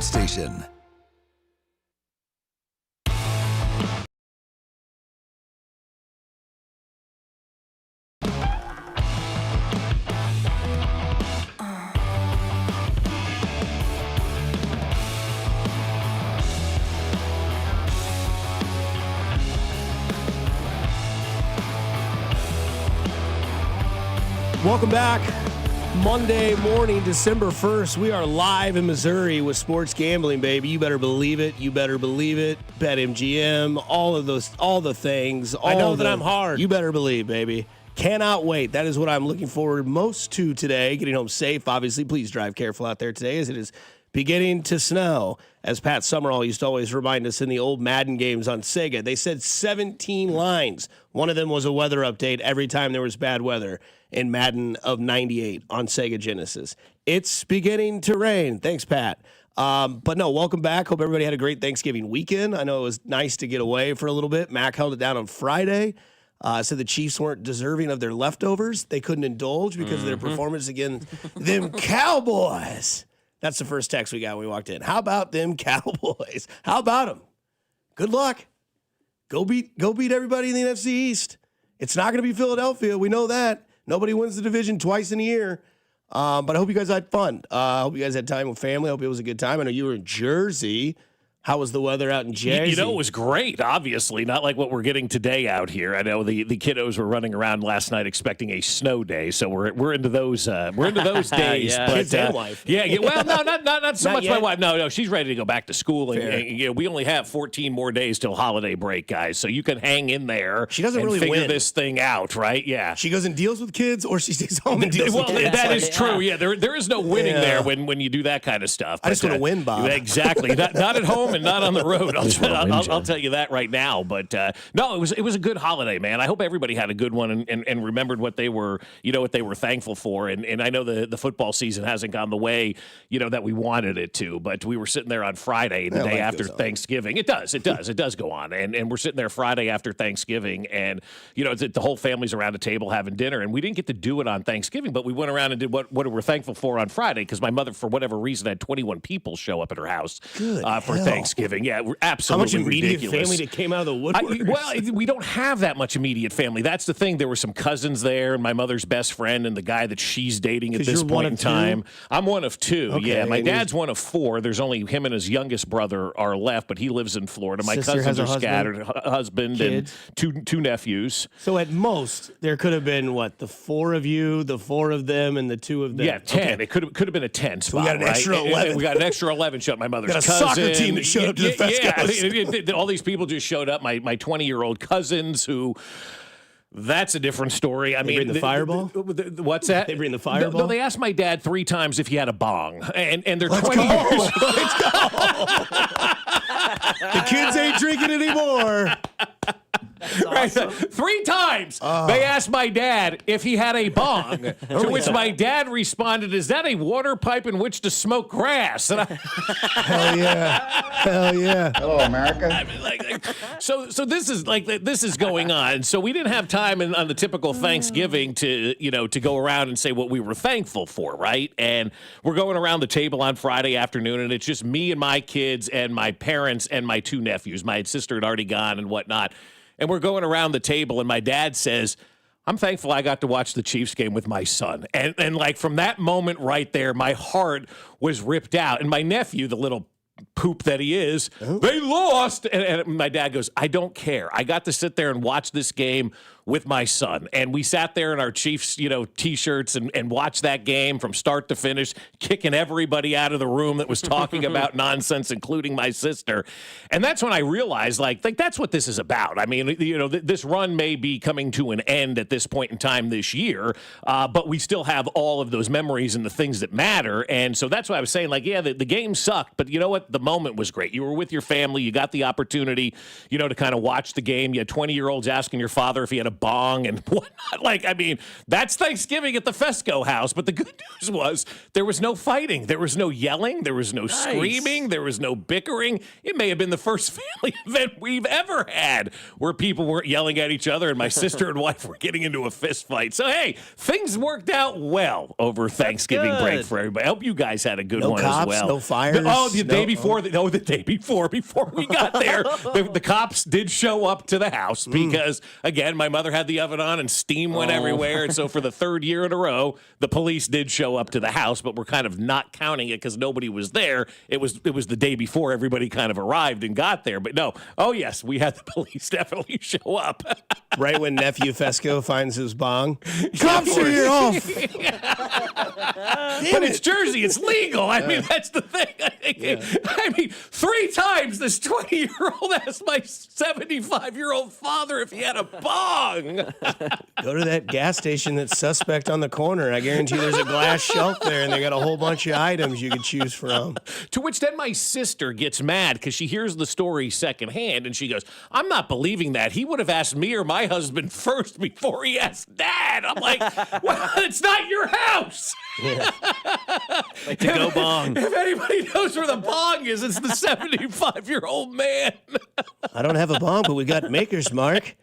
sports station. Welcome back. Monday morning, December 1st. We are live in Missouri with sports gambling, baby. You better believe it. You better believe it. BetMGM, all the things. I know that I'm hard. You better believe, baby. Cannot wait. That is what I'm looking forward most to today. Getting home safe, obviously. Please drive careful out there today as it is beginning to snow. As Pat Summerall used to always remind us in the old Madden games on Sega, they said 17 lines. One of them was a weather update every time there was bad weather in Madden of 98 on Sega Genesis. It's beginning to rain. Thanks, Pat. But no, welcome back. Hope everybody had a great Thanksgiving weekend. I know it was nice to get away for a little bit. Mac held it down on Friday. Said the Chiefs weren't deserving of their leftovers. They couldn't indulge because of their performance against them Cowboys. That's the first text we got when we walked in. How about them Cowboys? How about them? Good luck. Go beat everybody in the NFC East. It's not going to be Philadelphia. We know that. Nobody wins the division twice in a year. But I hope you guys had fun. I hope you guys had time with family. I hope it was a good time. I know you were in Jersey. How was the weather out in Jersey? You know, it was great, obviously. Not like what we're getting today out here. I know the kiddos were running around last night expecting a snow day, so we're into those days. Yeah. But, kids and wife. Yeah, well, no, not so Not much yet. my wife. No, she's ready to go back to school. And we only have 14 more days till holiday break, guys, so you can hang in there. She doesn't and really figure win. this thing out, right? Yeah. She goes and deals with kids, or she stays home and deals with kids. That is true. Yeah, there is no winning there when you do that kind of stuff. I just want to win, Bob. Exactly. not at home and not on the road. I'll tell you that right now. But no, it was a good holiday, man. I hope everybody had a good one and remembered what they were thankful for. And I know the football season hasn't gone the way that we wanted it to. But we were sitting there on Friday, the day after Thanksgiving. It does go on. And we're sitting there Friday after Thanksgiving, and the whole family's around a table having dinner. And we didn't get to do it on Thanksgiving, but we went around and did what we're thankful for on Friday, because my mother, for whatever reason, had 21 people show up at her house for Thanksgiving. Yeah, we're absolutely How much immediate ridiculous. family that came out of the woodwork? We don't have that much immediate family. That's the thing. There were some cousins there, and my mother's best friend, and the guy that she's dating at this point in time. I'm one of two. Okay, yeah, my dad's one of four. There's only him and his youngest brother are left, but he lives in Florida. My Sister cousins has a are husband, scattered. Husband kids. and two nephews. So at most, there could have been, the four of you, the four of them, and the two of them? Yeah, 10. Okay. It could have been a 10 spot, we got an right? extra 11. We got an extra 11 showed up. My mother's Got a cousin. soccer team that showed up to the Fescoes. Yeah, all these people just showed up. My 20-year-old cousins who... That's a different story. I mean, bring the fireball? What's that? They bring the fireball? No, they asked my dad 3 times if he had a bong, and they're Let's 20 go. years. Let's go. The kids ain't drinking anymore. Right. 3 times they asked my dad if he had a bong, to which my dad responded, "Is that a water pipe in which to smoke grass?" And Hell yeah. Hello, America. I mean, so this is going on. So we didn't have time on the typical Thanksgiving to go around and say what we were thankful for, right? And we're going around the table on Friday afternoon, and it's just me and my kids and my parents and my 2 nephews. My sister had already gone and whatnot. And we're going around the table, and my dad says, "I'm thankful I got to watch the Chiefs game with my son." And like from that moment right there, my heart was ripped out. And my nephew, the little poop that he is, they lost. And my dad goes, "I don't care. I got to sit there and watch this game with my son." And we sat there in our Chiefs, T-shirts and watched that game from start to finish, kicking everybody out of the room that was talking about nonsense, including my sister. And that's when I realized, like that's what this is about. I mean, this run may be coming to an end at this point in time this year, but we still have all of those memories and the things that matter. And so that's why I was saying, the game sucked, but you know what? The moment was great. You were with your family. You got the opportunity, to kind of watch the game. You had 20-year-olds asking your father if he had a bong and whatnot. Like, I mean, that's Thanksgiving at the Fescoe house. But the good news was there was no fighting. There was no yelling. There was no screaming. There was no bickering. It may have been the first family event we've ever had where people weren't yelling at each other and my sister and wife were getting into a fist fight. So, hey, things worked out well over Thanksgiving break for everybody. I hope you guys had a good one cops, as well. No fires. The day before. The day before we got there, the cops did show up to the house because, again, my mother had the oven on and steam went everywhere. And so for the third year in a row, the police did show up to the house, but we're kind of not counting it because nobody was there. It was the day before everybody kind of arrived and got there. But no, oh yes, we had the police definitely show up. Right when nephew Fescoe finds his bong, cops are here off. But it's Jersey, it's legal. I mean, that's the thing. I mean, 3 times this 20-year-old asked my 75-year-old father if he had a bong. Go to that gas station that's suspect on the corner. I guarantee there's a glass shelf there, and they got a whole bunch of items you could choose from. To which then my sister gets mad because she hears the story secondhand, and she goes, I'm not believing that. He would have asked me or my husband first before he asked Dad. I'm like, well, it's not your house. Yeah. Like to go bong. If anybody knows where the bong is, it's the 75-year-old man. I don't have a bong, but we got Maker's Mark.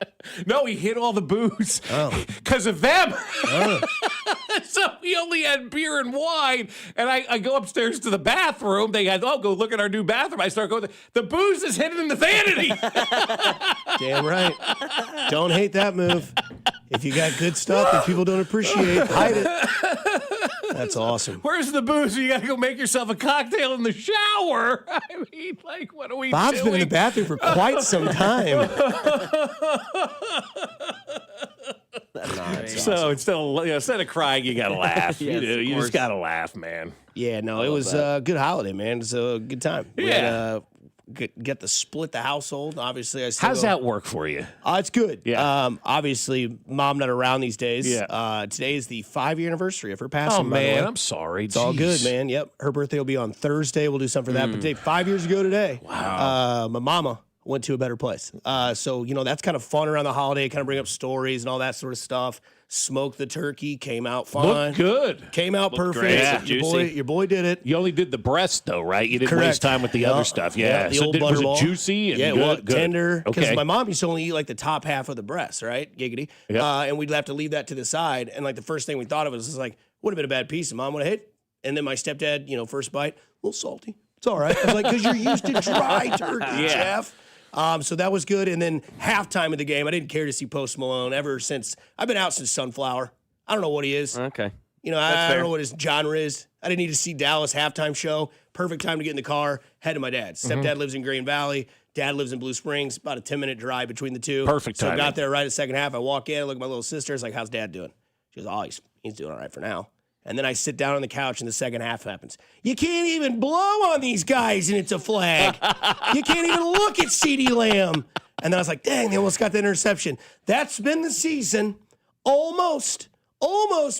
No, he hid all the booze because of them. So we only had beer and wine. And I go upstairs to the bathroom. They had, go look at our new bathroom. I start going, the booze is hidden in the vanity. Damn right. Don't hate that move. If you got good stuff that people don't appreciate, hide it. That's awesome. Where's the booze? You got to go make yourself a cocktail in the shower. I mean, like, what are we Bob's doing? been in the bathroom for quite some time. So instead of crying, you got to laugh. Yes, you just got to laugh, man. Yeah, no, it was a good holiday, man. It's a good time. We had, get to split the household. Obviously, I still How's that work for you? It's good. Yeah. Obviously, mom not around these days. Yeah. Today is the 5-year anniversary of her passing. Oh, by the way. man, I'm sorry. It's all good, man. Yep. Her birthday will be on Thursday. We'll do something for that. But today, 5 years ago today, my mama went to a better place. So, that's kind of fun around the holiday, kind of bring up stories and all that sort of stuff. Smoked the turkey, came out fine. Looked good. Came out perfect. great. Yeah. Your boy did it. You only did the breast, though, right? You didn't waste time with the other stuff. Yeah. The So old was butterball. it juicy? And Yeah, good? well, Good. tender. Because Okay. my mom used to only eat like the top half of the breast, right? Giggity. Yep. And we'd have to leave that to the side. And like the first thing we thought of was like, would have been a bad piece. And mom would have hit. And then my stepdad, first bite, a little salty. It's all right. I was like, because you're used to dry turkey, Jeff. So that was good. And then halftime of the game, I didn't care to see Post Malone ever since. I've been out since Sunflower. I don't know what he is. Okay. I don't know what his genre is. I didn't need to see Dallas halftime show. Perfect time to get in the car, head to my dad's. Stepdad lives in Green Valley. Dad lives in Blue Springs. About a 10-minute drive between the two. Perfect So I timing. got there right at second half. I walk in, I look at my little sister. I was like, how's Dad doing? She goes, oh, he's doing all right for now. And then I sit down on the couch and the second half happens. You can't even blow on these guys and it's a flag. You can't even look at CeeDee Lamb. And then I was like, dang, they almost got the interception. That's been the season. Almost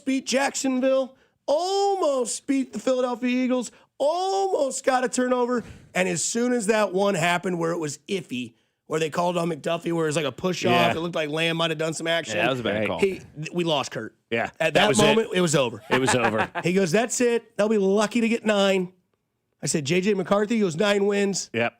beat Jacksonville, almost beat the Philadelphia Eagles, almost got a turnover. And as soon as that one happened where it was iffy, where they called on McDuffie, where it was like a push off, it looked like Lamb might have done some action. Yeah, that was a bad call. We lost Kurt. Yeah. At that was moment, it was over. It was over. He goes, that's it. They'll be lucky to get 9. I said, J.J. McCarthy goes 9 wins. Yep.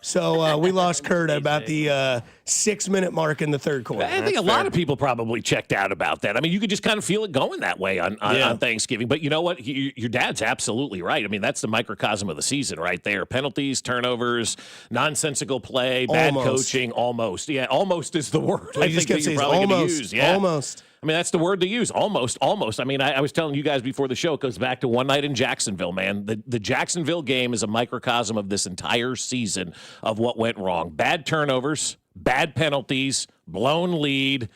So we lost Kurt at about the 6-minute mark in the third quarter. I think a lot of people probably checked out about that. I mean, you could just kind of feel it going that way on Thanksgiving. But you know what? Your dad's absolutely right. I mean, that's the microcosm of the season right there. Penalties, turnovers, nonsensical play, bad coaching, almost. Yeah, almost is the word. I think that you're probably going to use. Yeah. Almost. I mean, that's the word to use. Almost. I mean, I was telling you guys before the show, it goes back to one night in Jacksonville, man. The Jacksonville game is a microcosm of this entire season of what went wrong. Bad turnovers, bad penalties, blown lead,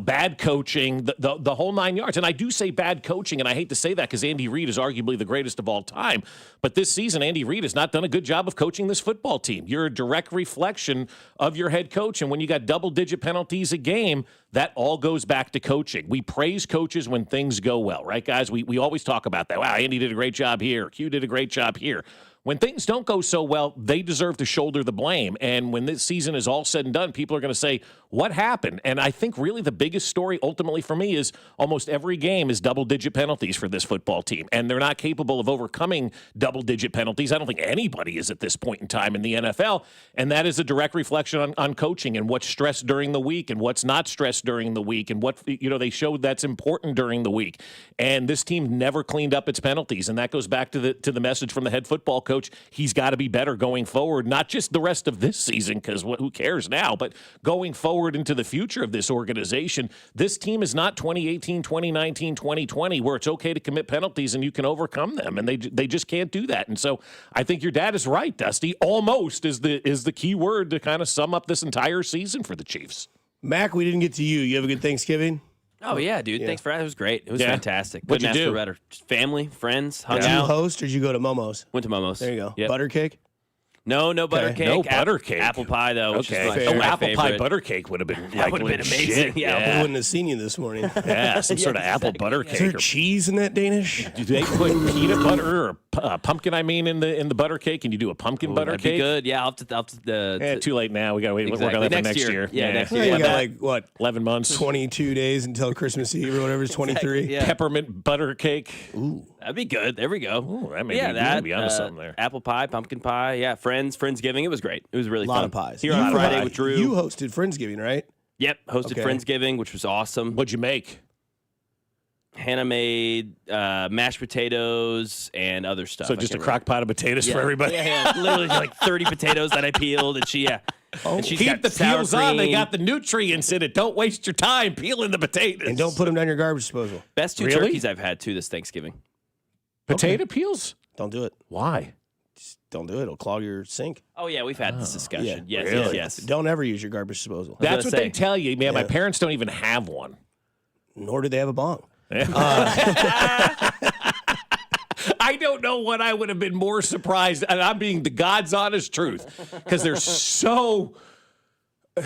bad coaching, the whole 9 yards. And I do say bad coaching, and I hate to say that because Andy Reid is arguably the greatest of all time. But this season, Andy Reid has not done a good job of coaching this football team. You're a direct reflection of your head coach. And when you got double-digit penalties a game, that all goes back to coaching. We praise coaches when things go well, right, guys? We always talk about that. Wow, Andy did a great job here. Q did a great job here. when things don't go so well, they deserve to shoulder the blame. And when this season is all said and done, people are going to say, what happened? And I think really the biggest story ultimately for me is almost every game is double-digit penalties for this football team. And they're not capable of overcoming double-digit penalties. I don't think anybody is at this point in time in the NFL. And that is a direct reflection on coaching and what's stressed during the week and what's not stressed during the week and what, they showed that's important during the week. And this team never cleaned up its penalties. And that goes back to the message from the head football coach. He's got to be better going forward, not just the rest of this season, because who cares now, but going forward into the future of this organization. This team is not 2018, 2019, 2020, where it's okay to commit penalties and you can overcome them, and they just can't do that. And so I think your dad is right, Dusty. Almost is the key word to kind of sum up this entire season for the Chiefs. Mac, we didn't get to you. You have a good Thanksgiving? Oh, yeah, dude. Yeah. Thanks for that. It was great. It was fantastic. What'd you do? Better. Just family, friends, hung Did out. you host or did you go to Momo's? Went to Momo's. There you go. Yep. Butter cake? No butter cake. No butter cake. Apple pie, though, which is my apple favorite. pie butter cake would have been That would have been amazing. We wouldn't have seen you this morning. Yeah, some sort of apple butter cake. Is there cheese in that Danish? Do they put peanut butter or pumpkin? In the butter cake, and you do a pumpkin butter that'd cake? Be good. Yeah, I'll have to too late now. We got to wait. Exactly. We're going to next year. Yeah, next year. You got what? 11 months. 22 days until Christmas Eve or whatever is 23. Exactly, yeah. Peppermint butter cake. Ooh. That'd be good. There we go. Ooh, that may be onto something there. Apple pie, pumpkin pie. Yeah, Friendsgiving. It was great. It was really fun. A lot of pies. Here on Friday with Drew. You hosted Friendsgiving, right? Yep, hosted Friendsgiving, which was awesome. What'd you make? Hannah made mashed potatoes and other stuff. So just a crock pot of potatoes for everybody? Yeah, literally like 30 potatoes that I peeled, and and she's keep got the peels sour on. They cream. got the nutrients in it. Don't waste your time peeling the potatoes. And don't put them down your garbage disposal. Best two turkeys I've had, too, this Thanksgiving. Potato peels? Don't do it. Why? Just don't do it. It'll clog your sink. Oh, yeah, we've had this discussion. Yeah, Yes, really? yes. Don't ever use your garbage disposal. That's what they tell you, man. Yeah. My parents don't even have one. Nor do they have a bong. I don't know what I would have been more surprised, and I'm being the God's honest truth, because they're so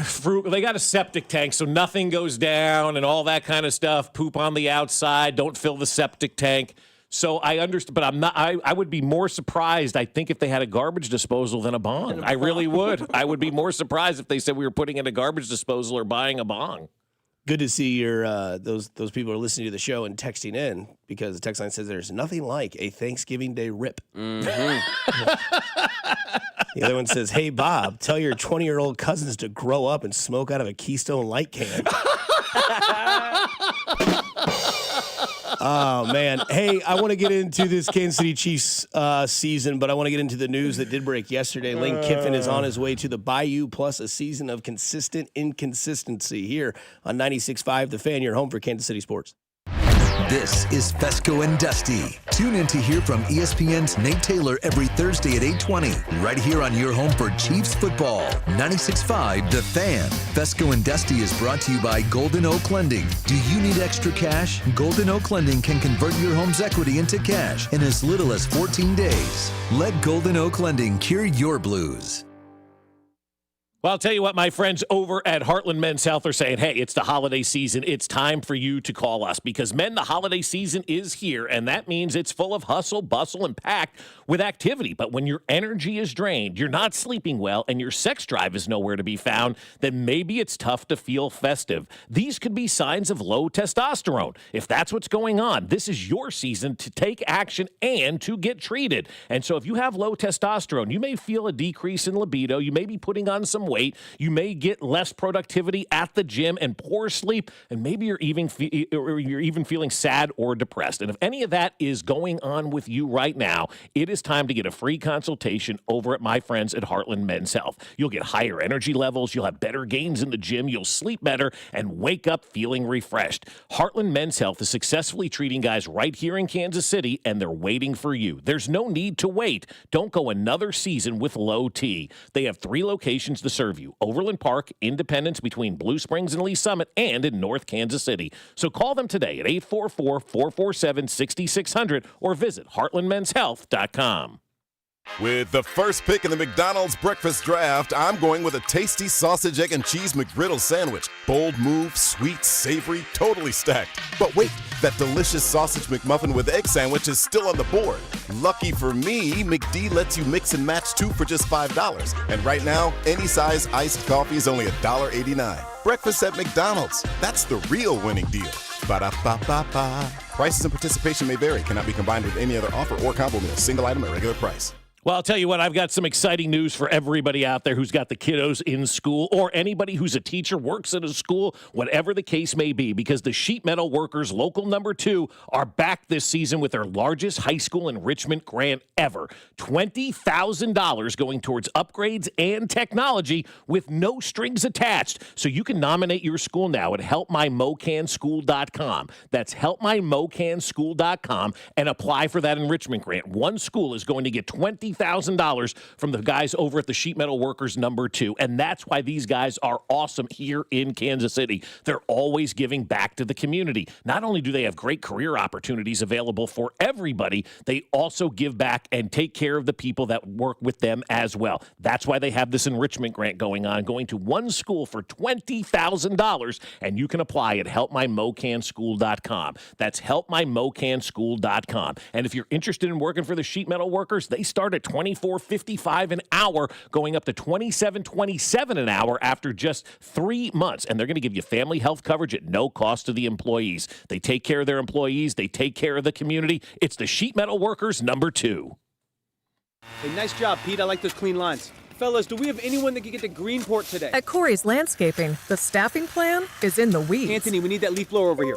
frugal. They got a septic tank, so nothing goes down and all that kind of stuff. Poop on the outside. Don't fill the septic tank. So I understand, but I'm not. I would be more surprised, I think, if they had a garbage disposal than a bong. I really would. I would be more surprised if they said we were putting in a garbage disposal or buying a bong. Good to see your those people are listening to the show and texting in, because the text line says there's nothing like a Thanksgiving Day rip. Mm-hmm. The other one says, "Hey Bob, tell your 20-year-old cousins to grow up and smoke out of a Keystone Light can." Oh, man. Hey, I want to get into this Kansas City Chiefs season, but I want to get into the news that did break yesterday. Lane Kiffin is on his way to the Bayou, plus a season of consistent inconsistency here on 96.5 The Fan, your home for Kansas City sports. This is Fescoe and Dusty. Tune in to hear from ESPN's Nate Taylor every Thursday at 8:20, right here on your home for Chiefs football. 96.5 The Fan. Fescoe and Dusty is brought to you by Golden Oak Lending. Do you need extra cash? Golden Oak Lending can convert your home's equity into cash in as little as 14 days. Let Golden Oak Lending cure your blues. Well, I'll tell you what, my friends over at Heartland Men's Health are saying, hey, it's the holiday season. It's time for you to call us, because, men, the holiday season is here, and that means it's full of hustle, bustle, and packed with activity. But when your energy is drained, you're not sleeping well, and your sex drive is nowhere to be found, then maybe it's tough to feel festive. These could be signs of low testosterone. If that's what's going on, this is your season to take action and to get treated. And so if you have low testosterone, you may feel a decrease in libido. You may be putting on some weight. You may get less productivity at the gym and poor sleep, and maybe you're even feeling sad or depressed. And if any of that is going on with you right now, it is time to get a free consultation over at my friends at Heartland Men's Health. You'll get higher energy levels, you'll have better gains in the gym, you'll sleep better, and wake up feeling refreshed. Heartland Men's Health is successfully treating guys right here in Kansas City, and they're waiting for you. There's no need to wait. Don't go another season with low T. They have 3 locations to serve you: Overland Park, Independence between Blue Springs and Lee Summit, and in North Kansas City. So call them today at 844-447-6600 or visit heartlandmenshealth.com. With the first pick in the McDonald's breakfast draft, I'm going with a tasty sausage, egg, and cheese McGriddle sandwich. Bold move, sweet, savory, totally stacked. But wait, That delicious sausage McMuffin with egg sandwich is still on the board. Lucky for me, McD lets you mix and match 2 for just $5. And right now, any size iced coffee is only $1.89. Breakfast at McDonald's. That's the real winning deal. Ba-da-ba-ba-ba. Prices and participation may vary. Cannot be combined with any other offer or combo meal. Single item at regular price. Well, I'll tell you what, I've got some exciting news for everybody out there who's got the kiddos in school or anybody who's a teacher, works at a school, whatever the case may be, because the Sheet Metal Workers Local Number 2 are back this season with their largest high school enrichment grant ever. $20,000 going towards upgrades and technology with no strings attached. So you can nominate your school now at helpmymocanschool.com. That's helpmymocanschool.com and apply for that enrichment grant. One school is going to get $20,000 from the guys over at the Sheet Metal Workers Number 2. And that's why these guys are awesome here in Kansas City. They're always giving back to the community. Not only do they have great career opportunities available for everybody, they also give back and take care of the people that work with them as well. That's why they have this enrichment grant going on, going to one school for $20,000, and you can apply at helpmymocanschool.com. That's helpmymocanschool.com. And if you're interested in working for the Sheet Metal Workers, they start at $24.55 an hour, going up to $27.27 an hour after just 3 months. And they're going to give you family health coverage at no cost to the employees. They take care of their employees. They take care of the community. It's the Sheet Metal Workers Number 2. Hey, nice job, Pete. I like those clean lines. Fellas, do we have anyone that can get to Greenport today? At Corey's Landscaping, the staffing plan is in the weeds. Anthony, we need that leaf blower over here.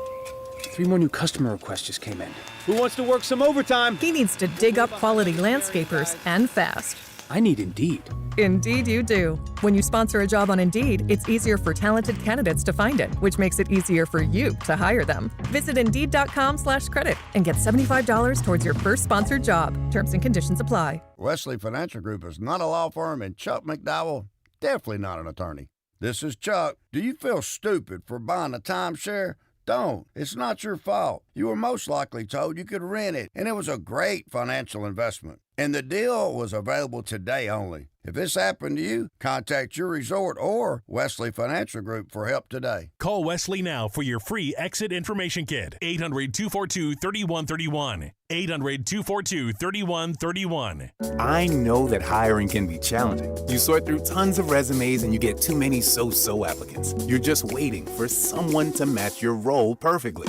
3 more new customer requests just came in. Who wants to work some overtime? He needs to dig up quality landscapers and fast. I need Indeed. Indeed you do. When you sponsor a job on Indeed, it's easier for talented candidates to find it, which makes it easier for you to hire them. Visit Indeed.com/credit and get $75 towards your first sponsored job. Terms and conditions apply. Wesley Financial Group is not a law firm, and Chuck McDowell, definitely not an attorney. This is Chuck. Do you feel stupid for buying a timeshare? Don't. It's not your fault. You were most likely told you could rent it, and it was a great financial investment. And the deal was available today only. If this happened to you, contact your resort or Wesley Financial Group for help today. Call Wesley now for your free exit information kit. 800-242-3131. 800-242-3131. I know that hiring can be challenging. You sort through tons of resumes and you get too many so-so applicants. You're just waiting for someone to match your role perfectly.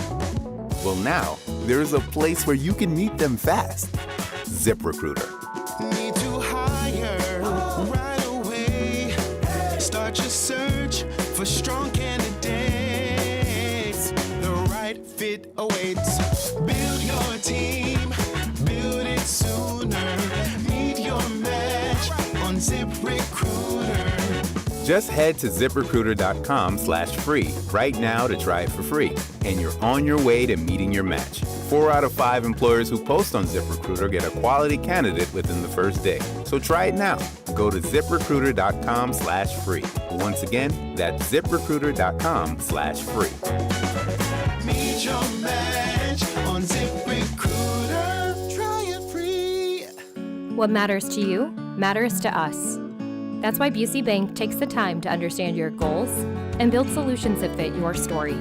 Well, now, there's a place where you can meet them fast. ZipRecruiter. Need to hire right away. Start your search for strong candidates. The right fit awaits. Build your team, build it sooner. Meet your match on ZipRecruiter. Just head to ZipRecruiter.com/free right now to try it for free. And you're on your way to meeting your match. 4 out of 5 employers who post on ZipRecruiter get a quality candidate within the first day. So try it now. Go to ZipRecruiter.com/free. Once again, that's ZipRecruiter.com/free. Meet your match on ZipRecruiter. Try it free. What matters to you matters to us. That's why Busey Bank takes the time to understand your goals and build solutions that fit your story.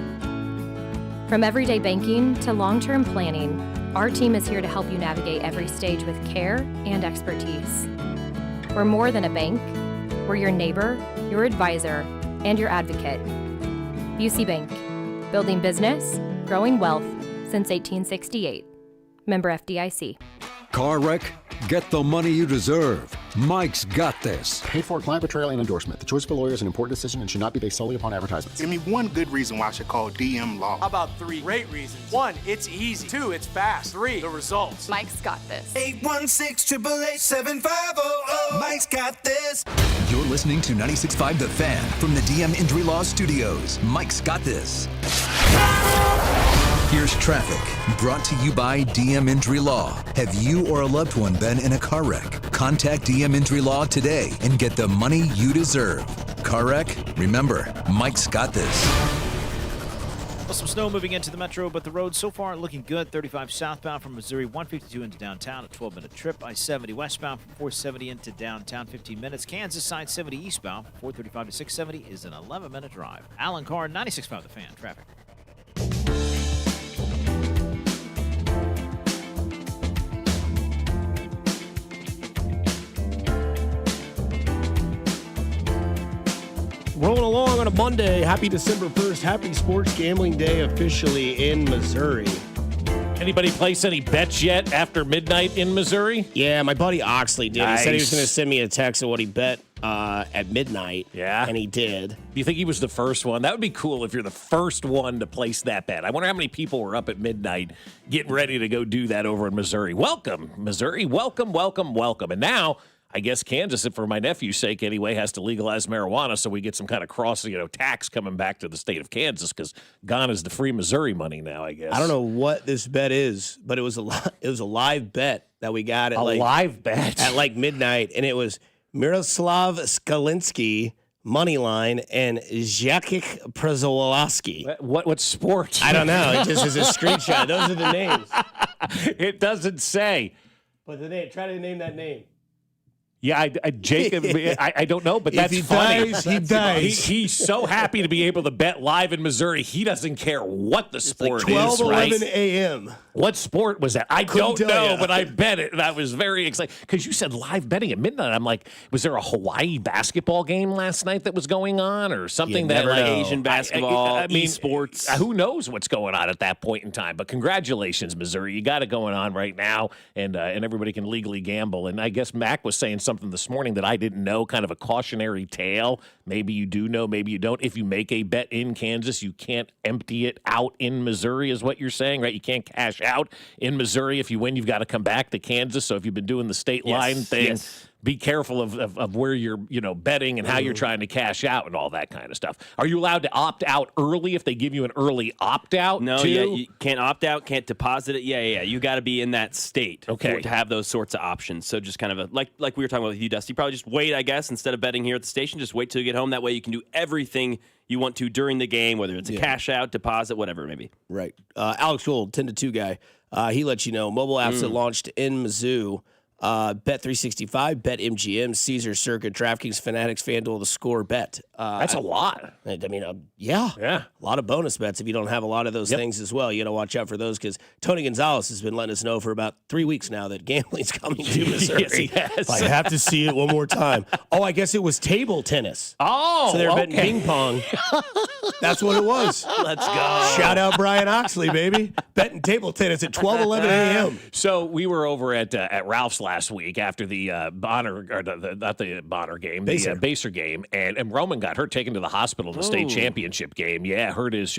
From everyday banking to long-term planning, our team is here to help you navigate every stage with care and expertise. We're more than a bank. We're your neighbor, your advisor, and your advocate. Busey Bank, building business, growing wealth since 1868. Member FDIC. Car wreck? Get the money you deserve. Mike's got this. Paid for client betrayal and endorsement. The choice of a lawyer is an important decision and should not be based solely upon advertisements. Give me one good reason why I should call DM Law. How about 3 great reasons? 1, it's easy. 2, it's fast. 3, the results. Mike's got this. 816-888-7500. Mike's got this. You're listening to 96.5 The Fan from the DM Injury Law Studios. Mike's got this. Here's traffic, brought to you by DM Injury Law. Have you or a loved one been in a car wreck? Contact DM Injury Law today and get the money you deserve. Car wreck? Remember, Mike's got this. Well, some snow moving into the metro, but the roads so far looking good. 35 southbound from Missouri, 152 into downtown, a 12-minute trip. I-70 westbound from 470 into downtown, 15 minutes. Kansas side 70 eastbound from 435 to 670 is an 11-minute drive. Alan Carr, 96.5 The Fan, traffic. rolling along on a Monday. Happy December 1st. Happy Sports Gambling Day officially in Missouri. Anybody place any bets yet after midnight in Missouri? Yeah, my buddy Oxley did. Nice. He said he was going to send me a text of what he bet at midnight. Yeah. And he did. Do you think he was the first one? That would be cool if you're the first one to place that bet. I wonder how many people were up at midnight getting ready to go do that over in Missouri. Welcome, Missouri. Welcome, welcome, welcome. And now, I guess Kansas, for my nephew's sake anyway, has to legalize marijuana so we get some kind of tax coming back to the state of Kansas because gone is the free Missouri money now, I guess. I don't know what this bet is, but it was a live bet that we got at live bet at like midnight, and it was Miroslav Skalinski money line and Jacek Przewalski. What sport? I don't know. It just is a screenshot. Those are the names. It doesn't say. But the name. Try to name that name. Yeah, Jacob, I don't know, but that's if he funny. Dies, he dies. He's so happy to be able to bet live in Missouri. He doesn't care what the sport like 12, is, right? 11 a.m. What sport was that? I Couldn't don't know, you. but I bet it. And I was very excited because you said live betting at midnight. I'm like, was there a Hawaii basketball game last night that was going on or something that never like know. Asian basketball, esports. Who knows what's going on at that point in time? But congratulations, Missouri. You got it going on right now, and everybody can legally gamble. And I guess Mac was saying something this morning that I didn't know, kind of a cautionary tale. Maybe you do know, maybe you don't. If you make a bet in Kansas, you can't empty it out in Missouri is what you're saying, right? You can't cash out in Missouri. If you win, you've got to come back to Kansas. So if you've been doing the state line thing, be careful of where you're, betting and how you're trying to cash out and all that kind of stuff. Are you allowed to opt out early if they give you an early opt out? No, too? yeah, you can't opt out, can't deposit it. Yeah. You got to be in that state to have those sorts of options. So just kind of like we were talking about with you, Dusty. Probably just wait, I guess, instead of betting here at the station. Just wait till you get home. That way you can do everything you want to during the game, whether it's a cash out, deposit, whatever it may be. Right. Alex Gold, 10-2 guy. He let you know mobile apps that launched in Mizzou. Bet365, BetMGM, Caesar Circuit, DraftKings, Fanatics, FanDuel, The Score, Bet. That's a lot. I mean, yeah. A lot of bonus bets if you don't have a lot of those things as well. You got to watch out for those because Tony Gonzalez has been letting us know for about 3 weeks now that gambling's coming to Missouri. Yes, he has. I have to see it one more time. Oh, I guess it was table tennis. Oh, so they're betting ping pong. That's what it was. Let's go. Shout out Brian Oxley, baby. Betting table tennis at 12, 11 a.m. So we were over at Ralph's last week after the Bonner, or not the Bonner game, the Baser game, and Roman got hurt, taken to the hospital in the state championship game. Yeah, hurt his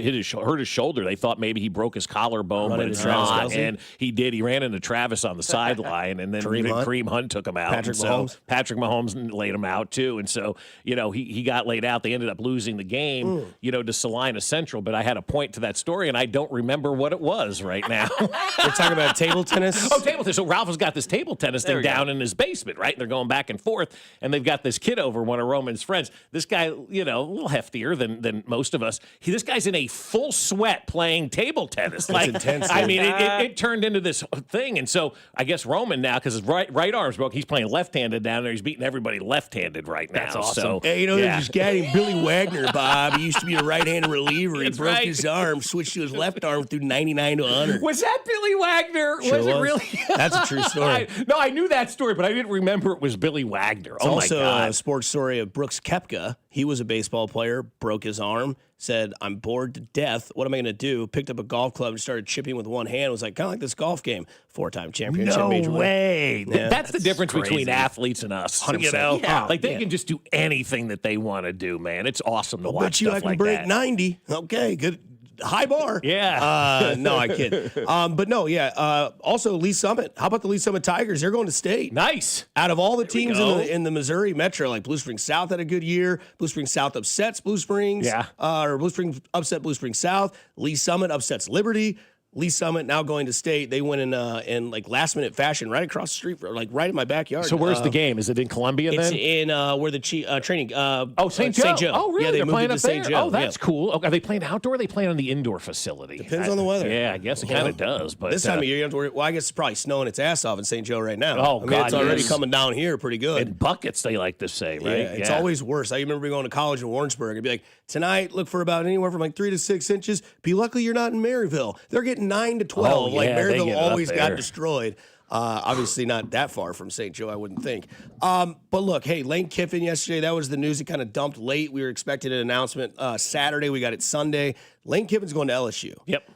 shoulder. They thought maybe he broke his collarbone, but it's not. And he did. He ran into Travis on the sideline, and then Kareem Hunt took him out. Patrick Mahomes laid him out too. And so he got laid out. They ended up losing the game, to Salina Central. But I had a point to that story, and I don't remember what it was right now. We're talking about table tennis. Oh, table tennis. So Ralph has got this table tennis thing down in his basement, right? And they're going back and forth, and they've got this kid over, one of Roman's friends. This guy, a little heftier than most of us. This guy's in a full sweat playing table tennis. That's intense. I mean, it turned into this thing, and so I guess Roman now, because his right arm's broke, he's playing left-handed down there. He's beating everybody left-handed right now. That's awesome. So, there's this guy named Billy Wagner, Bob. He used to be a right-handed reliever. He broke his arm, switched to his left arm through 99 to 100. Was that Billy Wagner? Sure was it really? That's a true story. I knew that story, but I didn't remember it was Billy Wagner. It's also a sports story of Brooks Koepka. He was a baseball player, broke his arm, said, I'm bored to death. What am I going to do? Picked up a golf club and started chipping with one hand. It was like, kind of like this golf game. 4-time championship. No major way. Yeah. That's the difference crazy. between athletes and us. 100%. Yeah. Like they can just do anything that they want to do, man. It's awesome to watch bet you stuff I can like break that. 90. Okay, good. High bar. Yeah. No, I kid. But no, yeah. Also, Lee Summit. How about the Lee Summit Tigers? They're going to state. Nice. Out of all the teams in the Missouri Metro, like Blue Springs South had a good year. Blue Springs South upsets Blue Springs. Yeah. Or Blue Springs upset Blue Springs South. Lee Summit upsets Liberty. Lee Summit now going to state. They went in like last minute fashion right across the street, like right in my backyard. So where's the game? Is it in Columbia then? It's in where the training. St. Joe. Oh, really? Yeah, They're moved playing it up to St. there. Joe. Oh, that's cool. Okay, are they playing outdoor? Or are they playing on the indoor facility? Depends on the weather. Yeah, I guess it kind of does. But this time of year, you have to worry. Well, I guess it's probably snowing its ass off in St. Joe right now. Oh, I mean, God, it's already yes. coming down here pretty good. In buckets, they like to say, right? Yeah, it's always worse. I remember going to college in Warrensburg. I'd be like, tonight, look for about anywhere from like 3 to 6 inches. Be lucky you're not in Maryville. They're getting 9 to 12. Oh, like yeah, they Maryville get always up got there. destroyed. Obviously not that far from St. Joe, I wouldn't think. But look, hey, Lane Kiffin yesterday, that was the news that kind of dumped late. We were expecting an announcement Saturday. We got it Sunday. Lane Kiffin's going to LSU. Yep.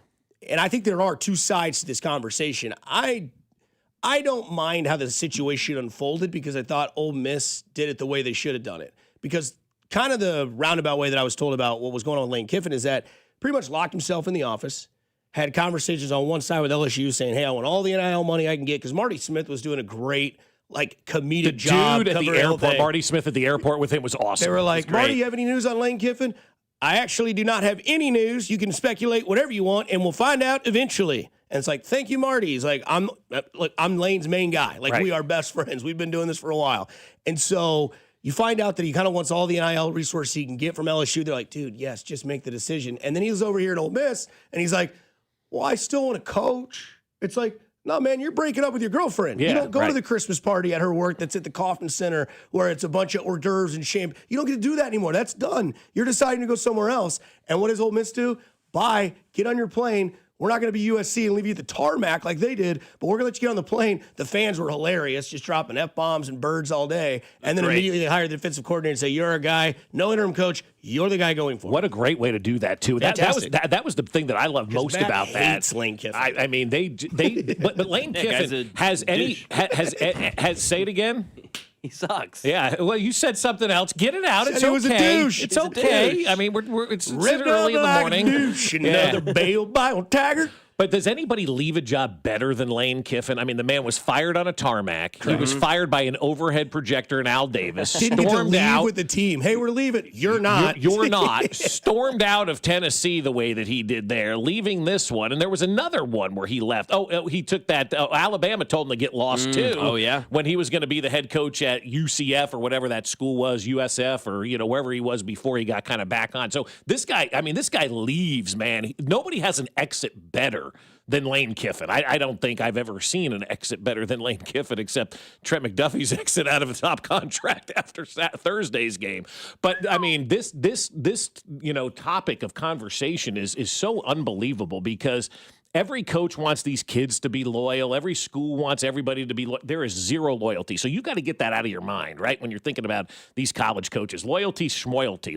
And I think there are two sides to this conversation. I don't mind how the situation unfolded because I thought Ole Miss did it the way they should have done it. Because kind of the roundabout way that I was told about what was going on with Lane Kiffin is that pretty much locked himself in the office, had conversations on one side with LSU saying, hey, I want all the NIL money I can get, because Marty Smith was doing a great, comedic job. Dude at the airport, Marty Smith at the airport with him was awesome. They were like, Marty, you have any news on Lane Kiffin? I actually do not have any news. You can speculate whatever you want, and we'll find out eventually. And it's like, thank you, Marty. He's like, I'm Lane's main guy. We are best friends. We've been doing this for a while. And so you find out that he kind of wants all the NIL resources he can get from LSU. They're like, dude, yes, just make the decision. And then he was over here at Ole Miss, and he's like, well, I still want to coach. It's like, no, man, you're breaking up with your girlfriend. Yeah, you don't go to the Christmas party at her work that's at the Kauffman Center where it's a bunch of hors d'oeuvres and champagne. You don't get to do that anymore. That's done. You're deciding to go somewhere else. And what does Ole Miss do? Bye. Get on your plane. We're not going to be USC and leave you at the tarmac like they did, but we're going to let you get on the plane. The fans were hilarious, just dropping F-bombs and birds all day. And then immediately they hired the defensive coordinator and say, you're a guy, no interim coach, you're the guy going for it. What a great way to do that, too. That was the thing that I love most about that. Lane Kiffin. I mean, but Lane Kiffin has say it again? He sucks. Yeah, well, you said something else. Get it out. It's he okay. was a douche. It's okay. I mean, it's early in the morning. Another bail by on Tiger. But does anybody leave a job better than Lane Kiffin? I mean, the man was fired on a tarmac. He was fired by an overhead projector in Al Davis. Didn't get to leave with the team. Hey, we're leaving. You're not. You're not. Stormed out of Tennessee the way that he did there, leaving this one. And there was another one where he left. He took that. Alabama told him to get lost, too. Oh, yeah. When he was going to be the head coach at UCF or whatever that school was, USF or, wherever he was before he got kind of back on. So this guy leaves, man. Nobody has an exit better than Lane Kiffin. I don't think I've ever seen an exit better than Lane Kiffin, except Trent McDuffie's exit out of a top contract after Thursday's game. But I mean, this topic of conversation is so unbelievable because every coach wants these kids to be loyal. Every school wants everybody to be loyal. There is zero loyalty. So you got to get that out of your mind, right? When you're thinking about these college coaches, loyalty, schmoyalty.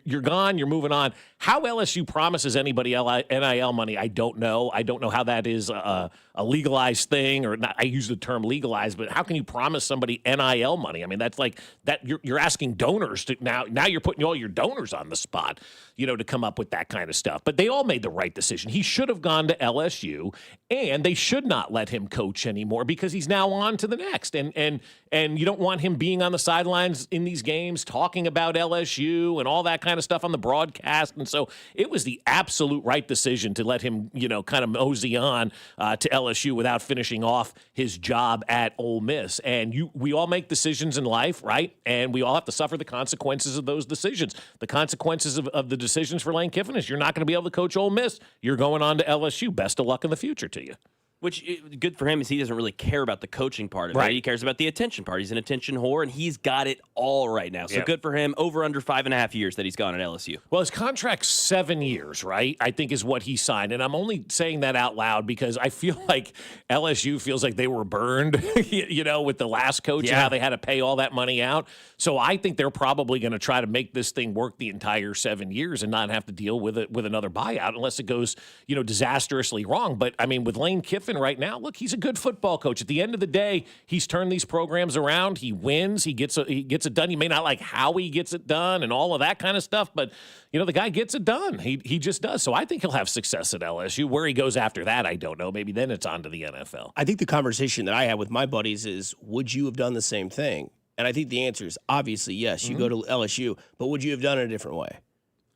You're gone. You're moving on. How LSU promises anybody NIL money, I don't know. I don't know how that is a legalized thing, or not. I use the term legalized, but how can you promise somebody NIL money? I mean, that's like that. You're asking donors to now you're putting all your donors on the spot, to come up with that kind of stuff. But they all made the right decision. He should have gone to LSU, and they should not let him coach anymore because he's now on to the next. And you don't want him being on the sidelines in these games talking about LSU and all that kind of stuff on the broadcast. And so it was the absolute right decision to let him, kind of mosey on to LSU without finishing off his job at Ole Miss. And we all make decisions in life, right? And we all have to suffer the consequences of those decisions. The consequences of the decisions for Lane Kiffin is you're not going to be able to coach Ole Miss. You're going on to LSU. Best of luck in the future to you. Which, good for him, is he doesn't really care about the coaching part of it. Right. He cares about the attention part. He's an attention whore, and he's got it all right now. So good for him. Over under 5.5 years that he's gone at LSU. Well, his contract's 7 years, right? I think is what he signed. And I'm only saying that out loud because I feel like LSU feels like they were burned, with the last coach and how they had to pay all that money out. So I think they're probably going to try to make this thing work the entire 7 years and not have to deal with it with another buyout unless it goes, disastrously wrong. But I mean, with Lane Kiffin right now, look, he's a good football coach. At the end of the day, he's turned these programs around. He wins. He gets it done. You may not like how he gets it done and all of that kind of stuff, but the guy gets it done. He just does. So I think he'll have success at LSU. Where he goes after that, I don't know. Maybe then it's on to the NFL. I think the conversation that I had with my buddies is, would you have done the same thing? And I think the answer is obviously yes. You go to LSU, but would you have done it a different way?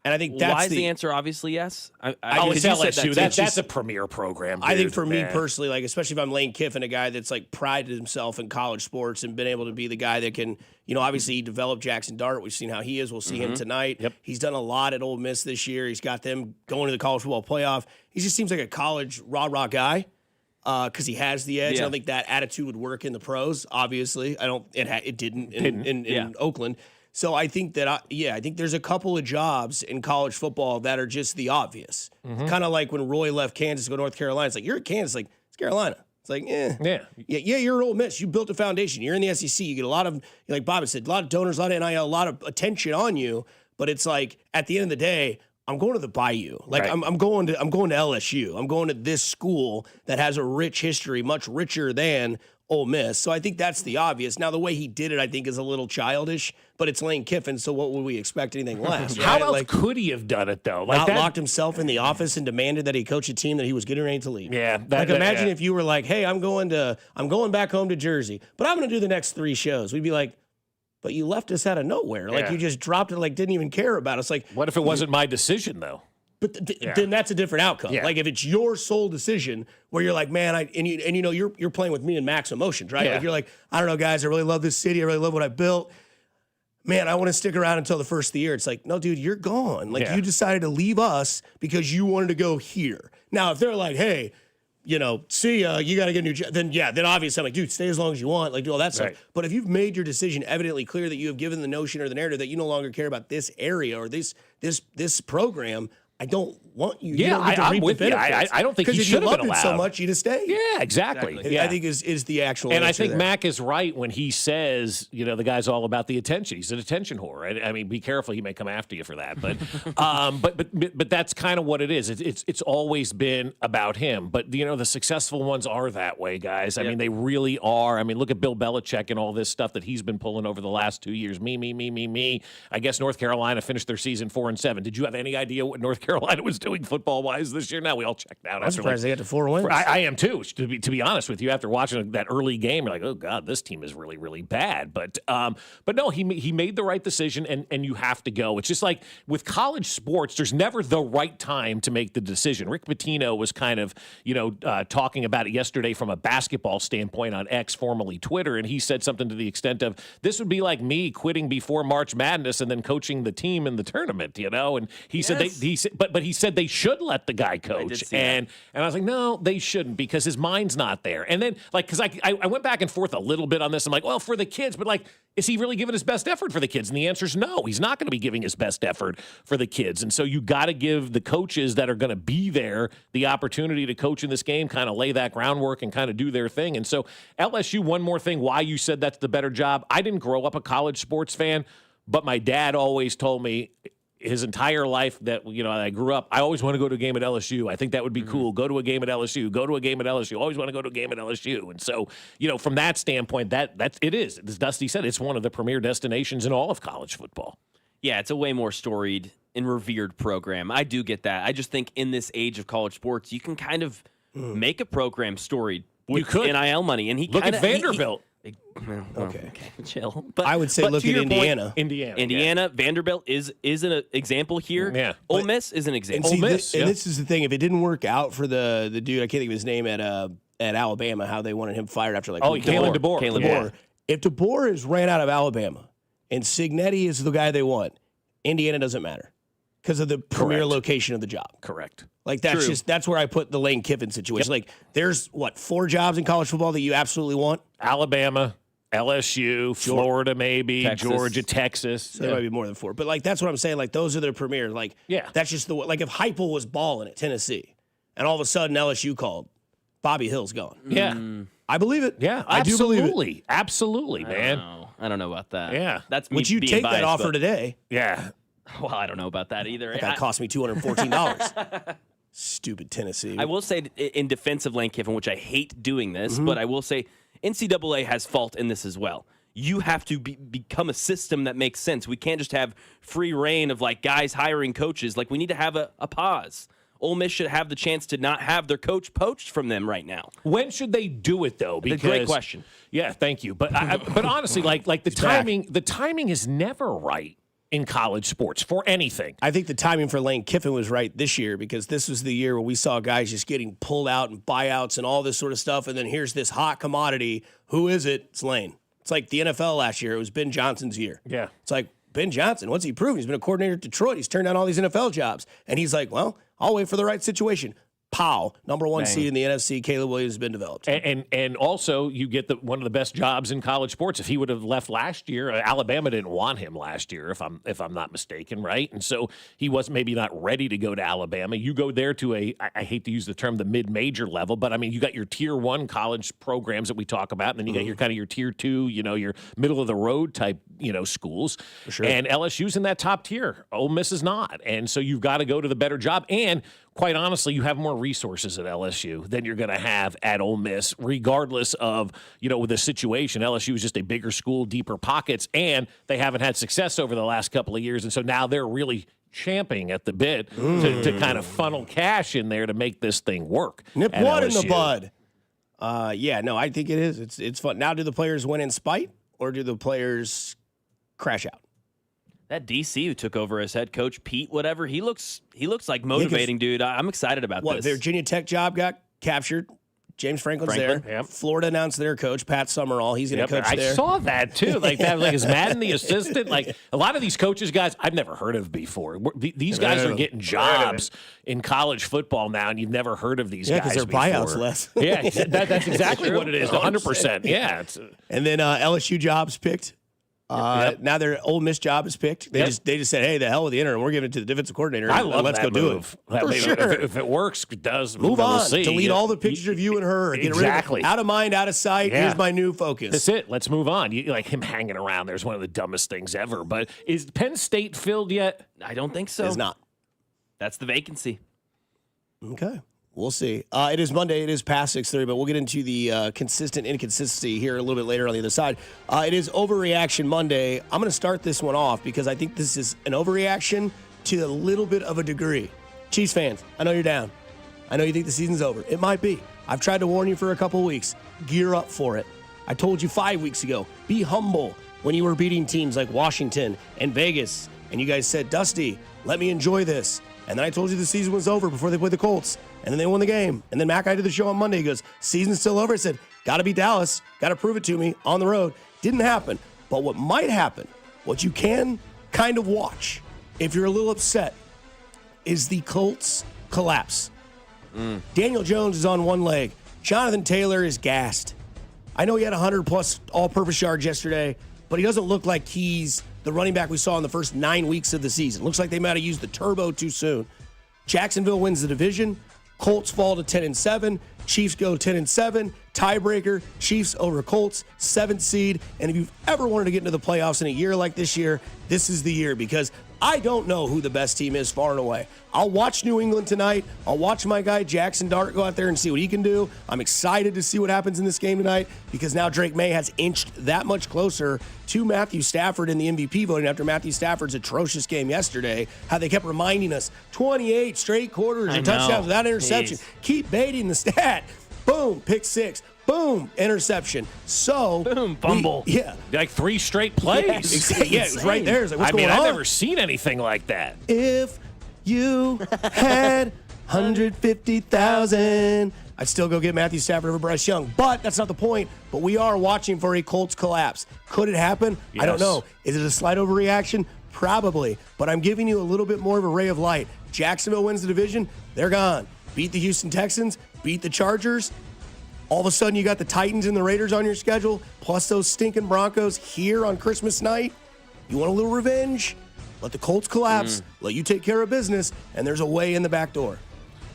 And I think that's why is the answer obviously yes? It's LSU. That's a premier program. Dude. I think for me personally, especially if I'm Lane Kiffin, a guy that's prided himself in college sports and been able to be the guy that can, obviously he developed Jackson Dart. We've seen how he is. We'll see him tonight. Yep. He's done a lot at Ole Miss this year. He's got them going to the college football playoff. He just seems like a college rah-rah guy. Because he has the edge. I don't think that attitude would work in the pros. Obviously, it didn't in Oakland. So I think that I think there's a couple of jobs in college football that are just the obvious. Kind of like when Roy left Kansas to go to North Carolina. It's like, you're at Kansas, it's Carolina. It's like, yeah, you're Ole Miss. You built a foundation. You're in the SEC. You get a lot of, like Bob said, a lot of donors, a lot of NIL, a lot of attention on you. But it's like, at the end of the day, I'm going to the Bayou. Like Right. I'm going to LSU. I'm going to this school that has a rich history, much richer than Ole Miss. So I think that's the obvious. Now the way he did it, I think, is a little childish. But it's Lane Kiffin, so what would we expect anything less? How right? else Like, could he have done it though? not locked himself in the office and demanded that he coach a team that he was getting ready to leave. Yeah, like imagine if you were like, "Hey, I'm going back home to Jersey, but I'm going to do the next 3 shows." We'd be like, "But you left us out of nowhere. Like Yeah. you just dropped it. Like didn't even care about us." Like, what if it wasn't my decision though? But then that's a different outcome. Yeah. Like if it's your sole decision, where you're like, "Man, you're playing with me in max emotions, right?" Yeah. Like you're like, "I don't know, guys. I really love this city. I really love what I built. Man, I want to stick around until the first of the year." It's like, no, dude, you're gone. Like you decided to leave us because you wanted to go here. Now, if they're like, "Hey, see ya, you got to get a new job," then obviously I'm like, dude, stay as long as you want, like do all that Right. stuff. But if you've made your decision evidently clear that you have given the notion or the narrative that you no longer care about this area or this program, I don't want you. You don't get to I'm reap with the you. benefits. I don't think he because if should you have been loved it so allowed. much, you'd have stayed. Yeah, exactly. Yeah. I think is the actual. And I answer think there. Mac is right when he says, the guy's all about the attention. He's an attention whore. Right? I mean, be careful; he may come after you for that. But, but that's kind of what it is. It's always been about him. But the successful ones are that way, guys. I mean, they really are. I mean, look at Bill Belichick and all this stuff that he's been pulling over the last 2 years. Me. I guess North Carolina finished their season 4-7. Did you have any idea what North Carolina was doing football-wise this year? Now we all checked out. I'm surprised they got to 4 wins. I am too. To be honest with you, after watching that early game, you're like, oh god, this team is really, really bad. But no, he made the right decision, and you have to go. It's just like with college sports, there's never the right time to make the decision. Rick Pitino was kind of talking about it yesterday from a basketball standpoint on X, formerly Twitter, and he said something to the extent of, this would be like me quitting before March Madness and then coaching the team in the tournament, And he said he said they should let the guy coach, and I was like, no, they shouldn't, because his mind's not there. And then because I went back and forth a little bit on this. I'm like, well, for the kids, but is he really giving his best effort for the kids? And the answer is no. He's not going to be giving his best effort for the kids. And so you got to give the coaches that are going to be there the opportunity to coach in this game, kind of lay that groundwork and kind of do their thing. And so LSU, one more thing, why you said that's the better job. I didn't grow up a college sports fan, but my dad always told me his entire life that, I grew up, I always want to go to a game at LSU. I think that would be cool. Go to a game at LSU. Go to a game at LSU. Always want to go to a game at LSU. And so, from that standpoint, it is. As Dusty said, it's one of the premier destinations in all of college football. Yeah, it's a way more storied and revered program. I do get that. I just think in this age of college sports, you can kind of make a program storied with NIL money. And look at Vanderbilt. Okay, chill. But I would say but look to at your Indiana. Point, Indiana, Vanderbilt is an example here. Yeah. Ole Miss is an example. And this is the thing. If it didn't work out for the dude, I can't think of his name at Alabama, how they wanted him fired after Kalen DeBoer. Yeah. If DeBoer is ran out of Alabama and Signetti is the guy they want, Indiana doesn't matter because of the premier location of the job. Correct. Like that's where I put the Lane Kiffin situation. Like there's 4 jobs in college football that you absolutely want? Alabama, LSU, Florida, maybe Texas. Georgia, Texas. So there might be more than 4. But that's what I'm saying. Those are the premier. That's just if Heupel was balling at Tennessee and all of a sudden LSU called, Bobby Hill's gone. Yeah. I believe it. Yeah, I do believe it. Absolutely, man. I don't know about that. Yeah. That's me. Would you being take biased, that offer but- today? Yeah. Well, I don't know about that either. That cost me $214. Stupid Tennessee. I will say in defense of Lane Kiffin, which I hate doing this, but I will say NCAA has fault in this as well. You have to become a system that makes sense. We can't just have free reign of guys hiring coaches. We need to have a pause. Ole Miss should have the chance to not have their coach poached from them right now. When should they do it though? Because, great question. Yeah, thank you. But but honestly, the timing is never right in college sports for anything. I think the timing for Lane Kiffin was right this year because this was the year where we saw guys just getting pulled out and buyouts and all this sort of stuff. And then here's this hot commodity. Who is it? It's Lane. It's like the NFL last year. It was Ben Johnson's year. Yeah. It's like, Ben Johnson, what's he proven? He's been a coordinator at Detroit. He's turned down all these NFL jobs. And he's like, well, I'll wait for the right situation. Pow, number 1 Bang. seed in the NFC. Caleb Williams has been developed. And also you get one of the best jobs in college sports. If he would have left last year, Alabama didn't want him last year, if I'm not mistaken, right? And so he was maybe not ready to go to Alabama. You go there to I hate to use the term the mid-major level, but I mean you got your tier 1 college programs that we talk about, and then you got your kind of your tier 2, your middle of the road type, schools. For sure. And LSU's in that top tier. Ole Miss is not. And so you've got to go to the better job. And quite honestly, you have more resources at LSU than you're going to have at Ole Miss, regardless of, the situation. LSU is just a bigger school, deeper pockets, and they haven't had success over the last couple of years. And so now they're really champing at the bit to kind of funnel cash in there to make this thing work. Nip at one in the LSU. bud. I think it is. It's fun. Now, do the players win in spite, or do the players crash out? That DC who took over as head coach, Pete, whatever, he looks like motivating, dude. I'm excited about this. Virginia Tech job got captured. James Franklin's there. Yep. Florida announced their coach, Pat Summerall. He's going to coach there. I saw that too. Like that, is Madden the assistant? Like a lot of these coaches, guys, I've never heard of before. These guys are getting jobs in college football now, and you've never heard of these guys because their before. buyouts less. Yeah, that's exactly what it is. 100%. Yeah. And then LSU jobs picked. Now their Ole Miss job is picked. They just said, "Hey, the hell with the interim. We're giving it to the defensive coordinator. I love let's that go move. do it." For sure. If it works, it does. Move we'll on. see. Delete all the pictures of you and her. Get Exactly. rid of it. Out of mind, out of sight. Yeah. Here's my new focus. That's it. Let's move on. Like him hanging around there's one of the dumbest things ever. But is Penn State filled yet? I don't think so. It's not. That's the vacancy. Okay. We'll see. It is Monday. It is past 6:30, but we'll get into the consistent inconsistency here a little bit later on the other side. It is Overreaction Monday. I'm going to start this one off because I think this is an overreaction to a little bit of a degree. Chiefs fans, I know you're down. I know you think the season's over. It might be. I've tried to warn you for a couple weeks. Gear up for it. I told you 5 weeks ago, be humble when you were beating teams like Washington and Vegas, and you guys said, Dusty, let me enjoy this. And then I told you the season was over before they played the Colts. And then they won the game. And then Mac, I did the show on Monday. He goes, season's still over. I said, got to beat Dallas. Got to prove it to me on the road. Didn't happen. But what might happen, what you can kind of watch, if you're a little upset, is the Colts collapse. Daniel Jones is on one leg. Jonathan Taylor is gassed. I know he had 100-plus all-purpose yards yesterday, but he doesn't look like he's the running back we saw in the first 9 weeks of the season. Looks like they might have used the turbo too soon. Jacksonville wins the division. Colts fall to 10-7. Chiefs go 10-7. Tiebreaker, Chiefs over Colts, 7th seed. And if you've ever wanted to get into the playoffs in a year like this year, this is the year because I don't know who the best team is far and away. I'll watch New England tonight. I'll watch my guy Jackson Dart go out there and see what he can do. I'm excited to see what happens in this game tonight because now Drake May has inched that much closer to Matthew Stafford in the MVP voting after Matthew Stafford's atrocious game yesterday. How they kept reminding us 28 straight quarters and touchdowns without interception. Keep baiting the stat. Boom, pick six. Boom, interception. So, boom, fumble. Like 3 straight plays. Yeah, it was right there. It's like, what's going on? I've never seen anything like that. If you had 150,000, I'd still go get Matthew Stafford over Bryce Young. But that's not the point. But we are watching for a Colts collapse. Could it happen? Yes. I don't know. Is it a slight overreaction? Probably. But I'm giving you a little bit more of a ray of light. Jacksonville wins the division. They're gone. Beat the Houston Texans. Beat the Chargers. All of a sudden, you got the Titans and the Raiders on your schedule, plus those stinking Broncos here on Christmas night. You want a little revenge? Let the Colts collapse. Let you take care of business, and there's a way in the back door.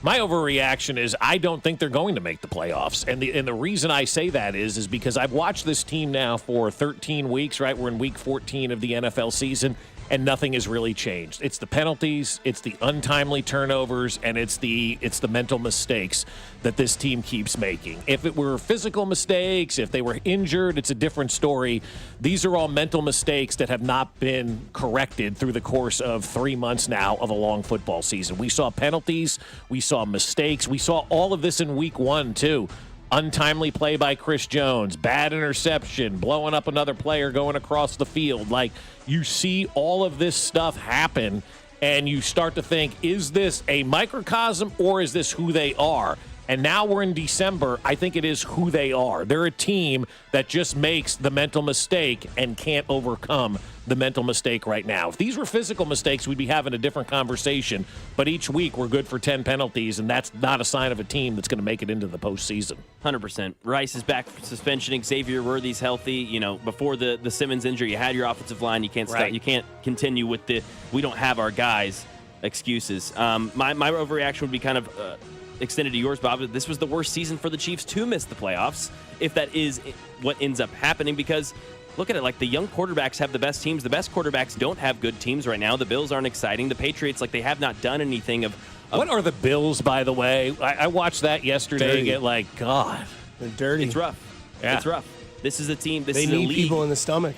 My overreaction is I don't think they're going to make the playoffs. And the reason I say that is because I've watched this team now for 13 weeks, right? We're in week 14 of the NFL season, and nothing has really changed. It's the penalties, it's the untimely turnovers, and it's the mental mistakes that this team keeps making. If it were physical mistakes, if they were injured, it's a different story. These are all mental mistakes that have not been corrected through the course of 3 months now of a long football season. We saw penalties, we saw mistakes, we saw all of this in week 1 too. Untimely play by Chris Jones, bad interception, blowing up another player going across the field. Like, you see all of this stuff happen, and you start to think, is this a microcosm or is this who they are? And now we're in December. I think it is who they are. They're a team that just makes the mental mistake and can't overcome the mental mistake right now. If these were physical mistakes, we'd be having a different conversation. But each week we're good for 10 penalties, and that's not a sign of a team that's going to make it into the postseason. 100%. Rice is back from suspension. Xavier Worthy's healthy. Before the Simmons injury, you had your offensive line. You can't start. You can't continue with the we don't have our guys excuses. My overreaction would be kind of extended to yours, Bob. This was the worst season for the Chiefs to miss the playoffs, if that is what ends up happening, because look at it, like the young quarterbacks have the best teams. The best quarterbacks don't have good teams right now. The Bills aren't exciting. The Patriots, they have not done anything of what are the Bills, by the way? I watched that yesterday and get God. They're dirty. It's rough. Yeah. It's rough. This is a team. They need people in the stomach.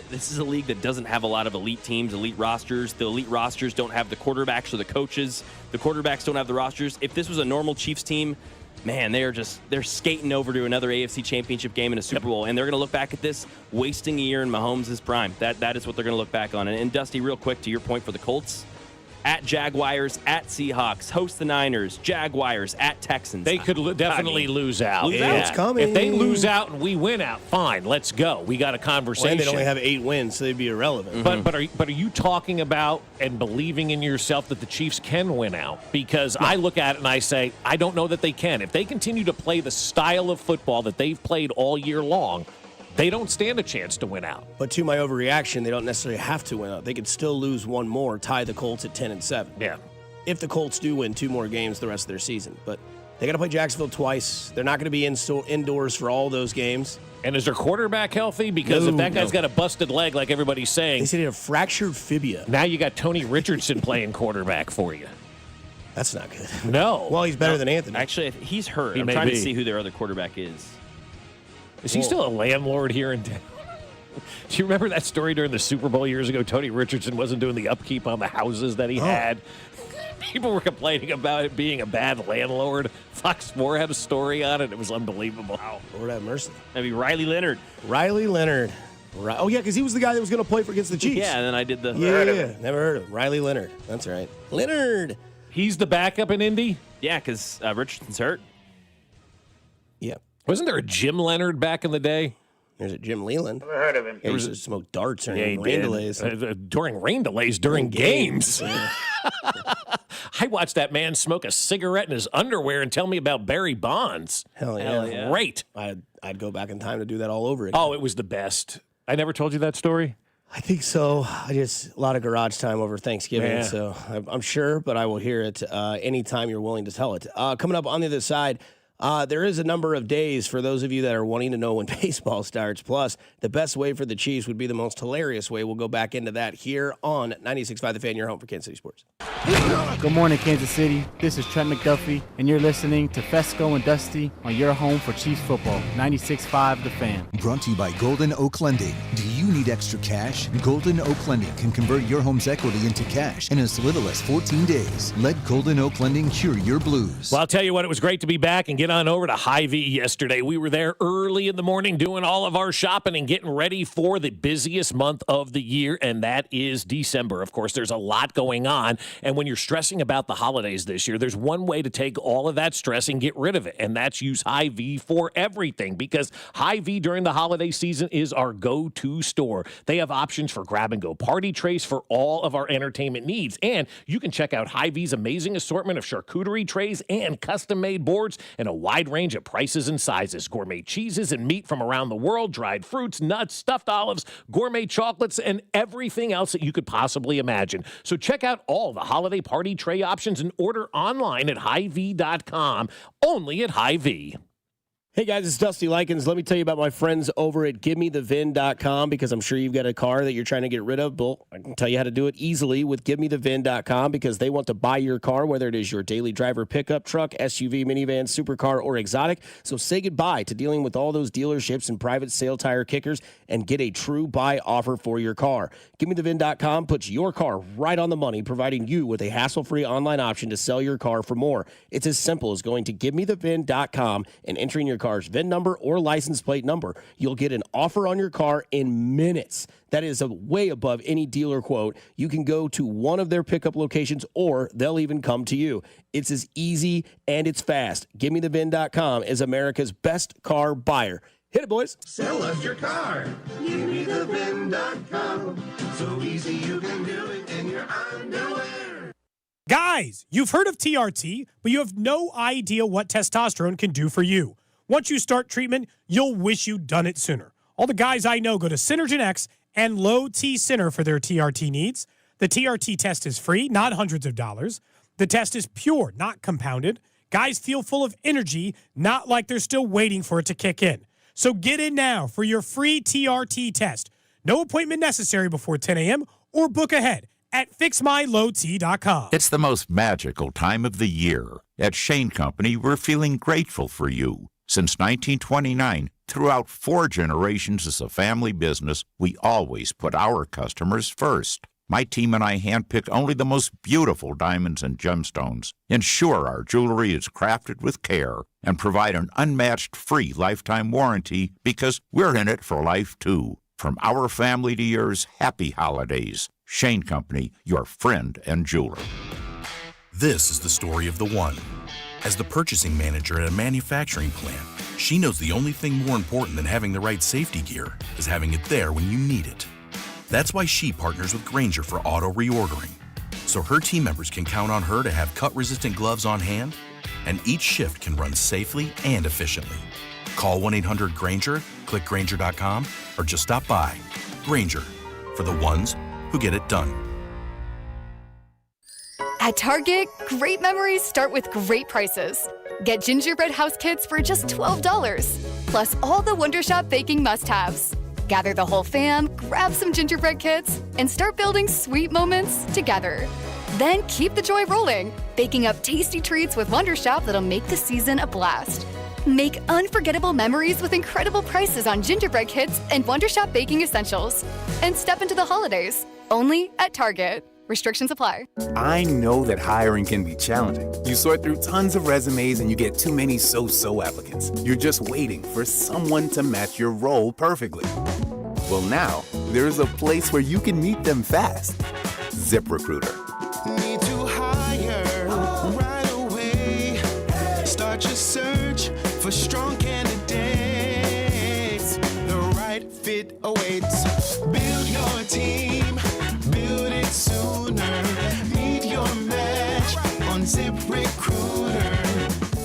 This is a league that doesn't have a lot of elite teams, elite rosters. The elite rosters don't have the quarterbacks or the coaches. The quarterbacks don't have the rosters. If this was a normal Chiefs team, man, they're skating over to another AFC Championship game and a Super Bowl, and they're going to look back at this wasting a year in Mahomes' prime. That is what they're going to look back on. And Dusty, real quick, to your point for the Colts, at Jaguars, at Seahawks, host the Niners, Jaguars, at Texans. They could definitely lose out. It's coming. If they lose out and we win out, fine, let's go. We got a conversation. Well, they only have 8 wins, so they'd be irrelevant. Mm-hmm. But are you talking about and believing in yourself that the Chiefs can win out? Because I look at it and I say, I don't know that they can. If they continue to play the style of football that they've played all year long, they don't stand a chance to win out. But to my overreaction, they don't necessarily have to win out. They could still lose one more, tie the Colts at 10-7. Yeah. If the Colts do win 2 more games the rest of their season. But they got to play Jacksonville twice. They're not going to be indoors for all those games. And is their quarterback healthy? Because if that guy's got a busted leg, like everybody's saying. They said he had a fractured fibia. Now you got Tony Richardson playing quarterback for you. That's not good. No. Well, he's better than Anthony. Actually, he's hurt. I'm trying to see who their other quarterback is. Is he still a landlord here in town? Do you remember that story during the Super Bowl years ago? Tony Richardson wasn't doing the upkeep on the houses that he had. People were complaining about it being a bad landlord. Fox 4 had a story on it. It was unbelievable. Wow. Lord have mercy. That'd be Riley Leonard. Riley Leonard. Oh, yeah, because he was the guy that was going to play for against the Chiefs. Yeah, and then I did the... Yeah, never heard of him. Riley Leonard. That's right. Leonard. He's the backup in Indy? Yeah, because Richardson's hurt. Yeah. Wasn't there a Jim Leonard back in the day? There's a Jim Leland. Never heard of him. He used to smoke darts during rain delays. During rain delays, during games. Yeah. I watched that man smoke a cigarette in his underwear and tell me about Barry Bonds. Hell yeah. Great. I'd go back in time to do that all over again. Oh, it was the best. I never told you that story? I think so. A lot of garage time over Thanksgiving, so I'm sure, but I will hear it anytime you're willing to tell it. Coming up on the other side, there is a number of days for those of you that are wanting to know when baseball starts. Plus, the best way for the Chiefs would be the most hilarious way. We'll go back into that here on 96.5 The Fan, your home for Kansas City Sports. Good morning, Kansas City. This is Trent McDuffie, and you're listening to Fescoe and Dusty on your home for Chiefs football, 96.5 The Fan. Brought to you by Golden Oak Lending. Do you need extra cash? Golden Oak Lending can convert your home's equity into cash in as little as 14 days. Let Golden Oak Lending cure your blues. Well, I'll tell you what, it was great to be back and get on over to Hy-Vee yesterday. We were there early in the morning doing all of our shopping and getting ready for the busiest month of the year, and that is December. Of course, there's a lot going on, and when you're stressing about the holidays this year, there's one way to take all of that stress and get rid of it, and that's use Hy-Vee for everything, because Hy-Vee during the holiday season is our go-to store. They have options for grab-and-go party trays for all of our entertainment needs, and you can check out Hy-Vee's amazing assortment of charcuterie trays and custom-made boards and a wide range of prices and sizes, gourmet cheeses and meat from around the world, dried fruits, nuts, stuffed olives, gourmet chocolates, and everything else that you could possibly imagine. So check out all the holiday party tray options and order online at Hy-Vee.com, only at Hy-Vee. Hey guys, it's Dusty Likens. Let me tell you about my friends over at GiveMeTheVin.com, because I'm sure you've got a car that you're trying to get rid of. Well, I can tell you how to do it easily with GiveMeTheVin.com, because they want to buy your car, whether it is your daily driver pickup truck, SUV, minivan, supercar, or exotic. So say goodbye to dealing with all those dealerships and private sale tire kickers and get a true buy offer for your car. GiveMeTheVin.com puts your car right on the money, providing you with a hassle-free online option to sell your car for more. It's as simple as going to GiveMeTheVin.com and entering your car car's VIN number or license plate number. You'll get an offer on your car in minutes. That is way above any dealer quote. You can go to one of their pickup locations or they'll even come to you. It's as easy and it's fast. GiveMeTheVIN.com is America's best car buyer. Hit it, boys. Sell us your car. GiveMeTheVIN.com. So easy you can do it in your underwear. Guys, you've heard of TRT, but you have no idea what testosterone can do for you. Once you start treatment, you'll wish you'd done it sooner. All the guys I know go to Synergen X and Low T Center for their TRT needs. The TRT test is free, not hundreds of dollars. The test is pure, not compounded. Guys feel full of energy, not like they're still waiting for it to kick in. So get in now for your free TRT test. No appointment necessary before 10 a.m. or book ahead at fixmylowt.com. It's the most magical time of the year. At Shane Company, we're feeling grateful for you. Since 1929, throughout 4 generations as a family business, we always put our customers first. My team and I handpick only the most beautiful diamonds and gemstones, ensure our jewelry is crafted with care, and provide an unmatched free lifetime warranty because we're in it for life too. From our family to yours, happy holidays. Shane Company, your friend and jeweler. This is the story of the one. As the purchasing manager at a manufacturing plant, she knows the only thing more important than having the right safety gear is having it there when you need it. That's why she partners with Grainger for auto reordering, so her team members can count on her to have cut-resistant gloves on hand, and each shift can run safely and efficiently. Call 1-800-GRAINGER, click Grainger.com, or just stop by. Grainger, for the ones who get it done. At Target, great memories start with great prices. Get gingerbread house kits for just $12, plus all the Wondershop baking must-haves. Gather the whole fam, grab some gingerbread kits, and start building sweet moments together. Then keep the joy rolling, baking up tasty treats with Wondershop that'll make the season a blast. Make unforgettable memories with incredible prices on gingerbread kits and Wondershop baking essentials. And step into the holidays, only at Target. Restrictions apply. I know that hiring can be challenging. You sort through tons of resumes and you get too many so-so applicants. You're just waiting for someone to match your role perfectly. Well, now, there's a place where you can meet them fast. ZipRecruiter. Need to hire right away. Start your search for strong candidates. The right fit awaits. Build your team. Build it sooner. Meet your match on ZipRecruiter.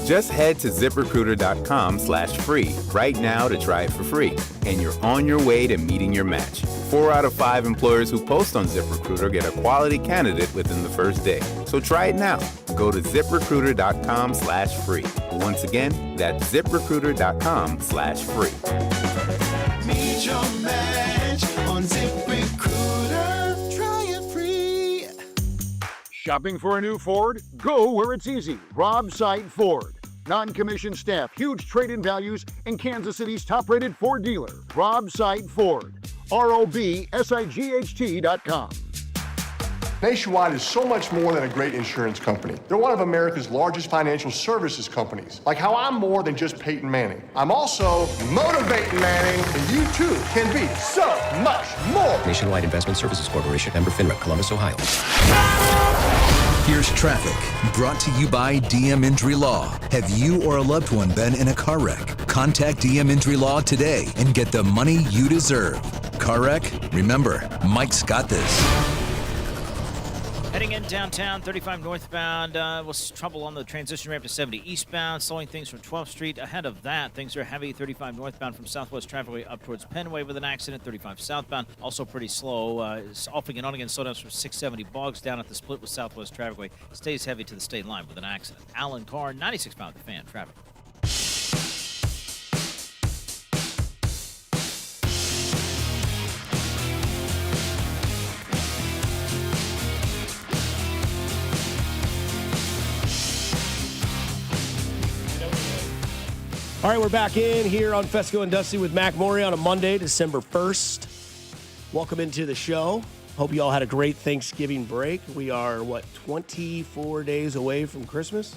Just head to ZipRecruiter.com/free right now to try it for free. And you're on your way to meeting your match. 4 out of 5 employers who post on ZipRecruiter get a quality candidate within the first day. So try it now. Go to ZipRecruiter.com/free. Once again, that's ZipRecruiter.com/free. Meet your match on ZipRecruiter. Try it free. Shopping for a new Ford? Go where it's easy. Rob Site Ford. Non-commissioned staff, huge trade-in values, and Kansas City's top-rated Ford dealer. Rob Site Ford. ROBSIGHT.com. Nationwide is so much more than a great insurance company. They're one of America's largest financial services companies. Like how I'm more than just Peyton Manning. I'm also motivating Manning, and you too can be so much more. Nationwide Investment Services Corporation, member FINRA, Columbus, Ohio. Here's traffic, brought to you by DM Injury Law. Have you or a loved one been in a car wreck? Contact DM Injury Law today and get the money you deserve. Car wreck? Remember, Mike's got this. Heading in downtown, 35 northbound, was trouble on the transition ramp to 70 eastbound, slowing things from 12th Street. Ahead of that, things are heavy, 35 northbound from Southwest Trafficway up towards Penway with an accident, 35 southbound, also pretty slow. It's off again, on again, slowdowns from 670, bogs down at the split with Southwest Trafficway. Stays heavy to the state line with an accident. Alan Carr, 96 pound, the fan, traffic. All right, we're back in here on Fescoe and Dusty with Mac Maury on a Monday, December 1st. Welcome into the show. Hope you all had a great Thanksgiving break. We are, 24 days away from Christmas?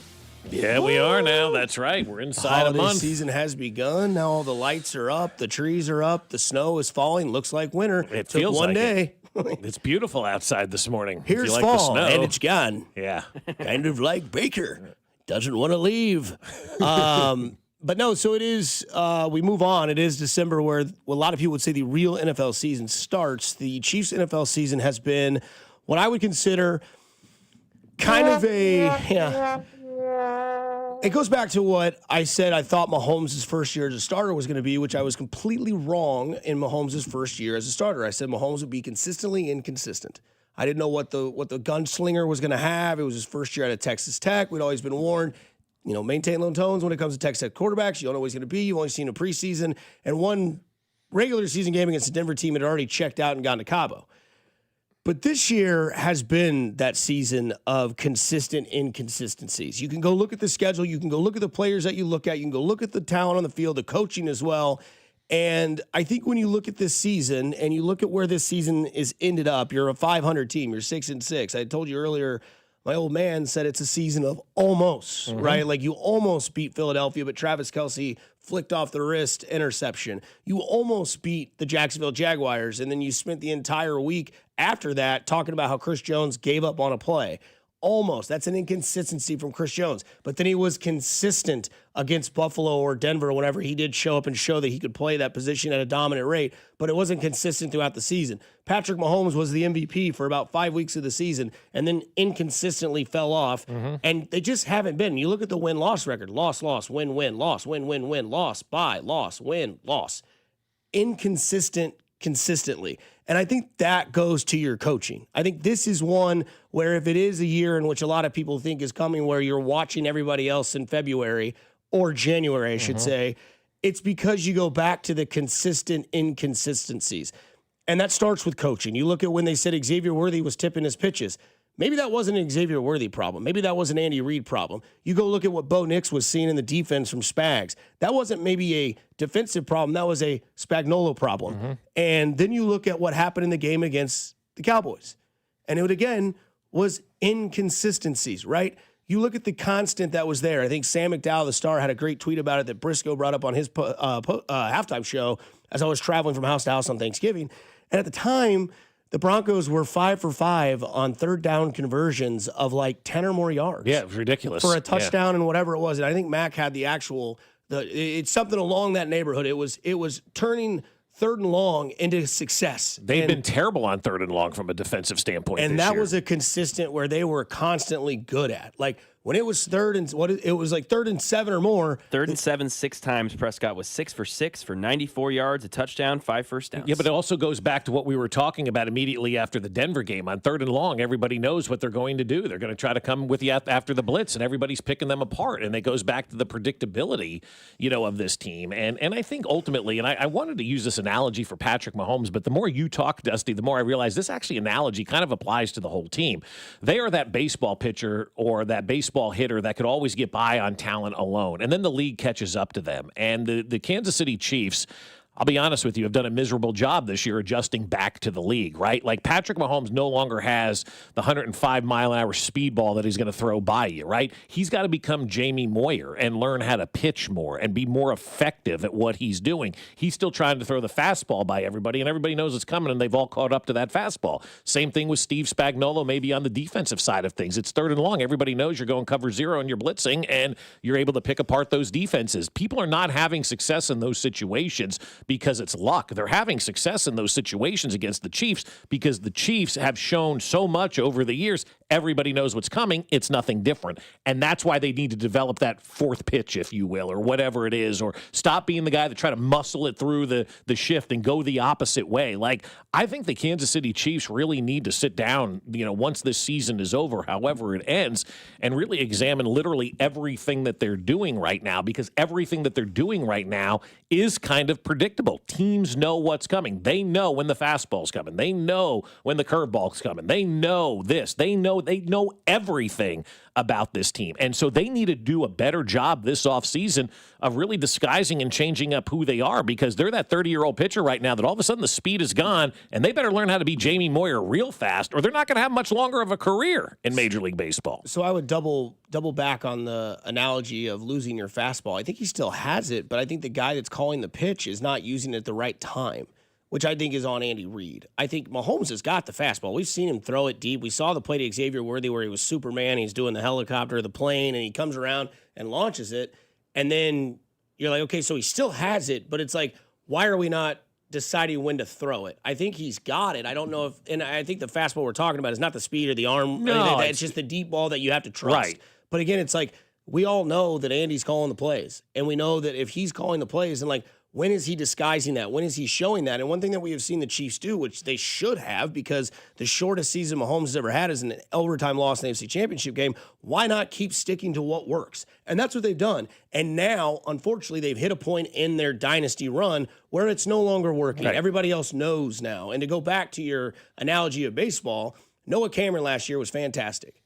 Yeah, we are now. That's right. We're inside Holiday a month. season has begun. Now all the lights are up. The trees are up. The snow is falling. Looks like winter. It Took feels one like day. It's beautiful outside this morning. If Here's you like fall, the snow. and it's gone. Yeah. Kind of like Baker. Doesn't want to leave. But no, so it is, we move on. It is December where a lot of people would say the real NFL season starts. The Chiefs NFL season has been what I would consider kind of it goes back to what I said I thought Mahomes' first year as a starter was going to be, which I was completely wrong in Mahomes' first year as a starter. I said Mahomes would be consistently inconsistent. I didn't know what the gunslinger was going to have. It was his first year out of Texas Tech. We'd always been warned, maintain low tones when it comes to Texas Tech quarterbacks. You don't know what he's going to be. You've only seen a preseason and one regular season game against a Denver team that had already checked out and gone to Cabo. But this year has been that season of consistent inconsistencies. You can go look at the schedule. You can go look at the players that you look at. You can go look at the talent on the field, the coaching as well. And I think when you look at this season and you look at where this season is ended up, you're a 500 team. You're 6-6. I told you earlier, my old man said it's a season of almost, right? Like you almost beat Philadelphia, but Travis Kelce flicked off the wrist interception. You almost beat the Jacksonville Jaguars, and then you spent the entire week after that talking about how Chris Jones gave up on a play. Almost. That's an inconsistency from Chris Jones. But then he was consistent against Buffalo or Denver whenever he did show up and show that he could play that position at a dominant rate, but it wasn't consistent throughout the season. Patrick Mahomes was the MVP for about 5 weeks of the season and then inconsistently fell off, and they just haven't been. You look at the win-loss record. Loss, win, loss, win, loss, bye, loss, win, loss. Inconsistent consistently. And I think that goes to your coaching. I think this is one where if it is a year in which a lot of people think is coming where you're watching everybody else in February or January, I should say, it's because you go back to the consistent inconsistencies. And that starts with coaching. You look at when they said Xavier Worthy was tipping his pitches. Maybe that wasn't an Xavier Worthy problem. Maybe that was an Andy Reid problem. You go look at what Bo Nix was seeing in the defense from Spags. That wasn't maybe a defensive problem. That was a Spagnuolo problem. And then you look at what happened in the game against the Cowboys. And it, again, was inconsistencies, right? You look at the constant that was there. I think Sam McDowell, the Star, had a great tweet about it that Briscoe brought up on his halftime show as I was traveling from house to house on Thanksgiving. And at the time, the Broncos were 5 for 5 on third down conversions of like 10 or more yards. Yeah, it was ridiculous. For a touchdown and whatever it was. And I think Mac had the it's something along that neighborhood. It was turning third and long into success. They've been terrible on third and long from a defensive standpoint. And this that year. was a consistent where they were constantly good at. Like when it was third and 7 or more. 3rd and 7 6 times. Prescott was 6 for 6 for 94 yards, a touchdown, 5 first downs. Yeah, but it also goes back to what we were talking about immediately after the Denver game. On third and long, everybody knows what they're going to do. They're going to try to come with you after the blitz, and everybody's picking them apart. And it goes back to the predictability, of this team. And I think ultimately, and I wanted to use this analogy for Patrick Mahomes, but the more you talk, Dusty, the more I realize this actually analogy kind of applies to the whole team. They are that baseball pitcher or that baseball hitter that could always get by on talent alone. And then the league catches up to them. And the Kansas City Chiefs, I'll be honest with you, have done a miserable job this year adjusting back to the league, right? Like Patrick Mahomes no longer has the 105-mile-an-hour speedball that he's going to throw by you, right? He's got to become Jamie Moyer and learn how to pitch more and be more effective at what he's doing. He's still trying to throw the fastball by everybody, and everybody knows it's coming, and they've all caught up to that fastball. Same thing with Steve Spagnuolo, maybe on the defensive side of things. It's third and long. Everybody knows you're going cover zero and you're blitzing, and you're able to pick apart those defenses. People are not having success in those situations because it's luck. They're having success in those situations against the Chiefs because the Chiefs have shown so much over the years. Everybody knows what's coming. It's nothing different. And that's why they need to develop that fourth pitch, if you will, or whatever it is, or stop being the guy that try to muscle it through the shift and go the opposite way. Like, I think the Kansas City Chiefs really need to sit down, once this season is over, however it ends, and really examine literally everything that they're doing right now, because everything that they're doing right now is kind of predictable. Teams know what's coming. They know when the fastball's coming. They know when the curveball's coming. They know this. They know know everything about this team. And so they need to do a better job this offseason of really disguising and changing up who they are, because they're that 30-year-old pitcher right now that all of a sudden the speed is gone, and they better learn how to be Jamie Moyer real fast, or they're not going to have much longer of a career in Major League Baseball. So I would double back on the analogy of losing your fastball. I think he still has it, but I think the guy that's calling the pitch is not using it at the right time, which I think is on Andy Reid. I think Mahomes has got the fastball. We've seen him throw it deep. We saw the play to Xavier Worthy where he was Superman. He's doing the helicopter, the plane, and he comes around and launches it. And then you're like, okay, so he still has it, but it's like, why are we not deciding when to throw it? I think he's got it. I don't know if, and I think the fastball we're talking about is not the speed or the arm. No, it's just the deep ball that you have to trust. Right. But again, it's like, we all know that Andy's calling the plays, and we know that if he's calling the plays, and like, when is he disguising that? When is he showing that? And one thing that we have seen the Chiefs do, which they should have, because the shortest season Mahomes has ever had is an overtime loss in the AFC Championship game. Why not keep sticking to what works? And that's what they've done. And now, unfortunately, they've hit a point in their dynasty run where it's no longer working. Right. Everybody else knows now. And to go back to your analogy of baseball, Noah Cameron last year was fantastic.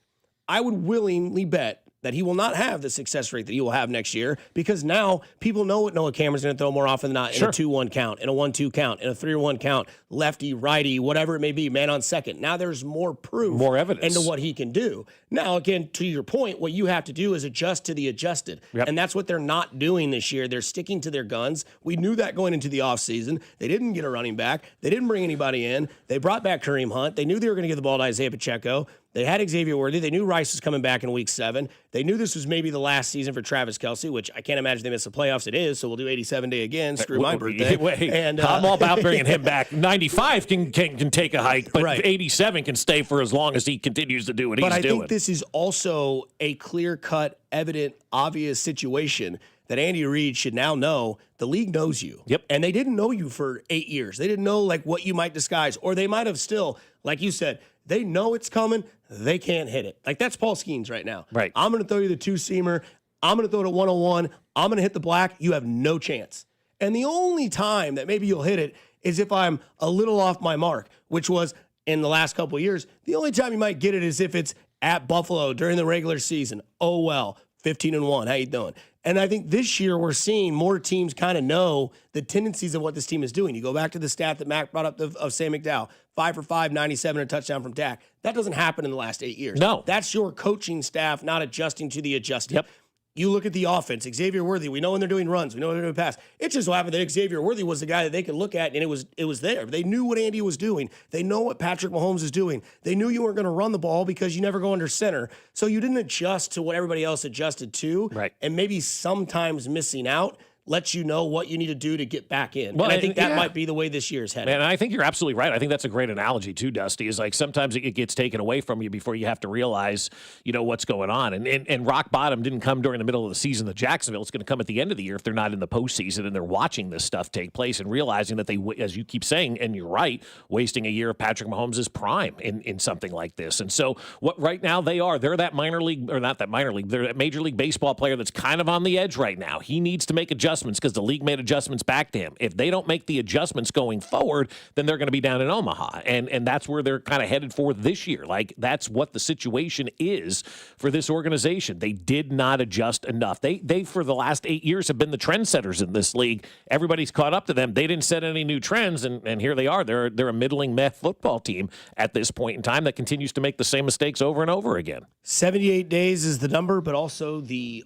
I would willingly bet that he will not have the success rate that he will have next year, because now people know what Noah Cameron's going to throw more often than not in a 2-1 count, in a 1-2 count, in a 3-1 count, lefty, righty, whatever it may be, man on second. Now there's more proof, more evidence into what he can do. Now, again, to your point, what you have to do is adjust to the adjusted. Yep. And that's what they're not doing this year. They're sticking to their guns. We knew that going into the offseason. They didn't get a running back. They didn't bring anybody in. They brought back Kareem Hunt. They knew they were going to give the ball to Isaiah Pacheco. They had Xavier Worthy. They knew Rice was coming back in week 7. They knew this was maybe the last season for Travis Kelce, which I can't imagine they miss the playoffs. It is, so we'll do 87-day again. Screw my birthday. And I'm all about bringing him back. 95 can take a hike, but 87 can stay for as long as he continues to do what he's doing. But I think this is also a clear-cut, evident, obvious situation that Andy Reid should now know. The league knows you. Yep. And they didn't know you for 8 years. They didn't know like what you might disguise, or they might have still, like you said, they know it's coming. They can't hit it. Like, that's Paul Skeens right now. Right. I'm going to throw you the 2-seamer. I'm going to throw it at 101. I'm going to hit the black. You have no chance. And the only time that maybe you'll hit it is if I'm a little off my mark, which was in the last couple of years. The only time you might get it is if it's at Buffalo during the regular season. Oh, well, 15-1. How you doing? And I think this year we're seeing more teams kind of know the tendencies of what this team is doing. You go back to the stat that Mac brought up of Sam McDowell, 5 for 5, 97, a touchdown from Dak. That doesn't happen in the last 8 years. No. That's your coaching staff not adjusting to the adjusted. Yep. You look at the offense, Xavier Worthy, we know when they're doing runs, we know when they're doing pass. It just so happened that Xavier Worthy was the guy that they could look at, and it was there. They knew what Andy was doing. They know what Patrick Mahomes is doing. They knew you weren't going to run the ball because you never go under center. So you didn't adjust to what everybody else adjusted to. Right. And maybe sometimes missing out lets you know what you need to do to get back in. Well, and I think that might be the way this year's headed. And I think you're absolutely right. I think that's a great analogy too, Dusty, is like sometimes it gets taken away from you before you have to realize, what's going on. And rock bottom didn't come during the middle of the season to Jacksonville. It's going to come at the end of the year if they're not in the postseason and they're watching this stuff take place and realizing that they, as you keep saying, and you're right, wasting a year of Patrick Mahomes' prime in something like this. And so what right now they're that minor league, or not that minor league, they're that Major League Baseball player that's kind of on the edge right now. He needs to make adjustments because the league made adjustments back to him. If they don't make the adjustments going forward, then they're going to be down in Omaha. And that's where they're kind of headed for this year. Like, that's what the situation is for this organization. They did not adjust enough. They for the last 8 years have been the trendsetters in this league. Everybody's caught up to them. They didn't set any new trends, and here they are. They're a middling meth football team at this point in time that continues to make the same mistakes over and over again. 78 days is the number, but also the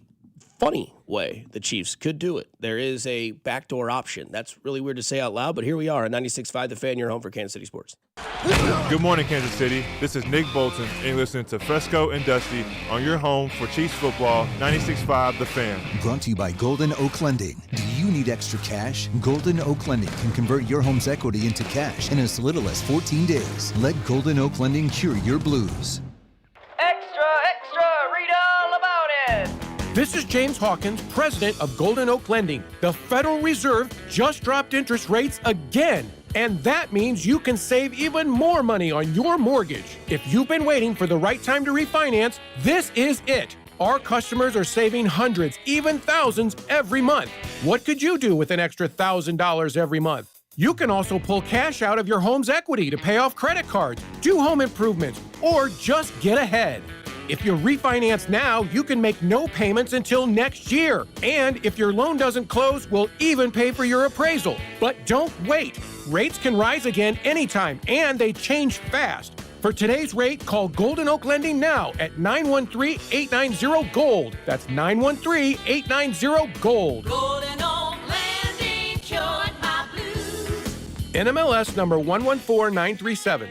funny way the Chiefs could do it. There is a backdoor option. That's really weird to say out loud, but here we are at 96.5 The Fan, your home for Kansas City Sports. Good morning, Kansas City. This is Nick Bolton, and you're listening to Fescoe and Dusty on your home for Chiefs football, 96.5 The Fan. Brought to you by Golden Oak Lending. Do you need extra cash? Golden Oak Lending can convert your home's equity into cash in as little as 14 days. Let Golden Oak Lending cure your blues. Extra, read all about it. This is James Hawkins, president of Golden Oak Lending. The Federal Reserve just dropped interest rates again, and that means you can save even more money on your mortgage. If you've been waiting for the right time to refinance, this is it. Our customers are saving hundreds, even thousands every month. What could you do with an extra $1,000 every month? You can also pull cash out of your home's equity to pay off credit cards, do home improvements, or just get ahead. If you refinance now, you can make no payments until next year. And if your loan doesn't close, we'll even pay for your appraisal. But don't wait. Rates can rise again anytime, and they change fast. For today's rate, call Golden Oak Lending now at 913-890-GOLD. That's 913-890-GOLD. Golden Oak Landing cured my blues. NMLS number 114937.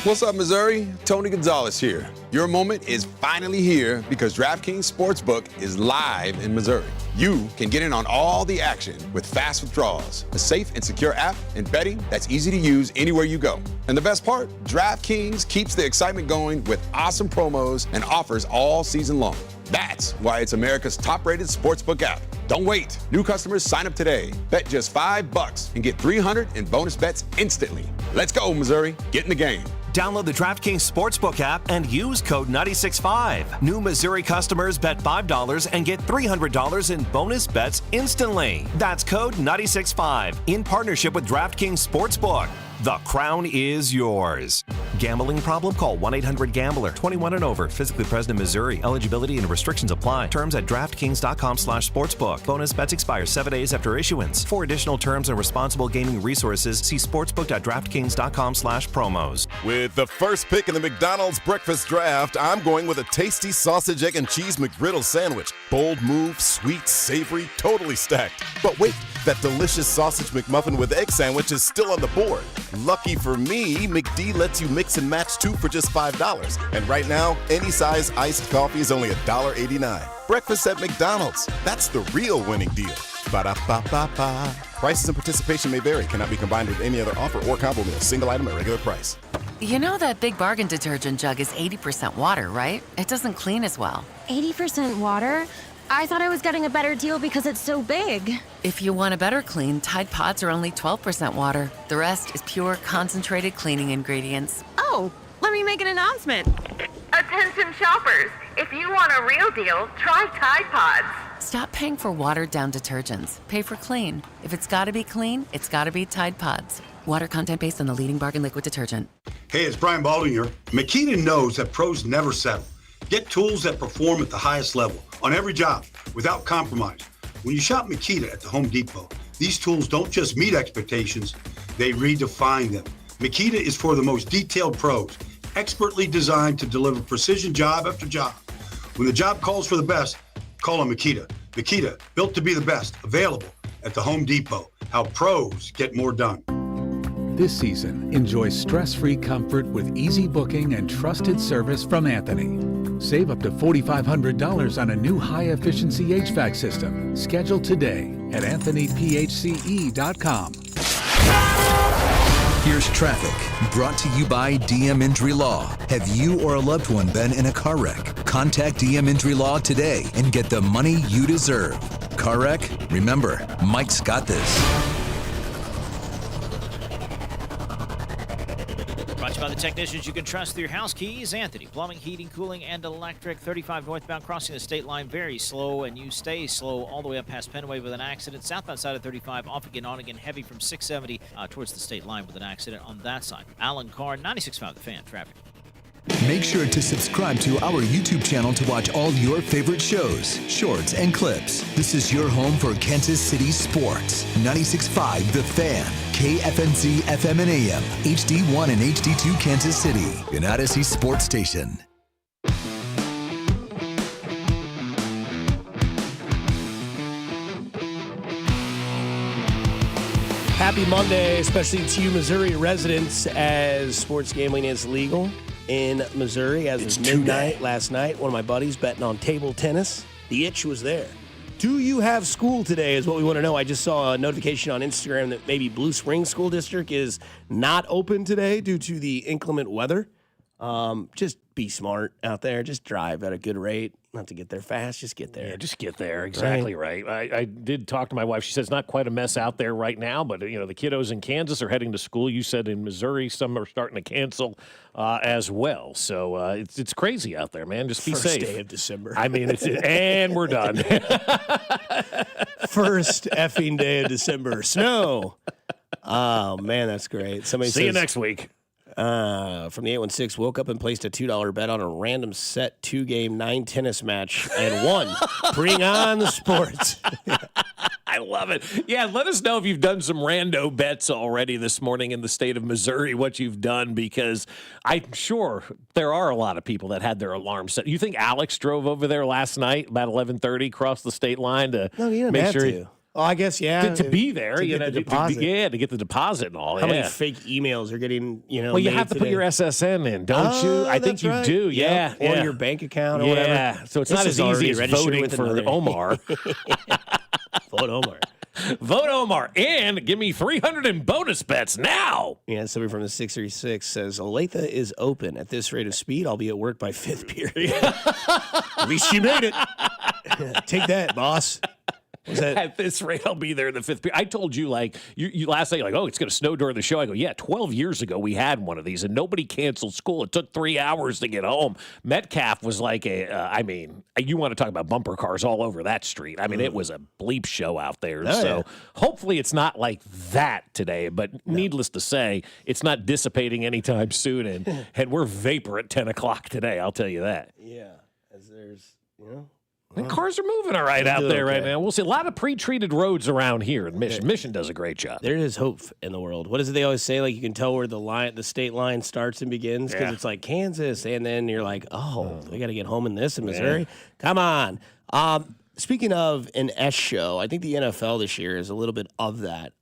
What's up, Missouri? Tony Gonzalez here. Your moment is finally here because DraftKings Sportsbook is live in Missouri. You can get in on all the action with fast withdrawals, a safe and secure app, and betting that's easy to use anywhere you go. And the best part, DraftKings keeps the excitement going with awesome promos and offers all season long. That's why it's America's top-rated sportsbook app. Don't wait. New customers sign up today. Bet just $5 and get $300 in bonus bets instantly. Let's go, Missouri. Get in the game. Download the DraftKings Sportsbook app and use code 965. New Missouri customers bet $5 and get $300 in bonus bets instantly. That's code 965 in partnership with DraftKings Sportsbook. The crown is yours. Gambling problem? Call 1-800-GAMBLER. 21 and over. Physically present in Missouri. Eligibility and restrictions apply. Terms at DraftKings.com/sportsbook. Bonus bets expire 7 days after issuance. For additional terms and responsible gaming resources, see sportsbook.draftkings.com/promos. With the first pick in the McDonald's breakfast draft, I'm going with a tasty sausage, egg, and cheese McGriddle sandwich. Bold move, sweet, savory, totally stacked. But wait, that delicious sausage McMuffin with egg sandwich is still on the board. Lucky for me, McD lets you mix and match two for just $5. And right now, any size iced coffee is only $1.89. Breakfast at McDonald's. That's the real winning deal. Ba-da-ba-ba-ba. Prices and participation may vary. Cannot be combined with any other offer or combo meal. Single item at regular price. You know that Big Bargain detergent jug is 80% water, right? It doesn't clean as well. 80% water? I thought I was getting a better deal because it's so big. If you want a better clean, Tide Pods are only 12% water. The rest is pure, concentrated cleaning ingredients. Oh, let me make an announcement. Attention shoppers, if you want a real deal, try Tide Pods. Stop paying for watered-down detergents. Pay for clean. If it's gotta be clean, it's gotta be Tide Pods. Water content based on the leading bargain liquid detergent. Hey, it's Brian Baldwin here. Makita knows that pros never settle. Get tools that perform at the highest level on every job without compromise. When you shop Makita at the Home Depot, these tools don't just meet expectations, they redefine them. Makita is for the most detailed pros, expertly designed to deliver precision job after job. When the job calls for the best, call on Makita. Makita, built to be the best, available at the Home Depot. How pros get more done. This season, enjoy stress-free comfort with easy booking and trusted service from Anthony. Save up to $4,500 on a new high-efficiency HVAC system. Schedule today at anthonyphce.com. Here's traffic, brought to you by DM Injury Law. Have you or a loved one been in a car wreck? Contact DM Injury Law today and get the money you deserve. Car wreck? Remember, Mike's got this. Brought to you by the technicians you can trust with your house keys. Anthony, plumbing, heating, cooling, and electric. 35 northbound crossing the state line, very slow, and you stay slow all the way up past Penway with an accident. Southbound side of 35, off again, on again, heavy from 670 towards the state line with an accident on that side. Alan Carr, 96.5 The Fan, traffic. Make sure to subscribe to our YouTube channel to watch all your favorite shows, shorts, and clips. This is your home for Kansas City sports. 96.5 The Fan, KFNZ FM and AM, HD1 and HD2 Kansas City, an Odyssey sports station. Happy Monday, especially to you Missouri residents, as sports gambling is legal in Missouri as of midnight last night. One of my buddies betting on table tennis. The itch was there. Do you have school today is what we want to know. I just saw a notification on Instagram that maybe Blue Springs School District is not open today due to the inclement weather. Just be smart out there. Just drive at a good rate. Not to get there fast, just get there. Yeah, just get there. Exactly right. I did talk to my wife. She says not quite a mess out there right now, but the kiddos in Kansas are heading to school. You said in Missouri, some are starting to cancel as well. So it's crazy out there, man. Just be safe. First day of December. I mean, and we're done. First effing day of December. Snow. Oh man, that's great. Somebody See you next week. From the 816, woke up and placed a $2 bet on a random set 2-game 9 tennis match and won. Bring on the sports. I love it. Yeah, let us know if you've done some rando bets already this morning in the state of Missouri, what you've done, because I'm sure there are a lot of people that had their alarm set. You think Alex drove over there last night about 11:30 across the state line to make sure to. Oh, I guess, yeah. to be there, to you get know, the deposit. to get the deposit and all. How many fake emails are getting, Well, you have to put your SSN in, don't you? I think you do, yeah. Or your bank account or whatever. Yeah, so it's not as easy as voting for Omar. Vote Omar. Vote Omar and give me 300 in bonus bets now. Yeah, somebody from the 636 says, Olathe is open. At this rate of speed, I'll be at work by fifth period. At least you made it. Take that, boss. At this rate, I'll be there in the fifth period. I told you, like, you last night, like, oh, it's going to snow during the show. I go, yeah, 12 years ago, we had one of these, and nobody canceled school. It took 3 hours to get home. Metcalf was like you want to talk about bumper cars all over that street. I mean, it was a bleep show out there. Hopefully it's not like that today, but needless to say, it's not dissipating anytime soon, and we're vapor at 10 o'clock today, I'll tell you that. Yeah, as there's, And cars are moving all right out there right now. We'll see a lot of pre-treated roads around here in Mission. Mission does a great job. There is hope in the world. What is it they always say? Like, you can tell where the state line starts and begins because it's like Kansas, and then you're like, oh, we got to get home in this in Missouri. Yeah. Come on. Speaking of an S show, I think the NFL this year is a little bit of that.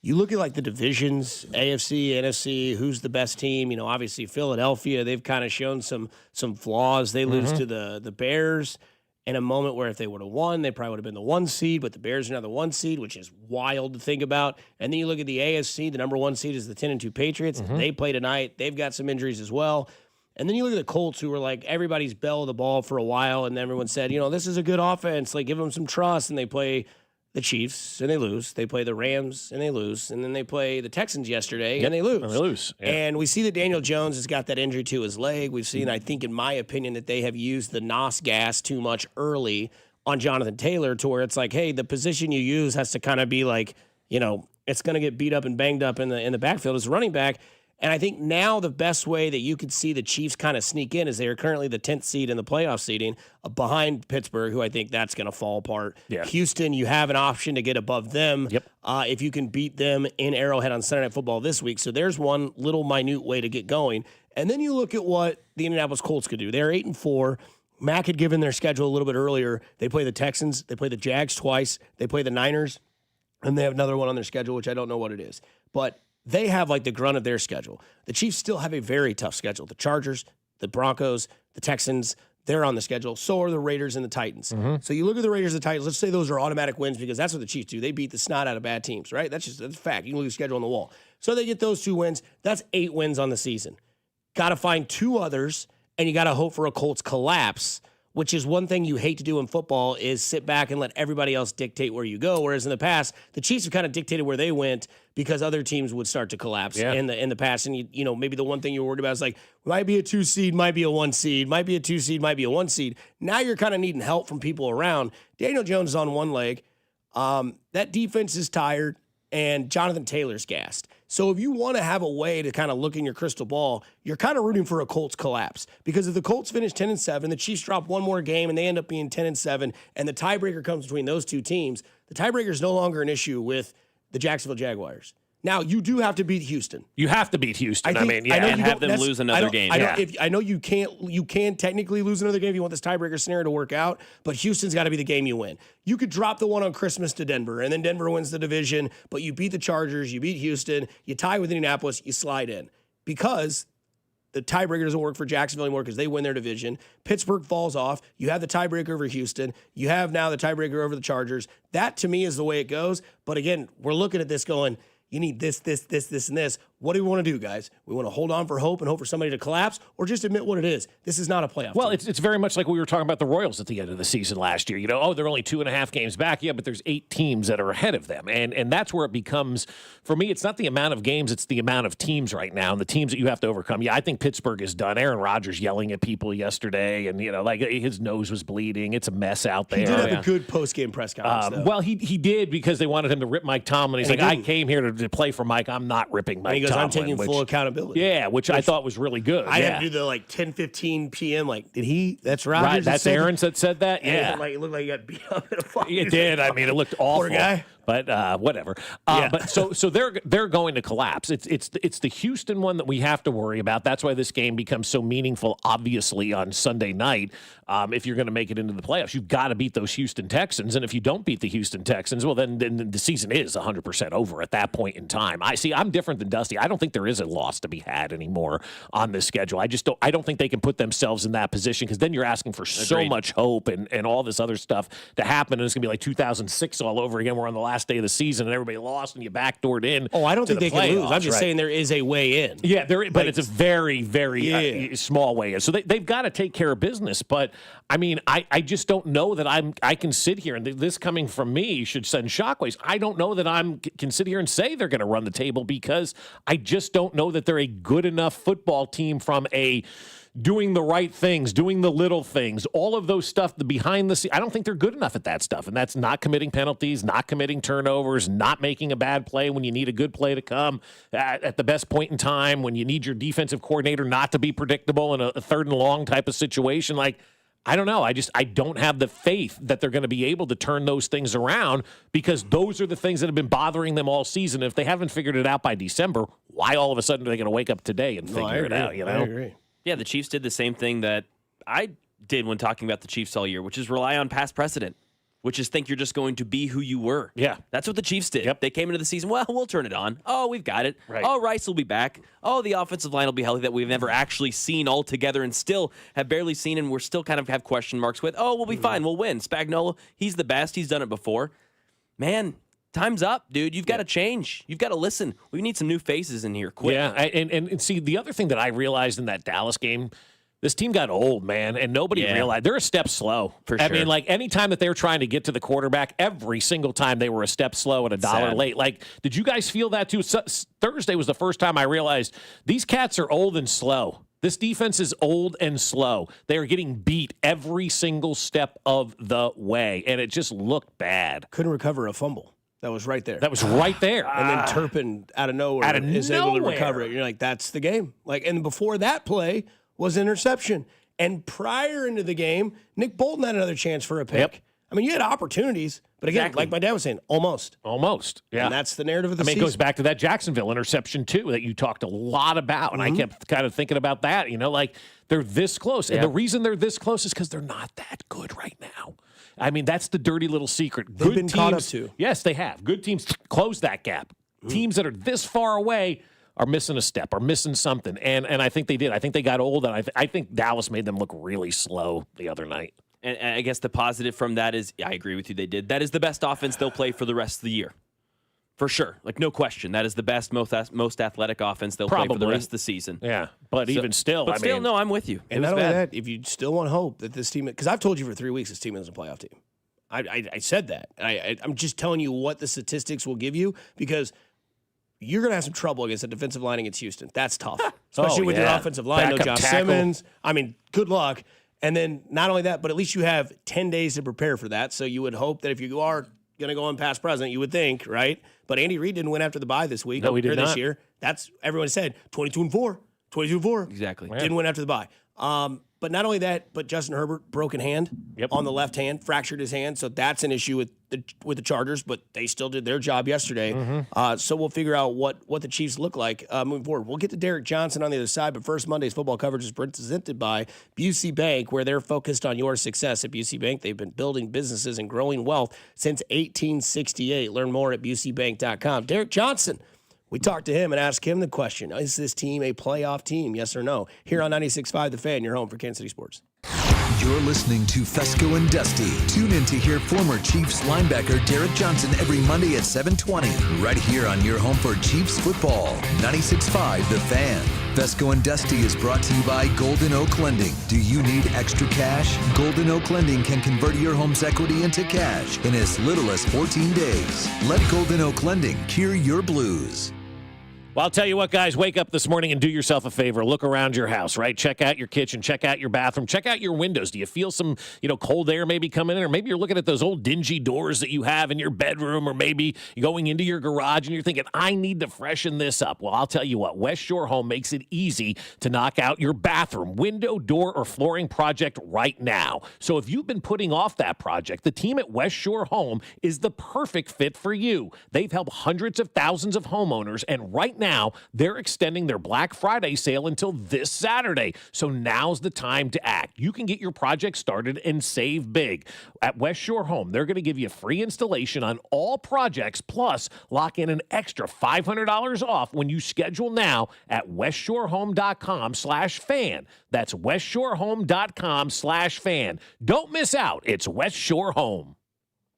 You look at like the divisions, AFC, NFC, who's the best team? You know, obviously Philadelphia, they've kind of shown some flaws. They lose to the Bears. In a moment where if they would have won, they probably would have been the 1 seed, but the Bears are now the 1 seed, which is wild to think about. And then you look at the AFC, the number 1 seed is the 10-2 Patriots. They play tonight. They've got some injuries as well. And then you look at the Colts, who were like everybody's belle of the ball for a while, and everyone said, this is a good offense. Like, give them some trust. And they play the Chiefs, and they lose. They play the Rams, and they lose. And then they play the Texans yesterday, and they lose. And they lose. Yeah. And we see that Daniel Jones has got that injury to his leg. We've seen, I think, in my opinion, that they have used the NOS gas too much early on Jonathan Taylor to where it's like, hey, the position you use has to kind of be like, it's going to get beat up and banged up in the backfield as a running back. And I think now the best way that you could see the Chiefs kind of sneak in is they are currently the 10th seed in the playoff seeding behind Pittsburgh, who I think that's going to fall apart. Yeah. Houston, you have an option to get above them if you can beat them in Arrowhead on Sunday Night Football this week. So there's one little minute way to get going. And then you look at what the Indianapolis Colts could do. They're 8-4. Mac had given their schedule a little bit earlier. They play the Texans. They play the Jags twice. They play the Niners. And they have another one on their schedule, which I don't know what it is. But they have like the grunt of their schedule. The Chiefs still have a very tough schedule. The Chargers, the Broncos, the Texans, they're on the schedule. So are the Raiders and the Titans. So you look at the Raiders and the Titans. Let's say those are automatic wins because that's what the Chiefs do. They beat the snot out of bad teams, right? That's a fact. You can look at the schedule on the wall. So they get those 2 wins. That's 8 wins on the season. Got to find 2 others, and you got to hope for a Colts collapse, which is one thing you hate to do in football is sit back and let everybody else dictate where you go. Whereas in the past, the Chiefs have kind of dictated where they went because other teams would start to collapse in the past. And, maybe the one thing you're worried about is like, might be a 2 seed, might be a 1 seed, might be a 2 seed, might be a 1 seed. Now you're kind of needing help from people around. Daniel Jones is on one leg. That defense is tired, and Jonathan Taylor's gassed. So if you want to have a way to kind of look in your crystal ball, you're kind of rooting for a Colts collapse. Because if the Colts finish 10-7, the Chiefs drop one more game and they end up being 10-7, and the tiebreaker comes between those 2 teams, the tiebreaker is no longer an issue with the Jacksonville Jaguars. Now, you do have to beat Houston. You have to beat Houston. And have them lose another game. I know you can technically lose another game if you want this tiebreaker scenario to work out, but Houston's got to be the game you win. You could drop the one on Christmas to Denver, and then Denver wins the division, but you beat the Chargers, you beat Houston, you tie with Indianapolis, you slide in. Because the tiebreaker doesn't work for Jacksonville anymore because they win their division. Pittsburgh falls off. You have the tiebreaker over Houston. You have now the tiebreaker over the Chargers. That, to me, is the way it goes. But again, we're looking at this going, you need this, and this. What do we want to do, guys? We want to hold on for hope and hope for somebody to collapse, or just admit what it is. This is not a playoff Well, team. it's very much like we were talking about the Royals at the end of the season last year. They're only 2.5 games back. Yeah, but there's 8 teams that are ahead of them. And that's where it becomes, for me, it's not the amount of games, it's the amount of teams right now and the teams that you have to overcome. Yeah, I think Pittsburgh is done. Aaron Rodgers yelling at people yesterday, and, like his nose was bleeding. It's a mess out there. He did have a good post-game press conference, though. Well, he did because they wanted him to rip Mike Tomlin. He's like, I came here to play for Mike. I'm not ripping Mike because I'm Tomlin, taking full accountability. Yeah, which I thought was really good. I had to do the 10:15 p.m. Like, did he? That's Rodgers. Right, that's Aaron's that said that. Yeah, it looked like he got beat up in a fight. It did. I mean, it looked awful. Poor guy. But whatever. But so they're going to collapse. It's the Houston one that we have to worry about. That's why this game becomes so meaningful. Obviously, on Sunday night, if you're going to make it into the playoffs, you've got to beat those Houston Texans. And if you don't beat the Houston Texans, well, then the season is 100% over at that point in time. I'm different than Dusty. I don't think there is a loss to be had anymore on this schedule. I don't think they can put themselves in that position, because then you're asking for so much hope and all this other stuff to happen. And it's going to be like 2006 all over again. We're on the last day of the season and everybody lost and you backdoored in. Oh, I don't think they can lose. I'm just right? saying there is a way in. Yeah, but it's a very, very small way in. So they've got to take care of business. But I mean, I just don't know that I can sit here, and this coming from me should send shockwaves. I don't know that can sit here and say they're going to run the table, because I just don't know that they're a good enough football team from a doing the right things, doing the little things, all of those stuff, the behind the scenes. I don't think they're good enough at that stuff. And that's not committing penalties, not committing turnovers, not making a bad play when you need a good play to come at the best point in time, when you need your defensive coordinator not to be predictable in a third and long type of situation. Like, I don't know. I don't have the faith that they're going to be able to turn those things around, because those are the things that have been bothering them all season. If they haven't figured it out by December, why all of a sudden are they going to wake up today and figure it out? You know? I agree. Yeah, the Chiefs did the same thing that I did when talking about the Chiefs all year, which is rely on past precedent, which is think you're just going to be who you were. Yeah. That's what the Chiefs did. Yep. They came into the season, well, we'll turn it on. Oh, we've got it. Right. Oh, Rice will be back. Oh, the offensive line will be healthy, that we've never actually seen all together and still have barely seen, and we're still kind of have question marks with. Oh, we'll be fine. We'll win. Spagnuolo, he's the best. He's done it before. Man, time's up, dude. You've got to change. You've got to listen. We need some new faces in here quick. Yeah, and see, the other thing that I realized in that Dallas game, this team got old, man, and nobody realized they're a step slow. I mean, like, any time that they were trying to get to the quarterback, every single time they were a step slow and $1 late. Like, did you guys feel that too? Thursday was the first time I realized these cats are old and slow. This defense is old and slow. They are getting beat every single step of the way, and it just looked bad. Couldn't recover a fumble. That was right there. That was right there. And then Turpin out of nowhere is able to recover it. You're like, that's the game. Like, and before that play was interception. And prior into the game, Nick Bolton had another chance for a pick. Yep. I mean, you had opportunities, but again, like my dad was saying, almost. Yeah. And that's the narrative of the season. It goes back to that Jacksonville interception, too, that you talked a lot about. And I kept kind of thinking about that. Like, they're this close. And the reason they're this close is because they're not that good right now. I mean, that's the dirty little secret. They've been caught up to. Yes, they have. Good teams close that gap. Teams that are this far away are missing a step, are missing something. And I think they did. I think they got old, and I think Dallas made them look really slow the other night. And I guess the positive from that is, I agree with you, they did. That is the best offense they'll play for the rest of the year. For sure. Like, no question. That is the best, most athletic offense they'll play for the rest of the season. Yeah, but even still, But still, no, I'm with you. And not only that, if you still want hope that this team, because I've told you for 3 weeks this team is a playoff team. I said that. I'm just telling you what the statistics will give you, because you're going to have some trouble against the defensive line against Houston. That's tough, especially with your offensive line. No Josh Simmons. I mean, good luck. And then not only that, but at least you have 10 days to prepare for that. So you would hope that if you are going to go on past present, you would think, right? But Andy Reid didn't win after the bye this week. No, he did not. This year. That's, everyone said 22-4. 22-4. Exactly. Didn't win after the bye. But not only that, but Justin Herbert, broken hand on the left hand, fractured his hand. So that's an issue with the Chargers, but they still did their job yesterday. So we'll figure out what the Chiefs look like moving forward. We'll get to Derek Johnson on the other side, but first, Monday's football coverage is presented by Busey Bank, where they're focused on your success. At Busey Bank, they've been building businesses and growing wealth since 1868. Learn more at buseybank.com. Derek Johnson. We talked to him and asked him the question, is this team a playoff team, yes or no? Here on 96.5 The Fan, your home for Kansas City sports. You're listening to Fescoe and Dusty. Tune in to hear former Chiefs linebacker Derek Johnson every Monday at 7:20, right here on your home for Chiefs football, 96.5 The Fan. Fescoe and Dusty is brought to you by Golden Oak Lending. Do you need extra cash? Golden Oak Lending can convert your home's equity into cash in as little as 14 days. Let Golden Oak Lending cure your blues. Well, I'll tell you what, guys, wake up this morning and do yourself a favor. Look around your house, right? Check out your kitchen, check out your bathroom, check out your windows. Do you feel some, cold air maybe coming in? Or maybe you're looking at those old dingy doors that you have in your bedroom, or maybe going into your garage and you're thinking, I need to freshen this up. Well, I'll tell you what, West Shore Home makes it easy to knock out your bathroom, window, door, or flooring project right now. So if you've been putting off that project, the team at West Shore Home is the perfect fit for you. They've helped hundreds of thousands of homeowners, and right now, they're extending their Black Friday sale until this Saturday. So now's the time to act. You can get your project started and save big. At West Shore Home, they're going to give you free installation on all projects, plus lock in an extra $500 off when you schedule now at westshorehome.com/fan. That's westshorehome.com/fan. Don't miss out. It's West Shore Home.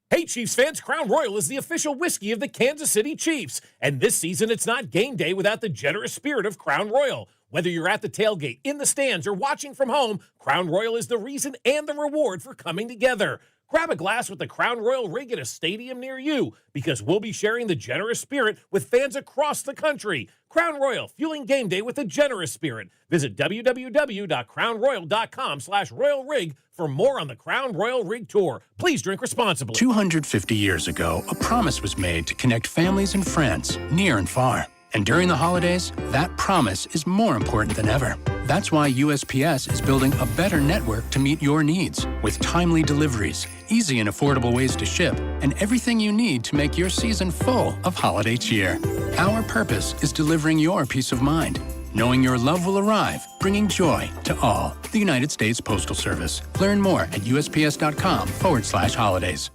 Hey, Chiefs fans, Crown Royal is the official whiskey of the Kansas City Chiefs. And this season, it's not game day without the generous spirit of Crown Royal. Whether you're at the tailgate, in the stands, or watching from home, Crown Royal is the reason and the reward for coming together. Grab a glass with the Crown Royal rig at a stadium near you, because we'll be sharing the generous spirit with fans across the country. Crown Royal, fueling game day with a generous spirit. Visit www.crownroyal.com/royal rig for more on the Crown Royal Rig Tour. Please drink responsibly. 250 years ago, a promise was made to connect families and friends near and far. And during the holidays, that promise is more important than ever. That's why USPS is building a better network to meet your needs, with timely deliveries, easy and affordable ways to ship, and everything you need to make your season full of holiday cheer. Our purpose is delivering your peace of mind, knowing your love will arrive, bringing joy to all. The United States Postal Service. Learn more at USPS.com/holidays.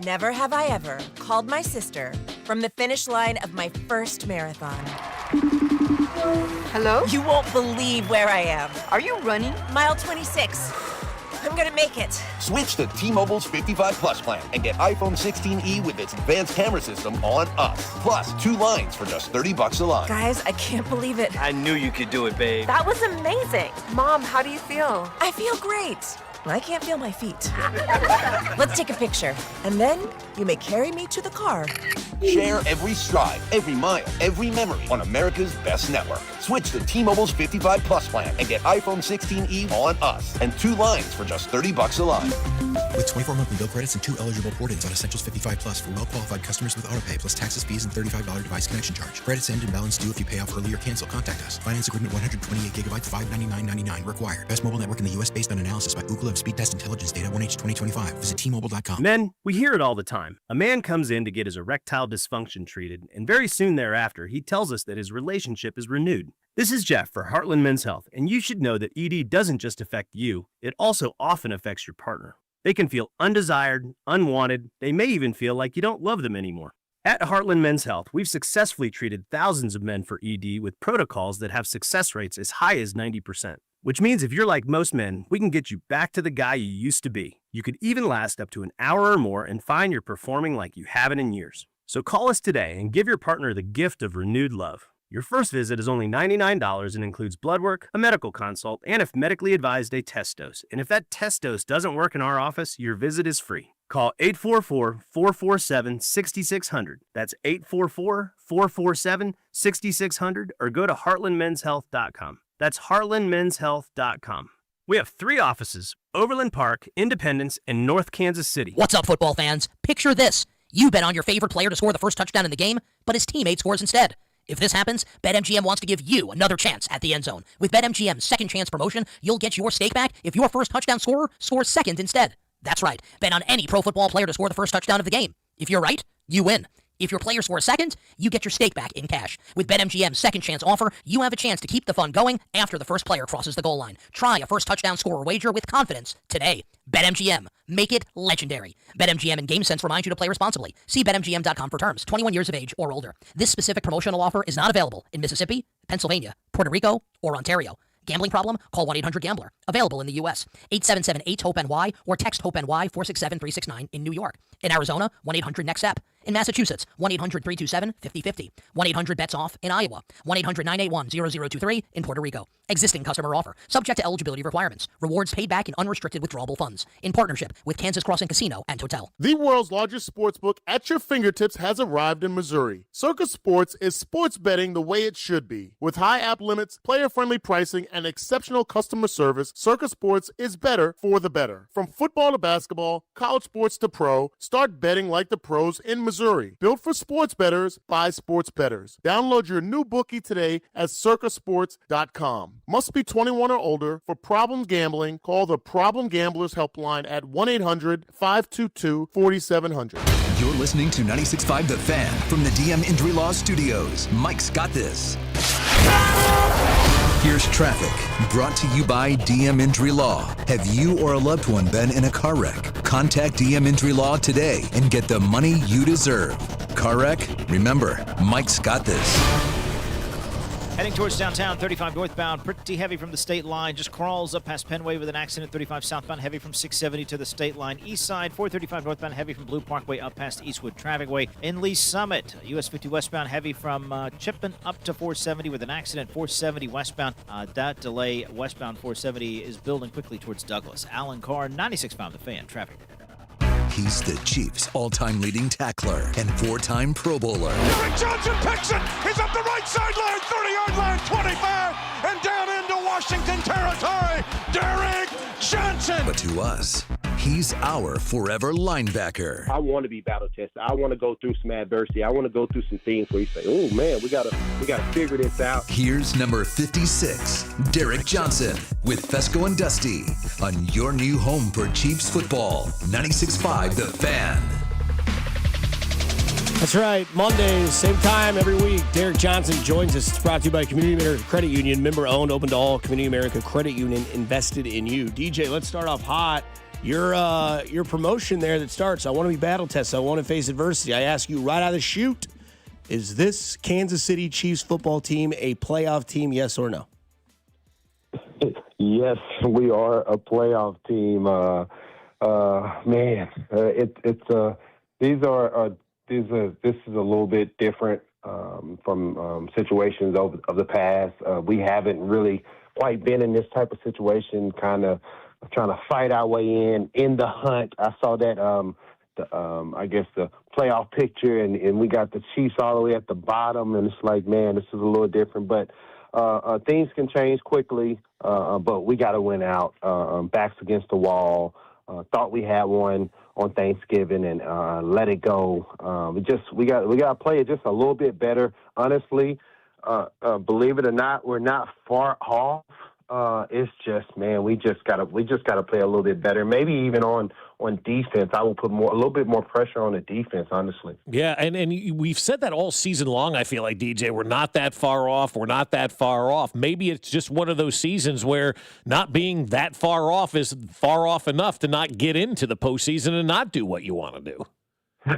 Never have I ever called my sister from the finish line of my first marathon. Hello? You won't believe where I am. Are you running? Mile 26. I'm gonna make it. Switch to T-Mobile's 55 Plus plan and get iPhone 16e with its advanced camera system on us. Plus, 2 lines for just $30 a line. Guys, I can't believe it. I knew you could do it, babe. That was amazing. Mom, how do you feel? I feel great. I can't feel my feet. Let's take a picture, and then you may carry me to the car. Share every stride, every mile, every memory on America's best network. Switch to T-Mobile's 55 Plus plan and get iPhone 16e on us and 2 lines for just $30 a line. With 24 monthly bill credits and 2 eligible port-ins on Essentials 55 Plus for well-qualified customers with AutoPay, plus taxes, fees, and $35 device connection charge. Credits end and balance due if you pay off early or cancel. Contact us. Finance agreement 128 gigabytes, $599.99 required. Best mobile network in the U.S. based on analysis by Ookla of Speed Test Intelligence data 1H 2025. Visit T-Mobile.com. Men, we hear it all the time. A man comes in to get his erectile dysfunction treated, and very soon thereafter, he tells us that his relationship is renewed. This is Jeff for Heartland Men's Health, and you should know that ED doesn't just affect you, it also often affects your partner. They can feel undesired, unwanted, they may even feel like you don't love them anymore. At Heartland Men's Health, we've successfully treated thousands of men for ED with protocols that have success rates as high as 90%. Which means if you're like most men, we can get you back to the guy you used to be. You could even last up to an hour or more and find you're performing like you haven't in years. So call us today and give your partner the gift of renewed love. Your first visit is only $99 and includes blood work, a medical consult, and if medically advised, a test dose. And if that test dose doesn't work in our office, your visit is free. Call 844-447-6600. That's 844-447-6600 or go to heartlandmenshealth.com. That's heartlandmenshealth.com. We have 3 offices, Overland Park, Independence, and North Kansas City. What's up, football fans? Picture this. You bet on your favorite player to score the first touchdown in the game, but his teammate scores instead. If this happens, BetMGM wants to give you another chance at the end zone. With BetMGM's second chance promotion, you'll get your stake back if your first touchdown scorer scores second instead. That's right. Bet on any pro football player to score the first touchdown of the game. If you're right, you win. If your player scores second, you get your stake back in cash. With BetMGM's second chance offer, you have a chance to keep the fun going after the first player crosses the goal line. Try a first touchdown scorer wager with confidence today. BetMGM. Make it legendary. BetMGM and GameSense remind you to play responsibly. See BetMGM.com for terms. 21 years of age or older. This specific promotional offer is not available in Mississippi, Pennsylvania, Puerto Rico, or Ontario. Gambling problem? Call 1-800-GAMBLER. Available in the U.S. 877-8-HOPE-NY or text HOPE-NY 467-369 in New York. In Arizona, 1-800-NEXT-STEP. In Massachusetts, 1-800-327-5050. 1-800-BETS-OFF in Iowa. 1-800-981-0023 in Puerto Rico. Existing customer offer. Subject to eligibility requirements. Rewards paid back in unrestricted withdrawable funds. In partnership with Kansas Crossing Casino and Hotel. The world's largest sportsbook at your fingertips has arrived in Missouri. Circus Sports is sports betting the way it should be. With high app limits, player-friendly pricing, and exceptional customer service, Circus Sports is better for the better. From football to basketball, college sports to pro, start betting like the pros in Missouri. Built for sports bettors by sports bettors. Download your new bookie today at circusports.com. Must be 21 or older. For problem gambling, call the Problem Gamblers Helpline at 1-800-522-4700. You're listening to 96.5 The Fan from the DM Injury Law Studios. Mike's got this. Here's traffic, brought to you by DM Injury Law. Have you or a loved one been in a car wreck? Contact DM Injury Law today and get the money you deserve. Car wreck? Remember, Mike's got this. Heading towards downtown, 35 northbound, pretty heavy from the state line. Just crawls up past Penway with an accident. 35 southbound, heavy from 670 to the state line. East side, 435 northbound, heavy from Blue Parkway up past Eastwood Traffic Way. In Lee Summit, US 50 westbound, heavy from Chipman up to 470 with an accident. 470 westbound. That delay westbound 470 is building quickly towards Douglas. Alan Carr, 96.5 The Fan, traffic. He's the Chiefs' all-time leading tackler and four-time Pro Bowler. Derek Johnson picks it. He's up the right sideline, 30-yard line, 25, and down into Washington territory. Derek Johnson. But to us, he's our forever linebacker. I want to be battle tested. I want to go through some adversity. I want to go through some things where you say, "Oh man, we gotta figure this out." Here's number 56, Derek Johnson, with Fescoe and Dusty on your new home for Chiefs football, 96.5 The Fan. That's right. Mondays, same time every week. Derek Johnson joins us. It's brought to you by Community America Credit Union, member-owned, open to all. Community America Credit Union, invested in you. DJ, let's start off hot. Your promotion there that starts, I want to be battle tested. I want to face adversity. I ask you right out of the chute, is this Kansas City Chiefs football team a playoff team, yes or no? Yes, we are a playoff team. This is a little bit different from situations of the past. We haven't really quite been in this type of situation, kind of trying to fight our way in the hunt. I saw that I guess the playoff picture, and we got the Chiefs all the way at the bottom, and it's like, man, this is a little different. But things can change quickly, but we got to win out. Backs against the wall. Thought we had one on Thanksgiving and let it go. We got to play it just a little bit better. Honestly, believe it or not, we're not far off. It's just, man, we just gotta play a little bit better. Maybe even on defense, I will put a little bit more pressure on the defense, honestly. Yeah, and we've said that all season long, I feel like, DJ. We're not that far off. We're not that far off. Maybe it's just one of those seasons where not being that far off is far off enough to not get into the postseason and not do what you want to do.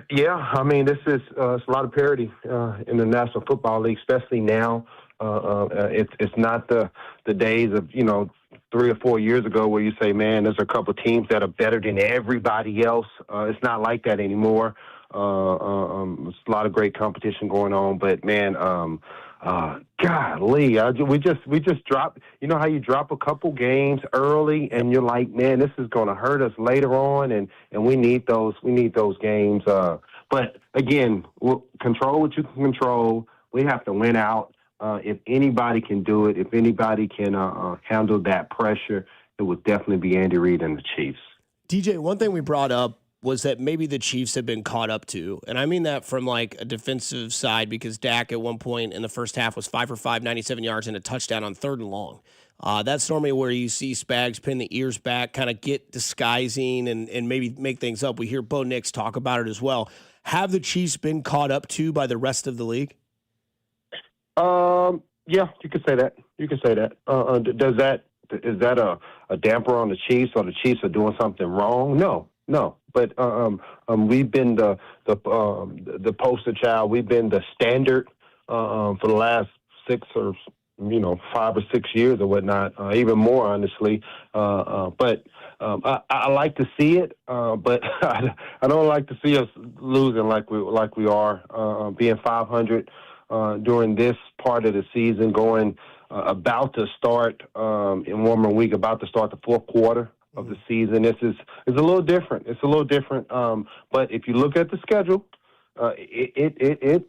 Yeah, I mean, this is it's a lot of parity in the National Football League, especially now. It's not the days of 3 or 4 years ago where you say, man, there's a couple of teams that are better than everybody else. It's not like that anymore. There's a lot of great competition going on, but man, golly, we just dropped. You know how you drop a couple games early, and you're like, man, this is going to hurt us later on, and we need those games. But again, we'll control what you can control. We have to win out. If anybody can do it, if anybody can handle that pressure, it would definitely be Andy Reid and the Chiefs. DJ, one thing we brought up was that maybe the Chiefs have been caught up to, and I mean that from like a defensive side, because Dak at one point in the first half was 5 for 5, 97 yards and a touchdown on 3rd and long. That's normally where you see Spags pin the ears back, kind of get disguising and maybe make things up. We hear Bo Nix talk about it as well. Have the Chiefs been caught up to by the rest of the league? Yeah, you could say that. Is that a damper on the Chiefs, or the Chiefs are doing something wrong? No. But we've been the poster child. We've been the standard for the last 5 or 6 years or whatnot, even more honestly. But I like to see it, but I don't like to see us losing like we are. Being 500 during this part of the season, going about to start in one more week, about to start the fourth quarter of the season. This is a little different. It's a little different. But if you look at the schedule, it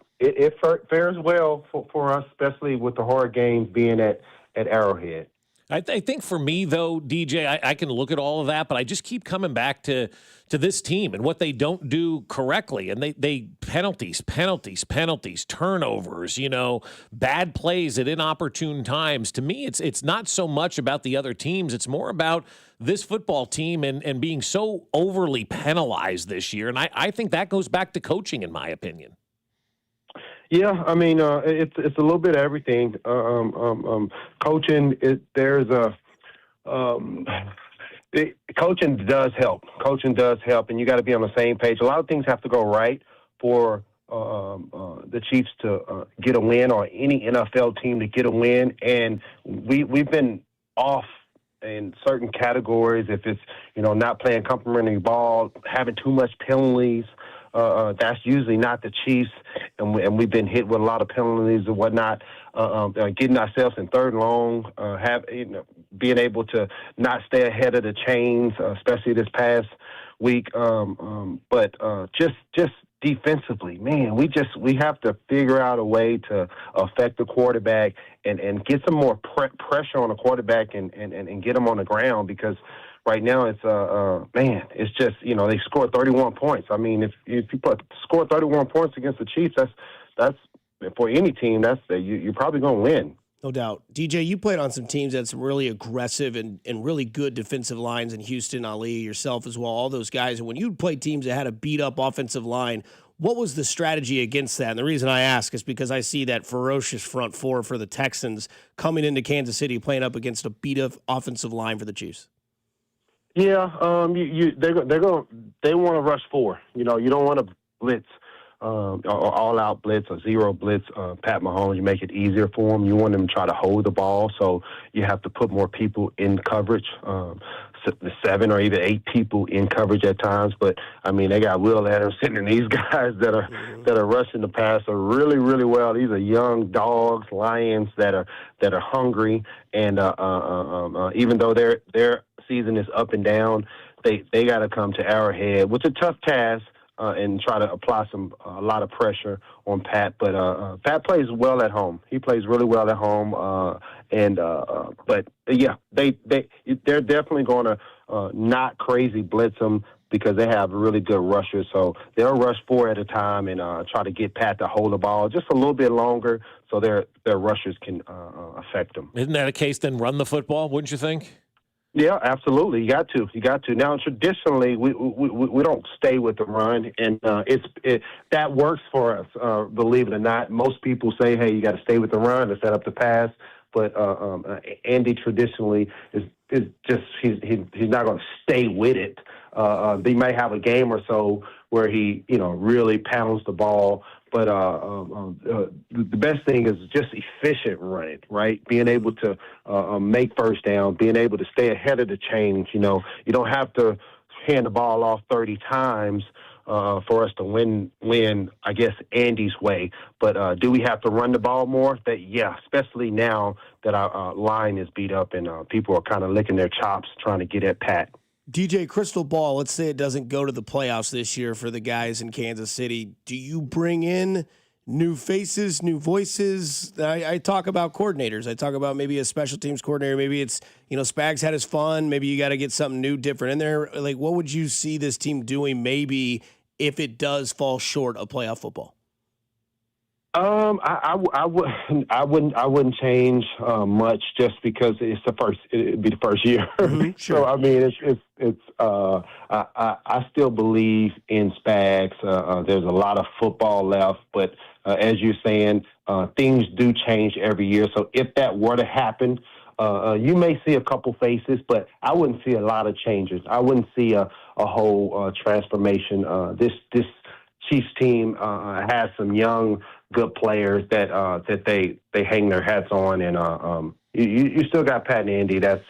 fares well for us, especially with the hard games being at Arrowhead. I think for me, though, DJ, I can look at all of that, but I just keep coming back to this team and what they don't do correctly. And they penalties, turnovers, bad plays at inopportune times. To me, it's not so much about the other teams. It's more about this football team and being so overly penalized this year. And I think that goes back to coaching, in my opinion. Yeah, I mean, it's a little bit of everything. Coaching, coaching does help. Coaching does help, and you got to be on the same page. A lot of things have to go right for the Chiefs to get a win, or any NFL team to get a win. And we've been off in certain categories. If it's not playing complimentary ball, having too much penalties. That's usually not the Chiefs, and we've been hit with a lot of penalties and whatnot. Getting ourselves in third and long, being able to not stay ahead of the chains, especially this past week. But just defensively, man, we have to figure out a way to affect the quarterback and get some more pressure on the quarterback and get them on the ground, because right now, it's just, they scored 31 points. I mean, if you score 31 points against the Chiefs, that's for any team, you're probably going to win. No doubt. DJ, you played on some teams that had some really aggressive and really good defensive lines in Houston, Ali, yourself as well, all those guys. And when you played teams that had a beat-up offensive line, what was the strategy against that? And the reason I ask is because I see that ferocious front four for the Texans coming into Kansas City playing up against a beat-up offensive line for the Chiefs. Yeah, they want to rush four. You don't want to blitz, or all out blitz or zero blitz. Pat Mahomes, you make it easier for them. You want them to try to hold the ball, so you have to put more people in coverage. 7 or even 8 people in coverage at times. But I mean, they got Will Anderson and these guys that are rushing the passer really, really well. These are young dogs, lions that are hungry, and even though their season is up and down, they got to come to Arrowhead, which is a tough task, and try to apply a lot of pressure on Pat. But Pat plays well at home. He plays really well at home. But yeah, they're definitely going to not crazy blitz them, because they have really good rushers. So they'll rush 4 at a time and try to get Pat to hold the ball just a little bit longer, so their rushers can affect them. Isn't that a case then run the football, wouldn't you think? Yeah, absolutely. You got to. Now, traditionally, we don't stay with the run, and that works for us. Believe it or not, most people say, "Hey, you got to stay with the run to set up the pass." But Andy traditionally is just he's not going to stay with it. They may have a game or so where he really pounds the ball. But the best thing is just efficient running, right? Being able to make first down, being able to stay ahead of the chains. You don't have to hand the ball off 30 times for us to win, I guess, Andy's way. But do we have to run the ball more? Yeah, especially now that our line is beat up and people are kind of licking their chops trying to get at Pat. DJ, crystal ball, let's say it doesn't go to the playoffs this year for the guys in Kansas City. Do you bring in new faces, new voices? I talk about coordinators. I talk about maybe a special teams coordinator. Maybe it's, Spags had his fun. Maybe you got to get something new, different in there. Like, what would you see this team doing maybe if it does fall short of playoff football? I wouldn't change much, just because it'd be the first year. Mm-hmm, sure. So I mean, I still believe in Spags. There's a lot of football left, but as you're saying, things do change every year. So if that were to happen, you may see a couple faces, but I wouldn't see a lot of changes. I wouldn't see a whole transformation. This Chiefs team has some young, good players that they hang their hats on, and you still got Pat and Andy. That's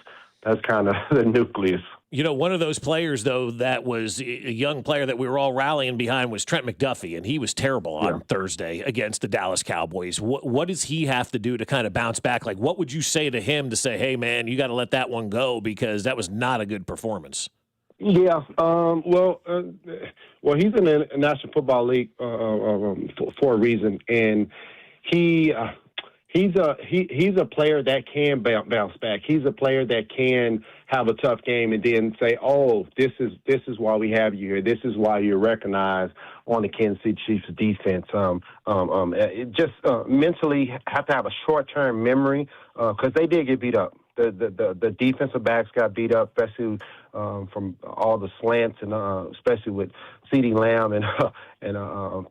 kind of the nucleus. One of those players, though, that was a young player that we were all rallying behind was Trent McDuffie, and he was terrible on Thursday against the Dallas Cowboys. What does he have to do to kind of bounce back? Like, what would you say to him to say, hey, man, you got to let that one go because that was not a good performance? Yeah. Well, he's in the National Football League for a reason, and he's a player that can bounce back. He's a player that can have a tough game and then say, "Oh, this is why we have you here. This is why you're recognized on the Kansas City Chiefs defense." Mentally have to have a short-term memory because they did get beat up. The defensive backs got beat up, especially from all the slants and especially with CeeDee Lamb and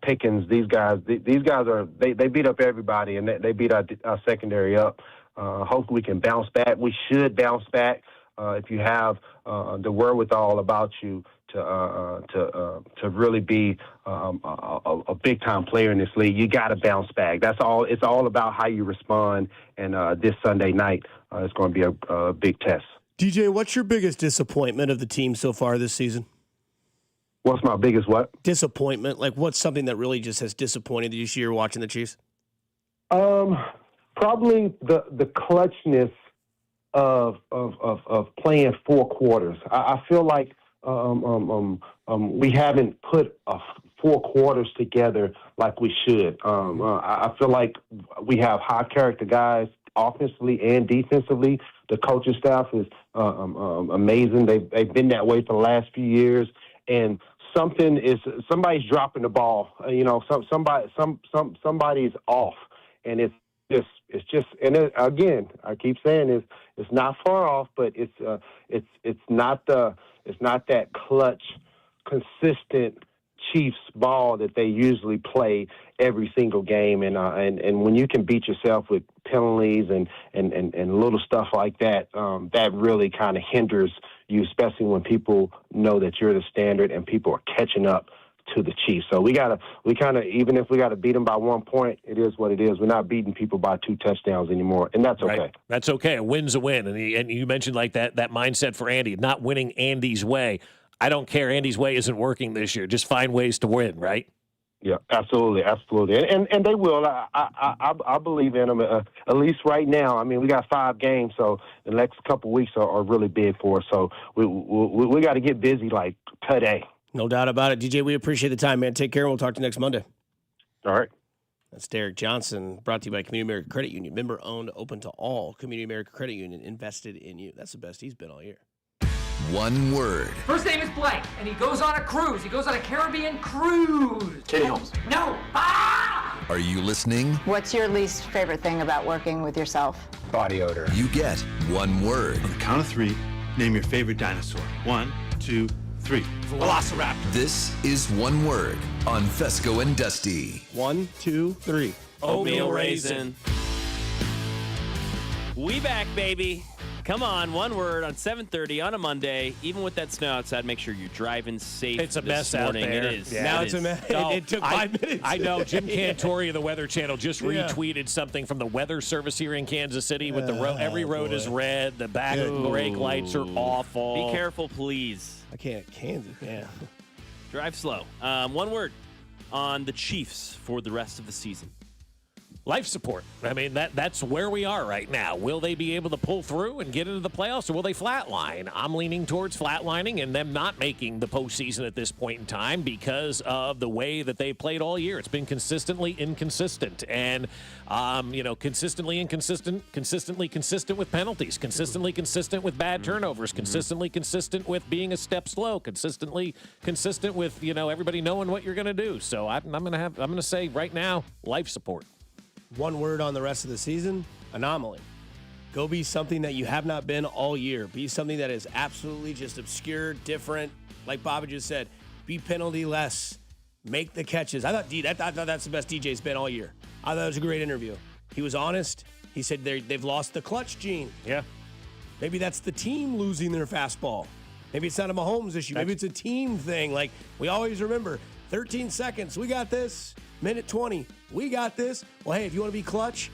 Pickens. These guys they beat up everybody and they beat our secondary up. Hopefully we can bounce back. We should bounce back if you have the wherewithal about you to really be a big time player in this league. You got to bounce back. That's all. It's all about how you respond. And this Sunday night, it's going to be a big test. DJ, what's your biggest disappointment of the team so far this season? What's my biggest what? Disappointment. Like, what's something that really just has disappointed you this year watching the Chiefs? Probably the clutchness of playing four quarters. I feel like we haven't put four quarters together like we should. I feel like we have high character guys offensively and defensively. The coaching staff is amazing. They've been that way for the last few years, and somebody's dropping the ball. Somebody's off, and it's just. And again, I keep saying it's not far off, but it's not that clutch, consistent Chiefs ball that they usually play every single game, and when you can beat yourself with penalties and little stuff like that, that really kind of hinders you, especially when people know that you're the standard and people are catching up to the Chiefs. So even if we got to beat them by 1 point, it is what it is. We're not beating people by 2 touchdowns anymore, and that's okay. Right. That's okay. A win's a win, and you mentioned like that mindset for Andy, not winning Andy's way. I don't care. Andy's way isn't working this year. Just find ways to win, right? Yeah, absolutely, and they will. I believe in them. At least right now. I mean, we got 5 games, so the next couple of weeks are really big for us. So we got to get busy like today. No doubt about it, DJ. We appreciate the time, man. Take care, and we'll talk to you next Monday. All right. That's Derek Johnson, brought to you by Community America Credit Union, member owned, open to all. Community America Credit Union, invested in you. That's the best he's been all year. One word. First name is blank, and he goes on a cruise. He goes on a Caribbean cruise. Katie Holmes. No. Ah! Are you listening? What's your least favorite thing about working with yourself? Body odor. You get one word. On the count of 3, name your favorite dinosaur. 1, 2, 3. Velociraptor. This is one word on Fescoe and Dusty. 1, 2, 3. Oatmeal raisin. We back, baby. Come on, one word on 7:30 on a Monday. Even with that snow outside, make sure you're driving safe. It's a mess out there. It is. Yeah, now it's a mess. It took 5 minutes. I know. Jim Cantori of the Weather Channel just retweeted something from the Weather Service here in Kansas City with every road is red. The back brake lights are awful. Be careful, please. I can't. Kansas, yeah. Drive slow. One word on the Chiefs for the rest of the season. Life support. I mean, that's where we are right now. Will they be able to pull through and get into the playoffs, or will they flatline? I'm leaning towards flatlining and them not making the postseason at this point in time because of the way that they played all year. It's been consistently inconsistent, and consistently inconsistent, consistently consistent with penalties, consistently consistent with bad turnovers, consistently consistent with being a step slow, consistently consistent with everybody knowing what you're going to do. So I'm going to say right now, life support. One word on the rest of the season, anomaly. Go be something that you have not been all year. Be something that is absolutely just obscure, different. Like Bobby just said, be penalty less. Make the catches. I thought that's the best DJ's been all year. I thought it was a great interview. He was honest. He said they've lost the clutch gene. Yeah. Maybe that's the team losing their fastball. Maybe it's not a Mahomes issue. Maybe it's a team thing. Like, we always remember, 13 seconds, we got this. Minute 20, we got this. Well, hey, if you want to be clutch,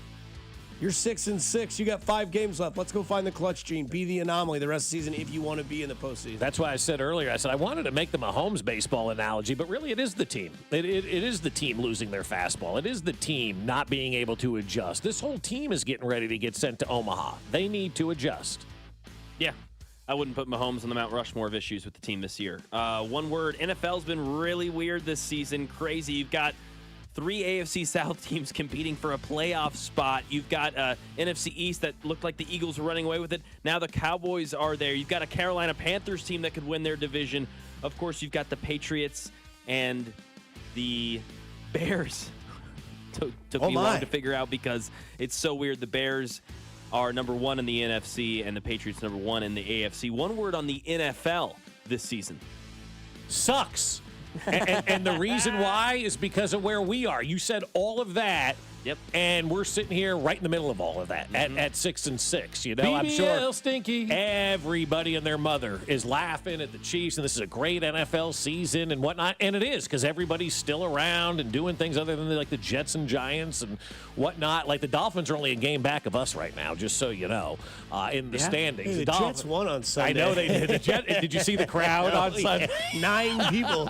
You're 6-6. You got 5 games left. Let's go find the clutch gene. Be the anomaly the rest of the season if you want to be in the postseason. That's why I said earlier, I wanted to make the Mahomes baseball analogy, but really it is the team. It is the team losing their fastball. It is the team not being able to adjust. This whole team is getting ready to get sent to Omaha. They need to adjust. Yeah. I wouldn't put Mahomes on the Mount Rushmore of issues with the team this year. One word, NFL's been really weird this season. Crazy. You've got 3 AFC South teams competing for a playoff spot. You've got NFC East that looked like the Eagles were running away with it. Now the Cowboys are there. You've got a Carolina Panthers team that could win their division. Of course, you've got the Patriots and the Bears. Took me long to figure out because it's so weird. The Bears are number 1 in the NFC and the Patriots number 1 in the AFC. One word on the NFL this season. Sucks. and the reason why is because of where we are. You said all of that. Yep. And we're sitting here right in the middle of all of that at 6-6. You know, BBL I'm sure stinky. Everybody and their mother is laughing at the Chiefs, and this is a great NFL season and whatnot. And it is because everybody's still around and doing things other than like the Jets and Giants and whatnot. Like the Dolphins are only a game back of us right now, just so you know, in the standings. Hey, the Jets won on Sunday. I know they did. Did you see the crowd on Sunday? 9 people.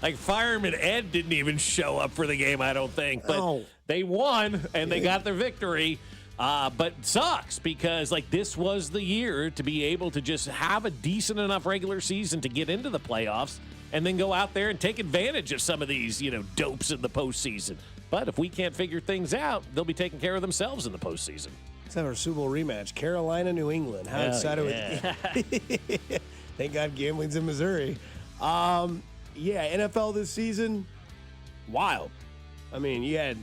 Like Fireman Ed didn't even show up for the game, I don't think. But they won, and they got their victory. But it sucks because, like, this was the year to be able to just have a decent enough regular season to get into the playoffs and then go out there and take advantage of some of these, dopes in the postseason. But if we can't figure things out, they'll be taking care of themselves in the postseason. Let's have our Super Bowl rematch. Carolina, New England. How excited with Thank God gambling's in Missouri. NFL this season, wild. I mean, you had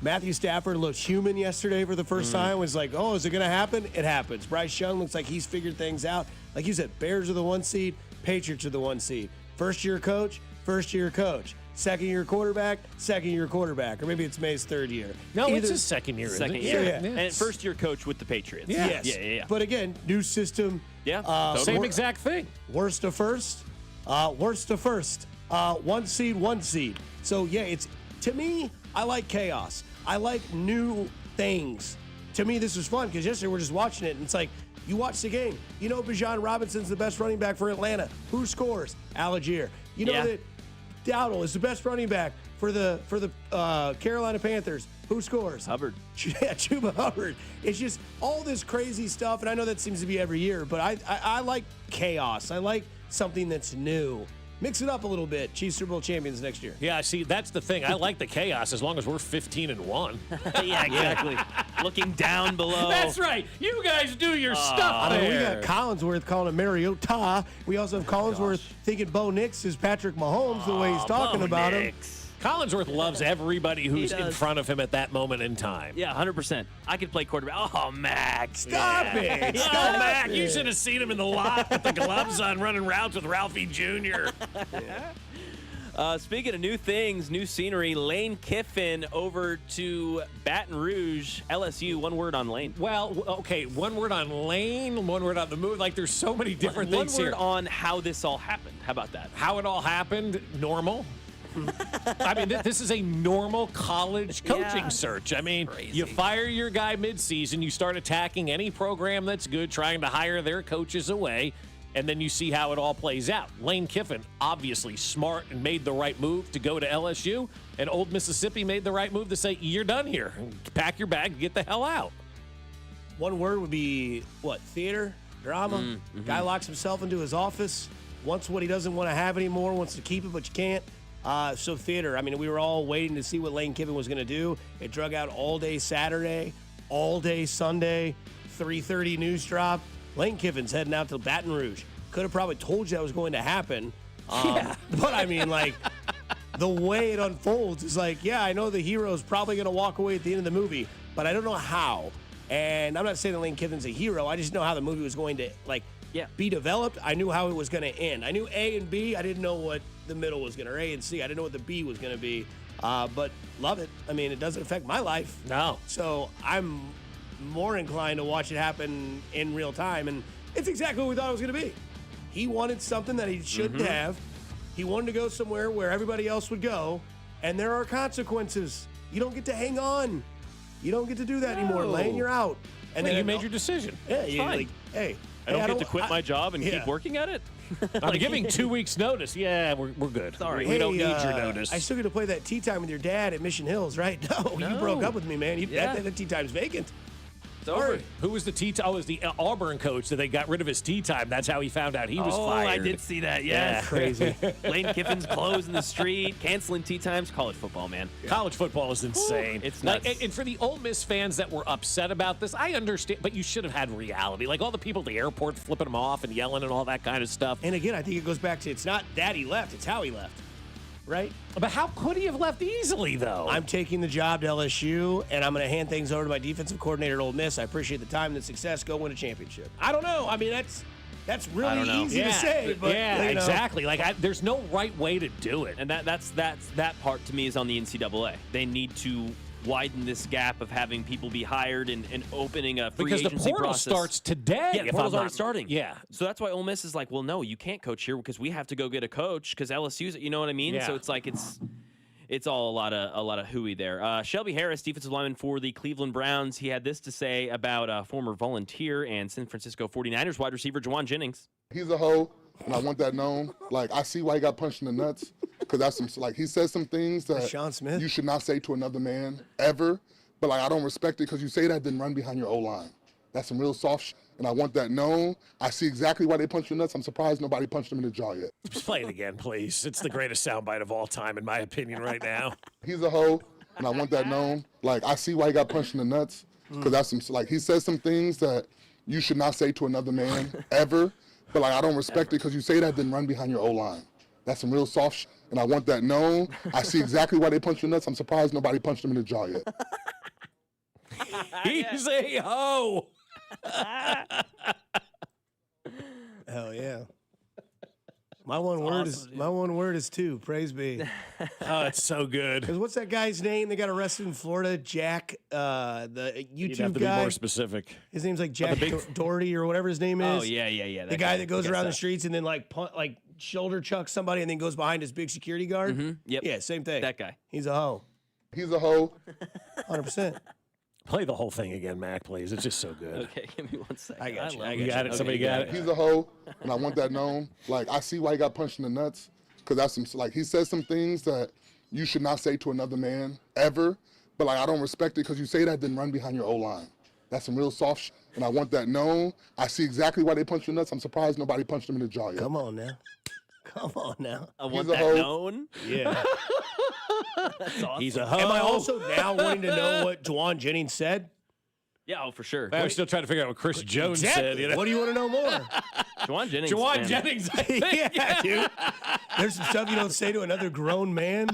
Matthew Stafford looked human yesterday for the first time. Was like, oh, is it going to happen? It happens. Bryce Young looks like he's figured things out. Like you said, Bears are the 1 seed, Patriots are the 1 seed. First-year coach. Second-year quarterback. Or maybe it's May's 3rd year. No, it's his 2nd year. Second year. Yeah. And first-year coach with the Patriots. Yes. Yeah. But again, new system. Yeah. Same exact thing. Worst to first. 1 seed. So, yeah, it's to me, I like chaos. I like new things. To me, this was fun because yesterday we're just watching it, and it's like, you watch the game. You know Bijan Robinson's the best running back for Atlanta. Who scores? Algier. You know that Dowdle is the best running back for the Carolina Panthers. Who scores? Hubbard. Yeah, Chuba Hubbard. It's just all this crazy stuff, and I know that seems to be every year, but I like chaos. I like something that's new. Mix it up a little bit. Chiefs Super Bowl champions next year. Yeah, see, that's the thing. I like the chaos as long as we're 15-1. Yeah, exactly. Looking down below. That's right. You guys do your stuff there. We got Collinsworth calling him Mariota. We also have Collinsworth thinking Bo Nix is Patrick Mahomes the way he's talking about him. Collinsworth loves everybody who's in front of him at that moment in time. Yeah, 100%. I could play quarterback. Oh, Mac. Stop it. Stop Mac. You should have seen him in the lot with the gloves on running routes with Ralphie Jr. Speaking of new things, new scenery, Lane Kiffin over to Baton Rouge, LSU. One word on Lane. Well, okay, one word on Lane, one word on the move. Like, there's so many different things here. One word on how this all happened. How about that? How it all happened, normal. I mean, this is a normal college coaching search. I mean, you fire your guy midseason, you start attacking any program that's good, trying to hire their coaches away, and then you see how it all plays out. Lane Kiffin, obviously smart and made the right move to go to LSU, and Old Mississippi made the right move to say, you're done here. Pack your bag and get the hell out. One word would be, what, theater, drama? Guy locks himself into his office, wants what he doesn't want to have anymore, wants to keep it, but you can't. So theater, I mean, we were all waiting to see what Lane Kiffin was going to do. It drug out all day Saturday, all day Sunday, 3:30 news drop. Lane Kiffin's heading out to Baton Rouge. Could have probably told you that was going to happen. But I mean, like, the way it unfolds is like, yeah, I know the hero's probably going to walk away at the end of the movie, but I don't know how. And I'm not saying that Lane Kiffin's a hero. I just know how the movie was going to, be developed. I knew how it was going to end. I knew A and B. I didn't know what the middle was going to, or A and C. I didn't know what the B was going to be. But love it. I mean, it doesn't affect my life. No. So I'm more inclined to watch it happen in real time. And it's exactly what we thought it was going to be. He wanted something that he shouldn't have. He wanted to go somewhere where everybody else would go. And there are consequences. You don't get to hang on. You don't get to do that anymore, Lane. You're out. And then you made your decision. Yeah, it's you're fine. like, hey. I don't get to quit my job and keep working at it? I'm giving 2 weeks notice. Yeah, we're good. Sorry. We don't need your notice. I still get to play that tea time with your dad at Mission Hills, right? No, you broke up with me, man. That tea time's vacant. It's over. Who was the tea time? Oh, it was the Auburn coach that they got rid of his tea time. That's how he found out he was fired. I did see that. Yeah. Crazy. Lane Kiffin's closing the street, canceling tea times. College football, man. College football is insane. It's nuts. And for the Ole Miss fans that were upset about this, I understand, but you should have had reality. Like all the people at the airport flipping them off and yelling and all that kind of stuff. And again, I think it goes back to it's not that he left, it's how he left. Right? But how could he have left easily, though? I'm taking the job to LSU, and I'm going to hand things over to my defensive coordinator at Ole Miss. I appreciate the time and the success. Go win a championship. I don't know. I mean, that's really easy to say. But, exactly. Like, there's no right way to do it. And that part to me is on the NCAA. They need to widen this gap of having people be hired and opening a free agency process. Because the portal starts today. Yeah, the portal's already starting. Yeah. So that's why Ole Miss is like, well, no, you can't coach here because we have to go get a coach because LSU's, you know what I mean? Yeah. So it's like it's all a lot of hooey there. Shelby Harris, defensive lineman for the Cleveland Browns, he had this to say about former Volunteer and San Francisco 49ers wide receiver Juwan Jennings. He's a hoe, and I want that known. Like, I see why he got punched in the nuts, because that's he says some things that Sean Smith? you should not say to another man ever. But, like, I don't respect it because you say that, then run behind your O-line. That's some real soft shit, and I want that known. I see exactly why they punched your nuts. I'm surprised nobody punched him in the jaw yet. Just play it again, please. It's the greatest soundbite of all time, in my opinion, right now. He's a hoe, and I want that known. Like, I see why he got punched in the nuts, because that's some he says some things that you should not say to another man ever. But, like, I don't respect it because you say that, then run behind your O-line. That's some real soft shit, and I want that known. I see exactly why they punched your nuts. I'm surprised nobody punched him in the jaw yet. He's a hoe. Hell yeah. My one word is two. Praise be. Oh, it's so good. Because what's that guy's name? They got arrested in Florida. Jack, the YouTube You'd have to guy. be more specific. His name's like Jack Doherty or whatever his name is. Oh yeah. The guy that goes around the streets and then like shoulder chucks somebody and then goes behind his big security guard. Mm-hmm. Yep. Yeah, same thing. That guy. He's a hoe. He's a hoe. 100%. Play the whole thing again, Mac, please. It's just so good. Okay, give me 1 second. I got you. You got it? Somebody got it? He's a hoe, and I want that known. Like, I see why he got punched in the nuts, because that's some he says some things that you should not say to another man ever. But, like, I don't respect it because you say that, then run behind your O-line. That's some real soft shit, and I want that known. I see exactly why they punched your nuts. I'm surprised nobody punched him in the jaw yet. Come on now. Come on now. I want He's a that hoe. known. Yeah. That's awesome. He's a hoe. Am I also now wanting to know what Juwan Jennings said? Yeah, oh, for sure. I'm still trying to figure out what Chris Jones said. You know? What do you want to know more? Juwan Jennings. Juwan man. Jennings, I think. Yeah, dude. There's some stuff you don't say to another grown man.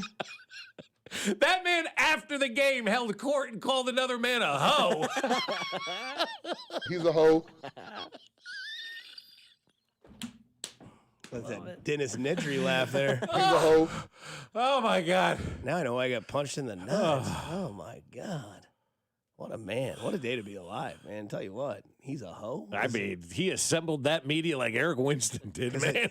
That man, after the game, held court and called another man a hoe. He's a hoe. That's that Dennis Nedry laugh there. He's a hoe. Oh, my God. Now I know why I got punched in the nuts. Oh, my God. What a man. What a day to be alive, man. Tell you what, he's a hoe. I mean, he assembled that media like Eric Winston did, man.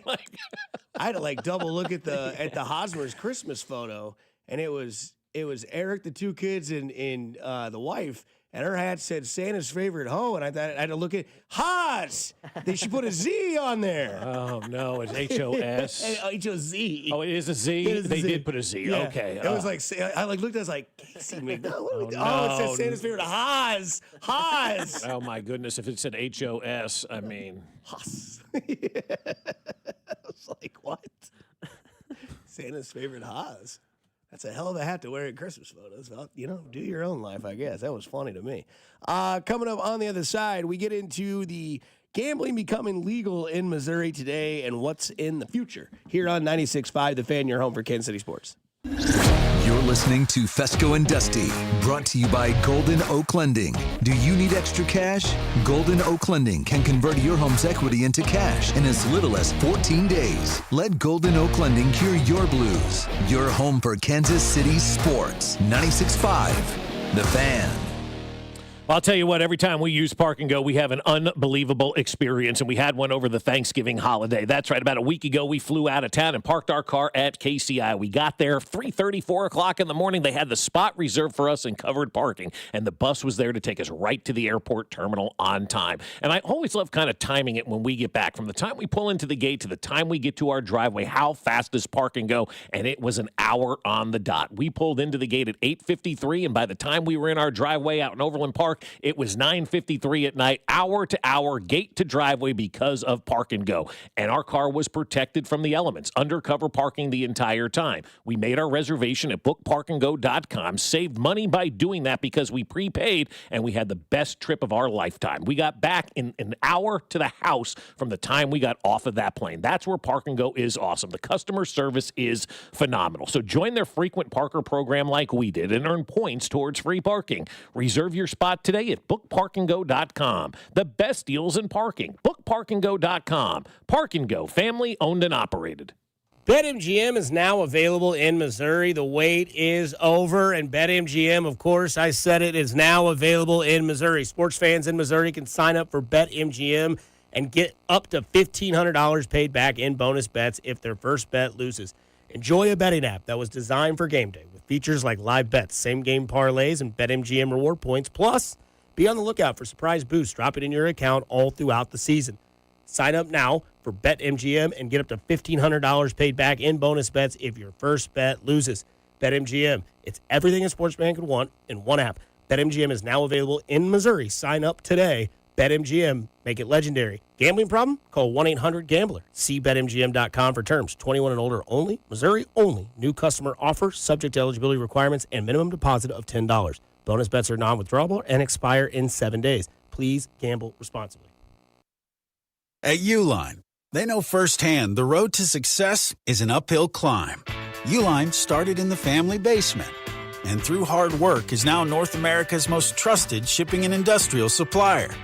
I had to like double look at the Hosmer's Christmas photo, and it was Eric, the two kids, and the wife, and her hat said Santa's favorite hoe, and I thought I had to look at Haas. She put a Z on there. Oh no, it's H-O-S. H-O-Z. Oh, it is a Z? It is a they Z. did put a Z. Yeah. Okay. It was like I looked at it, I was like, Casey McDonald. It says Santa's favorite Haas. Oh my goodness, if it said H-O-S, I mean. Haas. Yeah. I was like, what? Santa's favorite Haas. That's a hell of a hat to wear at Christmas photos. Well, do your own life, I guess. That was funny to me. Coming up on the other side, we get into the gambling becoming legal in Missouri today and what's in the future. Here on 96.5, The Fan, your home for Kansas City sports. You're listening to Fescoe and Dusty, brought to you by Golden Oak Lending. Do you need extra cash? Golden Oak Lending can convert your home's equity into cash in as little as 14 days. Let Golden Oak Lending cure your blues. Your home for Kansas City sports. 96.5, The Fan. I'll tell you what, every time we use Park and Go, we have an unbelievable experience, and we had one over the Thanksgiving holiday. That's right. About a week ago, we flew out of town and parked our car at KCI. We got there 3:30, 4 o'clock in the morning. They had the spot reserved for us in covered parking, and the bus was there to take us right to the airport terminal on time. And I always love kind of timing it when we get back. From the time we pull into the gate to the time we get to our driveway, how fast does Park and Go? And it was an hour on the dot. We pulled into the gate at 8:53, and by the time we were in our driveway out in Overland Park, it was 9:53 at night, hour to hour, gate to driveway because of Park and Go. And our car was protected from the elements, undercover parking the entire time. We made our reservation at bookparkandgo.com, saved money by doing that because we prepaid, and we had the best trip of our lifetime. We got back in an hour to the house from the time we got off of that plane. That's where Park and Go is awesome. The customer service is phenomenal. So join their frequent parker program like we did and earn points towards free parking. Reserve your spot today at bookparkandgo.com. The best deals in parking. Bookparkandgo.com. Park and Go, family owned and operated. BetMGM is now available in Missouri. The wait is over, and BetMGM, of course, I said it, is now available in Missouri. Sports fans in Missouri can sign up for BetMGM and get up to $1,500 paid back in bonus bets if their first bet loses. Enjoy a betting app that was designed for game day with features like live bets, same-game parlays, and BetMGM reward points. Plus, be on the lookout for surprise boosts dropping in your account all throughout the season. Sign up now for BetMGM and get up to $1,500 paid back in bonus bets if your first bet loses. BetMGM, it's everything a sports fan could want in one app. BetMGM is now available in Missouri. Sign up today. BetMGM, make it legendary. Gambling problem? Call 1-800-GAMBLER. See BetMGM.com for terms. 21 and older only. Missouri only. New customer offer subject to eligibility requirements and minimum deposit of $10. Bonus bets are non-withdrawable and expire in 7 days. Please gamble responsibly. At Uline, they know firsthand the road to success is an uphill climb. Uline started in the family basement, and through hard work is now North America's most trusted shipping and industrial supplier.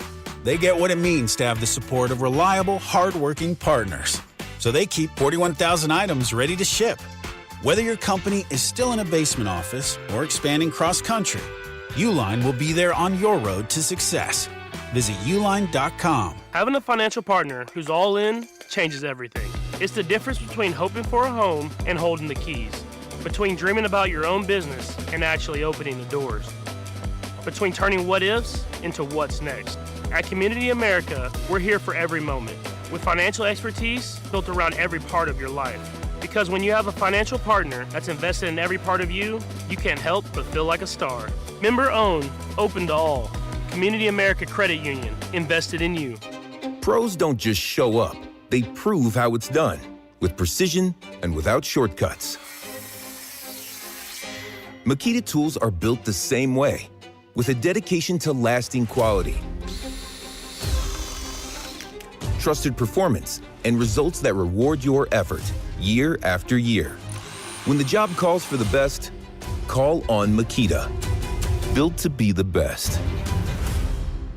They get what it means to have the support of reliable, hard-working partners. So they keep 41,000 items ready to ship. Whether your company is still in a basement office or expanding cross-country, Uline will be there on your road to success. Visit uline.com. Having a financial partner who's all in changes everything. It's the difference between hoping for a home and holding the keys. Between dreaming about your own business and actually opening the doors. Between turning what ifs into what's next. At Community America, we're here for every moment, with financial expertise built around every part of your life. Because when you have a financial partner that's invested in every part of you, you can't help but feel like a star. Member owned, open to all. Community America Credit Union, invested in you. Pros don't just show up, they prove how it's done, with precision and without shortcuts. Makita tools are built the same way, with a dedication to lasting quality, trusted performance, and results that reward your effort year after year. When the job calls for the best, call on Makita. Built to be the best.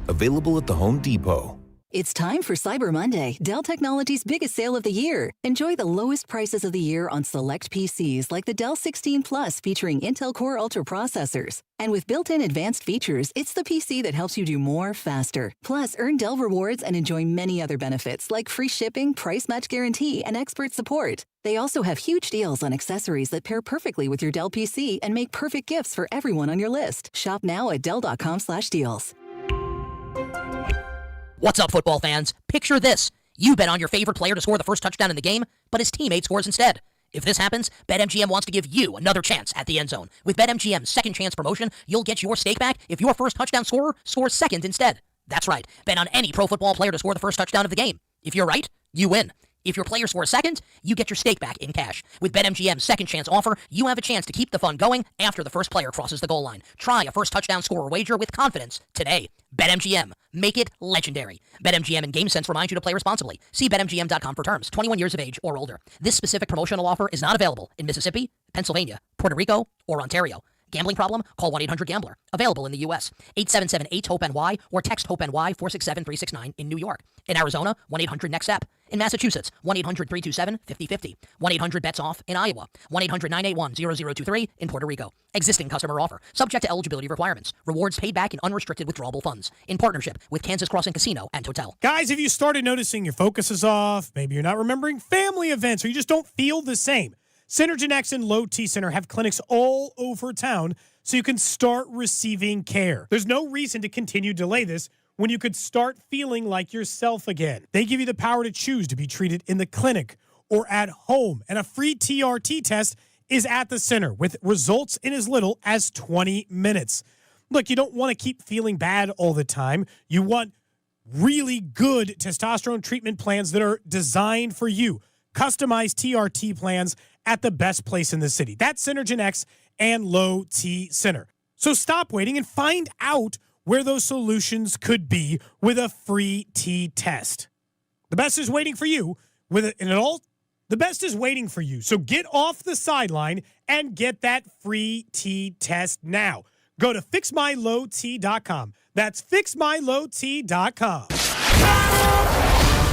Available at the Home Depot. It's time for Cyber Monday, Dell Technologies' biggest sale of the year. Enjoy the lowest prices of the year on select PCs like the Dell 16 Plus featuring Intel Core Ultra processors. And with built-in advanced features, it's the PC that helps you do more faster. Plus, earn Dell rewards and enjoy many other benefits like free shipping, price match guarantee, and expert support. They also have huge deals on accessories that pair perfectly with your Dell PC and make perfect gifts for everyone on your list. Shop now at Dell.com/deals. What's up, football fans? Picture this. You bet on your favorite player to score the first touchdown in the game, but his teammate scores instead. If this happens, BetMGM wants to give you another chance at the end zone. With BetMGM's second chance promotion, you'll get your stake back if your first touchdown scorer scores second instead. That's right. Bet on any pro football player to score the first touchdown of the game. If you're right, you win. If your player scores second, you get your stake back in cash. With BetMGM's second chance offer, you have a chance to keep the fun going after the first player crosses the goal line. Try a first touchdown scorer wager with confidence today. BetMGM. Make it legendary. BetMGM and GameSense remind you to play responsibly. See BetMGM.com for terms. 21 years of age or older. This specific promotional offer is not available in Mississippi, Pennsylvania, Puerto Rico, or Ontario. Gambling problem? Call 1-800-GAMBLER. Available in the U.S. 877-8-HOPE-NY or text HOPE-NY 467-369 in New York. In Arizona, 1-800-NEXT-STEP. In Massachusetts, 1-800-327-5050. 1-800-BETS-OFF in Iowa. 1-800-981-0023 in Puerto Rico. Existing customer offer. Subject to eligibility requirements. Rewards paid back in unrestricted withdrawable funds. In partnership with Kansas Crossing Casino and Hotel. Guys, if you started noticing your focus is off, maybe you're not remembering family events, or you just don't feel the same, Synergen X and Low T Center have clinics all over town so you can start receiving care. There's no reason to continue to delay this when you could start feeling like yourself again. They give you the power to choose to be treated in the clinic or at home, and a free TRT test is at the center with results in as little as 20 minutes. Look, you don't want to keep feeling bad all the time. You want really good testosterone treatment plans that are designed for you. Customized TRT plans at the best place in the city. That's Synergen X and Low T Center. So stop waiting and find out where those solutions could be with a free T test. The best is waiting for you the best is waiting for you. So get off the sideline and get that free T test now. Go to fixmylowt.com. That's fixmylowt.com.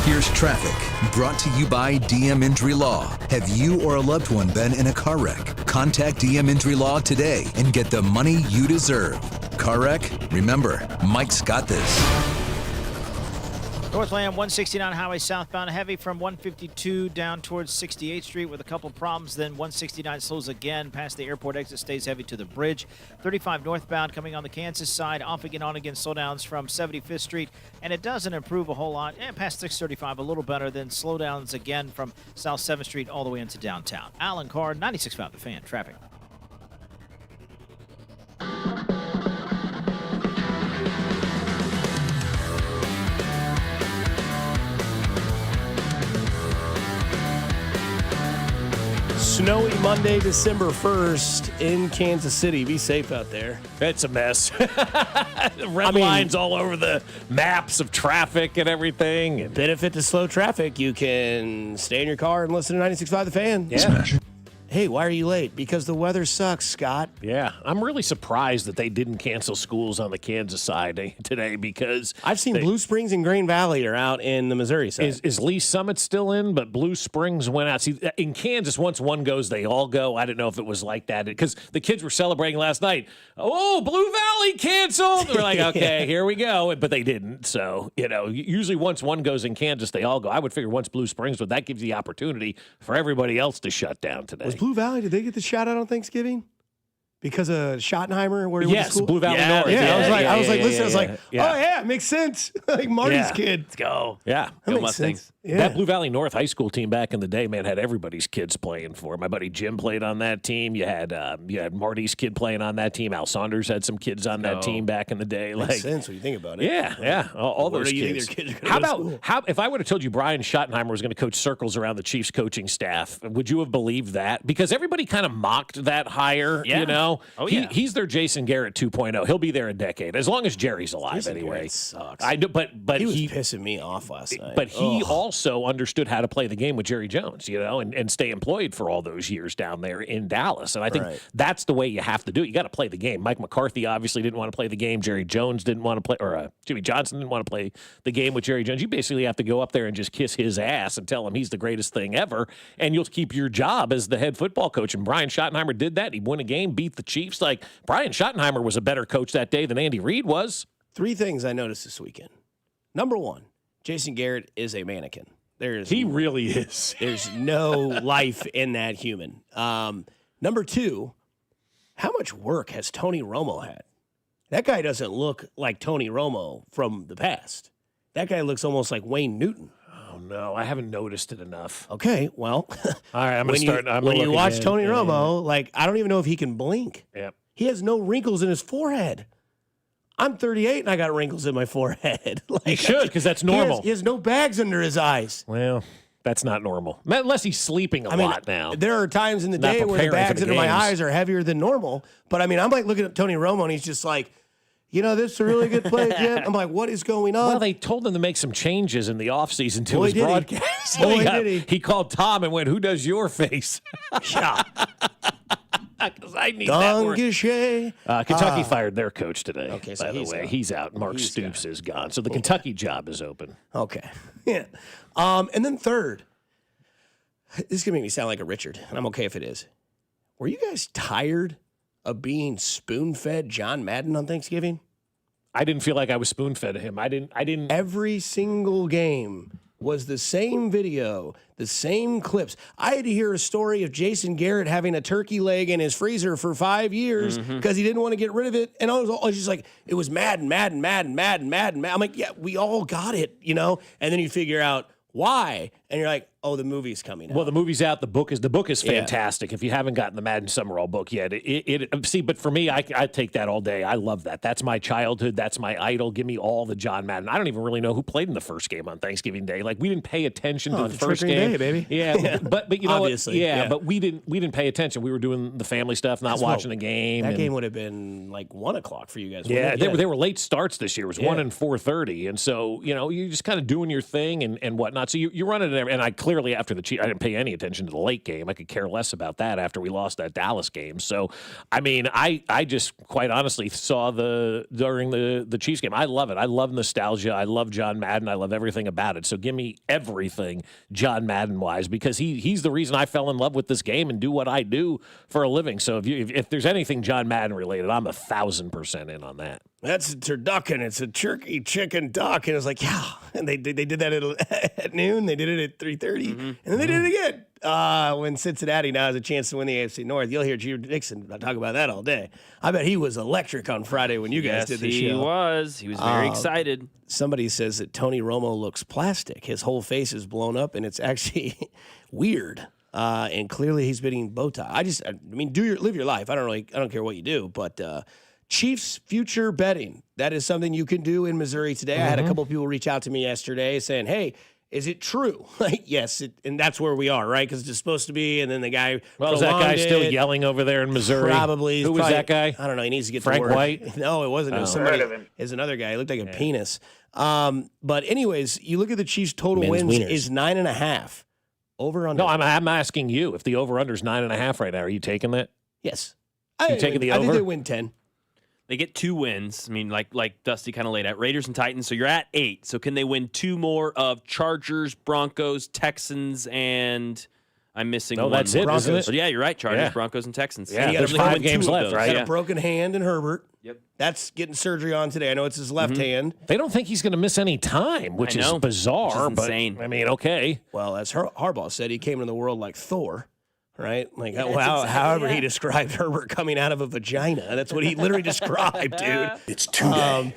Here's traffic, brought to you by DM Injury Law. Have you or a loved one been in a car wreck? Contact DM Injury Law today and get the money you deserve. Car wreck? Remember, Mike's got this. Northland 169 highway southbound heavy from 152 down towards 68th Street with a couple problems. Then 169 slows again past the airport exit, stays heavy to the bridge. 35 northbound coming on the Kansas side, off again, on again, slowdowns from 75th Street. And it doesn't improve a whole lot. Past 635, a little better. Then slowdowns again from South 7th Street all the way into downtown. Alan Carr, 96.5 The Fan, traffic. Snowy Monday, December 1st in Kansas City. Be safe out there. It's a mess. Red lines all over the maps of traffic and everything. And benefit to slow traffic. You can stay in your car and listen to 96.5 The Fan. Yeah. Hey, why are you late? Because the weather sucks, Scott. Yeah, I'm really surprised that they didn't cancel schools on the Kansas side today because I've seen Blue Springs and Green Valley are out in the Missouri side. Is Lee Summit still in? But Blue Springs went out. See, in Kansas, once one goes, they all go. I didn't know if it was like that because the kids were celebrating last night. Oh, Blue Valley canceled. They're like, okay, here we go. But they didn't. So, usually once one goes in Kansas, they all go. I would figure once Blue Springs, but that gives the opportunity for everybody else to shut down today. Was Blue Valley, did they get the shout out on Thanksgiving? Because of Schottenheimer, where he went to school? Blue Valley North. Yeah, I was like, oh yeah, it makes sense. Like Marty's kid. Let's go. Yeah, that makes sense. Yeah. That Blue Valley North high school team back in the day, man, had everybody's kids playing for. My buddy Jim played on that team. You had Marty's kid playing on that team. Al Saunders had some kids on that team back in the day. Makes sense when you think about it. Yeah. All those kids. How if I would have told you Brian Schottenheimer was going to coach circles around the Chiefs coaching staff, would you have believed that? Because everybody kind of mocked that hire. Oh yeah. He's their Jason Garrett 2.0. He'll be there a decade as long as Jerry's alive. Jason anyway, Garrett sucks. I do, but he was pissing me off last night. But he also understood how to play the game with Jerry Jones, and stay employed for all those years down there in Dallas. And I think that's the way you have to do it. You got to play the game. Mike McCarthy obviously didn't want to play the game. Jerry Jones didn't want to play, or Jimmy Johnson didn't want to play the game with Jerry Jones. You basically have to go up there and just kiss his ass and tell him he's the greatest thing ever, and you'll keep your job as the head football coach. And Brian Schottenheimer did that. He won a game, beat the Chiefs. Like, Brian Schottenheimer was a better coach that day than Andy Reid was. 3 things I noticed this weekend. Number 1, Jason Garrett is a mannequin. He really is. There's no life in that human. Number 2, how much work has Tony Romo had? That guy doesn't look like Tony Romo from the past. That guy looks almost like Wayne Newton. Oh, no, I haven't noticed it enough. Okay, well, all right, I'm going to start. When you watch Tony Romo, I don't even know if he can blink. Yep. He has no wrinkles in his forehead. I'm 38 and I got wrinkles in my forehead. You should, because that's normal. He has no bags under his eyes. Well, that's not normal. Unless he's sleeping a lot now. There are times in the day where the bags under my eyes are heavier than normal. But I'm like looking at Tony Romo and he's just like, this is a really good play, Jim. I'm like, what is going on? Well, they told him to make some changes in the offseason to his broadcast. Boy, did he. He called Tom and went, who does your face? Yeah. Because I need that word. Kentucky fired their coach today. Okay, so by the way, he's out. Mark Stoops is gone. So the Kentucky job is open. Okay. Yeah. And then third, this is going to make me sound like a Richard, and I'm okay if it is. Were you guys tired of being spoon-fed John Madden on Thanksgiving? I didn't feel like I was spoon-fed him. I didn't. Every single game was the same video, the same clips. I had to hear a story of Jason Garrett having a turkey leg in his freezer for 5 years because he didn't want to get rid of it. And I was just like, it was Madden. I'm like, yeah, we all got it, you know? And then you figure out why. And you're like, oh, the movie's coming out. Well, the movie's out. The book is fantastic. If you haven't gotten the Madden Summerall book yet, see, but for me, I take that all day. I love that. That's my childhood. That's my idol. Give me all the John Madden. I don't even really know who played in the first game on Thanksgiving Day. Like, we didn't pay attention to the first game, day, baby. Yeah, but you know Obviously, what? But we didn't pay attention. We were doing the family stuff, not watching the game. That game would have been like 1 o'clock for you guys. Yeah, they were late starts this year. It was 1 and 4:30, and so you're just kind of doing your thing and whatnot. So you're running it, and I clearly after the Chiefs, I didn't pay any attention to the late game. I could care less about that after we lost that Dallas game. So, I mean, I just quite honestly saw during the Chiefs game. I love it. I love nostalgia. I love John Madden. I love everything about it. So give me everything John Madden-wise because he's the reason I fell in love with this game and do what I do for a living. So if there's anything John Madden related, I'm 1,000% in on that. That's a turducken. It's a turkey, chicken, duck. And it was like, yeah. And they did that at noon. They did it at 3:30. And then they did it again. When Cincinnati now has a chance to win the AFC North. You'll hear Gio Dixon talk about that all day. I bet he was electric on Friday when you guys did the show. He was very excited. Somebody says that Tony Romo looks plastic. His whole face is blown up, and it's actually weird. And clearly he's been eating bow tie. I mean, live your life. I don't care what you do, but Chiefs future betting. That is something you can do in Missouri today. I had a couple of people reach out to me yesterday saying, hey, is it true? Yes, and that's where we are, right? Because it's supposed to be, and then the guy Well, is that guy still yelling over there in Missouri? Probably. Who was that guy? I don't know. He needs to get Frank to work. White? No, it wasn't. It was somebody. It was another guy. He looked like a penis. But anyways, you look at the Chiefs' total wins is 9.5. Over under. No, I'm asking you. If the over-under is 9.5 right now, are you taking that? Yes. You taking the over? I think they win 10. They get 2 wins. I mean, like Dusty kind of laid out. Raiders and Titans. So you're at 8. So can they win 2 more of Chargers, Broncos, Texans, and I'm missing one. That's it, isn't it? So yeah, you're right. Chargers, Broncos, and Texans. Yeah, there's 5 games left, right? Got a broken hand in Herbert. Yep. That's getting surgery on today. I know it's his left hand. They don't think he's going to miss any time, which is bizarre. Which is insane. But I mean, okay. Well, as Harbaugh said, he came into the world like Thor. Right? Like, however he described Herbert coming out of a vagina. That's what he literally described, dude. It's today.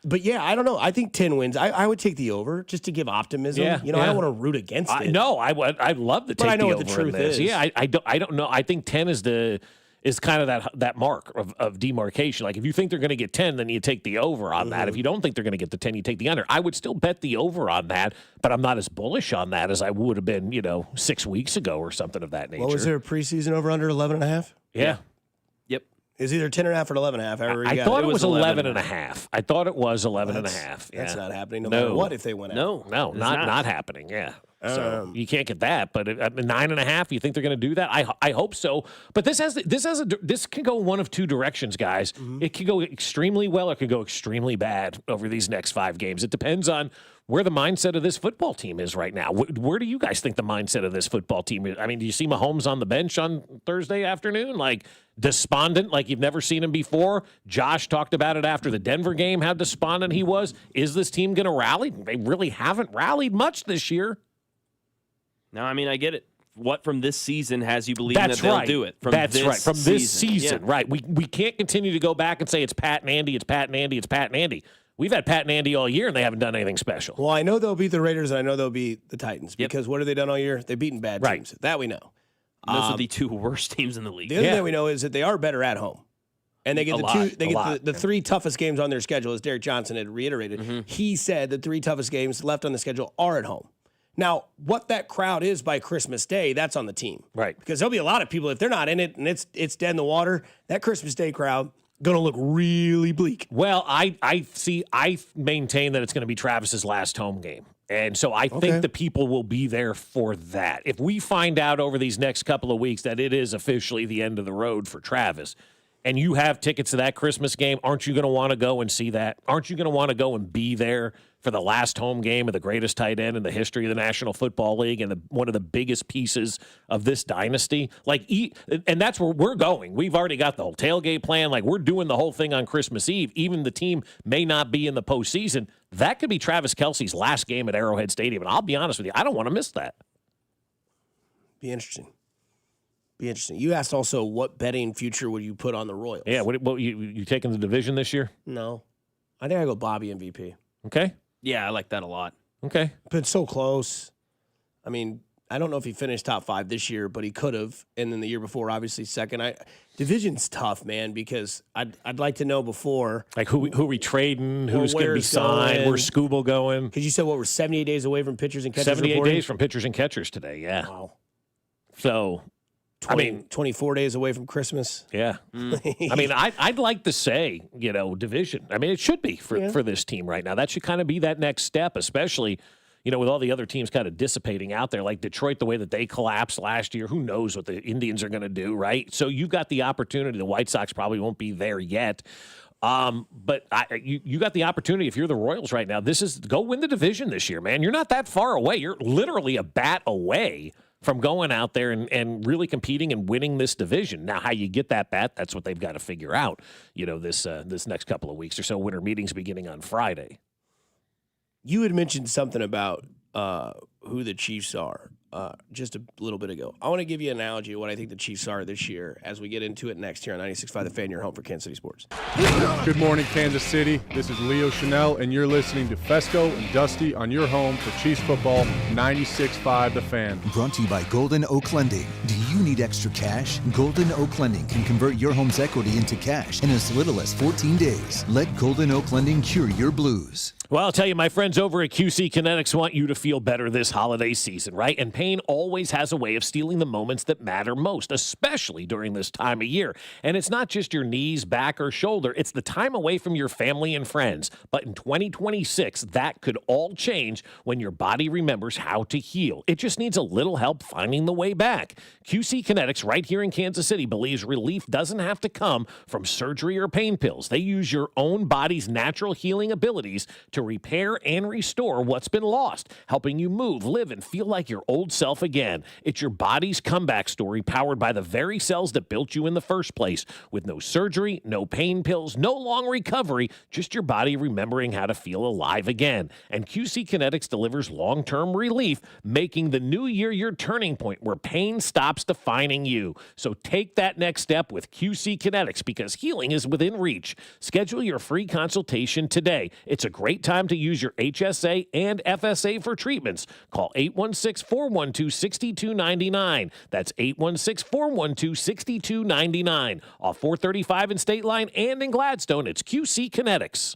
But yeah, I don't know. I think 10 wins. I would take the over just to give optimism. I don't want to root against it. No, I'd love to take the over. But I know what the truth is. Yeah, I don't know. I think 10 is kind of that mark of demarcation. Like if you think they're going to get 10, then you take the over on that. If you don't think they're going to get the 10, you take the under. I would still bet the over on that, but I'm not as bullish on that as I would have been, 6 weeks ago or something of that nature. What was there a preseason over under 11.5? Yeah. Yep. It was either 10.5 or 11.5. I thought it was 11.5. I thought it was 11.5. Yeah. That's not happening no matter what if they went out. No, not happening. Yeah. So you can't get that, but 9.5. You think they're going to do that? I hope so. But this can go one of 2 directions, guys. It could go extremely well, or it could go extremely bad over these next 5 games. It depends on where the mindset of this football team is right now. Where do you guys think the mindset of this football team is? I mean, do you see Mahomes on the bench on Thursday afternoon, like despondent, like you've never seen him before? Josh talked about it after the Denver game, how despondent he was. Is this team going to rally? They really haven't rallied much this year. No, I mean, I get it. What from this season has you believing That's that they'll right. do it? From this season, right. We can't continue to go back and say it's Pat and Andy, it's Pat and Andy, it's Pat and Andy. We've had Pat and Andy all year, and they haven't done anything special. Well, I know they'll beat the Raiders, and I know they'll beat the Titans, because what have they done all year? They've beaten bad teams. That we know. Those are the 2 worst teams in the league. The other thing we know is that they are better at home. And they get the 3 toughest games on their schedule, as Derek Johnson had reiterated. He said the 3 toughest games left on the schedule are at home. Now, what that crowd is by Christmas Day, that's on the team. Right. Because there'll be a lot of people, if they're not in it and it's dead in the water, that Christmas Day crowd going to look really bleak. Well, I maintain that it's going to be Travis's last home game. And so I think the people will be there for that. If we find out over these next couple of weeks that it is officially the end of the road for Travis, and you have tickets to that Christmas game, aren't you going to want to go and see that? Aren't you going to want to go and be there for the last home game of the greatest tight end in the history of the National Football League and one of the biggest pieces of this dynasty? And that's where we're going. We've already got the whole tailgate plan. Like, we're doing the whole thing on Christmas Eve. Even the team may not be in the postseason. That could be Travis Kelce's last game at Arrowhead Stadium. And I'll be honest with you, I don't want to miss that. Be interesting. You asked also what betting future would you put on the Royals? Yeah, what you taking the division this year? No. I think I go Bobby MVP. Okay. Yeah, I like that a lot. Okay. But so close. I mean, I don't know if he finished top 5 this year, but he could have. And then the year before, obviously second. Division's tough, man, because I'd like to know before. Like who we trading, who's going to be signed, where's Scooble going? Because you said, we're 78 days away from pitchers and catchers 78 reporting? days from pitchers and catchers today, yeah. Wow. So, 24 days away from Christmas. Yeah. I mean, I'd like to say, division. I mean, it should be for this team right now. That should kind of be that next step, especially, with all the other teams kind of dissipating out there, like Detroit, the way that they collapsed last year. Who knows what the Indians are going to do, right? So you've got the opportunity. The White Sox probably won't be there yet. But you got the opportunity if you're the Royals right now. Go win the division this year, man. You're not that far away. You're literally a bat away from going out there and really competing and winning this division. Now, how you get that bat, that's what they've got to figure out, this next couple of weeks or so. Winter meetings beginning on Friday. You had mentioned something about who the Chiefs are just a little bit ago. I want to give you an analogy of what I think the Chiefs are this year as we get into it next year on 96.5 The Fan, your home for Kansas City sports. Good morning, Kansas City. This is Leo Chanel, and you're listening to Fescoe and Dusty on your home for Chiefs football, 96.5 The Fan. Brought to you by Golden Oak Lending. Do you need extra cash? Golden Oak Lending can convert your home's equity into cash in as little as 14 days. Let Golden Oak Lending cure your blues. Well, I'll tell you, my friends over at QC Kinetics want you to feel better this holiday season, right? And pain always has a way of stealing the moments that matter most, especially during this time of year. And it's not just your knees, back, or shoulder. It's the time away from your family and friends. But in 2026, that could all change when your body remembers how to heal. It just needs a little help finding the way back. QC Kinetics right here in Kansas City believes relief doesn't have to come from surgery or pain pills. They use your own body's natural healing abilities to repair and restore what's been lost, helping you move, live, and feel like your old self again. It's your body's comeback story powered by the very cells that built you in the first place, with no surgery, no pain pills, no long recovery, just your body remembering how to feel alive again. And QC Kinetics delivers long-term relief, making the new year your turning point where pain stops defining you. So take that next step with QC Kinetics because healing is within reach. Schedule your free consultation today. It's a great time to use your HSA and FSA for treatments. Call 816-412-6299. That's 816-412-6299. Off 435 in State Line and in Gladstone, it's QC Kinetics.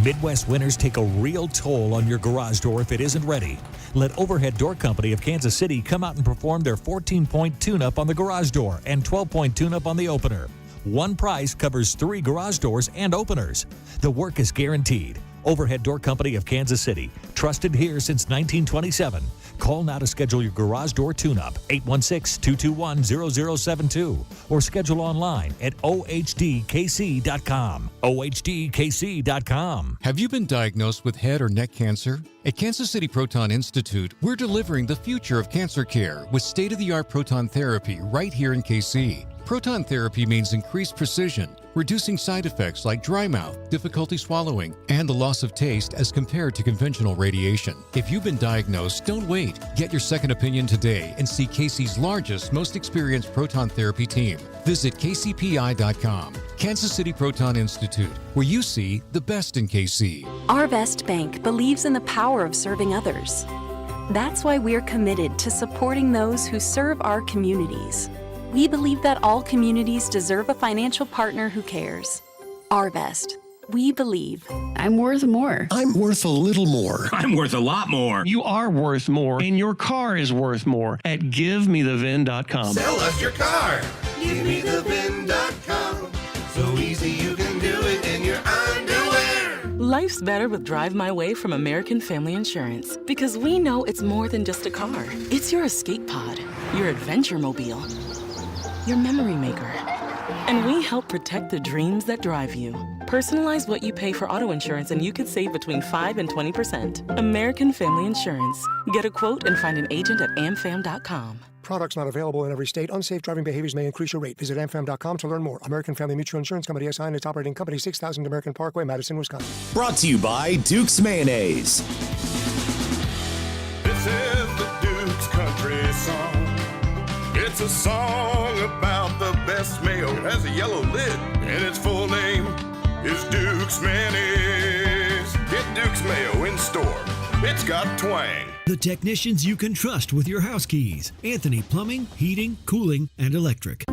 Midwest winters take a real toll on your garage door if it isn't ready. Let Overhead Door Company of Kansas City come out and perform their 14-point tune-up on the garage door and 12-point tune-up on the opener. One price covers 3 garage doors and openers. The work is guaranteed. Overhead Door Company of Kansas City, trusted here since 1927. Call now to schedule your garage door tune-up, 816-221-0072, or schedule online at ohdkc.com. ohdkc.com. Have you been diagnosed with head or neck cancer? At Kansas City Proton Institute, we're delivering the future of cancer care with state-of-the-art proton therapy right here in KC. Proton therapy means increased precision, reducing side effects like dry mouth, difficulty swallowing, and the loss of taste as compared to conventional radiation. If you've been diagnosed, don't wait. Get your second opinion today and see KC's largest, most experienced proton therapy team. Visit kcpi.com. Kansas City Proton Institute, where you see the best in KC. Arvest Bank believes in the power of serving others. That's why we're committed to supporting those who serve our communities. We believe that all communities deserve a financial partner who cares. Arvest. We believe. I'm worth more. I'm worth a little more. I'm worth a lot more. You are worth more, and your car is worth more at GiveMeTheVin.com. Sell us your car. GiveMeTheVin.com. So easy you can do it in your underwear. Life's better with Drive My Way from American Family Insurance because we know it's more than just a car. It's your escape pod, your adventure mobile, your memory maker. And we help protect the dreams that drive you. Personalize what you pay for auto insurance and you could save between 5 and 20%. American Family Insurance. Get a quote and find an agent at amfam.com. Products not available in every state. Unsafe driving behaviors may increase your rate. Visit amfam.com to learn more. American Family Mutual Insurance Company SI and its operating company 6000 American Parkway, Madison, Wisconsin. Brought to you by Duke's Mayonnaise. This is the Duke's Country Song. It's a song about the best mayo. It has a yellow lid, and its full name is Duke's Mayonnaise. Get Duke's Mayo in store. It's got twang. The technicians you can trust with your house keys. Anthony Plumbing, Heating, Cooling, and Electric.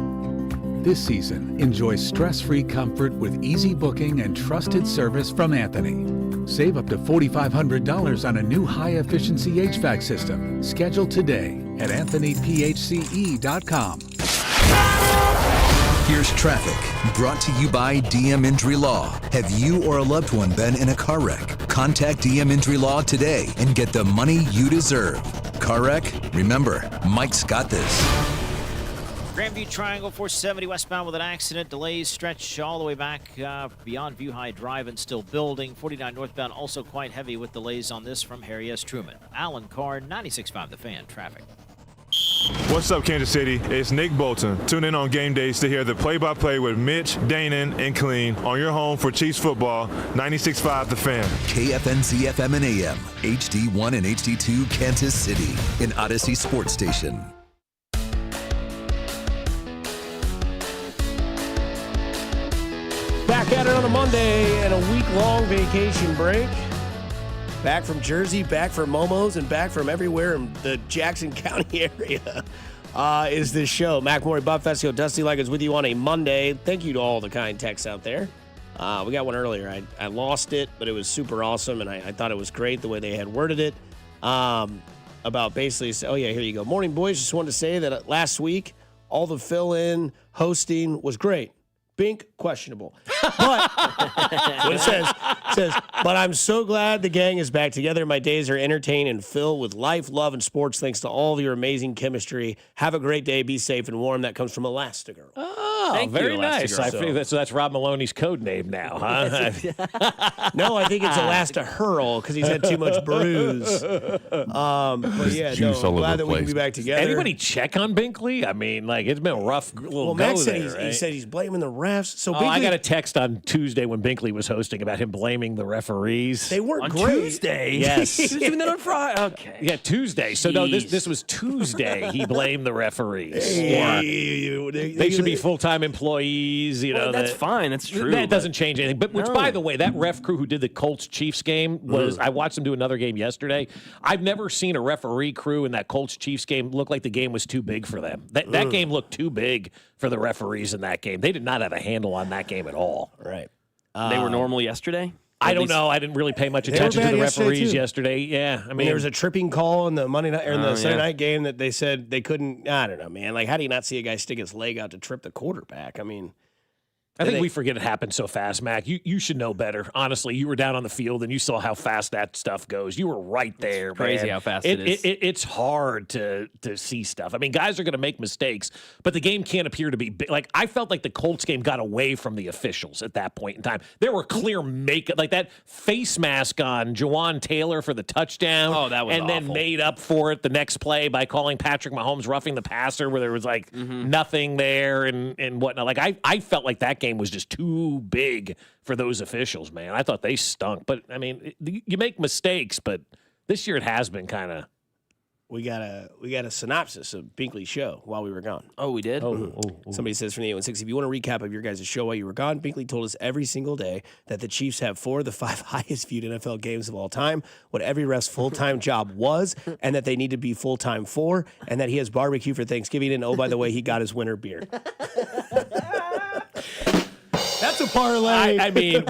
This season, enjoy stress-free comfort with easy booking and trusted service from Anthony. Save up to $4,500 on a new high-efficiency HVAC system. Schedule today at anthonyphce.com. Here's traffic, brought to you by DM Injury Law. Have you or a loved one been in a car wreck? Contact DM Injury Law today and get the money you deserve. Car wreck? Remember, Mike's got this. Grandview Triangle 470 westbound with an accident. Delays stretch all the way back beyond View High Drive and still building. 49 northbound also quite heavy with delays on this from Harry S. Truman. Alan Carr, 96.5 The Fan, traffic. What's up, Kansas City? It's Nick Bolton. Tune in on game days to hear the play-by-play with Mitch, Danon, and Clean on your home for Chiefs football, 96.5 The Fan. KFNC FM and AM, HD1 and HD2 Kansas City, an Odyssey sports station. Back at it on a Monday and a week-long vacation break. Back from Jersey, back from Momo's, and back from everywhere in the Jackson County area is this show. Mac Morey, Bob Fescoe, Dusty Like is with you on a Monday. Thank you to all the kind texts out there. We got one earlier. I lost it, but it was super awesome, and I thought it was great the way they had worded it. About basically, oh yeah, here you go. Morning, boys. Just wanted to say that last week, all the fill-in hosting was great. Bink, questionable. But what it says, but I'm so glad the gang is back together. My days are entertained and filled with life, love, and sports thanks to all of your amazing chemistry. Have a great day. Be safe and warm. That comes from Elastigirl. Oh, Thank very you, nice. Elastigirl. So that's Rob Maloney's code name now, huh? No, I think it's Elastigirl because he's had too much bruise. But yeah, Juice no, all I'm glad over that the we can place. be back together. Anybody check on Binkley? I mean, like, it's been a rough little go Max there, said right? he said he's blaming the refs. So I Binkley- got a text on Tuesday when Binkley was hosting about him blaming the referees. They weren't On great. Tuesday? Yes. He was doing that on Friday. Okay. Yeah, Tuesday. So no, Jeez. this was Tuesday. He blamed the referees. Hey, They should be full-time employees. You know, Well, that's fine. That's true. That but- doesn't change anything. But which, No. by the way, that ref crew who did the Colts-Chiefs game was. I watched them do another game yesterday. I've never seen a referee crew in that Colts-Chiefs game look like the game was too big for them. That game looked too big for the referees in that game. They did not have a handle on that game at all. Right. They were normal yesterday? I At don't least- know. I didn't really pay much They were attention to bad the yesterday, referees too. yesterday. Yeah, I mean, there was a tripping call in the Monday night or in the Oh, Sunday yeah. night game that they said they couldn't. I don't know, man. Like, how do you not see a guy stick his leg out to trip the quarterback? I mean, I think we forget it happened so fast, Mac. You should know better. Honestly, you were down on the field and you saw how fast that stuff goes. You were right there, crazy man. how fast it is. It's hard to see stuff. I mean, guys are going to make mistakes, but the game can't appear to be big. Like, I felt like the Colts game got away from the officials at that point in time. There were clear like that face mask on Jawan Taylor for the touchdown. Oh, that was and then awful. made up for it the next play by calling Patrick Mahomes roughing the passer, where there was like nothing there and whatnot. Like, I felt like that game was just too big for those officials, man. I thought they stunk. But, I mean, you make mistakes, but this year it has been kind of. we got a synopsis of Binkley's show while we were gone. Oh, we did? Somebody says from the 816, if you want a recap of your guys' show while you were gone, Binkley told us every single day that the Chiefs have 4 of the 5 highest viewed NFL games of all time, what every ref's full-time job was, and that they need to be full-time for, and that he has barbecue for Thanksgiving, and oh, by the way, he got his winter beer. That's a parlay. I mean,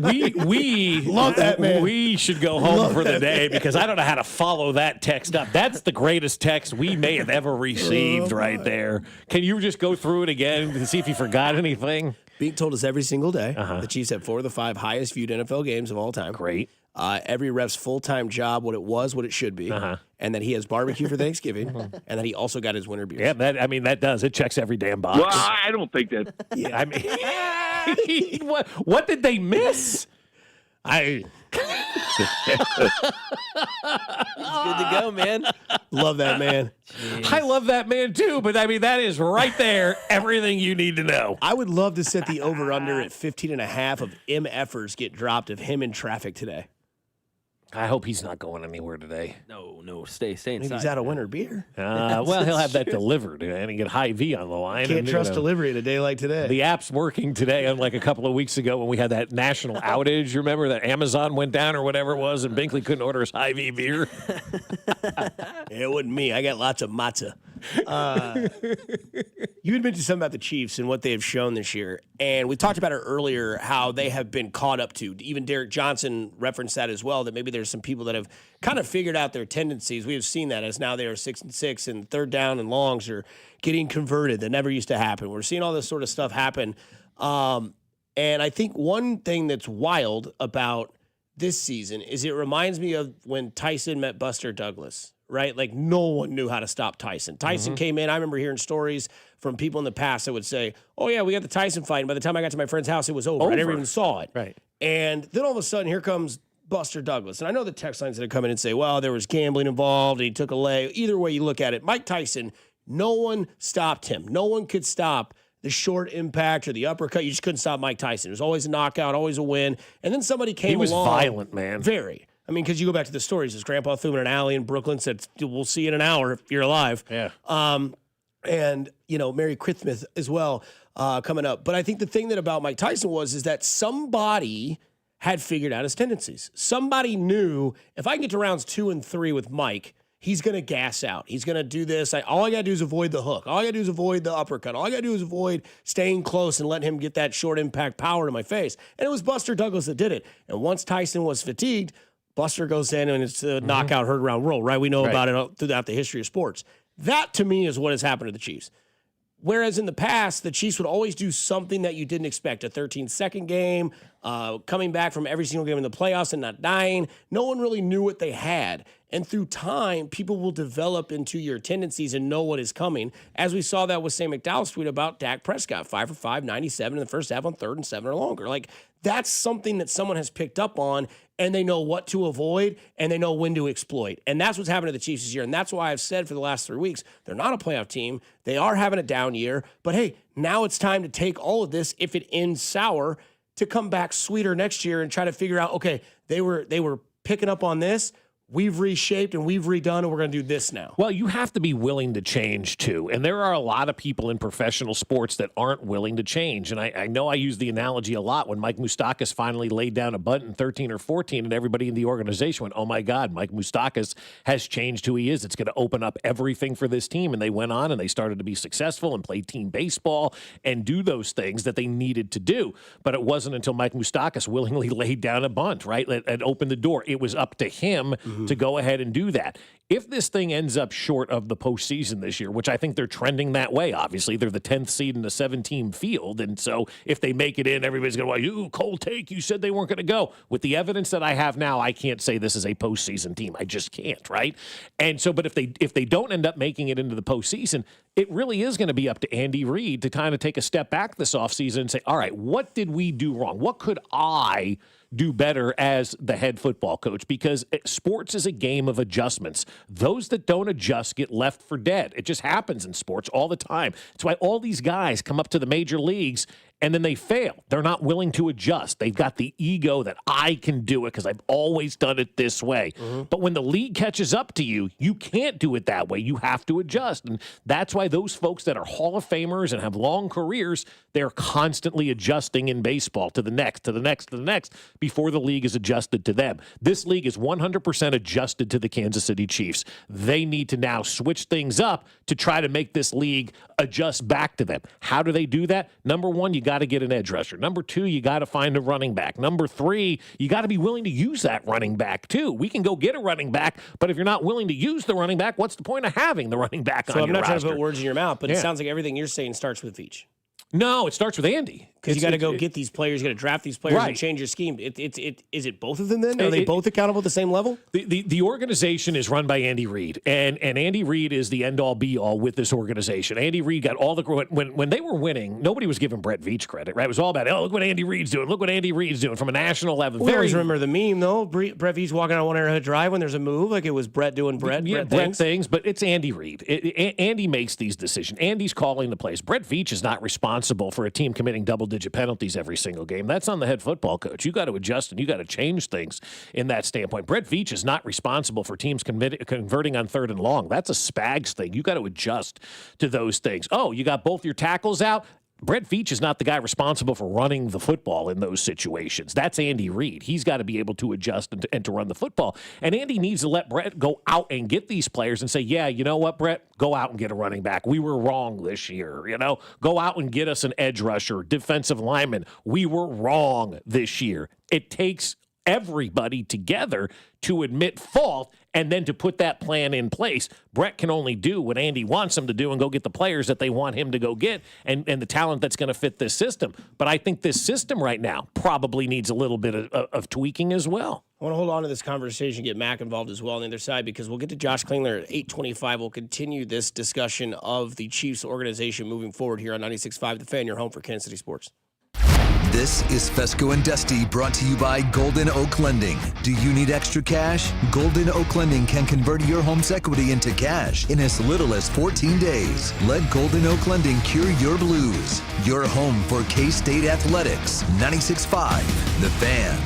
we Love that, man. We should go home Love for the that, day man. because I don't know how to follow that text up. That's the greatest text we may have ever received right there. Can you just go through it again to see if you forgot anything? Being told us every single day the Chiefs have 4 of the 5 highest viewed NFL games of all time. Great. Every ref's full-time job, what it should be, and that he has barbecue for Thanksgiving, and that he also got his winter beers. Yeah, that does. It checks every damn box. Well, I don't think that. Yeah, I mean, what did they miss? It's good to go, man. Love that man. I love that man too, but I mean, that is right there, everything you need to know. I would love to set the over-under at 15.5 of MFers get dropped of him in traffic today. I hope he's not going anywhere today. No, stay inside. Maybe he's out of winter beer. Well, he'll have that delivered and get Hy-Vee on the line. Can't trust delivery in a day like today. The app's working today, unlike a couple of weeks ago when we had that national outage. You remember that Amazon went down or whatever it was, and Binkley couldn't order his Hy-Vee beer? It wasn't me. I got lots of matzah. You had mentioned something about the Chiefs and what they have shown this year, and we talked about it earlier, how they have been caught up to. Even Derek Johnson referenced that as well, that maybe there's some people that have kind of figured out their tendencies. We have seen that as now they are 6-6, and third down and longs are getting converted. That never used to happen. We're seeing all this sort of stuff happen. And I think one thing that's wild about this season is it reminds me of when Tyson met Buster Douglas. Right? Like, no one knew how to stop Tyson. Tyson came in. I remember hearing stories from people in the past that would say, oh, yeah, we got the Tyson fight. And by the time I got to my friend's house, it was over. I never even saw it. Right. And then all of a sudden, here comes Buster Douglas. And I know the text lines that have come in and say, well, there was gambling involved, and he took a leg. Either way you look at it, Mike Tyson, no one stopped him. No one could stop the short impact or the uppercut. You just couldn't stop Mike Tyson. It was always a knockout, always a win. And then somebody came along. He was violent, man. Very. I mean, because you go back to the stories. His grandpa threw him in an alley in Brooklyn, said, we'll see you in an hour if you're alive. Yeah. And, Merry Christmas as well coming up. But I think the thing that about Mike Tyson is that somebody had figured out his tendencies. Somebody knew, if I can get to rounds 2 and 3 with Mike, he's going to gas out. He's going to do this. All I got to do is avoid the hook. All I got to do is avoid the uppercut. All I got to do is avoid staying close and letting him get that short impact power to my face. And it was Buster Douglas that did it. And once Tyson was fatigued, Buster goes in, and it's a knockout, herd around world, right? We know about it throughout the history of sports. That, to me, is what has happened to the Chiefs. Whereas in the past, the Chiefs would always do something that you didn't expect. A 13-second game, coming back from every single game in the playoffs and not dying. No one really knew what they had. And through time, people will develop into your tendencies and know what is coming. As we saw that with Sam McDowell's tweet about Dak Prescott, 5 for 5, 97 in the first half on 3rd and 7 or longer. Like, that's something that someone has picked up on, and they know what to avoid, and they know when to exploit. And that's what's happened to the Chiefs this year. And that's why I've said for the last 3 weeks, they're not a playoff team. They are having a down year. But hey, now it's time to take all of this, if it ends sour, to come back sweeter next year and try to figure out, okay, they were picking up on this. We've reshaped and we've redone, and we're going to do this now. Well, you have to be willing to change, too. And there are a lot of people in professional sports that aren't willing to change. And I know I use the analogy a lot when Mike Moustakas finally laid down a bunt in 13 or 14, and everybody in the organization went, oh, my God, Mike Moustakas has changed who he is. It's going to open up everything for this team. And they went on and they started to be successful and play team baseball and do those things that they needed to do. But it wasn't until Mike Moustakas willingly laid down a bunt, right, and opened the door. It was up to him to go ahead and do that. If this thing ends up short of the postseason this year, which I think they're trending that way, obviously, they're the 10th seed in a 7-team field. And so if they make it in, everybody's going to go, you cold take, you said they weren't going to go. With the evidence that I have now, I can't say this is a postseason team. I just can't, right? And so, but if they don't end up making it into the postseason, it really is going to be up to Andy Reid to kind of take a step back this offseason and say, all right, what did we do wrong? What could I do better as the head football coach? Because sports is a game of adjustments. Those that don't adjust get left for dead. It just happens in sports all the time. That's why all these guys come up to the major leagues and then they fail. They're not willing to adjust. They've got the ego that I can do it because I've always done it this way. But when the league catches up to you, you can't do it that way. You have to adjust. And that's why those folks that are Hall of Famers and have long careers, they're constantly adjusting in baseball to the next, to the next, to the next, before the league is adjusted to them. This league is 100% adjusted to the Kansas City Chiefs. They need to now switch things up to try to make this league adjust back to them. How do they do that? Number one, you got to get an edge rusher. Number two, you got to find a running back. Number three, you got to be willing to use that running back too. We can go get a running back, but if you're not willing to use the running back, what's the point of having the running back on your roster? So I'm not trying to put words in your mouth, but it sounds like everything you're saying starts with Veach. No, it starts with Andy. Because you got to go get these players, you got to draft these players and change your scheme. Is it both of them then? Are they both accountable at the same level? The organization is run by Andy Reid, and Andy Reid is the end all be all with this organization. Andy Reid got all the when they were winning, nobody was giving Brett Veach credit, right? It was all about look what Andy Reid's doing, look what Andy Reid's doing from a national level. We always remember the meme though. Brett Veach walking on one Arrowhead Drive when there's a move, like it was Brett doing Brett things, but it's Andy Reid. Andy makes these decisions. Andy's calling the plays. Brett Veach is not responsible for a team committing double-digit penalties every single game. That's on the head football coach. You got to adjust and you got to change things in that standpoint. Brett Veach is not responsible for teams converting on 3rd and long. That's a Spags thing. You got to adjust to those things. Oh, you got both your tackles out. Brett Veach is not the guy responsible for running the football in those situations. That's Andy Reid. He's got to be able to adjust and to run the football. And Andy needs to let Brett go out and get these players and say, yeah, you know what, Brett? Go out and get a running back. We were wrong this year. Go out and get us an edge rusher, defensive lineman. We were wrong this year. It takes everybody together to admit fault and then to put that plan in place. Brett can only do what Andy wants him to do and go get the players that they want him to go get and the talent that's going to fit this system. But I think this system right now probably needs a little bit of tweaking as well. I want to hold on to this conversation, get Mac involved as well on the other side, because we'll get to Josh Klingler at 8:25. We'll continue this discussion of the Chiefs organization moving forward here on 96.5 The Fan, your home for Kansas City sports. This is Fescoe and Dusty, brought to you by Golden Oak Lending. Do you need extra cash? Golden Oak Lending can convert your home's equity into cash in as little as 14 days. Let Golden Oak Lending cure your blues. Your home for K-State Athletics. 96.5 The Fan.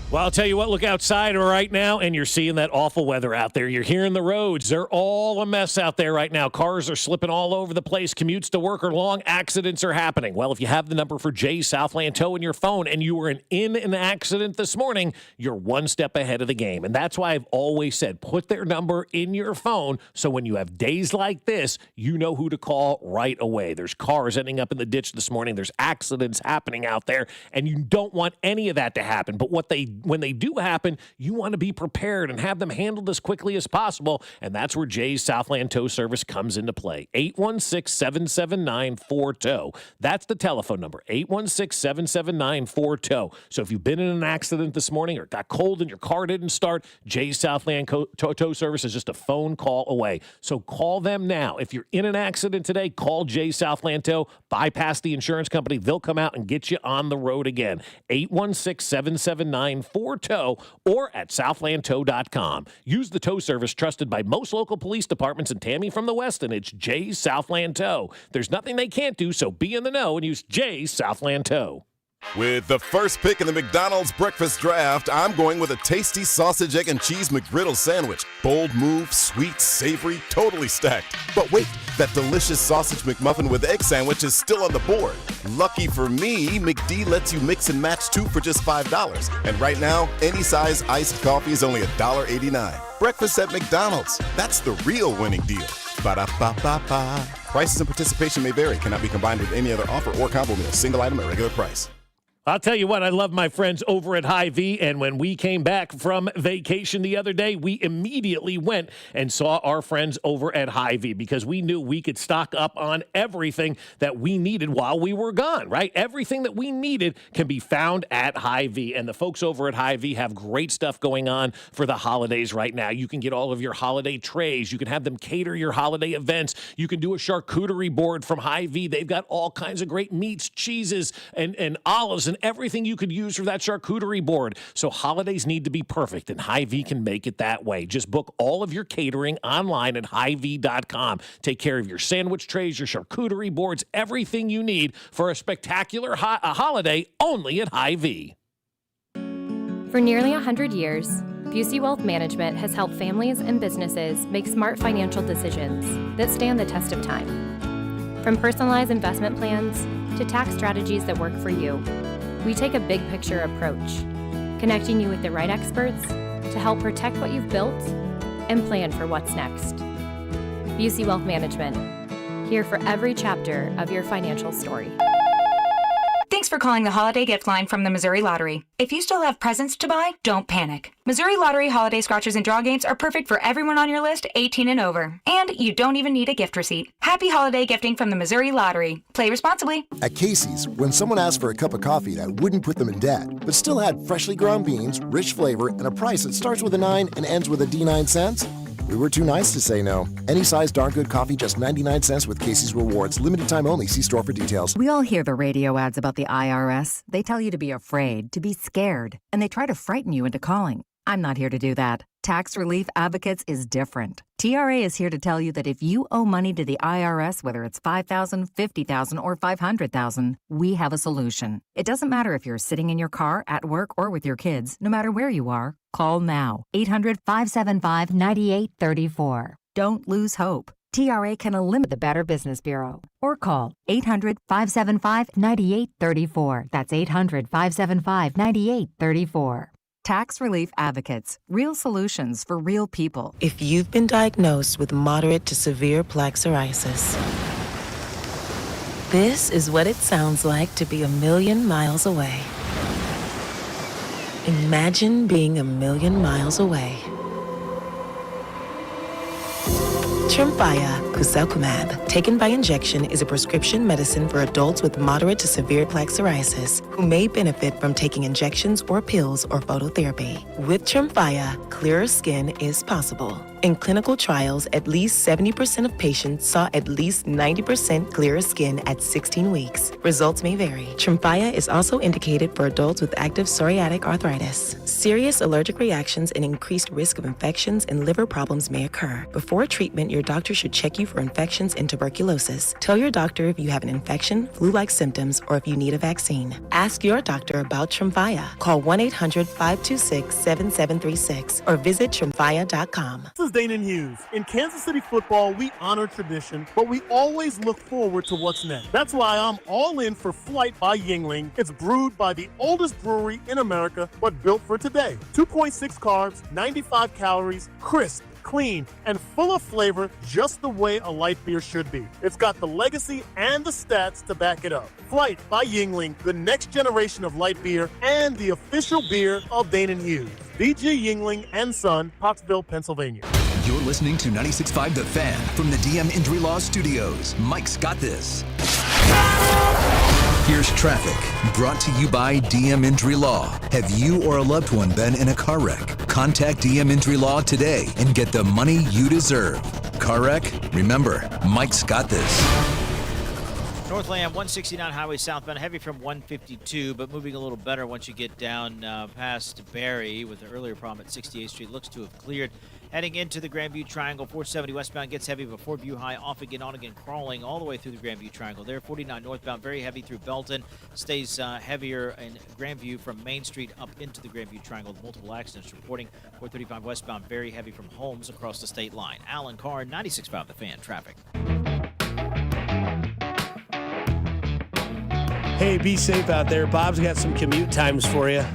Well, I'll tell you what, look outside right now, and you're seeing that awful weather out there. You're hearing the roads. They're all a mess out there right now. Cars are slipping all over the place. Commutes to work are long. Accidents are happening. Well, if you have the number for Jay Southland Tow in your phone and you were in an accident this morning, you're one step ahead of the game. And that's why I've always said, put their number in your phone so when you have days like this, you know who to call right away. There's cars ending up in the ditch this morning. There's accidents happening out there, and you don't want any of that to happen. But when they do happen, you want to be prepared and have them handled as quickly as possible, and that's where Jay's Southland Tow Service comes into play. 816-779-4TOW. That's the telephone number, 816-779-4TOW. So if you've been in an accident this morning or got cold and your car didn't start, Jay's Southland Tow Service is just a phone call away. So call them now. If you're in an accident today, call Jay's Southland Tow. Bypass the insurance company. They'll come out and get you on the road again. 816-779-4TOW or at southlandtow.com. Use the tow service trusted by most local police departments in Tammy from the West, and it's Jay's Southland Tow. There's nothing they can't do, so be in the know and use Jay's Southland Tow. With the first pick in the McDonald's breakfast draft, I'm going with a tasty sausage, egg, and cheese McGriddle sandwich. Bold move, sweet, savory, totally stacked. But wait, that delicious sausage McMuffin with egg sandwich is still on the board. Lucky for me, McD lets you mix and match two for just $5. And right now, any size iced coffee is only $1.89. Breakfast at McDonald's. That's the real winning deal. Ba-da-ba-ba-ba. Prices and participation may vary. Cannot be combined with any other offer or combo meal. Single item at regular price. I'll tell you what, I love my friends over at Hy-Vee, and when we came back from vacation the other day, we immediately went and saw our friends over at Hy-Vee because we knew we could stock up on everything that we needed while we were gone, right? Everything that we needed can be found at Hy-Vee, and the folks over at Hy-Vee have great stuff going on for the holidays right now. You can get all of your holiday trays. You can have them cater your holiday events. You can do a charcuterie board from Hy-Vee. They've got all kinds of great meats, cheeses, and olives, and everything you could use for that charcuterie board. So holidays need to be perfect, and Hy-Vee can make it that way. Just book all of your catering online at Hy-Vee.com. Take care of your sandwich trays, your charcuterie boards, everything you need for a spectacular holiday only at Hy-Vee. For nearly 100 years, Busey Wealth Management has helped families and businesses make smart financial decisions that stand the test of time. From personalized investment plans to tax strategies that work for you, we take a big picture approach, connecting you with the right experts to help protect what you've built and plan for what's next. Busey Wealth Management, here for every chapter of your financial story. Thanks for calling the Holiday Gift Line from the Missouri Lottery. If you still have presents to buy, don't panic. Missouri Lottery Holiday Scratchers and Draw Games are perfect for everyone on your list 18 and over. And you don't even need a gift receipt. Happy holiday gifting from the Missouri Lottery. Play responsibly. At Casey's, when someone asked for a cup of coffee that wouldn't put them in debt, but still had freshly ground beans, rich flavor, and a price that starts with a 9 and ends with a D9 cents, we were too nice to say no. Any size darn good coffee, just 99 cents with Casey's Rewards. Limited time only. See store for details. We all hear the radio ads about the IRS. They tell you to be afraid, to be scared, and they try to frighten you into calling. I'm not here to do that. Tax Relief Advocates is different. TRA is here to tell you that if you owe money to the IRS, whether it's $5,000, $50,000, or $500,000, we have a solution. It doesn't matter if you're sitting in your car, at work, or with your kids. No matter where you are, call now. 800-575-9834. Don't lose hope. TRA can eliminate the Better Business Bureau. Or call 800-575-9834. That's 800-575-9834. Tax Relief Advocates. Real solutions for real people. If you've been diagnosed with moderate to severe plaque psoriasis, this is what it sounds like to be 1,000,000 miles away. Imagine being 1,000,000 miles away. Tremfya guselkumab, taken by injection, is a prescription medicine for adults with moderate to severe plaque psoriasis who may benefit from taking injections or pills or phototherapy. With Tremfya, clearer skin is possible. In clinical trials, at least 70% of patients saw at least 90% clearer skin at 16 weeks. Results may vary. Tremfya is also indicated for adults with active psoriatic arthritis. Serious allergic reactions and increased risk of infections and liver problems may occur. Before treatment, your doctor should check you for infections and tuberculosis. Tell your doctor if you have an infection, flu-like symptoms, or if you need a vaccine. Ask your doctor about Tremfya. Call 1-800-526-7736 or visit Tremfya.com. This is Danon Hughes. In Kansas City football, we honor tradition, but we always look forward to what's next. That's why I'm all in for Flight by Yingling. It's brewed by the oldest brewery in America, but built for today. 2.6 carbs, 95 calories, crisp, clean, and full of flavor, just the way a light beer should be. It's got the legacy and the stats to back it up. Flight by Yingling, the next generation of light beer and the official beer of Danon Hughes. BG Yingling and Son, Pottsville, Pennsylvania. You're listening to 96.5 The Fan from the DM Injury Law Studios. Mike's got this. Here's traffic, brought to you by DM Injury Law. Have you or a loved one been in a car wreck? Contact DM Injury Law today and get the money you deserve. Car wreck? Remember, Mike's got this. Northland, 169 highway southbound, heavy from 152, but moving a little better once you get down past Barry with the earlier problem at 68th Street. Looks to have cleared. Heading into the Grandview Triangle, 470 westbound gets heavy before View High, off again, on again, crawling all the way through the Grandview Triangle. There, 49 northbound, very heavy through Belton. Stays heavier in Grandview from Main Street up into the Grandview Triangle. Multiple accidents reporting. 435 westbound, very heavy from Holmes across the state line. Alan Carr, 96.5 The Fan, traffic. Hey, be safe out there. Bob's got some commute times for you.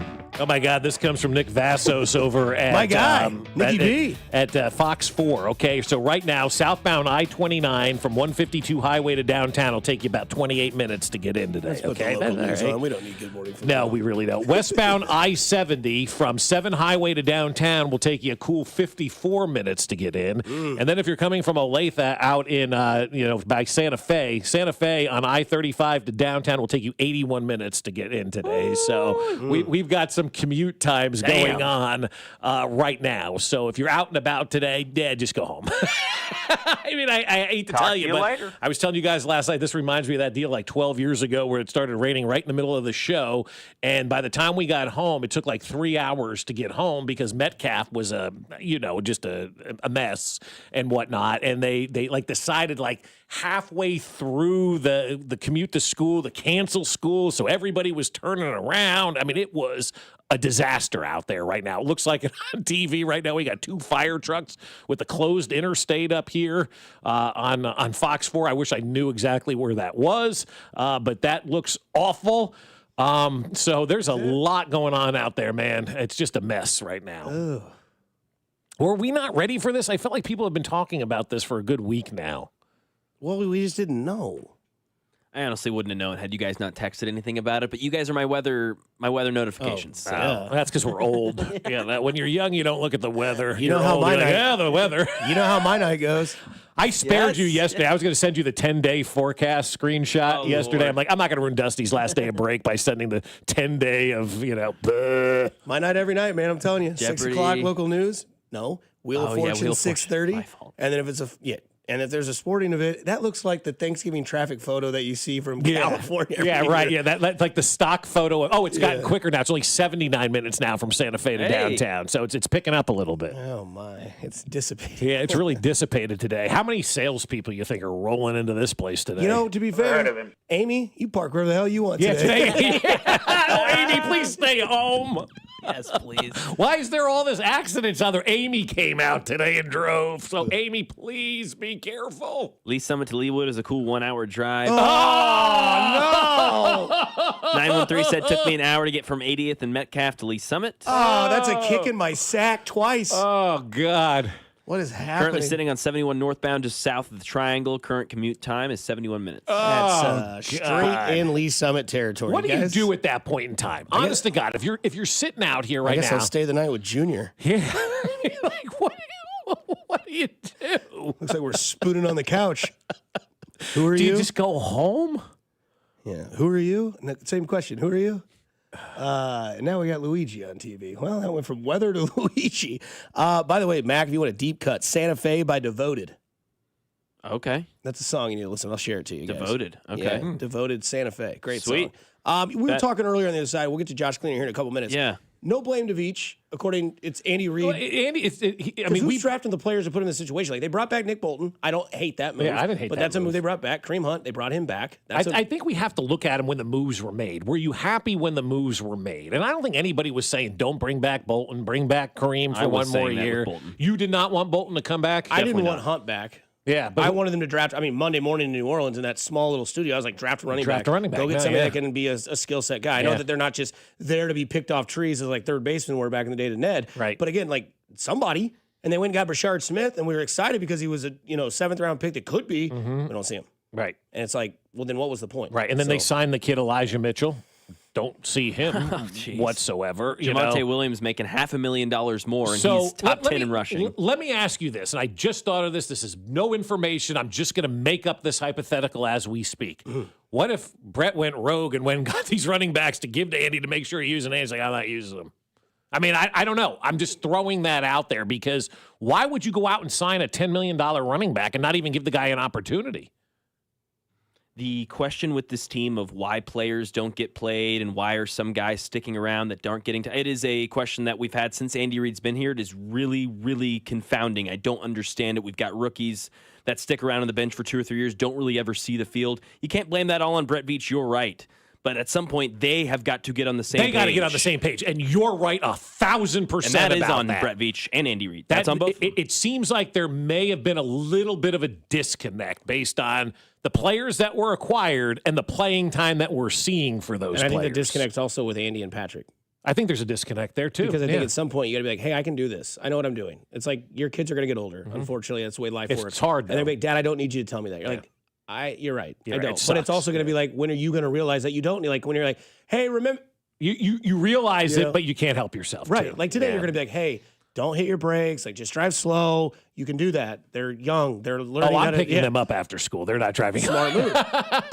Oh, my God. This comes from Nick Vassos over at my guy, Nicky B. At Fox 4. Okay, so right now, southbound I-29 from 152 highway to downtown will take you about 28 minutes to get in today. Okay, right. We don't need good morning football. No, we really don't. Westbound I-70 from 7 highway to downtown will take you a cool 54 minutes to get in. And then if you're coming from Olathe out in, by Santa Fe on I-35 to downtown will take you 81 minutes to get in today. So we've got some commute times going on right now. So if you're out and about today, just go home. I mean, I hate to tell you, but later. I was telling you guys last night, this reminds me of that deal like 12 years ago where it started raining right in the middle of the show. And by the time we got home, it took like 3 hours to get home because Metcalf was just a mess and whatnot. And they like decided like halfway through the commute to school to cancel school. So everybody was turning around. I mean, it was a disaster out there right now. It looks like it on TV right now. We got 2 fire trucks with a closed interstate up here on Fox 4. I wish I knew exactly where that was, but that looks awful. So there's a lot going on out there, man. It's just a mess right now. Ugh. Were we not ready for this? I felt like people have been talking about this for a good week now. Well, we just didn't know. I honestly wouldn't have known had you guys not texted anything about it, but you guys are my weather notifications. Oh, that's because we're old. When you're young, you don't look at the weather. You know how old, my night, yeah, the weather. You know how my night goes. I spared you yesterday. I was going to send you the 10-day forecast screenshot yesterday. Lord. I'm like, I'm not going to ruin Dusty's last day of break by sending the 10-day of, My night every night, man. I'm telling you. Jeopardy. 6 o'clock local news. No. Wheel of Fortune, Wheel of Fortune. 6:30. My fault. And then if it's and if there's a sporting event, that looks like the Thanksgiving traffic photo that you see from California. Yeah, right. Yeah, that's like the stock photo. It's gotten quicker now. It's only 79 minutes now from Santa Fe to downtown. So it's picking up a little bit. Oh, my. It's dissipated. Yeah, it's really dissipated today. How many salespeople you think are rolling into this place today? You know, to be fair, Amy, you park wherever the hell you want today. Oh, Amy, please stay home. Yes, please. Why is there all this accidents out there? Amy came out today and drove. So, Amy, please be careful. Lee Summit to Leawood is a cool 1-hour drive. Oh, no. 913 said took me an hour to get from 80th and Metcalf to Lee Summit. Oh, that's a kick in my sack twice. Oh, God. What is happening? Currently sitting on 71 northbound just south of the Triangle. Current commute time is 71 minutes. That's straight in Lee Summit territory. What do you do at that point in time? Honest to God, if you're sitting out here right I guess now. I'll stay the night with Junior. Yeah. Like, what do you do? Looks like we're spooning on the couch. Who are you? Do you just go home? Yeah. Who are you? Same question. Who are you? Now we got Luigi on TV. Well, that went from weather to Luigi. By the way, Mac, if you want a deep cut, Santa Fe by Devoted. Okay. That's a song you need to listen. I'll share it to you guys. Devoted. Okay. Yeah, Devoted Santa Fe. Great Sweet. song. We were talking earlier on the other side. We'll get to Josh Cleaner here in a couple minutes. Yeah. No blame to Veach. According, it's Andy Reid. Well, Andy, who's drafting the players to put in this situation? Like, they brought back Nick Bolton. I don't hate that move. Yeah, I didn't hate but that that's a move. move they brought back. Kareem Hunt, they brought him back. I think we have to look at them when the moves were made. Were you happy when the moves were made? And I don't think anybody was saying, don't bring back Bolton, bring back Kareem for one more year. You did not want Bolton to come back? I didn't want Hunt back. Yeah, but I wanted them to draft. I mean, Monday morning in New Orleans in that small little studio, I was like, draft a running back. Draft a running back. Go get No, somebody yeah. that can be a skill set guy. I know that they're not just there to be picked off trees as like third baseman were back in the day to Ned. Right. But again, like somebody, and they went and got Brashard Smith, and we were excited because he was a 7th round pick that could be. We don't see him. Right. And it's like, well, then what was the point? Right. And then they signed the kid Elijah Mitchell. Don't see him whatsoever. Javonte Williams making $500,000 more, and he's top 10 in rushing. Let me ask you this, and I just thought of this. This is no information. I'm just going to make up this hypothetical as we speak. What if Brett went rogue and went and got these running backs to give to Andy to make sure he using Andy's like, I'm not using them? I mean, I don't know. I'm just throwing that out there because why would you go out and sign a $10 million running back and not even give the guy an opportunity? The question with this team of why players don't get played and why are some guys sticking around that aren't getting to it is a question that we've had since Andy Reid's been here. It is really, really confounding. I don't understand it. We've got rookies that stick around on the bench for 2 or 3 years, don't really ever see the field. You can't blame that all on Brett Veach. You're right. But at some point, they have got to get on the same page. They got to get on the same page. And you're right 1,000% and that about is on that. Brett Veach and Andy Reid. That's on both. It seems like there may have been a little bit of a disconnect based on the players that were acquired and the playing time that we're seeing for those and I players. think the disconnect's also with Andy and Patrick. I think there's a disconnect there, too. Because I think at some point you got to be like, hey, I can do this. I know what I'm doing. It's like your kids are going to get older. Mm-hmm. Unfortunately, that's the way life works. It's hard, And they're like, Dad, I don't need you to tell me that. You're like, you're right. You're I right. don't. It But it's sucks. also going to be like, when are you going to realize that you don't? Like when you're like, hey, remember. You realize it, but you can't help yourself. Right. too. Like today, Yeah. you're going to be like, hey, don't hit your brakes. Like just drive slow. You can do that. They're young. They're learning. I'm picking them up after school. They're not driving. Smart move.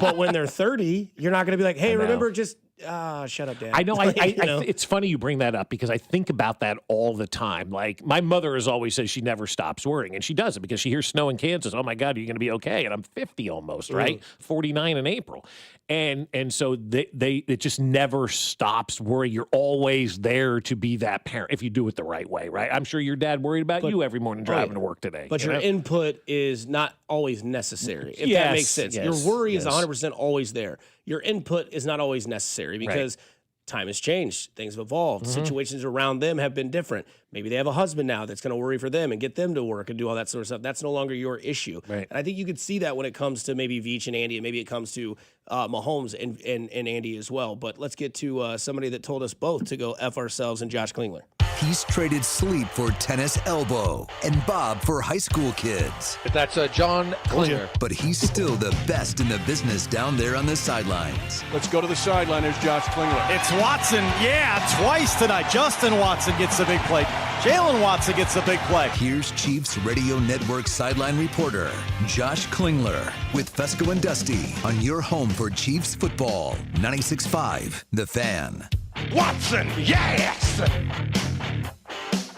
But when they're 30, you're not going to be like, hey, remember, just shut up, Dad. I know. Like, you know? It's funny you bring that up because I think about that all the time. Like my mother has always said she never stops worrying, and she doesn't because she hears snow in Kansas. Oh my God, are you going to be okay? And I'm 50 almost, right? 49 in April, and so it just never stops worrying. You're always there to be that parent if you do it the right way, right? I'm sure your dad worried about you every morning driving to work today. But your know? input is not always necessary, if Yes, that makes sense. yes, Your worry is yes. 100% always there. Your input is not always necessary because time has changed. Things have evolved. Mm-hmm. Situations around them have been different. Maybe they have a husband now that's going to worry for them and get them to work and do all that sort of stuff. That's no longer your issue. Right. And I think you could see that when it comes to maybe Veach and Andy, and maybe it comes to Mahomes and Andy as well. But let's get to somebody that told us both to go F ourselves, and Josh Klingler. He's traded sleep for tennis elbow and Bob for high school kids. That's John Klinger. But he's still the best in the business down there on the sidelines. Let's go to the sideline. There's Josh Klinger. It's Watson. Yeah, twice tonight. Justin Watson gets the big play. Jalen Watson gets the big play. Here's Chiefs Radio Network sideline reporter Josh Klingler with Fescoe and Dusty on your home for Chiefs football. 96.5 The Fan. Watson, yes!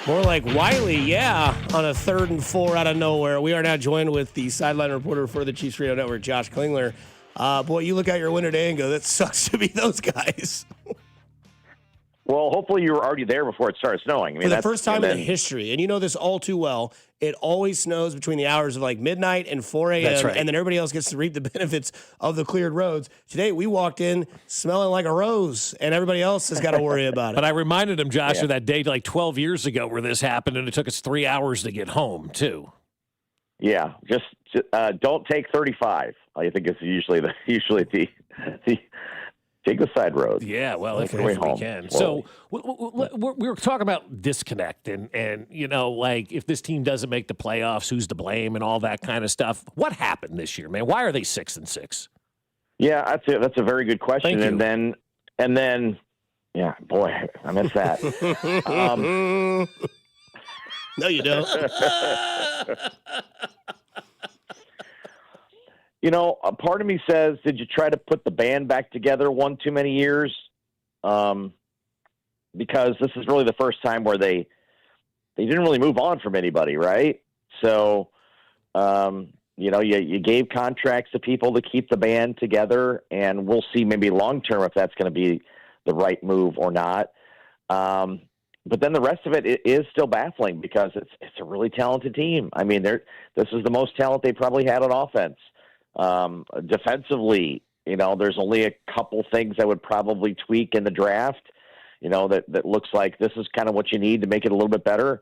More like Wiley, yeah, on a 3rd and 4 out of nowhere. We are now joined with the sideline reporter for the Chiefs Radio Network, Josh Klingler. Boy, you look out your window today and go, that sucks to be those guys. Well, hopefully you were already there before it started snowing. I mean, for the first time in the history, and you know this all too well, it always snows between the hours of like midnight and 4 a.m., That's right. and then everybody else gets to reap the benefits of the cleared roads. Today, we walked in smelling like a rose, and everybody else has got to worry about it. But I reminded him, Josh, of that day like 12 years ago where this happened, and it took us 3 hours to get home, too. Yeah, just don't take 35. I think it's usually the take the side road. Yeah, well, if way we home. can. So we were talking about disconnect and you know, like if this team doesn't make the playoffs, who's to blame and all that kind of stuff. What happened this year, man? Why are they 6-6? Yeah, that's a very good question. Thank you. And then, yeah, boy, I missed that. No, you don't. You know, a part of me says, did you try to put the band back together one too many years? Because this is really the first time where they didn't really move on from anybody, right? So, you know, you gave contracts to people to keep the band together, and we'll see maybe long-term if that's going to be the right move or not. But then the rest of it is still baffling because it's a really talented team. I mean, this is the most talent they probably had on offense. Defensively, you know, there's only a couple things I would probably tweak in the draft, you know, that looks like this is kind of what you need to make it a little bit better.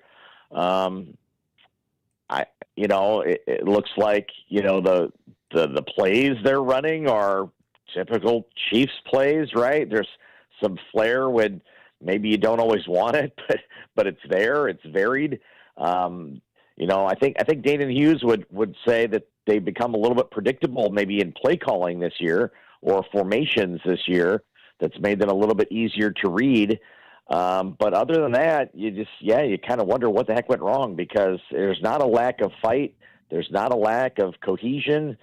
It looks like, you know, the plays they're running are typical Chiefs plays, right? There's some flair when maybe you don't always want it, but it's there. It's varied. You know, I think Dayton Hughes would say that they become a little bit predictable maybe in play calling this year or formations this year. That's made them a little bit easier to read. But other than that, you kind of wonder what the heck went wrong because there's not a lack of fight. There's not a lack of cohesion.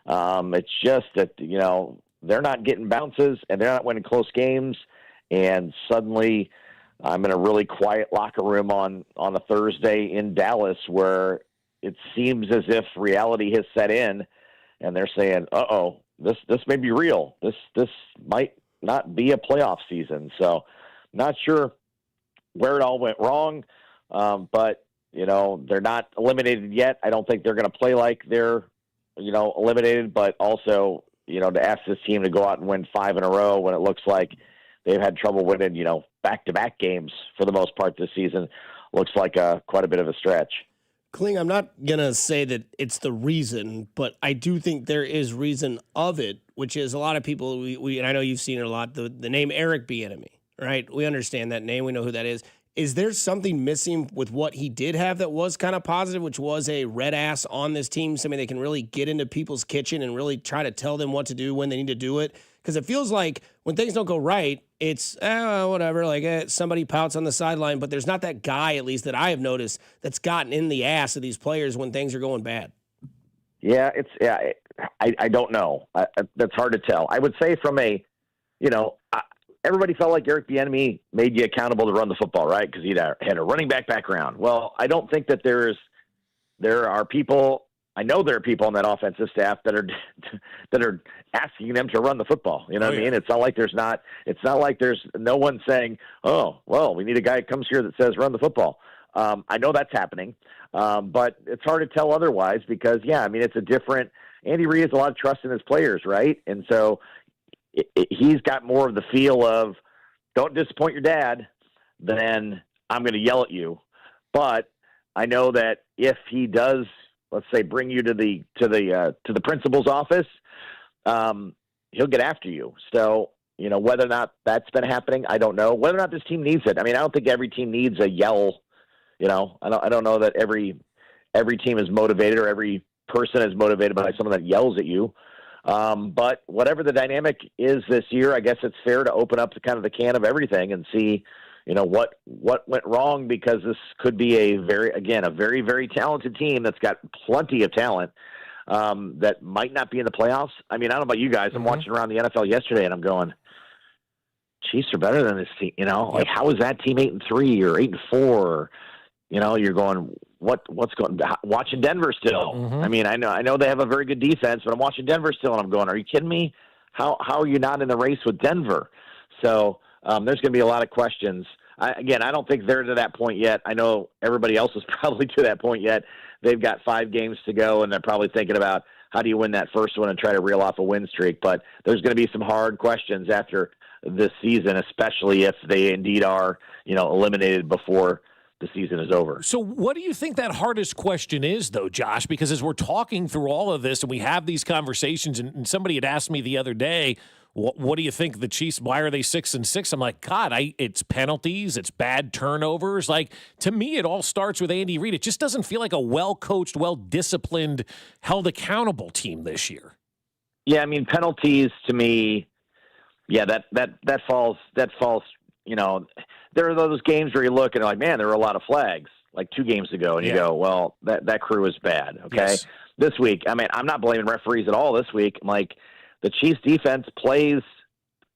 It's just that, you know, they're not getting bounces and they're not winning close games. And suddenly I'm in a really quiet locker room on a Thursday in Dallas where it seems as if reality has set in and they're saying, uh-oh, this may be real. This might not be a playoff season. So not sure where it all went wrong. But, you know, they're not eliminated yet. I don't think they're going to play like they're, you know, eliminated, but also, you know, to ask this team to go out and win 5 in a row when it looks like they've had trouble winning, you know, back-to-back games for the most part this season looks like quite a bit of a stretch. Kling, I'm not going to say that it's the reason, but I do think there is reason of it, which is a lot of people, we and I know you've seen it a lot, the name Eric Bieniemy, right? We understand that name. We know who that is. Is there something missing with what he did have that was kind of positive, which was a red ass on this team, something that can really get into people's kitchen and really try to tell them what to do when they need to do it? Because it feels like when things don't go right, it's whatever, like somebody pouts on the sideline, but there's not that guy, at least that I have noticed, that's gotten in the ass of these players when things are going bad. Yeah, I don't know. That's hard to tell. I would say from everybody felt like Eric Bieniemy made you accountable to run the football, right? Because he had a running background. Well, I don't think that there are people. I know there are people on that offensive staff that are asking them to run the football. You know what I mean? It's not like there's no one saying, "Oh, well, we need a guy that comes here that says run the football." I know that's happening, but it's hard to tell otherwise because, it's a different. Andy Reid has a lot of trust in his players, right? And so he's got more of the feel of don't disappoint your dad than I'm going to yell at you. But I know that if he does, let's say, bring you to the principal's office, he'll get after you. So, whether or not that's been happening, I don't know. Whether or not this team needs it. I mean, I don't think every team needs a yell. I don't know that every team is motivated or every person is motivated by someone that yells at you. But whatever the dynamic is this year, I guess it's fair to open up the can of everything and see, what went wrong, because this could be a very, very talented team that's got plenty of talent that might not be in the playoffs. I mean, I don't know about you guys. I'm watching around the NFL yesterday, and I'm going, Chiefs are better than this team. Like, how is that team 8-3 or 8-4? You're going, what's going? Watching Denver still. I mean, I know they have a very good defense, but I'm watching Denver still, and I'm going, are you kidding me? How are you not in the race with Denver? So there's going to be a lot of questions. I don't think they're to that point yet. I know everybody else is probably to that point yet. They've got 5 games to go, and they're probably thinking about how do you win that first one and try to reel off a win streak. But there's going to be some hard questions after this season, especially if they indeed are, eliminated before the season is over. So what do you think that hardest question is, though, Josh? Because as we're talking through all of this and we have these conversations, and somebody had asked me the other day, what do you think the Chiefs, why are they 6-6? I'm like, God, it's penalties, it's bad turnovers. Like, to me, it all starts with Andy Reid. It just doesn't feel like a well-coached, well-disciplined, held accountable team this year. Yeah, I mean, penalties to me, yeah, that falls, there are those games where you look and you're like, man, there were a lot of flags like 2 games ago, and you go, well, that crew is bad. Okay. Yes. This week, I mean, I'm not blaming referees at all this week. I'm like, the Chiefs defense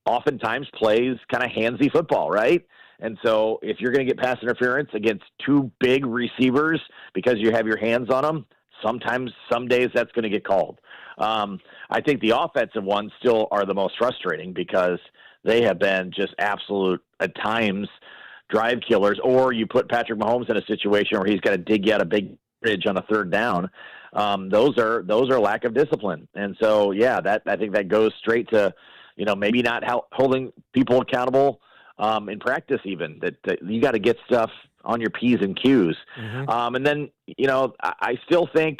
oftentimes plays kind of handsy football, right? And so if you're going to get pass interference against 2 big receivers because you have your hands on them, some days that's going to get called. I think the offensive ones still are the most frustrating because they have been just absolute, at times, drive killers. Or you put Patrick Mahomes in a situation where he's got to dig you out a big bridge on a 3rd down. Those are lack of discipline. And so, yeah, I think that goes straight to, maybe not holding people accountable in practice even. That you got to get stuff on your P's and Q's. And then, I still think,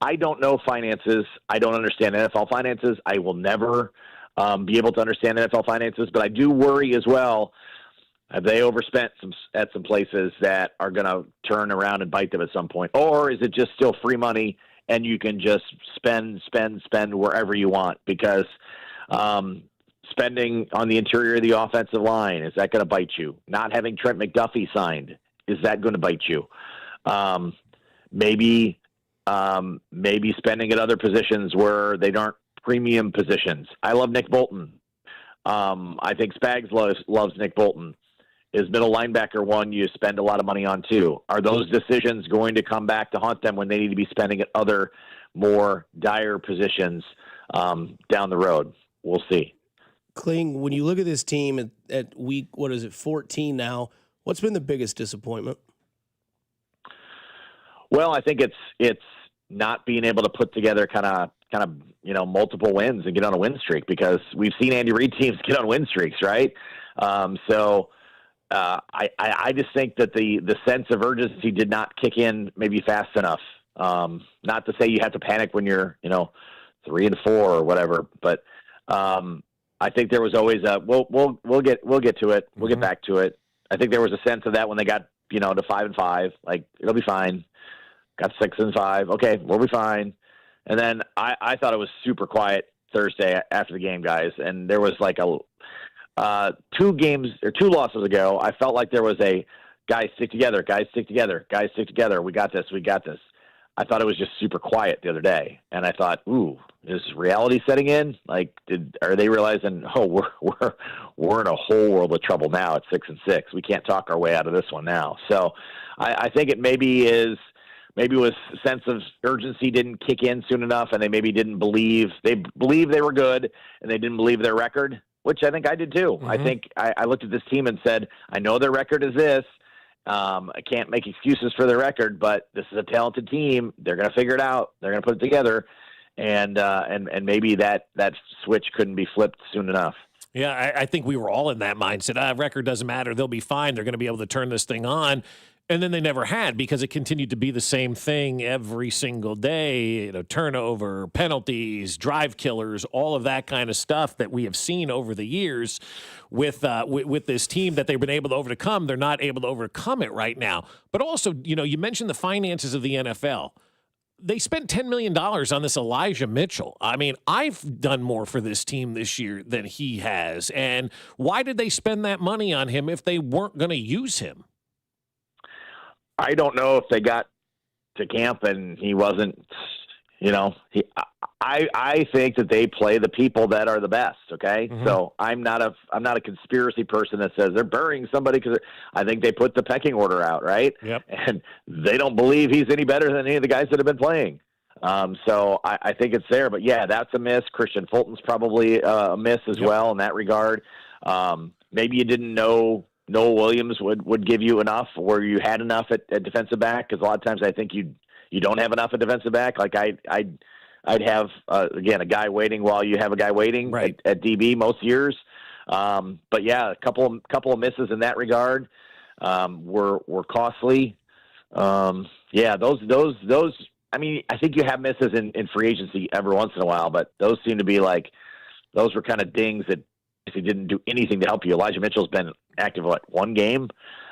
I don't know finances. I don't understand NFL finances. I will never be able to understand NFL finances, but I do worry as well. Have they overspent at some places that are going to turn around and bite them at some point? Or is it just still free money and you can just spend wherever you want? Because spending on the interior of the offensive line, is that going to bite you? Not having Trent McDuffie signed, is that going to bite you? Maybe spending at other positions where they aren't premium positions. I love Nick Bolton. I think Spags loves Nick Bolton. Is middle linebacker one you spend a lot of money on too? Are those decisions going to come back to haunt them when they need to be spending at other more dire positions down the road? We'll see. Kling, when you look at this team at week, 14 now, what's been the biggest disappointment? Well, I think it's not being able to put together kind of multiple wins and get on a win streak, because we've seen Andy Reid teams get on win streaks, right? I just think that the sense of urgency did not kick in maybe fast enough. Not to say you have to panic when you're 3-4 or whatever, but I think there was always we'll get to it. We'll get back to it. I think there was a sense of that when they got to 5-5, like it'll be fine. Got 6-5, okay, we'll be fine. And then I thought it was super quiet Thursday after the game, guys, and there was like 2 losses ago, I felt like there was a guys stick together, we got this. I thought it was just super quiet the other day, and I thought, ooh, is reality setting in? Like, are they realizing, oh, we're in a whole world of trouble now at 6-6. We can't talk our way out of this one now. So I think it maybe was a sense of urgency didn't kick in soon enough, and they maybe didn't believe they were good, and they didn't believe their record, which I think I did too. I think I looked at this team and said, I know their record is this. I can't make excuses for their record, but this is a talented team. They're going to figure it out. They're going to put it together, and maybe that switch couldn't be flipped soon enough. Yeah, I think we were all in that mindset. Record doesn't matter. They'll be fine. They're going to be able to turn this thing on. And then they never had because it continued to be the same thing every single day. Turnover, penalties, drive killers, all of that kind of stuff that we have seen over the years with this team that they've been able to overcome. They're not able to overcome it right now. But also, you mentioned the finances of the NFL. They spent $10 million on this Elijah Mitchell. I mean, I've done more for this team this year than he has. And why did they spend that money on him if they weren't going to use him? I don't know if they got to camp and he wasn't, I think that they play the people that are the best. Okay. Mm-hmm. So I'm not a conspiracy person that says they're burying somebody because I think they put the pecking order out. Right. Yep. And they don't believe he's any better than any of the guys that have been playing. So I think it's there, but yeah, that's a miss. Christian Fulton's probably a miss as well in that regard. Maybe you didn't know Noah Williams would give you enough, or you had enough at defensive back, because a lot of times I think you don't have enough at defensive back. Like I'd have again a guy waiting while you have a guy waiting at DB most years. But yeah, a couple of misses in that regard were costly. Yeah, those. I mean, I think you have misses in free agency every once in a while, but those seem to be like those were kind of dings that if he didn't do anything to help you. Elijah Mitchell's been active one game,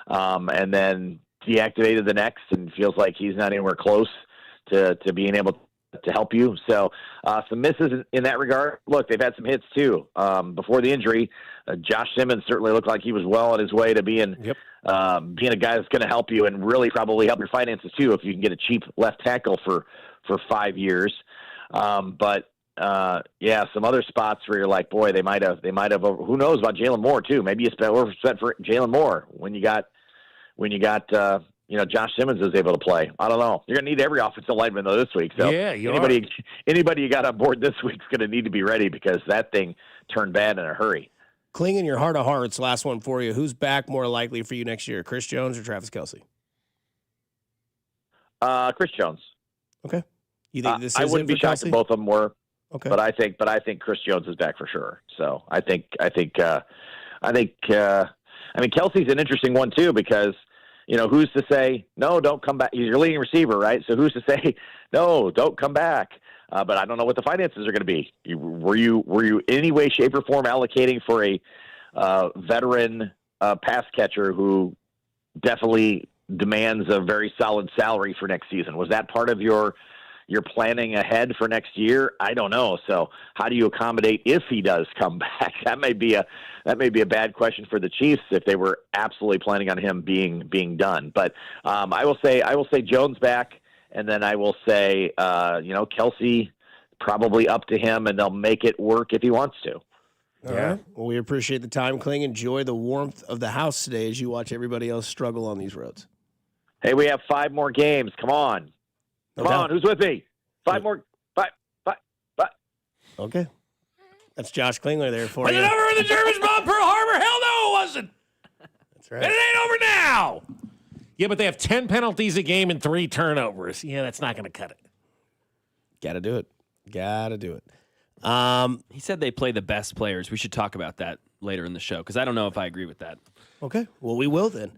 and then deactivated the next, and feels like he's not anywhere close to being able to help you. So some misses in that regard. Look, they've had some hits too. Before the injury, Josh Simmons certainly looked like he was well on his way to being a guy that's going to help you and really probably help your finances too if you can get a cheap left tackle for 5 years. Yeah, some other spots where you're like, boy, they might have. Who knows about Jalen Moore too? Maybe you spent for Jalen Moore when you got Josh Simmons is able to play. I don't know. You're gonna need every offensive lineman though this week. So yeah, anybody you got on board this week's gonna need to be ready because that thing turned bad in a hurry. Kling, in your heart of hearts, last one for you. Who's back more likely for you next year, Chris Jones or Travis Kelce? Chris Jones. Okay. You think this is I wouldn't be shocked if both of them were. Okay. But I think Chris Jones is back for sure. So I mean, Kelsey's an interesting one too, because, who's to say, no, don't come back. He's your leading receiver, right? So who's to say, no, don't come back? But I don't know what the finances are going to be. Were you in any way, shape, or form allocating for a veteran pass catcher who definitely demands a very solid salary for next season? Was that part of your planning ahead for next year? I don't know. So how do you accommodate if he does come back? That may be a bad question for the Chiefs if they were absolutely planning on him being done. But I will say Jones back, and then I will say Kelce probably up to him, and they'll make it work if he wants to. All right. Well, we appreciate the time, Kling. Enjoy the warmth of the house today as you watch everybody else struggle on these roads. Hey, we have 5 more games. Come on. Come on, who's with me? 5 more. 5. Okay. That's Josh Klingler there for you. Was it over in the Germans bomb Pearl Harbor? Hell no, it wasn't. That's right. And it ain't over now. Yeah, but they have 10 penalties a game and 3 turnovers. Yeah, that's not going to cut it. Got to do it. He said they play the best players. We should talk about that later in the show because I don't know if I agree with that. Okay. Well, we will then.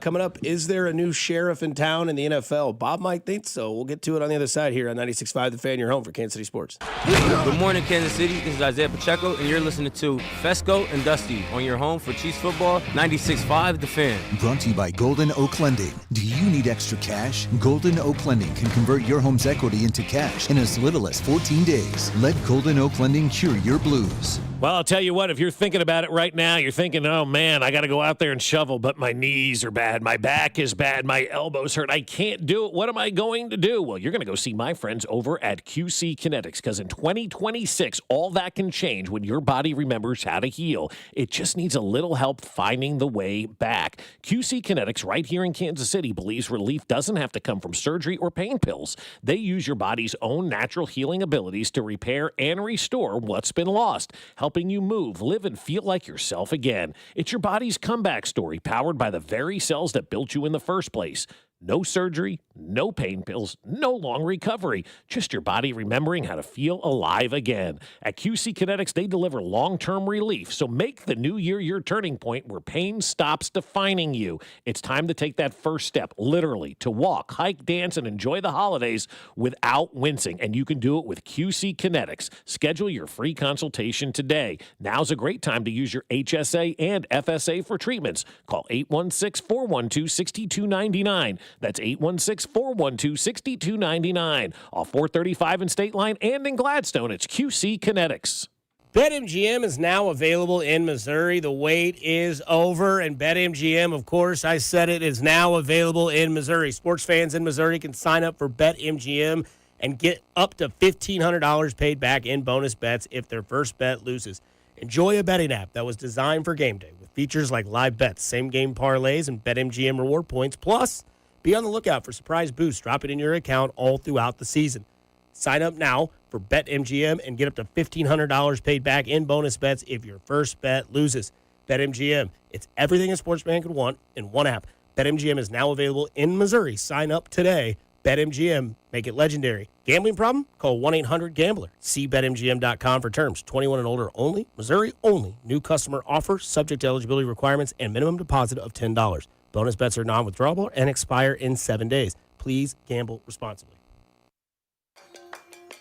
Coming up, is there a new sheriff in town in the NFL? Bob might think so. We'll get to it on the other side here on 96.5 The Fan, your home for Kansas City Sports. Good morning, Kansas City. This is Isaiah Pacheco, and you're listening to Fescoe and Dusty on your home for Chiefs football, 96.5 The Fan. Brought to you by Golden Oak Lending. Do you need extra cash? Golden Oak Lending can convert your home's equity into cash in as little as 14 days. Let Golden Oak Lending cure your blues. Well, I'll tell you what, if you're thinking about it right now, you're thinking, oh, man, I got to go out there and shovel, but my knees are bad, my back is bad, my elbows hurt, I can't do it. What am I going to do? Well, you're going to go see my friends over at QC Kinetics, because in 2026, all that can change when your body remembers how to heal. It just needs a little help finding the way back. QC Kinetics right here in Kansas City believes relief doesn't have to come from surgery or pain pills. They use your body's own natural healing abilities to repair and restore what's been lost, helping you move, live, and feel like yourself again. It's your body's comeback story, powered by the very cells that built you in the first place. No surgery, no pain pills, no long recovery. Just your body remembering how to feel alive again. At QC Kinetics, they deliver long-term relief. So make the new year your turning point where pain stops defining you. It's time to take that first step, literally, to walk, hike, dance, and enjoy the holidays without wincing. And you can do it with QC Kinetics. Schedule your free consultation today. Now's a great time to use your HSA and FSA for treatments. Call 816-412-6299. That's 816-412-6299. Off 435 in State Line and in Gladstone, it's QC Kinetics. BetMGM is now available in Missouri. The wait is over, and BetMGM, of course, I said it, is now available in Missouri. Sports fans in Missouri can sign up for BetMGM and get up to $1,500 paid back in bonus bets if their first bet loses. Enjoy a betting app that was designed for game day with features like live bets, same-game parlays, and BetMGM reward points. Plus, be on the lookout for surprise boosts dropping in your account all throughout the season. Sign up now for BetMGM and get up to $1,500 paid back in bonus bets if your first bet loses. BetMGM, it's everything a sports fan could want in one app. BetMGM is now available in Missouri. Sign up today. BetMGM, make it legendary. Gambling problem? Call 1-800-GAMBLER. See BetMGM.com for terms. 21 and older only. Missouri only. New customer offer subject to eligibility requirements and minimum deposit of $10. Bonus bets are non-withdrawable and expire in 7 days. Please gamble responsibly.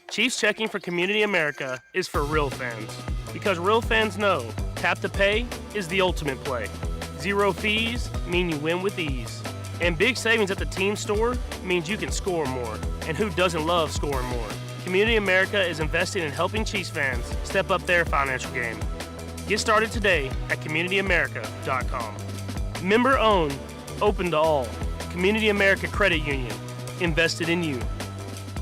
Chiefs Checking for Community America is for real fans. Because real fans know tap to pay is the ultimate play. Zero fees mean you win with ease. And big savings at the team store means you can score more. And who doesn't love scoring more? Community America is investing in helping Chiefs fans step up their financial game. Get started today at communityamerica.com. Member owned, open to all. Community America Credit Union, invested in you.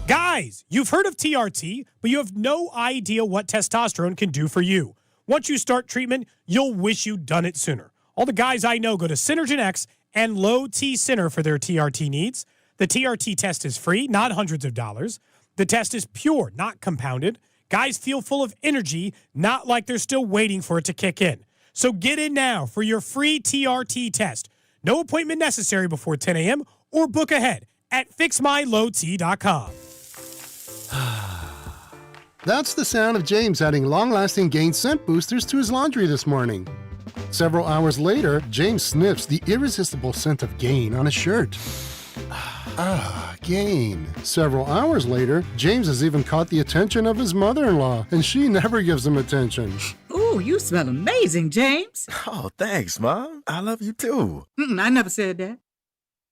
Guys, you've heard of TRT, but you have no idea what testosterone can do for you. Once you start treatment, you'll wish you'd done it sooner. All the guys I know go to Synergen X and Low T Center for their TRT needs. The TRT test is free, not hundreds of dollars. The test is pure, not compounded. Guys feel full of energy, not like they're still waiting for it to kick in. So get in now for your free TRT test. No appointment necessary before 10 a.m. or book ahead at fixmylowt.com. That's the sound of James adding long-lasting Gain scent boosters to his laundry this morning. Several hours later, James sniffs the irresistible scent of Gain on his shirt. Gain. Several hours later, James has even caught the attention of his mother-in-law, and she never gives him attention. Ooh, you smell amazing, James. Oh, thanks, Mom. I love you too. I never said that.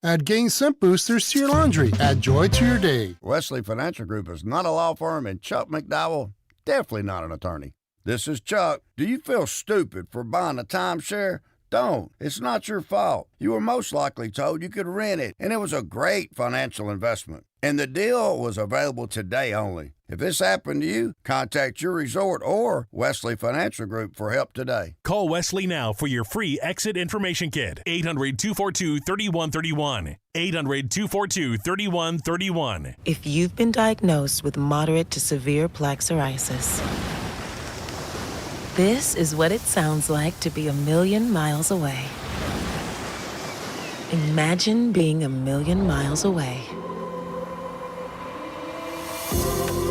Add Gain scent boosters to your laundry. Add joy to your day. Wesley Financial Group is not a law firm, and Chuck McDowell, definitely not an attorney. This is Chuck. Do you feel stupid for buying a timeshare? Don't. It's not your fault. You were most likely told you could rent it, and it was a great financial investment. And the deal was available today only. If this happened to you, contact your resort or Wesley Financial Group for help today. Call Wesley now for your free exit information kit. 800-242-3131. 800-242-3131. If you've been diagnosed with moderate to severe plaque psoriasis, this is what it sounds like to be 1,000,000 miles away. Imagine being 1,000,000 miles away.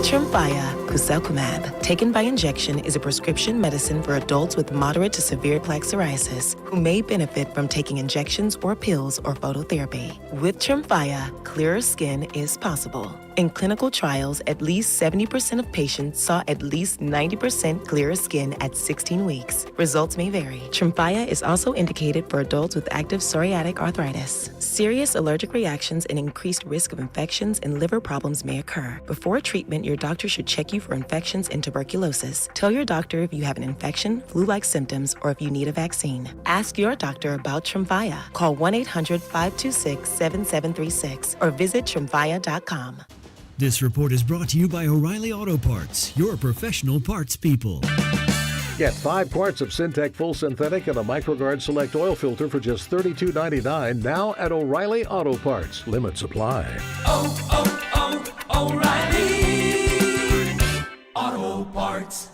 Tremfya guselkumab, taken by injection, is a prescription medicine for adults with moderate to severe plaque psoriasis who may benefit from taking injections or pills or phototherapy. With Tremfya, clearer skin is possible. In clinical trials, at least 70% of patients saw at least 90% clearer skin at 16 weeks. Results may vary. Tremfya is also indicated for adults with active psoriatic arthritis. Serious allergic reactions and increased risk of infections and liver problems may occur. Before treatment, your doctor should check you for infections and tuberculosis. Tell your doctor if you have an infection, flu-like symptoms, or if you need a vaccine. Ask your doctor about Tremfya. Call 1-800-526-7736 or visit tremfya.com. This report is brought to you by O'Reilly Auto Parts, your professional parts people. Get 5 quarts of Syntec Full Synthetic and a MicroGuard Select Oil Filter for just $32.99 now at O'Reilly Auto Parts. Limit supply. O'Reilly Auto Parts.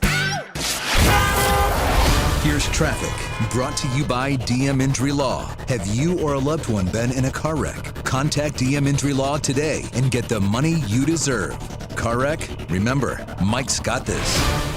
Here's traffic, brought to you by DM Injury Law. Have you or a loved one been in a car wreck? Contact DM Injury Law today and get the money you deserve. Car wreck? Remember, Mike's got this.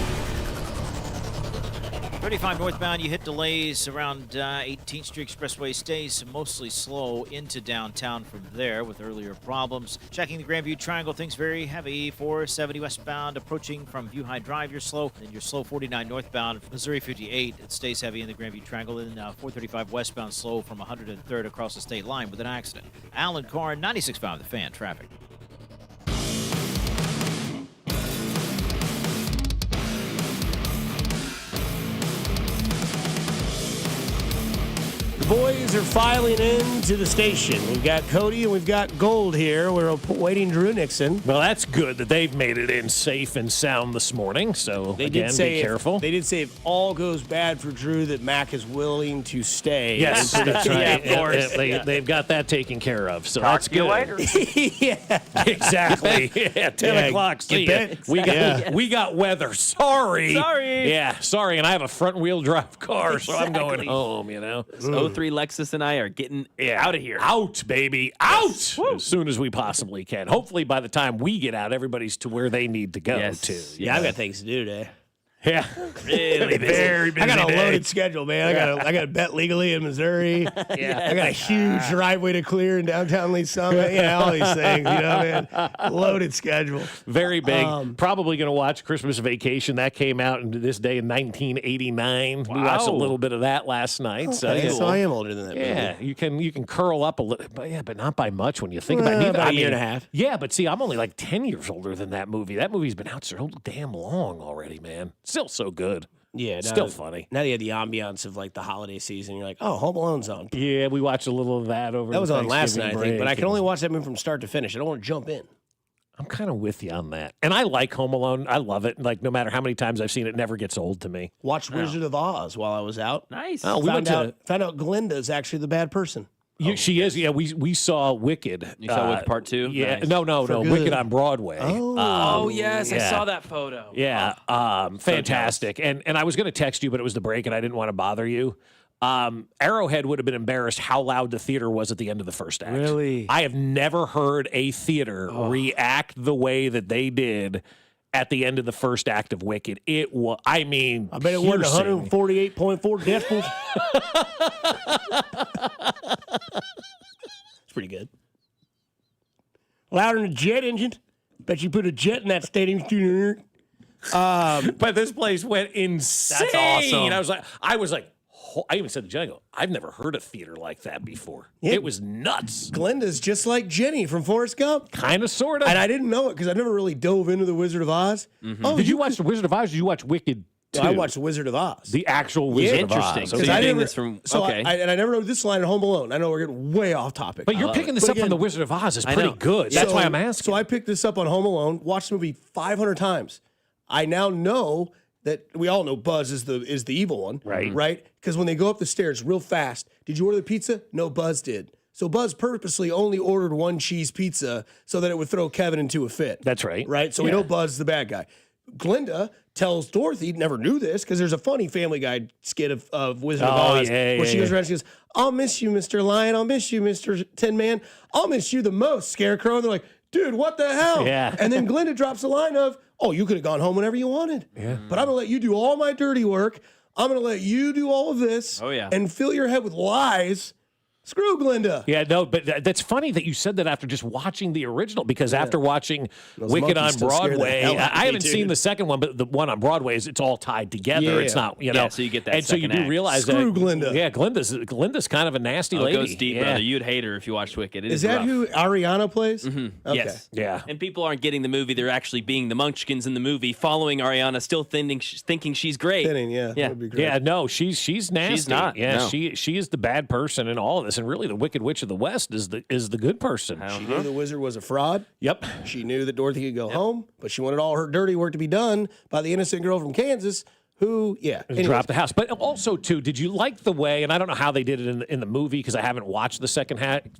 35 northbound, you hit delays around 18th Street Expressway. Stays mostly slow into downtown from there with earlier problems. Checking the Grandview Triangle, things very heavy. 470 westbound, approaching from View High Drive, you're slow. And you're slow 49 northbound, Missouri 58. It stays heavy in the Grandview Triangle. And 435 westbound, slow from 103rd across the state line with an accident. Alan Carr, 96.5 The Fan, traffic. Boys are filing into the station. We've got Cody and we've got Gold here. We're waiting Drew Nixon. Well, that's good that they've made it in safe and sound this morning. So, They again, did say be careful. They did say if all goes bad for Drew, that Mac is willing to stay. Yes, that's right. Yeah, of course. They've got that taken care of. So Talk that's to you good. later. Yeah. Exactly. Yeah, 10 o'clock. See ya. We got weather. Sorry. Yeah, sorry. And I have a front wheel drive car, so I'm going home, you know. This 03 Lexus and I are getting out of here. Out, baby. Out as soon as we possibly can. Hopefully by the time we get out, everybody's to where they need to go to. Yeah, I've got things to do today. Yeah. Really busy. Very busy I got a day. loaded schedule, man. I got to bet legally in Missouri. Yeah. I got a huge driveway to clear in downtown Lee Summit. Yeah, all these things. You know, man. Loaded schedule. Very big. Probably going to watch Christmas Vacation. That came out into this day in 1989. We watched a little bit of that last night. Okay, so I am older than that. Yeah, movie. you can curl up a little, but not by much when you think about it. About a year and a half. Yeah, but see, I'm only like 10 years older than that movie. That movie's been out so damn long already, man. Still so good. Yeah, Still funny. Now they had the ambiance of like the holiday season. You're like, oh, Home Alone's on. Yeah, we watched a little of that over. That was the on last Thanksgiving night, I think. But I can break. only watch that movie from start to finish. I don't want to jump in. I'm kind of with you on that. And I like Home Alone. I love it. Like, no matter how many times I've seen it, it never gets old to me. Watched Wizard of Oz while I was out. Nice. Oh, we found went to. out Glinda's actually the bad person. She is. Yeah, we saw Wicked. You saw Wicked Part 2? Yeah. Nice. No. good. Wicked on Broadway. Oh, yes. I yeah. saw that photo. Yeah. Fantastic. And I was going to text you, but it was the break, and I didn't want to bother you. Arrowhead would have been embarrassed how loud the theater was at the end of the first act. Really? I have never heard a theater react the way that they did at the end of the first act of Wicked. It was, I mean, I bet it wasn't piercing. 148.4 decibels. It's pretty good. Louder than a jet engine. Bet you put a jet in that stadium. But this place went insane. That's awesome. I was like, I even said to Jenny, I've never heard a theater like that before. Yeah. It was nuts. Glinda's just like Jenny from Forrest Gump. Kind of, sort of. And I didn't know it because I never really dove into The Wizard of Oz. Mm-hmm. Oh, Did you watch The Wizard of Oz? Or did you watch Wicked 2? I watched The Wizard of Oz. The actual Wizard of Oz. Interesting. So Okay. you're I getting never- this from... So okay. I never know this line at Home Alone. I know we're getting way off topic. But you're picking this But up from again, The Wizard of Oz. It's I pretty know. good. That's why I'm asking. So I picked this up on Home Alone, watched the movie 500 times. I now know that we all know Buzz is the evil one. Right. Right? Because when they go up the stairs real fast, did you order the pizza? No, Buzz did. So Buzz purposely only ordered one cheese pizza so that it would throw Kevin into a fit. That's right. Right? So we know Buzz is the bad guy. Glinda tells Dorothy, never knew this, because there's a funny Family Guy skit of Wizard of Oz where she goes around and she goes, I'll miss you, Mr. Lion. I'll miss you, Mr. Tin Man. I'll miss you the most, Scarecrow. And they're like, dude, what the hell? Yeah. And then Glinda drops a line of, oh, you could have gone home whenever you wanted. Yeah. But I'm going to let you do all my dirty work. I'm going to let you do all of this. Oh, yeah. And fill your head with lies. Screw Glinda. Yeah, no, but that's funny that you said that after just watching the original, because after watching Those Wicked on monkeys still scare the Broadway, hell out of I me, haven't dude. seen the second one, but the one on Broadway is it's all tied together. Yeah. It's not, you know. Yeah, so you get that and so you second do act. realize Screw that. Glinda. Yeah, Glinda's kind of a nasty Oh, it lady. goes deep, yeah. brother. You'd hate her if you watched Wicked. It Is that rough. who Ariana plays? Mm-hmm. Okay. Yes. Yeah. And people aren't getting the movie. They're actually being the Munchkins in the movie, following Ariana, still thinking she's great. Fitting, yeah. Yeah. That would be great. Yeah, no, she's nasty. She's not, Yeah, no. she is the bad person in all of this, and really the Wicked Witch of the West is the good person. She knew the wizard was a fraud. Yep. She knew that Dorothy could go home, but she wanted all her dirty work to be done by the innocent girl from Kansas Who? Yeah. And dropped the house. But also, too, did you like the way, and I don't know how they did it in the movie because I haven't watched the second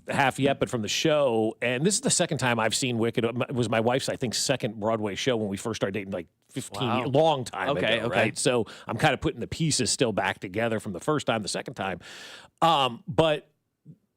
half yet, but from the show, and this is the second time I've seen Wicked. It was my wife's, I think, second Broadway show when we first started dating, like 15 years, long time ago, right? So I'm kind of putting the pieces still back together from the first time, the second time. But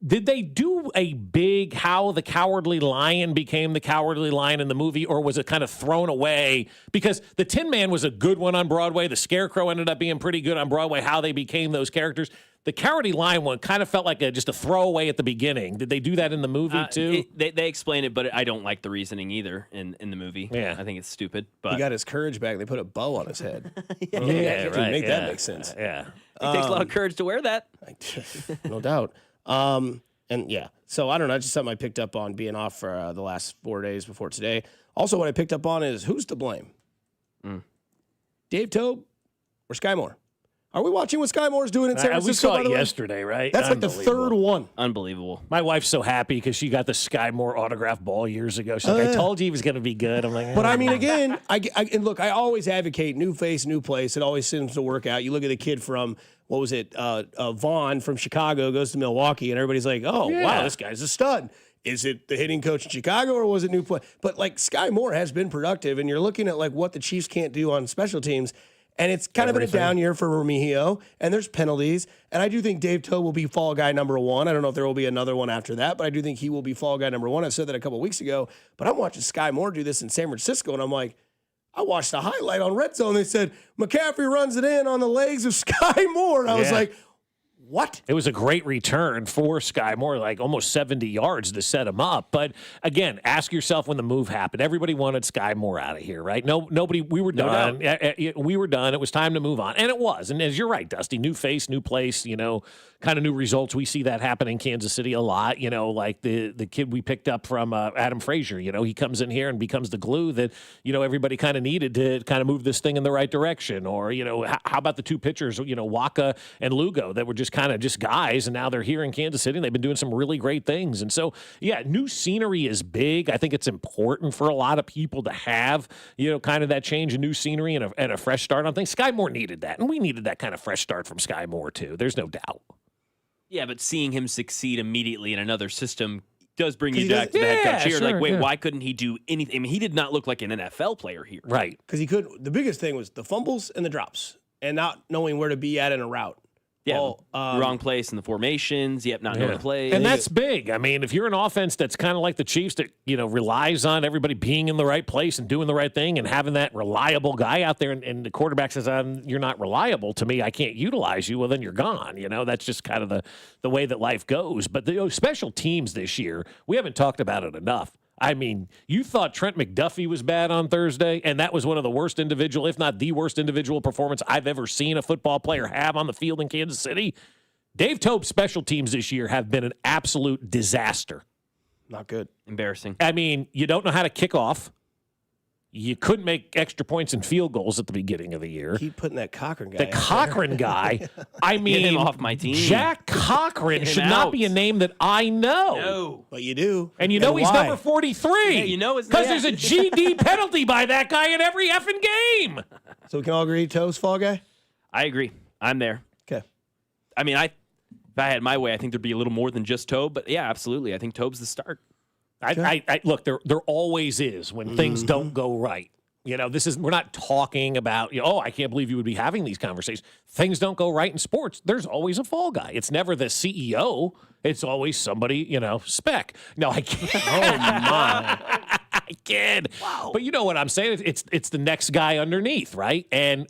did they do a big how the Cowardly Lion became the Cowardly Lion in the movie, or was it kind of thrown away? Because the Tin Man was a good one on Broadway. The Scarecrow ended up being pretty good on Broadway, how they became those characters. The Cowardly Lion one kind of felt like just a throwaway at the beginning. Did they do that in the movie, too? They explain it, but I don't like the reasoning either in the movie. Yeah. I think it's stupid. But he got his courage back. They put a bow on his head. right. Make that make sense. Yeah. It takes a lot of courage to wear that. No doubt. And yeah, so I don't know. It's just something I picked up on being off for the last 4 days before today. Also, what I picked up on is who's to blame? Dave Tobe or Sky Moore? Are we watching what Sky Moore's doing in San Francisco? We saw by the it way? yesterday, right? That's like the third one. Unbelievable. My wife's so happy because she got the Sky Moore autograph ball years ago. She's like, I told you he was going to be good. I'm like, But I mean, again, and look, I always advocate new face, new place. It always seems to work out. You look at the kid from, what was it, Vaughn from Chicago goes to Milwaukee, and everybody's like, oh, wow, this guy's a stud. Is it the hitting coach in Chicago, or was it new play? But like Sky Moore has been productive, and you're looking at like what the Chiefs can't do on special teams. And it's kind of been a down year for Remigio, and there's penalties. And I do think Dave Tobe will be fall guy number one. I don't know if there will be another one after that, but I do think he will be fall guy number one. I said that a couple of weeks ago, but I'm watching Sky Moore do this in San Francisco, and I'm like, I watched a highlight on Red Zone. They said McCaffrey runs it in on the legs of Sky Moore. And I was like, what? It was a great return for Sky Moore, like almost 70 yards to set him up. But again, ask yourself when the move happened. Everybody wanted Sky Moore out of here, right? Nobody. We were done. We were done. It was time to move on, and it was. And as you're right, Dusty, new face, new place. Kind of new results. We see that happen in Kansas City a lot. Like the kid we picked up from Adam Frazier. He comes in here and becomes the glue that everybody kind of needed to kind of move this thing in the right direction. Or how about the two pitchers, Waka and Lugo, that were just kind of just guys, and now they're here in Kansas City, and they've been doing some really great things. And so, yeah, new scenery is big. I think it's important for a lot of people to have, kind of that change in new scenery and a fresh start on things. Sky Moore needed that, and we needed that kind of fresh start from Sky Moore, too. There's no doubt. Yeah, but seeing him succeed immediately in another system does bring you back to the head coach here. Sure, like, wait, why couldn't he do anything? I mean, he did not look like an NFL player here. Right. Because he could. The biggest thing was the fumbles and the drops and not knowing where to be at in a route. Yeah, wrong place in the formations. Yep, not knowing the play. And that's big. I mean, if you're an offense that's kind of like the Chiefs that, relies on everybody being in the right place and doing the right thing and having that reliable guy out there and the quarterback says, you're not reliable to me, I can't utilize you, well, then you're gone. That's just kind of the way that life goes. But the special teams this year, we haven't talked about it enough. I mean, you thought Trent McDuffie was bad on Thursday, and that was one of the worst individual, if not the worst individual performance I've ever seen a football player have on the field in Kansas City. Dave Tobe's special teams this year have been an absolute disaster. Not good. Embarrassing. I mean, you don't know how to kick off. You couldn't make extra points and field goals at the beginning of the year. Keep putting that Cochran guy. The Cochran guy. I mean, get him off my team. Jack Cochran should not be a name that I know. No, but you do, and he's why? number 43. Yeah, because there's a GD penalty by that guy in every effing game. So we can all agree, Tobe's fall guy. I agree. I'm there. Okay. I mean, if I had my way, I think there'd be a little more than just Tobe. But yeah, absolutely. I think Tobe's the start. I look, there always is when things don't go right. We're not talking about, I can't believe you would be having these conversations. Things don't go right in sports. There's always a fall guy. It's never the CEO. It's always somebody, spec. No, I can't. Oh, my. I kid. Wow. But you know what I'm saying? It's the next guy underneath, right? And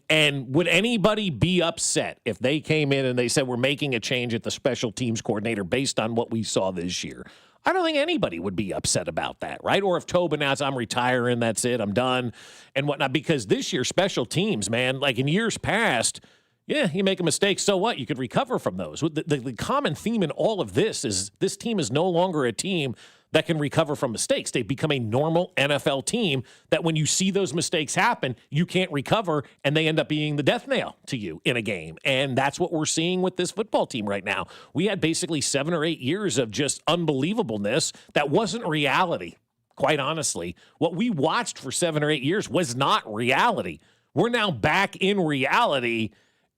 would anybody be upset if they came in and they said, we're making a change at the special teams coordinator based on what we saw this year? I don't think anybody would be upset about that, right? Or if Tobe announced, I'm retiring, that's it, I'm done, and whatnot. Because this year, special teams, man, like in years past, yeah, you make a mistake, so what? You could recover from those. The common theme in all of this is this team is no longer a team that can recover from mistakes. They've become a normal NFL team that when you see those mistakes happen, you can't recover, and they end up being the death nail to you in a game. And that's what we're seeing with this football team right now. We had basically 7 or 8 years of just unbelievableness that wasn't reality, quite honestly. What we watched for 7 or 8 years was not reality. We're now back in reality,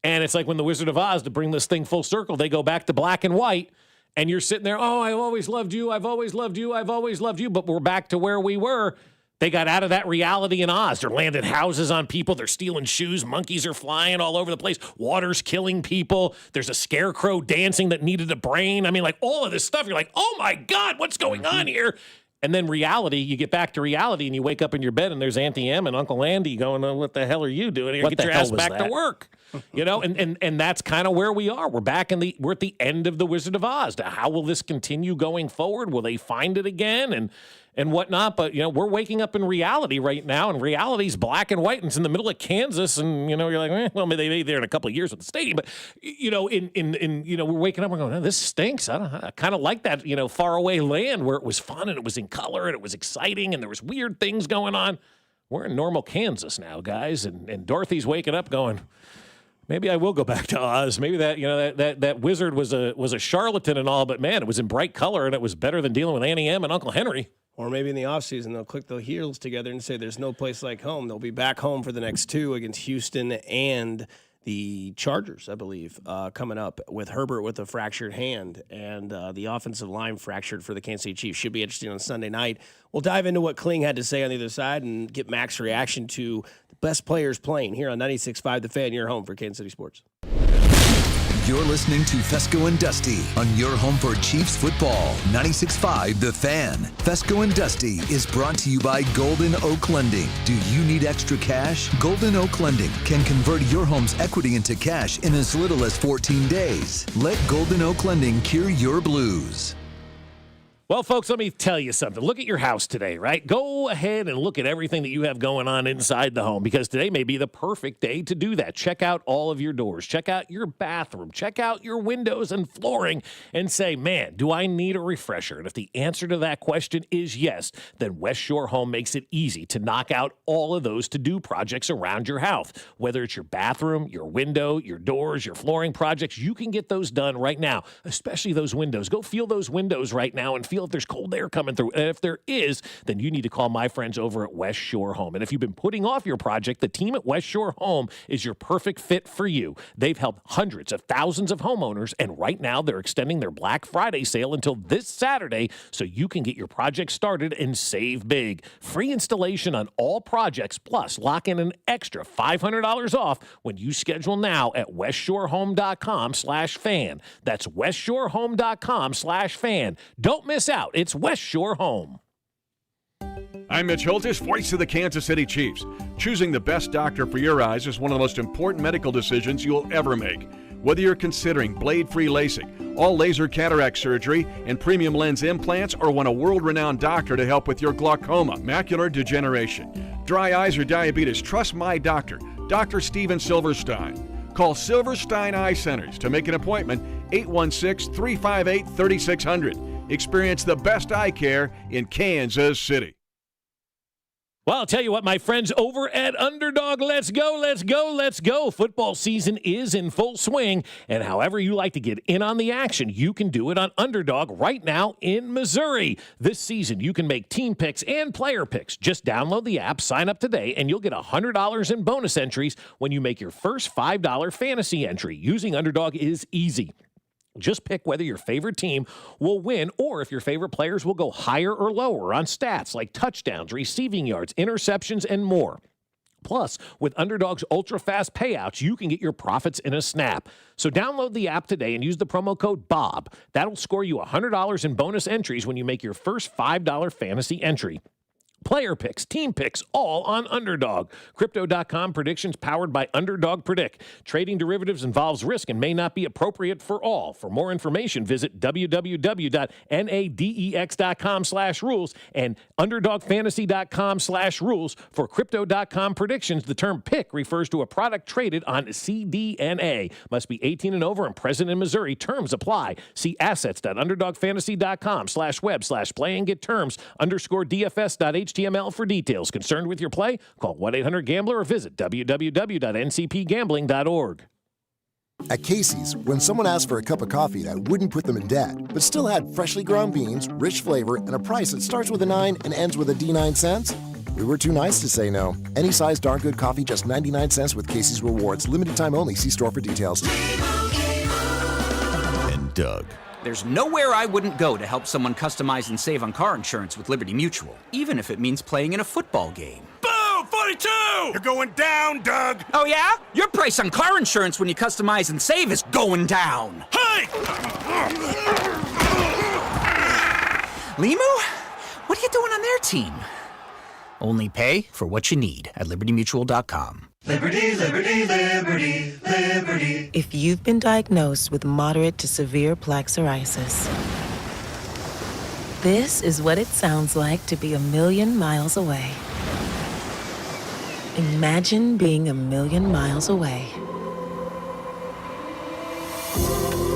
and it's like when the Wizard of Oz, to bring this thing full circle, they go back to black and white, and you're sitting there, oh, I've always loved you, I've always loved you, I've always loved you, but we're back to where we were. They got out of that reality in Oz. They're landing houses on people. They're stealing shoes. Monkeys are flying all over the place. Water's killing people. There's a scarecrow dancing that needed a brain. I mean, like all of this stuff. You're like, oh my God, what's going on here? And then reality, you get back to reality and you wake up in your bed and there's Auntie Em and Uncle Andy going, oh, what the hell are you doing here? What Get the your hell ass was back that? to work. And that's kind of where we are. We're at the end of the Wizard of Oz. Now, how will this continue going forward? Will they find it again and whatnot? But we're waking up in reality right now, and reality's black and white, and it's in the middle of Kansas, and you're like, well, maybe they be there in a couple of years at the stadium, but we're waking up and we're going, oh, this stinks. I kind of like that far away land where it was fun and it was in color and it was exciting and there was weird things going on. We're in normal Kansas now, guys, and Dorothy's waking up going, maybe I will go back to Oz. Maybe that wizard was a charlatan and all, but man, it was in bright color and it was better than dealing with Annie M and Uncle Henry. Or maybe in the offseason, they'll click their heels together and say there's no place like home. They'll be back home for the next two against Houston and the Chargers, I believe, coming up with Herbert with a fractured hand and the offensive line fractured for the Kansas City Chiefs. Should be interesting on Sunday night. We'll dive into what Kling had to say on the other side and get Mac's reaction to the best players playing here on 96.5 The Fan, your home for Kansas City sports. You're listening to Fescoe and Dusty on your home for Chiefs football. 96.5 The Fan. Fescoe and Dusty is brought to you by Golden Oak Lending. Do you need extra cash? Golden Oak Lending can convert your home's equity into cash in as little as 14 days. Let Golden Oak Lending cure your blues. Well, folks, let me tell you something. Look at your house today, right? Go ahead and look at everything that you have going on inside the home, because today may be the perfect day to do that. Check out all of your doors. Check out your bathroom. Check out your windows and flooring and say, man, do I need a refresher? And if the answer to that question is yes, then West Shore Home makes it easy to knock out all of those to-do projects around your house. Whether it's your bathroom, your window, your doors, your flooring projects, you can get those done right now, especially those windows. Go feel those windows right now and feel if there's cold air coming through. And if there is, then you need to call my friends over at West Shore Home. And if you've been putting off your project, the team at West Shore Home is your perfect fit for you. They've helped hundreds of thousands of homeowners, and right now they're extending their Black Friday sale until this Saturday so you can get your project started and save big. Free installation on all projects, plus lock in an extra $500 off when you schedule now at westshorehome.com/fan. That's westshorehome.com/fan. Don't miss out. It's West Shore Home. I'm Mitch Holtis, voice of the Kansas City Chiefs. Choosing the best doctor for your eyes is one of the most important medical decisions you'll ever make. Whether you're considering blade-free LASIK, all laser cataract surgery, and premium lens implants, or want a world-renowned doctor to help with your glaucoma, macular degeneration, dry eyes, or diabetes, trust my doctor, Dr. Steven Silverstein. Call Silverstein Eye Centers to make an appointment, 816-358-3600. Experience the best eye care in Kansas City. Well, I'll tell you what, my friends over at Underdog, let's go, let's go, let's go. Football season is in full swing, and however you like to get in on the action, you can do it on Underdog right now in Missouri. This season, you can make team picks and player picks. Just download the app, sign up today, and you'll get $100 in bonus entries when you make your first $5 fantasy entry. Using Underdog is easy. Just pick whether your favorite team will win or if your favorite players will go higher or lower on stats like touchdowns, receiving yards, interceptions, and more. Plus, with Underdog's ultra-fast payouts, you can get your profits in a snap. So download the app today and use the promo code BOB. That'll score you $100 in bonus entries when you make your first $5 fantasy entry. Player picks, team picks, all on Underdog. Crypto.com predictions powered by Underdog Predict. Trading derivatives involves risk and may not be appropriate for all. For more information, visit www.nadex.com/rules and underdogfantasy.com/rules. For Crypto.com predictions, the term pick refers to a product traded on CDNA. Must be 18 and over and present in Missouri. Terms apply. See assets.underdogfantasy.com/web/play and get terms _DFS.html for details. Concerned with your play? Call 1-800-GAMBLER or visit www.ncpgambling.org. At Casey's, when someone asked for a cup of coffee that wouldn't put them in debt, but still had freshly ground beans, rich flavor, and a price that starts with a 9 and ends with a D9 cents, We were too nice to say no. Any size darn good coffee, just 99 cents with Casey's Rewards. Limited time only. See store for details. And Doug. There's nowhere I wouldn't go to help someone customize and save on car insurance with Liberty Mutual, even if it means playing in a football game. Boom! 42! You're going down, Doug! Oh, yeah? Your price on car insurance when you customize and save is going down. Hey! Limu? What are you doing on their team? Only pay for what you need at libertymutual.com. Liberty, liberty, liberty, liberty. If you've been diagnosed with moderate to severe plaque psoriasis, this is what it sounds like to be a million miles away. Imagine being a million miles away.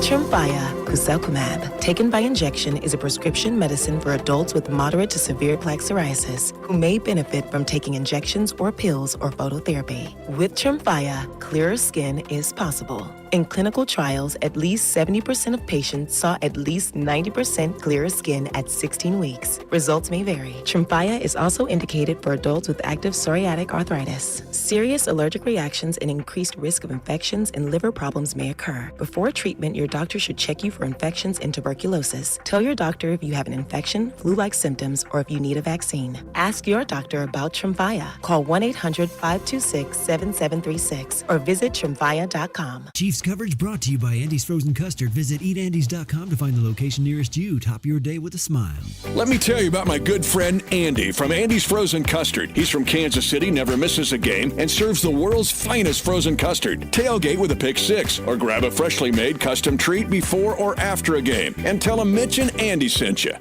Tremfya guselkumab, taken by injection, is a prescription medicine for adults with moderate to severe plaque psoriasis who may benefit from taking injections or pills or phototherapy. With Tremfya, clearer skin is possible. In clinical trials, at least 70% of patients saw at least 90% clearer skin at 16 weeks. Results may vary. Tremfya is also indicated for adults with active psoriatic arthritis. Serious allergic reactions and increased risk of infections and liver problems may occur. Before treatment, your doctor should check you for infections and tuberculosis. Tell your doctor if you have an infection, flu-like symptoms, or if you need a vaccine. Ask your doctor about Tremfya. Call 1-800-526-7736 or visit Tremfya.com. Chiefs coverage brought to you by Andy's Frozen Custard. Visit eatandys.com to find the location nearest you. Top your day with a smile. Let me tell you about my good friend Andy from Andy's Frozen Custard. He's from Kansas City, never misses a game, and serves the world's finest frozen custard. Tailgate with a pick six, or grab a freshly made custom treat before or after a game. And tell him Mitch and Andy sent you.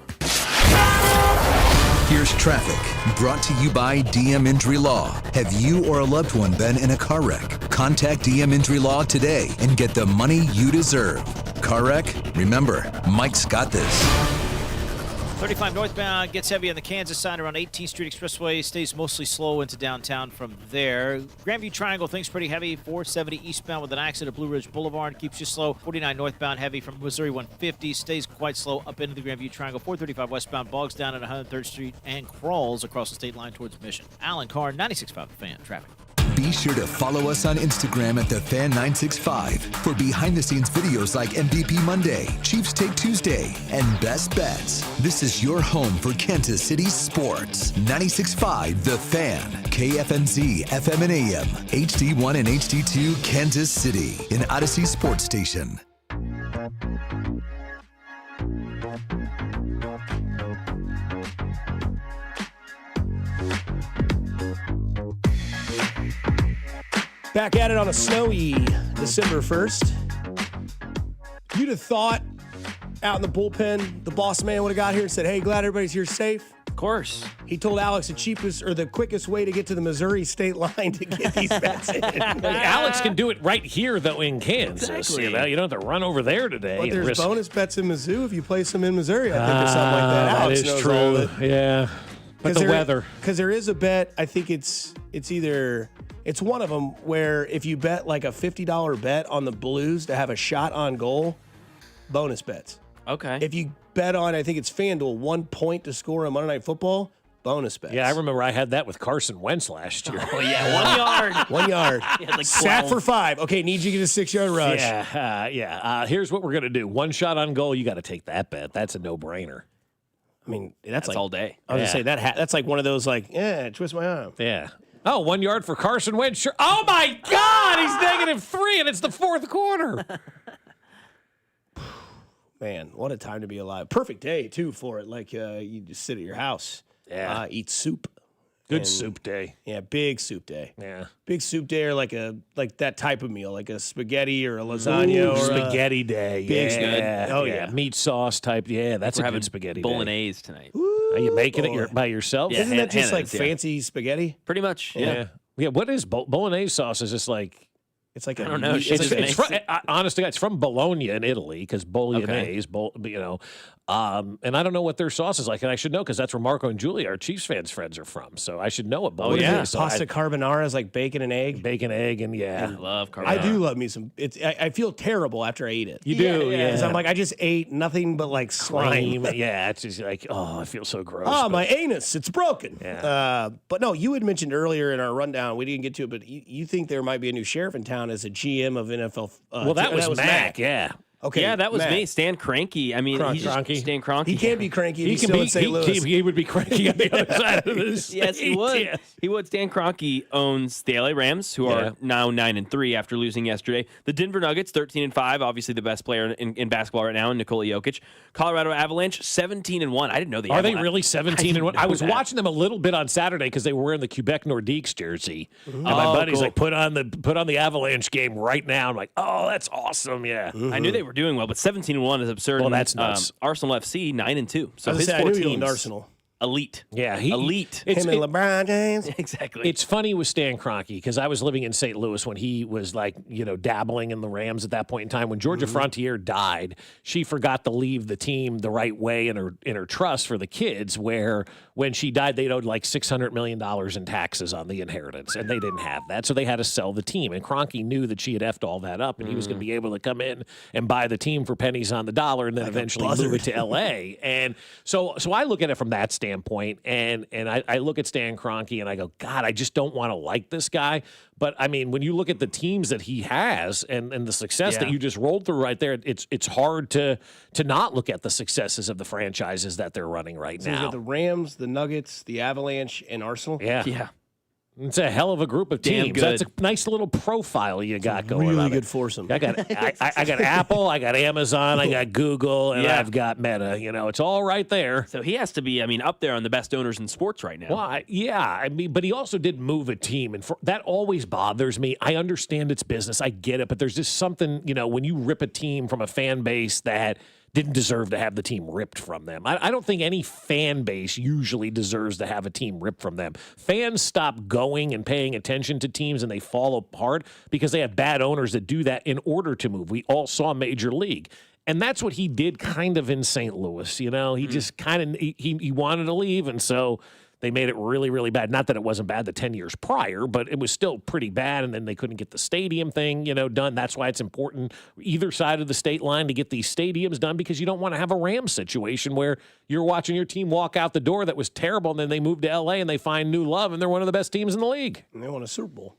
Here's traffic, brought to you by DM Injury Law. Have you or a loved one been in a car wreck? Contact DM Injury Law today and get the money you deserve. Car wreck? Remember, Mike's got this. 35 northbound gets heavy on the Kansas side around 18th Street Expressway. Stays mostly slow into downtown from there. Grandview Triangle, things pretty heavy. 470 eastbound with an accident at Blue Ridge Boulevard. Keeps you slow. 49 northbound heavy from Missouri 150. Stays quite slow up into the Grandview Triangle. 435 westbound bogs down at 103rd Street and crawls across the state line towards Mission. Alan Carr, 96.5 The Fan. Traffic. Be sure to follow us on Instagram at TheFan965 for behind-the-scenes videos like MVP Monday, Chiefs Take Tuesday, and Best Bets. This is your home for Kansas City sports. 96.5 The Fan, KFNZ, FM and AM, HD1 and HD2, Kansas City, an Odyssey sports station. Back at it on a snowy December 1st. You'd have thought out in the bullpen, the boss man would have got here and said, hey, glad everybody's here safe. Of course. He told Alex the cheapest or the quickest way to get to the Missouri state line to get these bets in. Alex can do it right here, though, in Kansas. Exactly. You know, you don't have to run over there today. But there's risk. bonus bets in Mizzou if you play some in Missouri, I think, or something like that. Alex that is knows true. all of it. Yeah. But the weather. Because there is a bet, I think it's either... It's one of them where if you bet like a $50 bet on the Blues to have a shot on goal, bonus bets. Okay. If you bet on, I think it's FanDuel, 1 point to score on Monday Night Football, bonus bets. Yeah, I remember I had that with Carson Wentz last year. Oh, yeah, 1 yard. 1 yard. Like Sack 12. for 5. Okay, need you to get a 6-yard rush. Yeah. Here's what we're going to do. One shot on goal, you got to take that bet. That's a no-brainer. I mean, that's like, all day. I was going to say, that's like one of those, like, twist my arm. Yeah. Oh, 1 yard for Carson Wentz. Sure. Oh, my God. He's -3, and it's the fourth quarter. Man, what a time to be alive. Perfect day, too, for it. Like, you just sit at your house. Yeah. Eat soup. Good soup day. Yeah, big soup day. Yeah. Big soup day or like that type of meal, like a spaghetti or a lasagna. Or spaghetti day. Big Yeah. Oh, yeah. Meat sauce type. Yeah, that's We're a having good spaghetti bolognese tonight. Are you making it by yourself? Yeah, Isn't that just Hannah's, like fancy spaghetti? Pretty much, Yeah. What is bolognese sauce? Is just like It's like I don't know. Honestly, it's from Bologna in Italy because Bolognese, and I don't know what their sauce is like, and I should know because that's where Marco and Julie, our Chiefs fans friends, are from. So I should know what Bolognese is. Pasta carbonara is like bacon and egg. And I love carbonara. I do love me some. I feel terrible after I eat it. You do, yeah. Because I'm like, I just ate nothing but like slime. Yeah, it's just like, I feel so gross. My anus, it's broken. Yeah. But no, you had mentioned earlier in our rundown, we didn't get to it, but you think there might be a new sheriff in town as a GM of NFL. Well, that was Mac, yeah. Okay. Yeah, that was Matt. me, Stan Kroenke. I mean, he's just Stan Kroenke. He can't be cranky. If he's still in St. Louis. He would be cranky on the other side of this. Yes, he would. Yeah. He would. Stan Kroenke owns the LA Rams, who are now 9-3 after losing yesterday. The Denver Nuggets, 13-5, obviously the best player in basketball right now, Nikola Jokic. Colorado Avalanche, 17-1. I didn't know Are they really 17-1? I was watching them a little bit on Saturday because they were wearing the Quebec Nordiques jersey, and my buddy's like, put on the Avalanche game right now. I'm like, oh, that's awesome, yeah. I knew they were doing well, but 17-1 is absurd. Well, that's nuts. Arsenal FC 9-2. So his I 4 knew he owned teams, Arsenal. elite. Yeah, elite. Him and LeBron James. Exactly. It's funny with Stan Kroenke because I was living in St. Louis when he was dabbling in the Rams at that point in time. When Georgia Frontier died, she forgot to leave the team the right way in her trust for the kids. Where when she died, they owed like $600 million in taxes on the inheritance, and they didn't have that, so they had to sell the team. And Kroenke knew that she had effed all that up, and he was going to be able to come in and buy the team for pennies on the dollar, and then eventually move it to L.A. And so I look at it from that standpoint, and I look at Stan Kroenke and I go, God, I just don't want to like this guy. But I mean, when you look at the teams that he has and the success that you just rolled through right there, it's hard to not look at the successes of the franchises that they're running right So now. you got the Rams, the Nuggets, the Avalanche, and Arsenal. Yeah. It's a hell of a group of Damn teams. good. That's a nice little profile you got going on. Really good foursome. I got Apple, I got Amazon, I got Google, and I've got Meta. It's all right there. So he has to be, up there on the best owners in sports right now. Well, but he also did move a team, and that always bothers me. I understand it's business, I get it, but there's just something, when you rip a team from a fan base that didn't deserve to have the team ripped from them. I don't think any fan base usually deserves to have a team ripped from them. Fans stop going and paying attention to teams and they fall apart because they have bad owners that do that in order to move. We all saw Major League. And that's what he did kind of in St. Louis. He just kind of he wanted to leave, and so they made it really, really bad. Not that it wasn't bad the 10 years prior, but it was still pretty bad, and then they couldn't get the stadium thing, done. That's why it's important either side of the state line to get these stadiums done, because you don't want to have a Rams situation where you're watching your team walk out the door that was terrible, and then they move to L.A. and they find new love, and they're one of the best teams in the league. And they won a Super Bowl.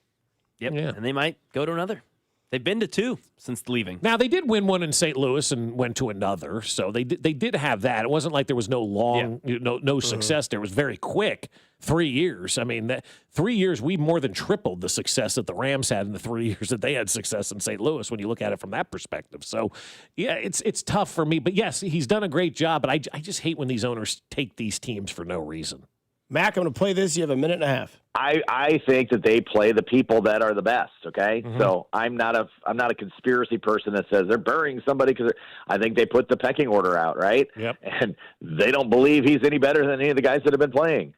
Yep. Yeah. And they might go to another. They've been to 2 since leaving. Now, they did win one in St. Louis and went to another, so they did have that. It wasn't like there was no long, no success there. It was very quick, 3 years. I mean, 3 years, we more than tripled the success that the Rams had in the 3 years that they had success in St. Louis when you look at it from that perspective. So, yeah, it's tough for me. But, yes, he's done a great job, but I just hate when these owners take these teams for no reason. Mac, I'm going to play this. You have a minute and a half. I think that they play the people that are the best. Okay, so I'm not a conspiracy person that says they're burying somebody because I think they put the pecking order out, right? Yep. And they don't believe he's any better than any of the guys that have been playing.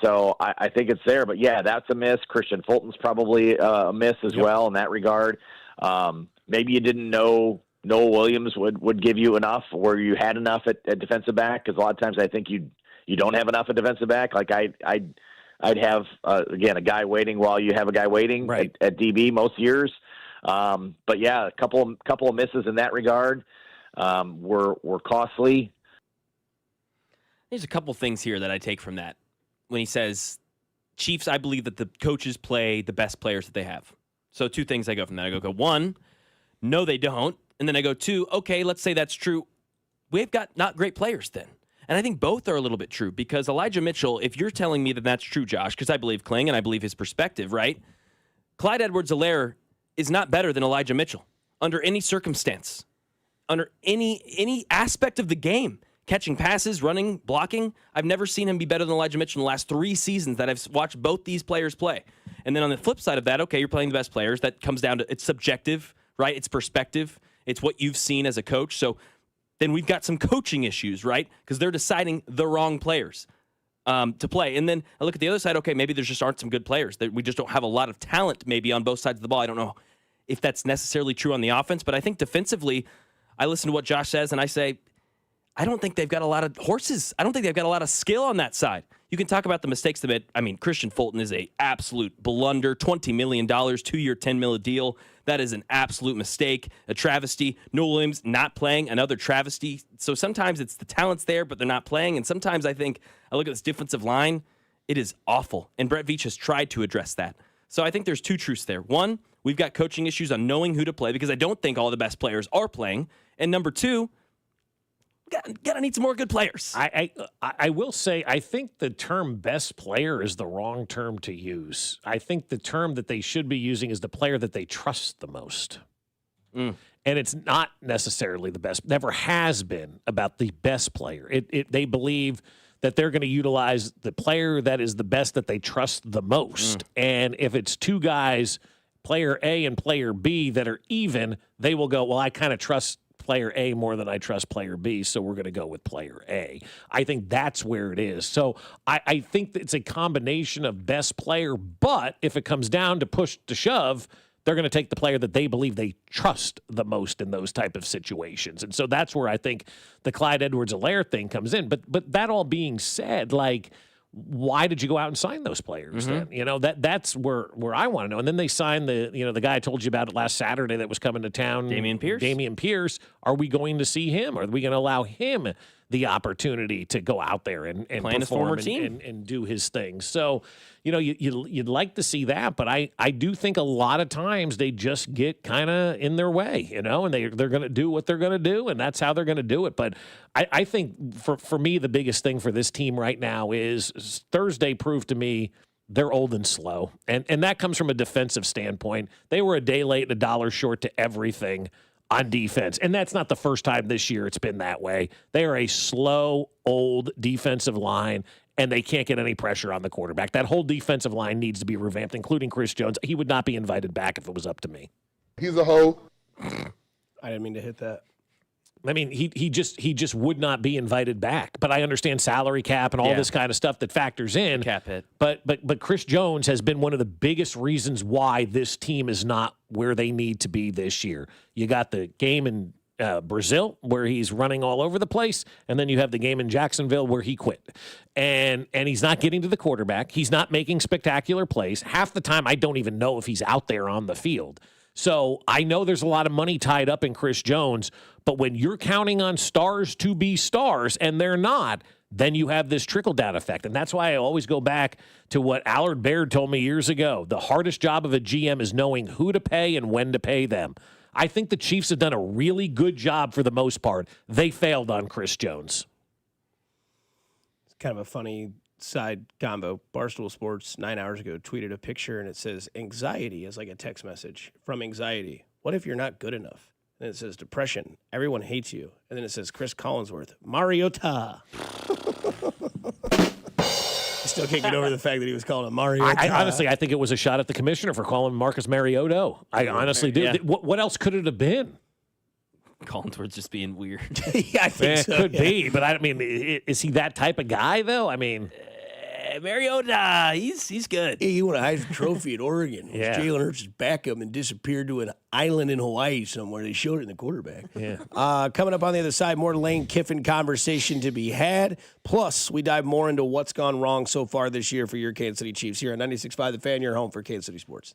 So I think it's there. But yeah, that's a miss. Christian Fulton's probably a miss as well in that regard. Maybe you didn't know Noel Williams would give you enough, or you had enough at defensive back, because a lot of times I think you don't have enough at defensive back. Like I'd have, again, a guy waiting while you have a guy waiting at DB most years. But yeah, a couple of misses in that regard were costly. There's a couple things here that I take from that. When he says, Chiefs, I believe that the coaches play the best players that they have. So 2 things I go from that. I go 1, no, they don't. And then I go 2, okay, let's say that's true. We've got not great players then. And I think both are a little bit true, because Elijah Mitchell, if you're telling me that that's true, Josh, because I believe Kling and I believe his perspective, right? Clyde Edwards-Helaire is not better than Elijah Mitchell under any circumstance, under any aspect of the game. Catching passes, running, blocking. I've never seen him be better than Elijah Mitchell in the last 3 seasons that I've watched both these players play. And then on the flip side of that, okay, you're playing the best players. That comes down to, it's subjective, right? It's perspective. It's what you've seen as a coach. So then we've got some coaching issues, right? Because they're deciding the wrong players to play. And then I look at the other side, okay, maybe there just aren't some good players. We just don't have a lot of talent maybe on both sides of the ball. I don't know if that's necessarily true on the offense, but I think defensively, I listen to what Josh says and I say, I don't think they've got a lot of horses. I don't think they've got a lot of skill on that side. You can talk about the mistakes they made. I mean, Christian Fulton is a absolute blunder. $20 million, 2-year, $10 million deal. That is an absolute mistake. A travesty. Noah Williams not playing, another travesty. So sometimes it's the talent's there, but they're not playing. And sometimes I think, I look at this defensive line, it is awful. And Brett Veach has tried to address that. So I think there's two truths there. One, we've got coaching issues on knowing who to play because I don't think all the best players are playing. And number two, gotta need some more good players. I will say, I think the term best player is the wrong term to use. I think the term that they should be using is the player that they trust the most. And it's not necessarily the best, never has been about the best player. They believe that they're going to utilize the player that is the best that they trust the most. And if it's two guys, player A and player B, that are even, they will go, well, I kind of trust player A more than I trust player B, so we're going to go with player A. I think that's where it is. So I think that it's a combination of best player, but if it comes down to push to shove, they're going to take the player that they believe they trust the most in those type of situations. And so that's where I think the Clyde Edwards-Helaire thing comes in. But that all being said, like, why did you go out and sign those players then? You know, that's where I want to know. And then they signed the guy I told you about it last Saturday that was coming to town. Dameon Pierce. Are we going to see him? Are we going to allow him the opportunity to go out there and play in his former team and do his thing? So, you know, you'd like to see that, but I do think a lot of times they just get kind of in their way, you know, and they're going to do what they're going to do, and that's how they're going to do it. But I think for me, the biggest thing for this team right now is Thursday proved to me they're old and slow. And that comes from a defensive standpoint. They were a day late and $1 short to everything on defense. And that's not the first time this year it's been that way. They are a slow, old defensive line, and they can't get any pressure on the quarterback. That whole defensive line needs to be revamped, including Chris Jones. He would not be invited back if it was up to me. He's a hoe. I didn't mean to hit that. I mean, he just would not be invited back. But I understand salary cap and all this kind of stuff that factors in. Cap hit. But Chris Jones has been one of the biggest reasons why this team is not where they need to be this year. You got the game in Brazil where he's running all over the place, and then you have the game in Jacksonville where he quit. And he's not getting to the quarterback. He's not making spectacular plays. Half the time, I don't even know if he's out there on the field. So I know there's a lot of money tied up in Chris Jones, but when you're counting on stars to be stars and they're not, then you have this trickle-down effect. And that's why I always go back to what Allard Baird told me years ago. The hardest job of a GM is knowing who to pay and when to pay them. I think the Chiefs have done a really good job for the most part. They failed on Chris Jones. It's kind of a funny side combo. Barstool Sports 9 hours ago tweeted a picture and it says anxiety as like a text message from anxiety. What if you're not good enough? And it says depression. Everyone hates you. And then it says Chris Collinsworth, Mariota. Still can't get over the fact that he was calling him Mariota. I honestly think it was a shot at the commissioner for calling Marcus Mariota. I honestly do. Yeah. What else could it have been? Collinsworth just being weird. Yeah, I think so. Could be, but I mean, is he that type of guy though? I mean, Mariota, he's good. Hey, he won a Heisman Trophy at Oregon. Yeah. Jalen Hurts backup and disappeared to an island in Hawaii somewhere. They showed it in the quarterback. Yeah. Coming up on the other side, more Lane Kiffin conversation to be had. Plus, we dive more into what's gone wrong so far this year for your Kansas City Chiefs here on 96.5 The Fan, your home for Kansas City sports.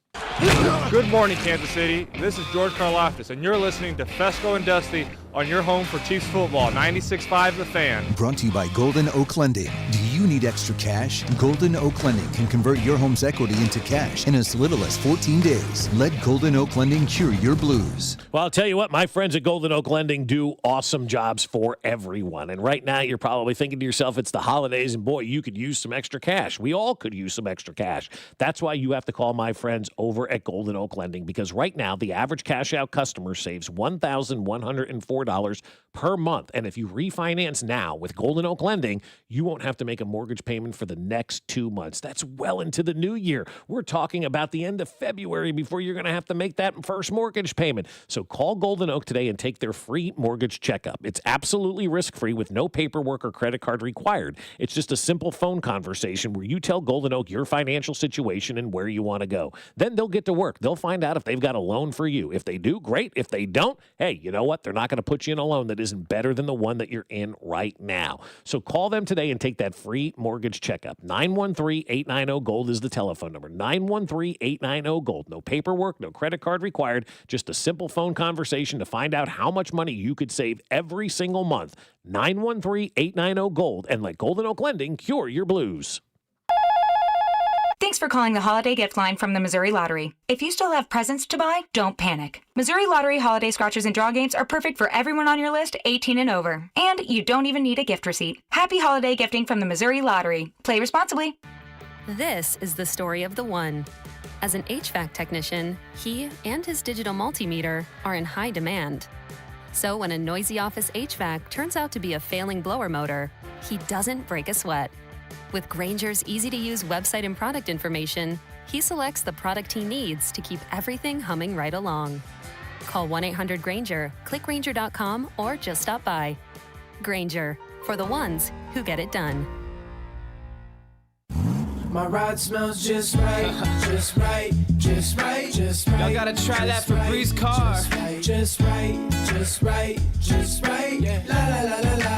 Good morning, Kansas City. This is George Karlaftis, and you're listening to Fescoe and Dusty on your home for Chiefs football, 96.5 The Fan. Brought to you by Golden Oak Lending. Do you need extra cash? Golden Oak Lending can convert your home's equity into cash in as little as 14 days. Let Golden Oak Lending cure your blues. Well, I'll tell you what, my friends at Golden Oak Lending do awesome jobs for everyone. And right now, you're probably thinking to yourself, it's the holidays, and boy, you could use some extra cash. We all could use some extra cash. That's why you have to call my friends over at Golden Oak Lending, because right now, the average cash out customer saves $1,104 per month. And if you refinance now with Golden Oak Lending, you won't have to make a mortgage payment for the next 2 months. That's well into the new year. We're talking about the end of February before you're going to have to make that first mortgage payment. So call Golden Oak today and take their free mortgage checkup. It's absolutely risk-free with no paperwork or credit card required. It's just a simple phone conversation where you tell Golden Oak your financial situation and where you want to go. Then they'll get to work. They'll find out if they've got a loan for you. If they do, great. If they don't, hey, you know what? They're not going to put you in a loan that isn't better than the one that you're in right now. So call them today and take that free mortgage checkup. 913-890-GOLD is the telephone number. 913-890-GOLD. No paperwork, no credit card required. Just a simple phone conversation to find out how much money you could save every single month. 913-890-GOLD, and let Golden Oak Lending cure your blues. Thanks for calling the Holiday Gift Line from the Missouri Lottery. If you still have presents to buy, don't panic. Missouri Lottery holiday scratchers and draw games are perfect for everyone on your list 18 and over. And you don't even need a gift receipt. Happy holiday gifting from the Missouri Lottery. Play responsibly. This is the story of the one. As an HVAC technician, he and his digital multimeter are in high demand. So when a noisy office HVAC turns out to be a failing blower motor, he doesn't break a sweat. With Grainger's easy-to-use website and product information, he selects the product he needs to keep everything humming right along. Call 1-800-GRAINGER, click Grainger.com, or just stop by. Grainger, for the ones who get it done. My ride smells just right, just right, just right, just right. Y'all gotta try that Febreze car. Just right, just right, just right. Yeah. La la la la la.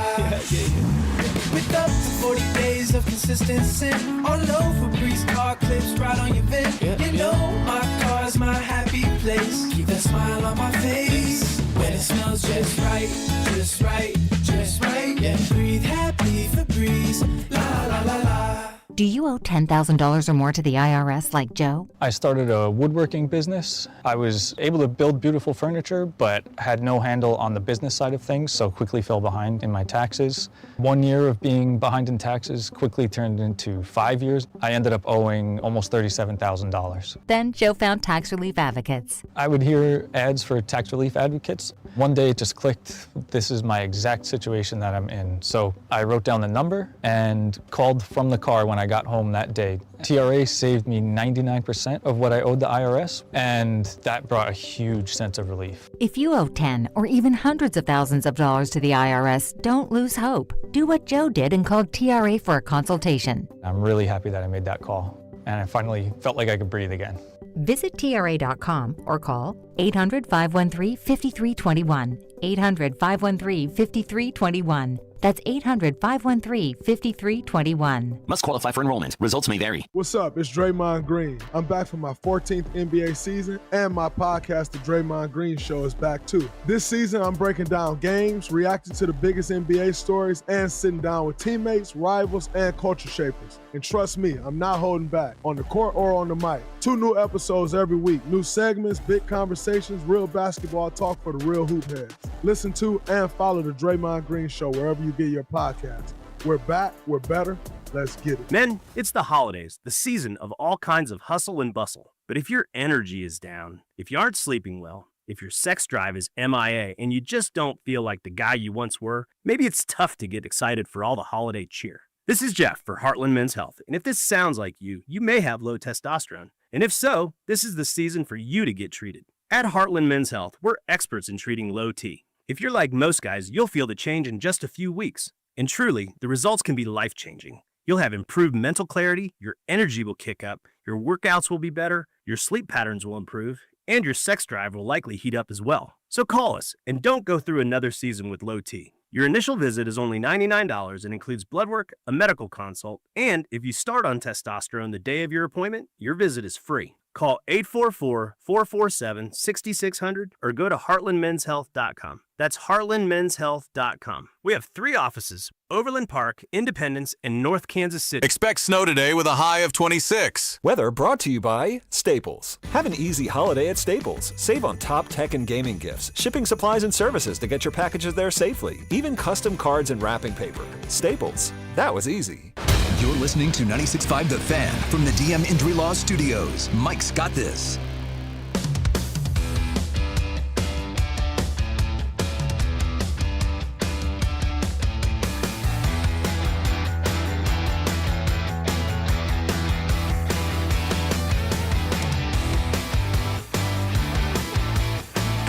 With up to 40 days of consistency, all over Febreze car clips right on your vent. You know my car's my happy place. Keep that smile on my face when it smells just right, just right, just right. Yeah, breathe happy Febreze. La la la la. Do you owe $10,000 or more to the IRS like Joe? I started a woodworking business. I was able to build beautiful furniture, but had no handle on the business side of things, so quickly fell behind in my taxes. 1 year of being behind in taxes quickly turned into 5 years. I ended up owing almost $37,000. Then Joe found Tax Relief Advocates. I would hear ads for Tax Relief Advocates. One day it just clicked, this is my exact situation that I'm in. So I wrote down the number and called from the car when I got home that day. TRA saved me 99% of what I owed the IRS, and that brought a huge sense of relief. If you owe 10 or even hundreds of thousands of dollars to the IRS, don't lose hope. Do what Joe did and called TRA for a consultation. I'm really happy that I made that call, and I finally felt like I could breathe again. Visit TRA.com or call 800-513-5321. 800-513-5321. That's 800-513-5321. Must qualify for enrollment. Results may vary. What's up? It's Draymond Green. I'm back for my 14th NBA season, and my podcast, The Draymond Green Show, is back too. This season, I'm breaking down games, reacting to the biggest NBA stories, and sitting down with teammates, rivals, and culture shapers. And trust me, I'm not holding back, on the court or on the mic. 2 new episodes every week. New segments, big conversations, real basketball talk for the real hoop heads. Listen to and follow The Draymond Green Show wherever you get your podcast. We're back, we're better, let's get it. Men, it's the holidays, the season of all kinds of hustle and bustle. But if your energy is down, if you aren't sleeping well, if your sex drive is MIA and you just don't feel like the guy you once were, maybe it's tough to get excited for all the holiday cheer. This is Jeff for Heartland Men's Health, and if this sounds like you may have low testosterone. And if so, this is the season for you to get treated. At Heartland Men's Health, we're experts in treating low T. If you're like most guys, you'll feel the change in just a few weeks. And truly, the results can be life-changing. You'll have improved mental clarity, your energy will kick up, your workouts will be better, your sleep patterns will improve, and your sex drive will likely heat up as well. So call us, and don't go through another season with low T. Your initial visit is only $99 and includes blood work, a medical consult, and if you start on testosterone the day of your appointment, your visit is free. Call 844-447-6600 or go to heartlandmenshealth.com. That's heartlandmenshealth.com. We have 3 offices: Overland Park, Independence, and North Kansas City. Expect snow today with a high of 26. Weather brought to you by Staples. Have an easy holiday at Staples. Save on top tech and gaming gifts, shipping supplies and services to get your packages there safely, even custom cards and wrapping paper. Staples. That was easy. You're listening to 96.5 The Fan from the DM Injury Law Studios. Mike's got this.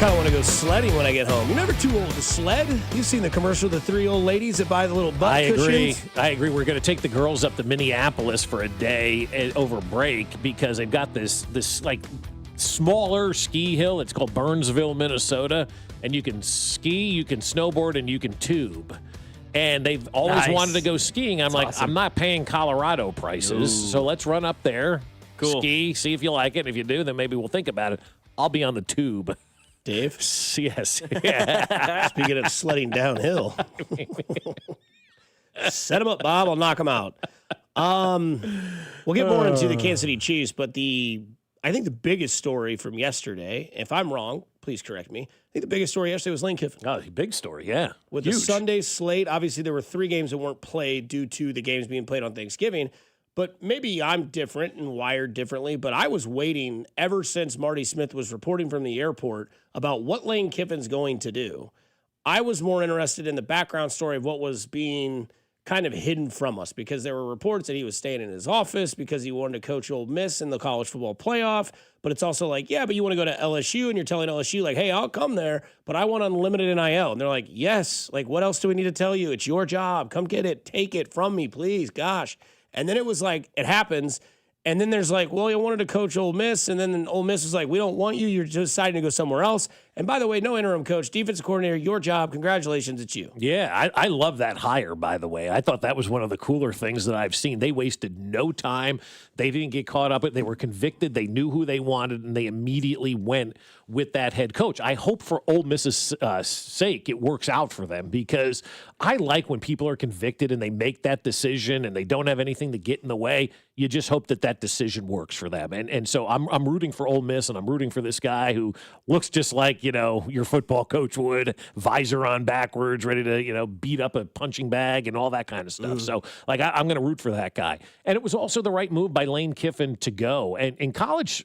kind of want to go sledding when I get home. You're never too old to sled. You've seen the commercial of the 3 old ladies that buy the little butt cushions. I agree. We're going to take the girls up to Minneapolis for a day over break because they've got this like smaller ski hill. It's called Burnsville, Minnesota, and you can ski, you can snowboard, and you can tube. And they've always wanted to go skiing. I'm like, I'm not paying Colorado prices, so let's run up there, ski, see if you like it. If you do, then maybe we'll think about it. I'll be on the tube. Dave? Yes. Yeah. Speaking of sledding downhill. Set him up, Bob. I'll knock him out. We'll get more into the Kansas City Chiefs, but I think the biggest story from yesterday, if I'm wrong, please correct me. I think the biggest story yesterday was Lane Kiffin. Oh, big story, yeah. With the Sunday slate, obviously there were 3 games that weren't played due to the games being played on Thanksgiving. But maybe I'm different and wired differently, but I was waiting ever since Marty Smith was reporting from the airport about what Lane Kiffin's going to do. I was more interested in the background story of what was being kind of hidden from us because there were reports that he was staying in his office because he wanted to coach Ole Miss in the college football playoff. But it's also like, yeah, but you want to go to LSU and you're telling LSU like, hey, I'll come there, but I want unlimited NIL. And they're like, yes, like what else do we need to tell you? It's your job. Come get it. Take it from me, please. Gosh. And then it was like, it happens. And then there's like, well, you wanted to coach Ole Miss. And then Ole Miss was like, we don't want you. You're deciding to go somewhere else. And by the way, no interim coach, defensive coordinator, your job. Congratulations, it's you. Yeah, I love that hire, by the way. I thought that was one of the cooler things that I've seen. They wasted no time. They didn't get caught up. They were convicted. They knew who they wanted, and they immediately went with that head coach. I hope for Ole Miss's sake it works out for them because I like when people are convicted and they make that decision and they don't have anything to get in the way. You just hope that decision works for them. And so I'm rooting for Ole Miss, and I'm rooting for this guy who looks just like, your football coach would, visor on backwards, ready to, beat up a punching bag and all that kind of stuff. So, I'm going to root for that guy. And it was also the right move by Lane Kiffin to go. And in college,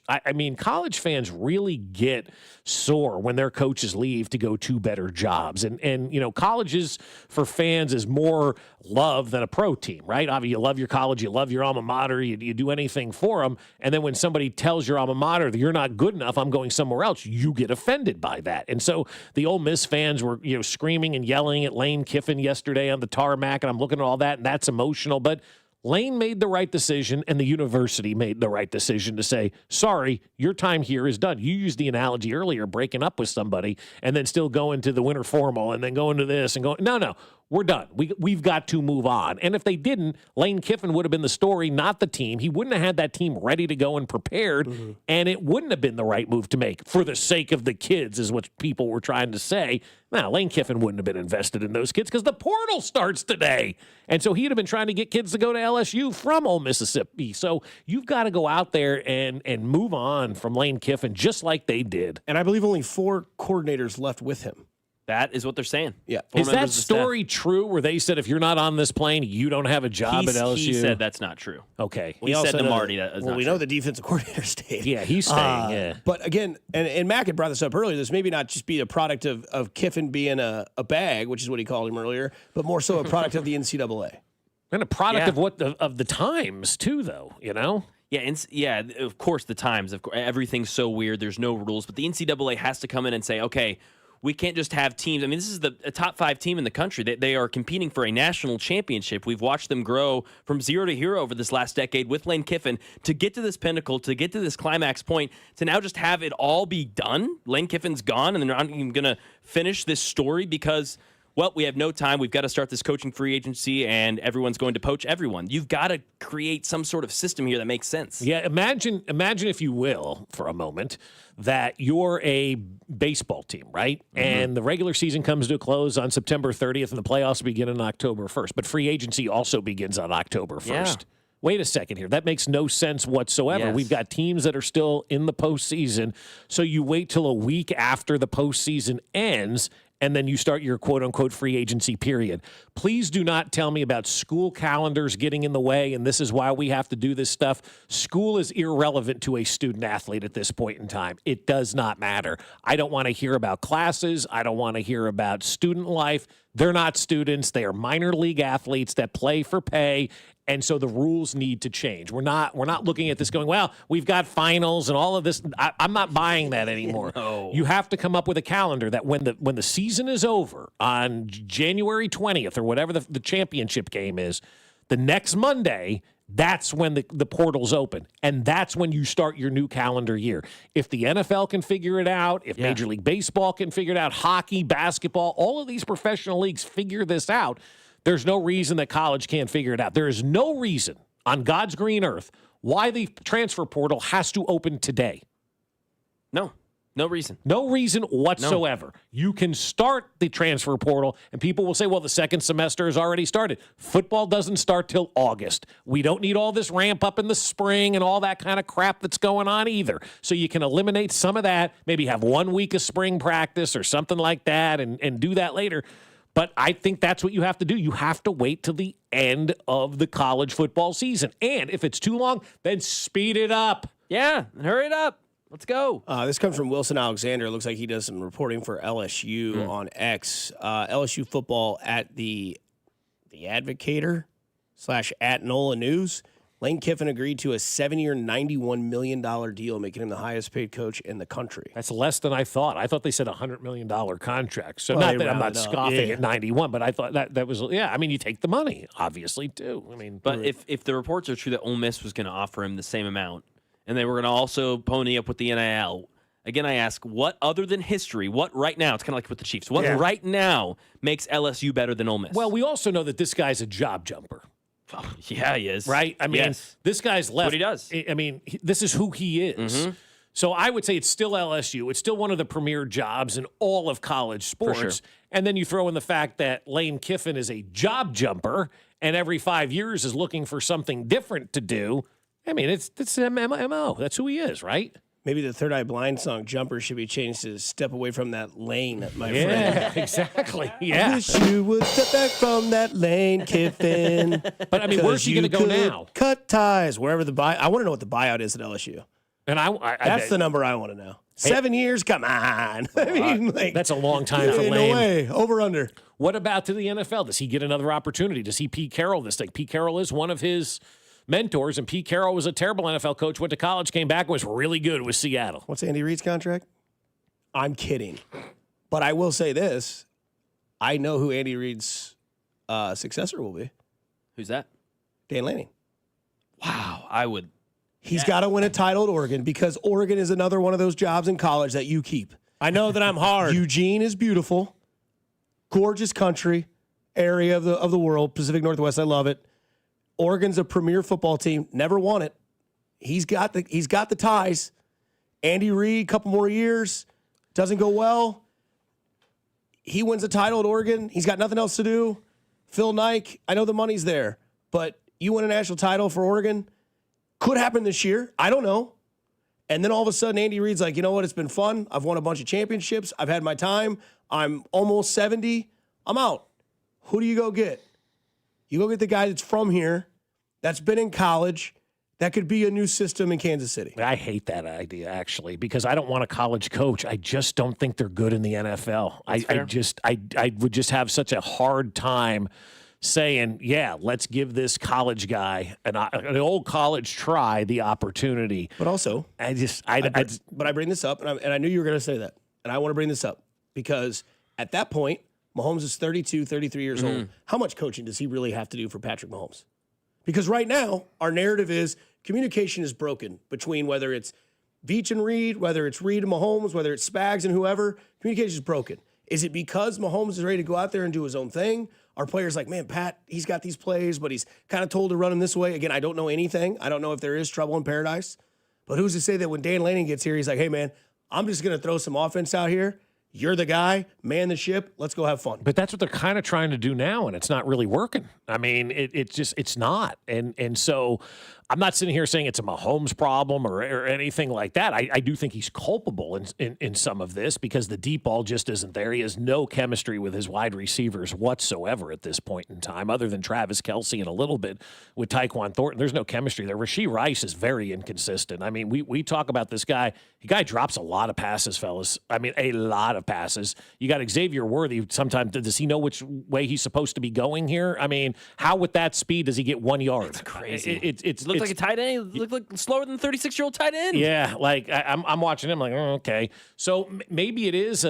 college fans really get sore when their coaches leave to go to better jobs. And colleges for fans is more love than a pro team, right? Obviously, you love your college, you love your alma mater, you do anything for them. And then when somebody tells your alma mater that you're not good enough, I'm going somewhere else, you get offended by that. And so the Ole Miss fans were, screaming and yelling at Lane Kiffin yesterday on the tarmac, and I'm looking at all that, and that's emotional. But Lane made the right decision, and the university made the right decision to say, sorry, your time here is done. You used the analogy earlier, breaking up with somebody and then still going to the winter formal and then going to this and going, no, we're done. We've got to move on. And if they didn't, Lane Kiffin would have been the story, not the team. He wouldn't have had that team ready to go and prepared, and it wouldn't have been the right move to make for the sake of the kids is what people were trying to say. Now, Lane Kiffin wouldn't have been invested in those kids because the portal starts today. And so he'd have been trying to get kids to go to LSU from Ole Mississippi. So you've got to go out there and move on from Lane Kiffin just like they did. And I believe only 4 coordinators left with him. That is what they're saying. Yeah. Is that story true where they said if you're not on this plane, you don't have a job at LSU? He said that's not true. Okay. He said to Marty that is not we true. know the defensive coordinator stayed. Yeah, he's staying, yeah. But again, and Mac had brought this up earlier, this maybe not just be a product of Kiffin being a bag, which is what he called him earlier, but more so a product of the NCAA. And a product of the times, too, though, Yeah, of course, the times. Of course, everything's so weird. There's no rules. But the NCAA has to come in and say, okay, we can't just have teams. I mean, this is a top 5 team in the country. They are competing for a national championship. We've watched them grow from zero to hero over this last decade with Lane Kiffin to get to this pinnacle, to get to this climax point, to now just have it all be done. Lane Kiffin's gone, and they're not even going to finish this story because, well, we have no time. We've got to start this coaching free agency, and everyone's going to poach everyone. You've got to create some sort of system here that makes sense. Yeah, imagine if you will, for a moment, that you're a baseball team, right? Mm-hmm. And the regular season comes to a close on September 30th, and the playoffs begin on October 1st. But free agency also begins on October 1st. Yeah. Wait a second here. That makes no sense whatsoever. Yes. We've got teams that are still in the postseason, so you wait till a week after the postseason ends, and then you start your quote-unquote free agency period. Please do not tell me about school calendars getting in the way, and this is why we have to do this stuff. School is irrelevant to a student-athlete at this point in time. It does not matter. I don't want to hear about classes. I don't want to hear about student life. They're not students. They are minor league athletes that play for pay. And so the rules need to change. We're not looking at this going, well, we've got finals and all of this. I'm not buying that anymore. No. You have to come up with a calendar that when the season is over on January 20th or whatever the championship game is, the next Monday, that's when the portal's open. And that's when you start your new calendar year. If the NFL can figure it out, if Major League Baseball can figure it out, hockey, basketball, all of these professional leagues figure this out, there's no reason that college can't figure it out. There is no reason on God's green earth why the transfer portal has to open today. No reason. No reason whatsoever. No. You can start the transfer portal, and people will say, well, the second semester has already started. Football doesn't start till August. We don't need all this ramp up in the spring and all that kind of crap that's going on either. So you can eliminate some of that, maybe have 1 week of spring practice or something like that and do that later. But I think that's what you have to do. You have to wait till the end of the college football season. And if it's too long, then speed it up. Yeah, hurry it up. Let's go. This comes from Wilson Alexander. It looks like he does some reporting for LSU on X. LSU football at the Advocator / at NOLA News. Lane Kiffin agreed to a 7-year, $91 million deal, making him the highest paid coach in the country. That's less than I thought. I thought they said a $100 million contract. So Well, not that I'm not rounded up. scoffing Yeah. at 91, but I thought that was, I mean, you take the money, obviously, too. I mean, But if the reports are true that Ole Miss was going to offer him the same amount, and they were going to also pony up with the NIL, again, I ask, what other than history, what right now, it's kind of like with the Chiefs, what right now makes LSU better than Ole Miss? well, we also know that this guy's a job jumper. Yeah, he is. Right? I mean, this guy's left. What he does. I mean, this is who he is. So I would say it's still LSU. It's still one of the premier jobs in all of college sports. sure. And then you throw in the fact that Lane Kiffin is a job jumper and every 5 years is looking for something different to do. I mean, it's MO. That's who he is, right? Maybe the Third Eye Blind song "Jumper" should be changed to "Step Away from That Lane," my friend. Yeah, exactly. Yeah. I wish you would step back from that lane, Kiffin. But I mean, where's he going to go now? Cut ties wherever the buy. I want to know what the buyout is at LSU. And That's the number I want to know. 7 years? Come on. I mean, like, that's a long time for no Lane. way. Over under. What about to the NFL? Does he get another opportunity? Does he Pete Carroll this thing? Pete Carroll is one of his mentors, and Pete Carroll was a terrible NFL coach, went to college, came back, and was really good with Seattle. What's Andy Reid's contract? I'm kidding. But I will say this. I know who Andy Reid's successor will be. Who's that? Dan Lanning. Wow, I would. He's got to win a title at Oregon because Oregon is another one of those jobs in college that you keep. I know that I'm hard. Eugene is beautiful. Gorgeous country, area of the world, Pacific Northwest. I love it. Oregon's a premier football team. Never won it. He's got the ties. Andy Reid, couple more years. Doesn't go well. He wins a title at Oregon. He's got nothing else to do. Phil Knight, I know the money's there, but you win a national title for Oregon. Could happen this year. I don't know. And then all of a sudden, Andy Reid's like, you know what? It's been fun. I've won a bunch of championships. I've had my time. I'm almost 70. I'm out. Who do you go get? You go get the guy that's from here, that's been in college, that could be a new system in Kansas City. I hate that idea, actually, because I don't want a college coach. I just don't think they're good in the NFL. I would just have such a hard time saying, yeah, let's give this college guy an old college try the opportunity. But also, but I bring this up, and I knew you were going to say that, and I want to bring this up because at that point, Mahomes is 32, 33 years old. How much coaching does he really have to do for Patrick Mahomes? Because right now, our narrative is communication is broken between whether it's Veach and Reed, whether it's Reed and Mahomes, whether it's Spags and whoever. Communication is broken. Is it because Mahomes is ready to go out there and do his own thing? Are players like, man, Pat, he's got these plays, but he's kind of told to run him this way? Again, I don't know anything. I don't know if there is trouble in paradise. But who's to say that when Dan Lanning gets here, he's like, hey, man, I'm just going to throw some offense out here. You're the guy, man the ship, let's go have fun. But that's what they're kind of trying to do now, and it's not really working. I mean, it's not. And so I'm not sitting here saying it's a Mahomes problem or anything like that. I do think he's culpable in some of this because the deep ball just isn't there. He has no chemistry with his wide receivers whatsoever at this point in time, other than Travis Kelce and a little bit with Tyquan Thornton. There's no chemistry there. Rashee Rice is very inconsistent. I mean, we talk about this guy. The guy drops a lot of passes, fellas. I mean, a lot of passes. You got Xavier Worthy. Sometimes, does he know which way he's supposed to be going here? I mean, how with that speed does he get 1 yard? It's crazy. It looked like a tight end. It looked like slower than the 36-year-old tight end. Yeah, like I'm watching him like, oh, okay. So maybe it is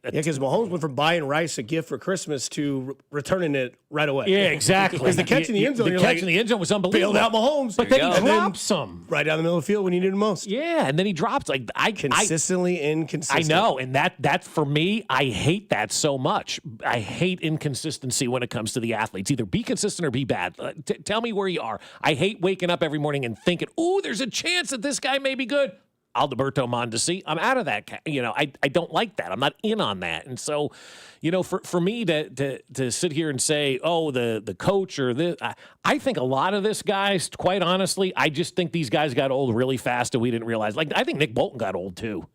because Mahomes went from buying Rice a gift for Christmas to returning it right away. Yeah, exactly. Because the catch in the end zone, the catch in the end zone was unbelievable. Bailed out Mahomes, but then he dropped some right down the middle of the field when he needed it most. Yeah, and then he dropped like consistently inconsistent. I know, and that for me, I hate that so much. I hate inconsistency when it comes to the athletes. Either be consistent or be bad. Tell me where you are. I hate waking up every morning and thinking, "Ooh, there's a chance that this guy may be good." Alberto Mondesi, I'm out of that. I don't like that. I'm not in on that. And so, for me to sit here and say, oh, the coach or this, I think a lot of this, guys, quite honestly, I just think these guys got old really fast and we didn't realize. Like, I think Nick Bolton got old too.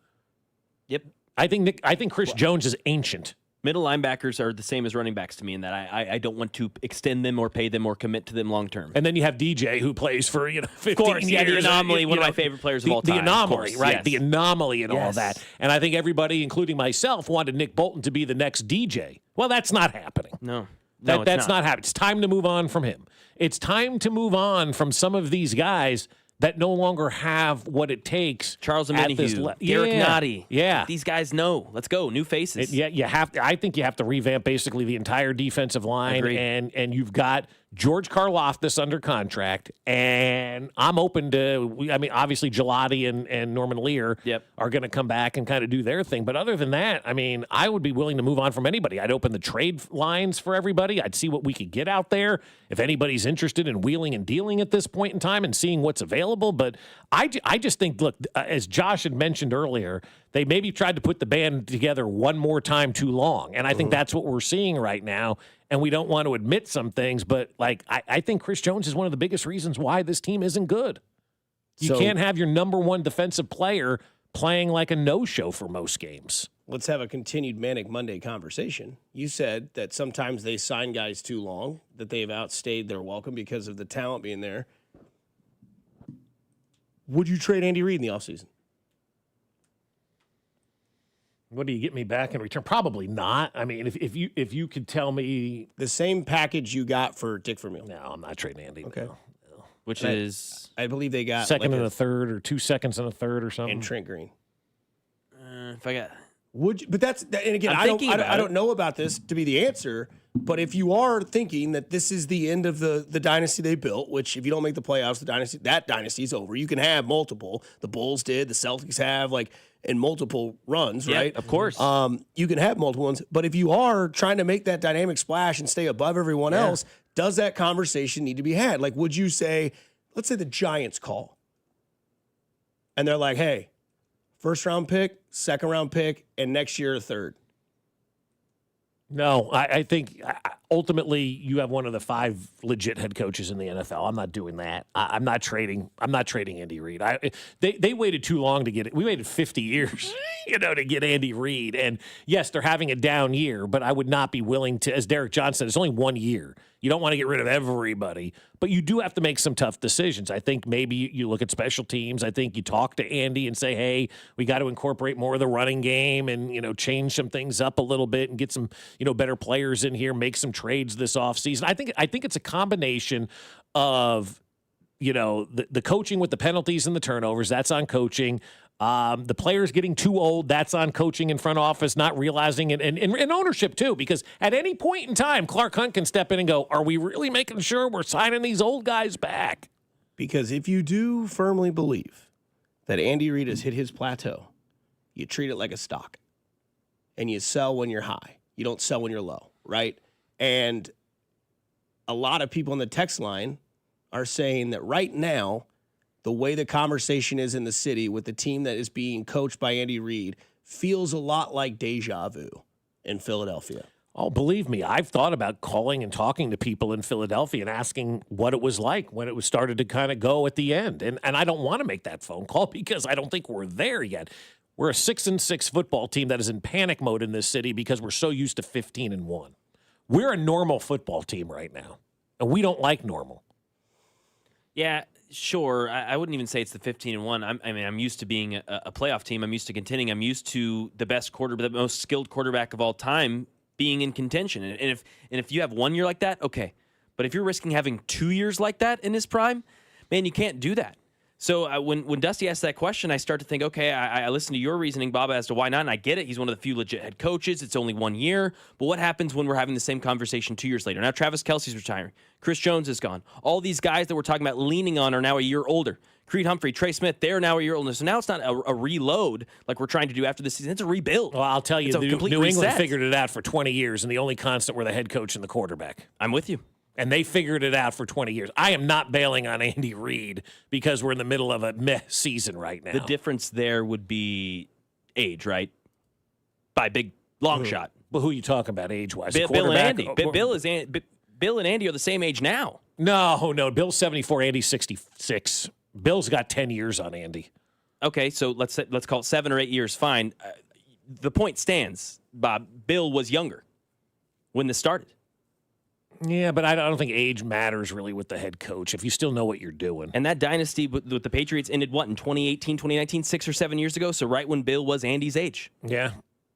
Yep. I think Chris Jones is ancient. Middle linebackers are the same as running backs to me in that I don't want to extend them or pay them or commit to them long term. And then you have DJ who plays for 15 of course, years. The anomaly, one of my favorite players of all time. The anomaly, right? Yes. The anomaly and all that. And I think everybody, including myself, wanted Nick Bolton to be the next DJ. Well, that's not happening. No. That's not happening. It's time to move on from him. It's time to move on from some of these guys that no longer have what it takes. Charles Omenihu, Derek Nottie. Yeah. These guys know. Let's go. New faces. You have to. I think you have to revamp basically the entire defensive line. Agreed. And you've got George Karlaftis under contract. And I'm open to, obviously Gelati and Norman Lear are going to come back and kind of do their thing. But other than that, I would be willing to move on from anybody. I'd open the trade lines for everybody. I'd see what we could get out there. If anybody's interested in wheeling and dealing at this point in time and seeing what's available. But I just think, look, as Josh had mentioned earlier, they maybe tried to put the band together one more time too long. And I think that's what we're seeing right now. And we don't want to admit some things, but I think Chris Jones is one of the biggest reasons why this team isn't good. You can't have your number one defensive player playing like a no-show for most games. Let's have a continued Manic Monday conversation. You said that sometimes they sign guys too long, that they've outstayed their welcome because of the talent being there. Would you trade Andy Reid in the offseason? What do you get me back in return? Probably not. If you could tell me the same package you got for Dick Vermeil. No, I'm not trading Andy. Okay. No. Which is, I believe they got second and a third, or 2 seconds and a third, or something. And Trent Green. If I got, would you? But that's, and again, I don't know about this to be the answer. But if you are thinking that this is the end of the dynasty they built, which if you don't make the playoffs, that dynasty's over. You can have multiple. The Bulls did, the Celtics have, in multiple runs, right? Of course. You can have multiple ones. But if you are trying to make that dynamic splash and stay above everyone else, does that conversation need to be had? Like, would you say, let's say the Giants call, and they're like, hey, first round pick, second round pick, and next year a third. No, I think ultimately you have one of the 5 legit head coaches in the NFL. I'm not doing that. I'm not trading Andy Reid. They waited too long to get it. We waited 50 years, to get Andy Reid. And yes, they're having a down year, but I would not be willing to, as Derek John said, it's only 1 year. You don't want to get rid of everybody, but you do have to make some tough decisions. I think maybe you look at special teams. I think you talk to Andy and say, hey, we got to incorporate more of the running game and, change some things up a little bit and get some, better players in here, make some trades this offseason. I think it's a combination of, the coaching with the penalties and the turnovers. That's on coaching. The players getting too old, that's on coaching in front office, not realizing it, and ownership too, because at any point in time, Clark Hunt can step in and go, are we really making sure we're signing these old guys back? Because if you do firmly believe that Andy Reid has hit his plateau, you treat it like a stock, and you sell when you're high. You don't sell when you're low, right? And a lot of people on the text line are saying that right now, the way the conversation is in the city with the team that is being coached by Andy Reid feels a lot like deja vu in Philadelphia. Oh, believe me, I've thought about calling and talking to people in Philadelphia and asking what it was like when it was started to kind of go at the end. And I don't want to make that phone call because I don't think we're there yet. We're a 6-6 football team that is in panic mode in this city because we're so used to 15-1. We're a normal football team right now, and we don't like normal. Yeah, sure. I wouldn't even say it's the 15-1. I'm used to being a playoff team. I'm used to contending. I'm used to the best quarterback, the most skilled quarterback of all time being in contention. And if you have 1 year like that, okay. But if you're risking having 2 years like that in his prime, man, you can't do that. So when Dusty asked that question, I start to think, okay, I listen to your reasoning, Bob, as to why not, and I get it. He's one of the few legit head coaches. It's only 1 year. But what happens when we're having the same conversation 2 years later? Now Travis Kelce's retiring. Chris Jones is gone. All these guys that we're talking about leaning on are now a year older. Creed Humphrey, Trey Smith, they're now a year older. So now it's not a reload like we're trying to do after this season. It's a rebuild. Well, I'll tell you, New England reset. figured it out for 20 years, and the only constant were the head coach and the quarterback. I'm with you. And they figured it out for 20 years. I am not bailing on Andy Reid because we're in the middle of a meh season right now. The difference there would be age, right? By big, long shot. Well, who are you talking about age-wise? Bill and Andy. Bill and Andy are the same age now. No. Bill's 74, Andy's 66. Bill's got 10 years on Andy. Okay, so let's call it 7 or 8 years. Fine. The point stands, Bob. Bill was younger when this started. Yeah, but I don't think age matters really with the head coach if you still know what you're doing. And that dynasty with the Patriots ended, what, in 2018, 2019, 6 or 7 years ago? So right when Bill was Andy's age. Yeah.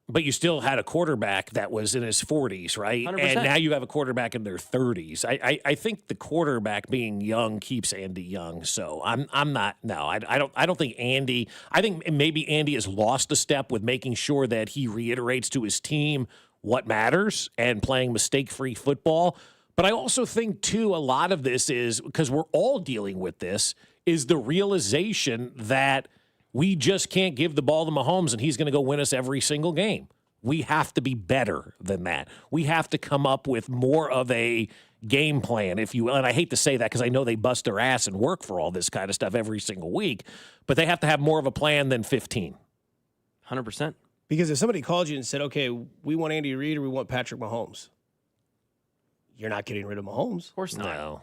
But you still had a quarterback that was in his 40s, right? 100%. And now you have a quarterback in their 30s. I think the quarterback being young keeps Andy young. So I'm not. No, I don't think Andy. I think maybe Andy has lost a step with making sure that he reiterates to his team what matters and playing mistake-free football. But I also think too a lot of this is because we're all dealing with this is the realization that we just can't give the ball to Mahomes and he's going to go win us every single game. We have to be better than that. We have to come up with more of a game plan, if you will. And I hate to say that because I know they bust their ass and work for all this kind of stuff every single week, but they have to have more of a plan than 15. 100%. Because if somebody called you and said, okay, we want Andy Reid or we want Patrick Mahomes, you're not getting rid of Mahomes. Of course not. No.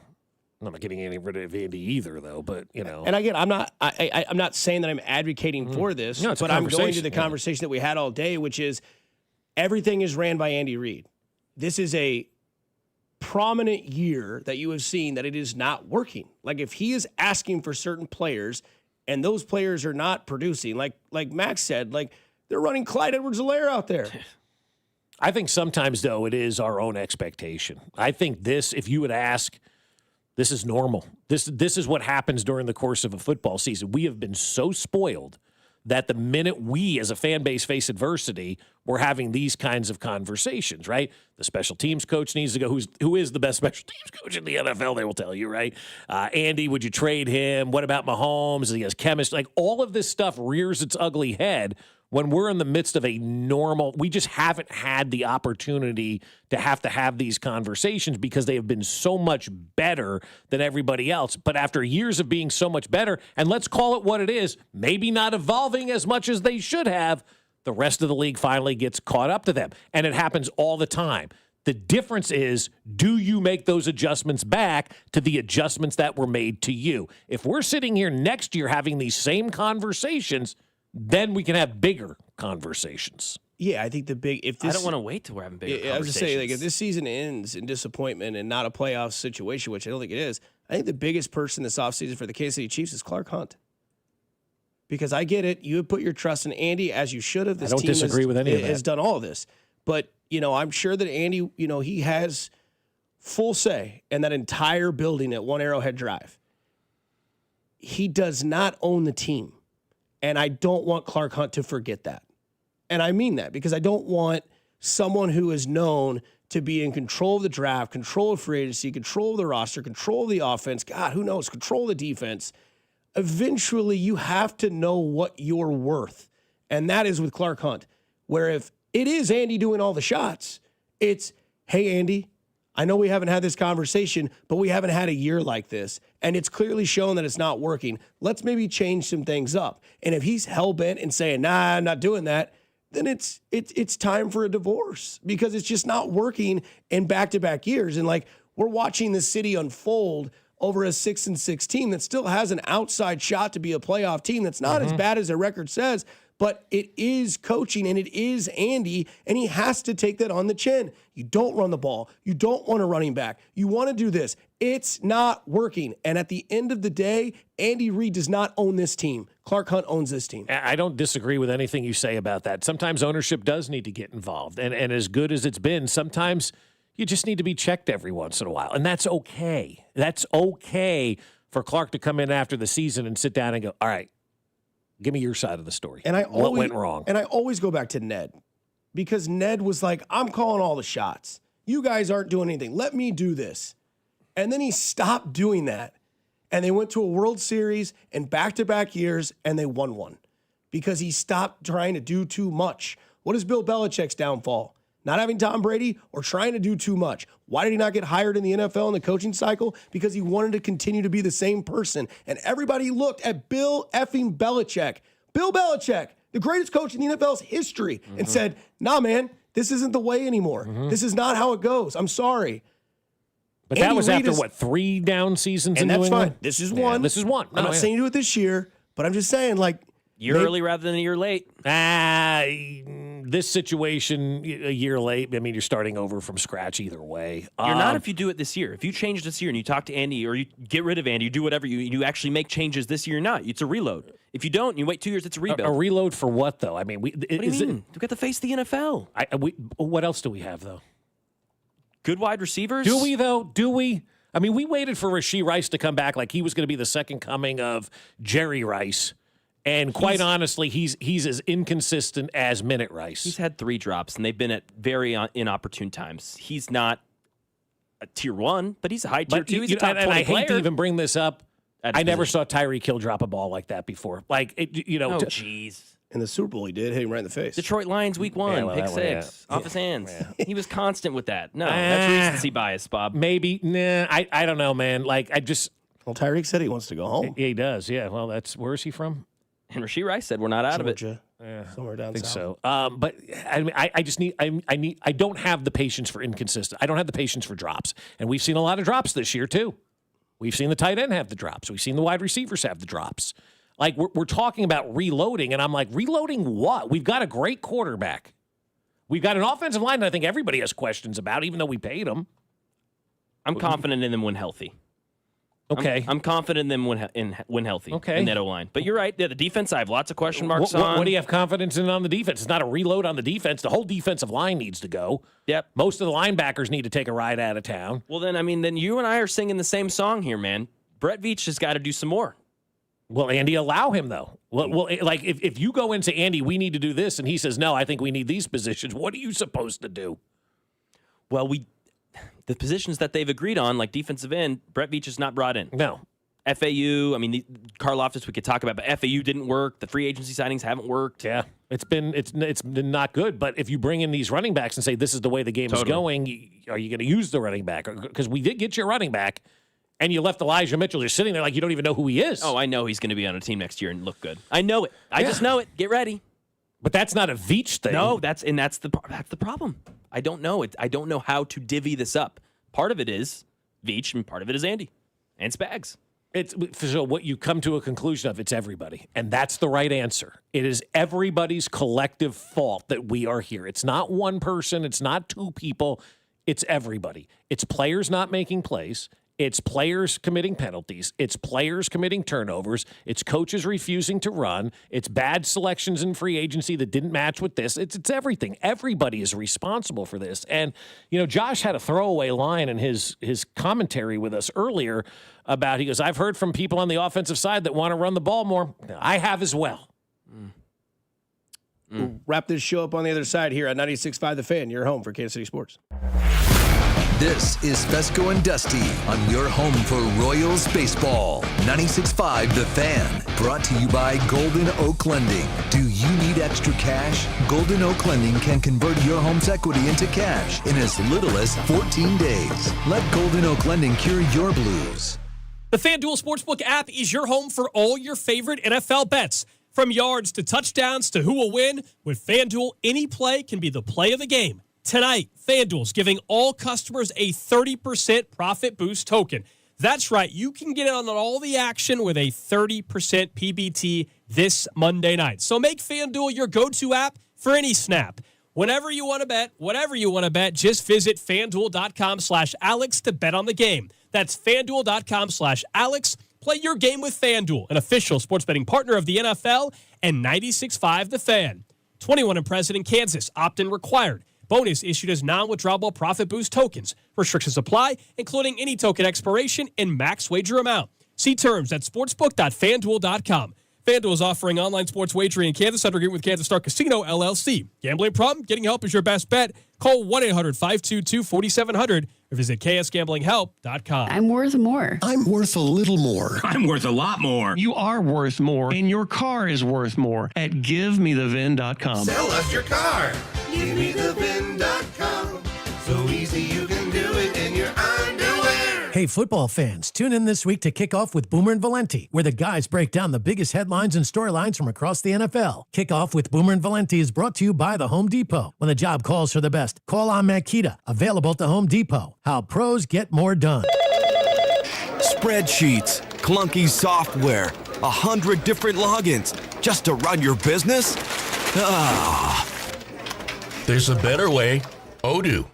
I'm not getting any rid of Andy either, though. But and again, I'm not saying that I'm advocating for this, no, but I'm going to the conversation that we had all day, which is everything is ran by Andy Reid. This is a prominent year that you have seen that it is not working. Like if he is asking for certain players and those players are not producing, like Max said, like they're running Clyde Edwards-Helaire out there. I think sometimes, though, it is our own expectation. I think this, if you would ask, this is normal. This is what happens during the course of a football season. We have been so spoiled that the minute we as a fan base face adversity, we're having these kinds of conversations, right? The special teams coach needs to go. Who is the best special teams coach in the NFL? They will tell you, right? Andy, would you trade him? What about Mahomes? He has chemistry. Like all of this stuff rears its ugly head when we're in the midst of a normal, we just haven't had the opportunity to have these conversations because they have been so much better than everybody else. But after years of being so much better, and let's call it what it is, maybe not evolving as much as they should have, the rest of the league finally gets caught up to them. And it happens all the time. The difference is, do you make those adjustments back to the adjustments that were made to you? If we're sitting here next year having these same conversations, then we can have bigger conversations. Yeah, I think I don't want to wait till we're having bigger conversations. I was going to say, like, if this season ends in disappointment and not a playoff situation, which I don't think it is, I think the biggest person this offseason for the Kansas City Chiefs is Clark Hunt. Because I get it. You have put your trust in Andy, as you should have. This I don't disagree with any of that. Has done all of this. But, I'm sure that Andy, he has full say in that entire building at One Arrowhead Drive. He does not own the team. And I don't want Clark Hunt to forget that. And I mean that because I don't want someone who is known to be in control of the draft, control of free agency, control of the roster, control of the offense, God, who knows, control of the defense. Eventually, you have to know what you're worth. And that is with Clark Hunt, where if it is Andy doing all the shots, it's, hey, Andy, I know we haven't had this conversation, but we haven't had a year like this. And it's clearly shown that it's not working. Let's maybe change some things up. And if he's hell-bent and saying, nah, I'm not doing that, then it's time for a divorce because it's just not working in back-to-back years. And like we're watching this city unfold over a 6-6 team that still has an outside shot to be a playoff team that's not as bad as their record says, but it is coaching and it is Andy, and he has to take that on the chin. You don't run the ball. You don't want a running back. You want to do this. It's not working. And at the end of the day, Andy Reid does not own this team. Clark Hunt owns this team. I don't disagree with anything you say about that. Sometimes ownership does need to get involved. And as good as it's been, sometimes you just need to be checked every once in a while. And that's okay. That's okay for Clark to come in after the season and sit down and go, all right, give me your side of the story. And what went wrong? And I always go back to Ned because Ned was like, I'm calling all the shots. You guys aren't doing anything. Let me do this. And then he stopped doing that. And they went to a World Series in back-to-back years, and they won one because he stopped trying to do too much. What is Bill Belichick's downfall? Not having Tom Brady or trying to do too much. Why did he not get hired in the NFL in the coaching cycle? Because he wanted to continue to be the same person. And everybody looked at Bill effing Belichick. Bill Belichick, the greatest coach in the NFL's history, and said, nah, man, this isn't the way anymore. This is not how it goes. I'm sorry. But that was after, 3 down seasons in New England? And that's fine. This is one. This is one. I'm not saying you do it this year, but I'm just saying, like, year early rather than a year late. This situation, a year late, I mean, you're starting over from scratch either way. You're not if you do it this year. If you change this year and you talk to Andy or you get rid of Andy, you do whatever, you actually make changes this year or not. It's a reload. If you don't, you wait 2 years, it's a rebuild. A reload for what, though? I mean, what do you mean? We've got to face the NFL. What else do we have, though? Good wide receivers? Do we, though? Do we? I mean, we waited for Rashee Rice to come back like he was going to be the second coming of Jerry Rice. And quite honestly, he's as inconsistent as Minute Rice. He's had 3 drops, and they've been at very inopportune times. He's not a tier 1, but he's a high tier 2. He's a top 20 and I player. hate to even bring this up. I never saw Tyreek Hill drop a ball like that before. Like, Oh, jeez. In the Super Bowl, he did hit him right in the face. Detroit Lions week 1, pick 6, off his hands. He was constant with that. No, that's recency bias, Bob. Maybe. Nah, I don't know, man. Like, Well, Tyreek said he wants to go home. He does, yeah. Well, where is he from? And Rashee Rice said we're not out of it. Somewhere down I think south. so. But I mean, I just need. I don't have the patience for inconsistent. I don't have the patience for drops, and we've seen a lot of drops this year too. We've seen the tight end have the drops. We've seen the wide receivers have the drops. Like we're talking about reloading, and I'm like, reloading what? We've got a great quarterback. We've got an offensive line that I think everybody has questions about, even though we paid them. I'm confident in them when healthy. Okay. I'm confident in them when healthy. Okay. In that O-line. But you're right. Yeah, the defense, I have lots of question marks on. What do you have confidence in on the defense? It's not a reload on the defense. The whole defensive line needs to go. Yep. Most of the linebackers need to take a ride out of town. Well, then you and I are singing the same song here, man. Brett Veach has got to do some more. Well, Andy, allow him, though. Well, like, if you go into Andy, we need to do this, and he says, no, I think we need these positions, what are you supposed to do? Well, the positions that they've agreed on, like defensive end, Brett Veach is not brought in. No. FAU, I mean, Carl Loftus we could talk about, but FAU didn't work. The free agency signings haven't worked. Yeah, it's been not good. But if you bring in these running backs and say this is the way the game is going, are you going to use the running back? Because we did get your running back, and you left Elijah Mitchell just sitting there like you don't even know who he is. Oh, I know he's going to be on a team next year and look good. I know it. I just know it. Get ready. But that's not a Veach thing. No, that's the problem. I don't know it. I don't know how to divvy this up. Part of it is Veach, and part of it is Andy and Spags. So what you come to a conclusion of, it's everybody. And that's the right answer. It is everybody's collective fault that we are here. It's not one person. It's not 2 people. It's everybody. It's players not making plays. It's players committing penalties. It's players committing turnovers. It's coaches refusing to run. It's bad selections in free agency that didn't match with this. It's everything. Everybody is responsible for this. And, Josh had a throwaway line in his commentary with us earlier about, he goes, I've heard from people on the offensive side that want to run the ball more. I have as well. We'll wrap this show up on the other side here at 96.5 The Fan, your home for Kansas City sports. This is Fescoe and Dusty on your home for Royals baseball. 96.5 The Fan. Brought to you by Golden Oak Lending. Do you need extra cash? Golden Oak Lending can convert your home's equity into cash in as little as 14 days. Let Golden Oak Lending cure your blues. The FanDuel Sportsbook app is your home for all your favorite NFL bets. From yards to touchdowns to who will win, with FanDuel, any play can be the play of the game. Tonight, FanDuel's giving all customers a 30% profit boost token. That's right, you can get in on all the action with a 30% PBT this Monday night. So make FanDuel your go-to app for any snap. Whenever you want to bet, whatever you want to bet, just visit FanDuel.com/Alex to bet on the game. That's FanDuel.com/Alex. Play your game with FanDuel, an official sports betting partner of the NFL and 96.5 The Fan. 21 and present in Kansas. Opt-in required. Bonus issued as non-withdrawable profit boost tokens. Restrictions apply, including any token expiration and max wager amount. See terms at sportsbook.fanduel.com. FanDuel is offering online sports wagering in Kansas under agreement with Kansas Star Casino, LLC. Gambling problem? Getting help is your best bet. Call 1-800-522-4700 or visit ksgamblinghelp.com. I'm worth more. I'm worth a little more. I'm worth a lot more. You are worth more, and your car is worth more at GiveMeTheVin.com. Sell us your car. GiveMeTheVin.com. So easy you can do it in your underwear. Hey, football fans, tune in this week to kick off with Boomer and Valenti, where the guys break down the biggest headlines and storylines from across the NFL. Kickoff with Boomer and Valenti is brought to you by the Home Depot. When the job calls for the best, call on Makita. Available at the Home Depot. How pros get more done. Spreadsheets, clunky software, 100 different logins just to run your business? Ah. There's a better way. Odoo.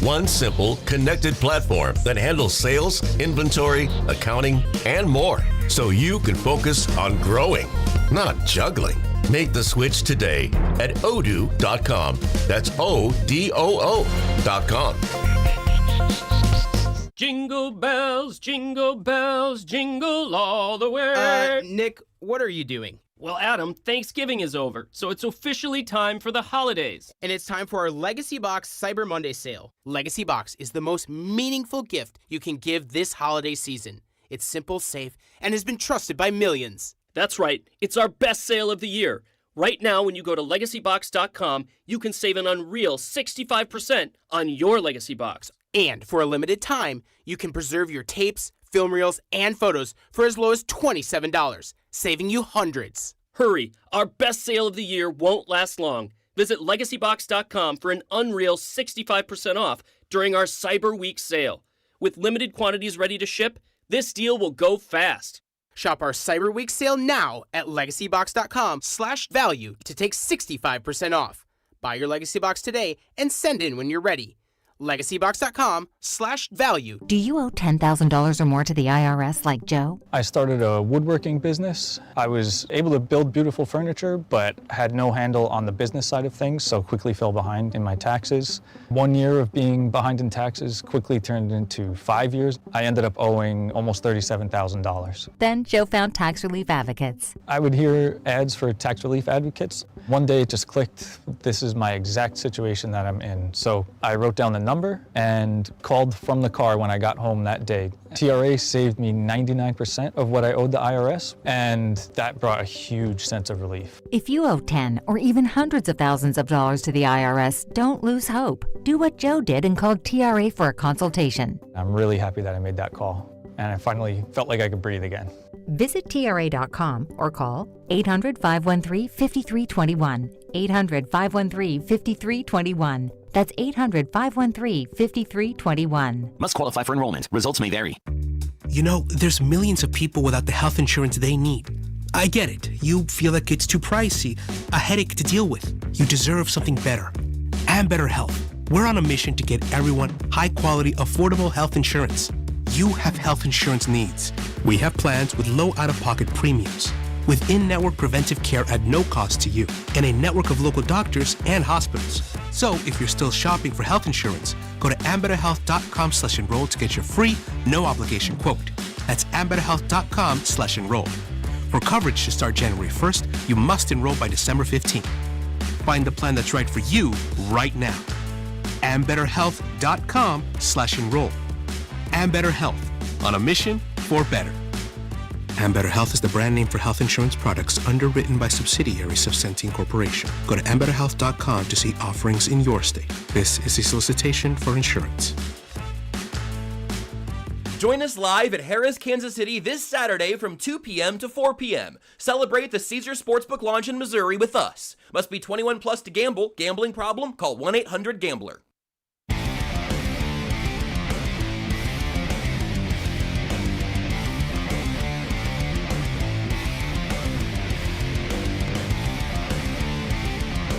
One simple, connected platform that handles sales, inventory, accounting, and more, so you can focus on growing, not juggling. Make the switch today at odoo.com. That's ODOO.com. Jingle bells, jingle all the way. Nick, what are you doing? Well, Adam, Thanksgiving is over, so it's officially time for the holidays. And it's time for our Legacy Box Cyber Monday sale. Legacy Box is the most meaningful gift you can give this holiday season. It's simple, safe, and has been trusted by millions. That's right. It's our best sale of the year. Right now, when you go to LegacyBox.com, you can save an unreal 65% on your Legacy Box. And for a limited time, you can preserve your tapes, film reels, and photos for as low as $27, saving you hundreds. Hurry, our best sale of the year won't last long. Visit LegacyBox.com for an unreal 65% off during our Cyber Week sale. With limited quantities ready to ship, this deal will go fast. Shop our Cyber Week sale now at LegacyBox.com/value to take 65% off. Buy your Legacy Box today and send in when you're ready. LegacyBox.com/value. Do you owe $10,000 or more to the IRS like Joe? I started a woodworking business. I was able to build beautiful furniture, but had no handle on the business side of things, so quickly fell behind in my taxes. 1 year of being behind in taxes quickly turned into 5 years. I ended up owing almost $37,000. Then Joe found Tax Relief Advocates. I would hear ads for Tax Relief Advocates. One day it just clicked, this is my exact situation that I'm in. So I wrote down the number and called from the car when I got home that day. TRA saved me 99% of what I owed the IRS, and that brought a huge sense of relief. If you owe 10 or even hundreds of thousands of dollars to the IRS, don't lose hope. Do what Joe did and called TRA for a consultation. I'm really happy that I made that call, and I finally felt like I could breathe again. Visit TRA.com or call 800-513-5321. 800-513-5321. That's 800-513-5321. Must qualify for enrollment. Results may vary. You know, there's millions of people without the health insurance they need. I get it. You feel like it's too pricey, a headache to deal with. You deserve something better. And better health. We're on a mission to get everyone high-quality, affordable health insurance. You have health insurance needs. We have plans with low out-of-pocket premiums, with in-network preventive care at no cost to you, and a network of local doctors and hospitals. So if you're still shopping for health insurance, go to ambetterhealth.com/enroll to get your free, no-obligation quote. That's ambetterhealth.com/enroll. For coverage to start January 1st, you must enroll by December 15th. Find the plan that's right for you right now. ambetterhealth.com/enroll. Ambetter Health, on a mission for better. Ambetter Health is the brand name for health insurance products underwritten by subsidiaries of Centene Corporation. Go to ambetterhealth.com to see offerings in your state. This is a solicitation for insurance. Join us live at Harrah's, Kansas City this Saturday from 2 p.m. to 4 p.m. Celebrate the Caesar Sportsbook launch in Missouri with us. Must be 21 plus to gamble. Gambling problem? Call 1-800-GAMBLER.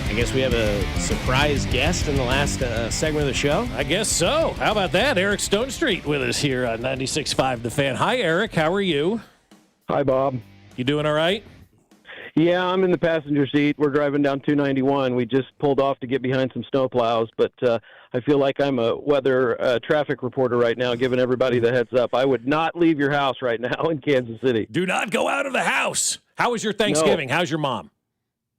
I guess we have a surprise guest in the last segment of the show. I guess so. How about that? Eric Stone Street with us here on 96.5 The Fan. Hi, Eric. How are you? Hi, Bob. You doing all right? Yeah, I'm in the passenger seat. We're driving down 291. We just pulled off to get behind some snowplows, but I feel like I'm a weather traffic reporter right now, giving everybody the heads up. I would not leave your house right now in Kansas City. Do not go out of the house. How was your Thanksgiving? No. How's your mom?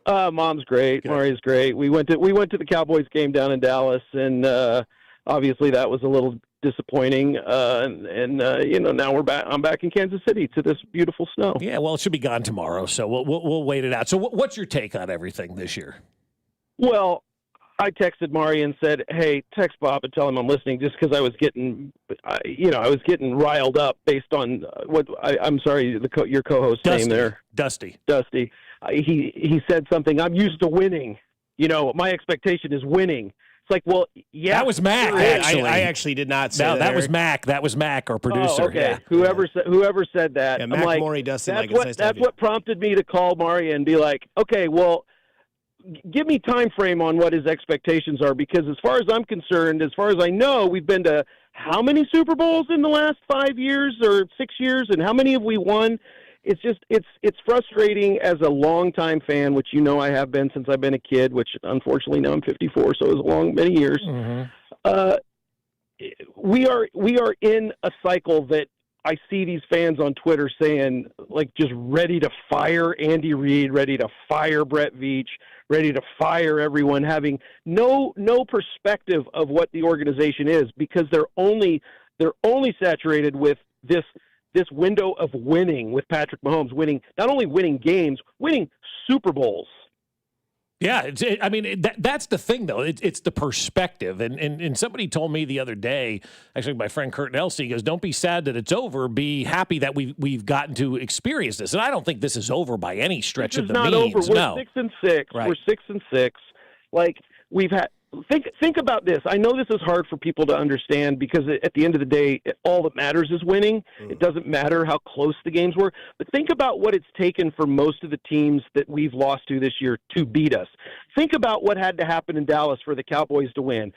Mom's great. Maria's great. We went to the Cowboys game down in Dallas, and obviously that was a little disappointing. Now we're back. I'm back in Kansas City to this beautiful snow. Yeah, well, it should be gone tomorrow, so we'll wait it out. So, what's your take on everything this year? Well, I texted Mari and said, "Hey, text Bob and tell him I'm listening," just because I was getting, riled up based on I'm sorry, your co-host name there, Dusty. He said something. I'm used to winning. My expectation is winning. It's like, well, yeah. That was Mac. Actually, I actually did not say that. That was Mac. That was Mac, our producer. Oh, okay. Yeah. Whoever said that. Yeah, I'm Mac like, Maury Dustin. That's what prompted me to call Mari and be like, okay, well, give me time frame on what his expectations are, because as far as I'm concerned, as far as I know, we've been to how many Super Bowls in the last 5 years or 6 years, and how many have we won? It's just it's frustrating as a longtime fan, which I have been since I've been a kid, which unfortunately now I'm 54, so it was many years. Mm-hmm. We are in a cycle that I see these fans on Twitter saying, like, just ready to fire Andy Reid, ready to fire Brett Veach, ready to fire everyone, having no perspective of what the organization is, because they're only saturated with this window of winning, with Patrick Mahomes not only winning games, winning Super Bowls. Yeah, that's the thing, though. It's the perspective. And somebody told me the other day, actually my friend Kurt Nelson, he goes, don't be sad that it's over. Be happy that we've gotten to experience this. And I don't think this is over by any stretch of the means. It's not over. We're 6-6. Right. We're 6-6. Like, we've had – think about this. I know this is hard for people to understand, because at the end of the day, all that matters is winning. It doesn't matter how close the games were. But think about what it's taken for most of the teams that we've lost to this year to beat us. Think about what had to happen in Dallas for the Cowboys to win.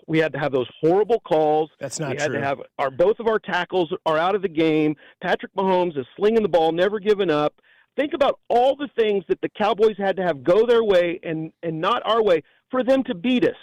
We had to have those horrible calls. That's not true. We had to have both of our tackles are out of the game. Patrick Mahomes is slinging the ball, never giving up. Think about all the things that the Cowboys had to have go their way and not our way for them to beat us.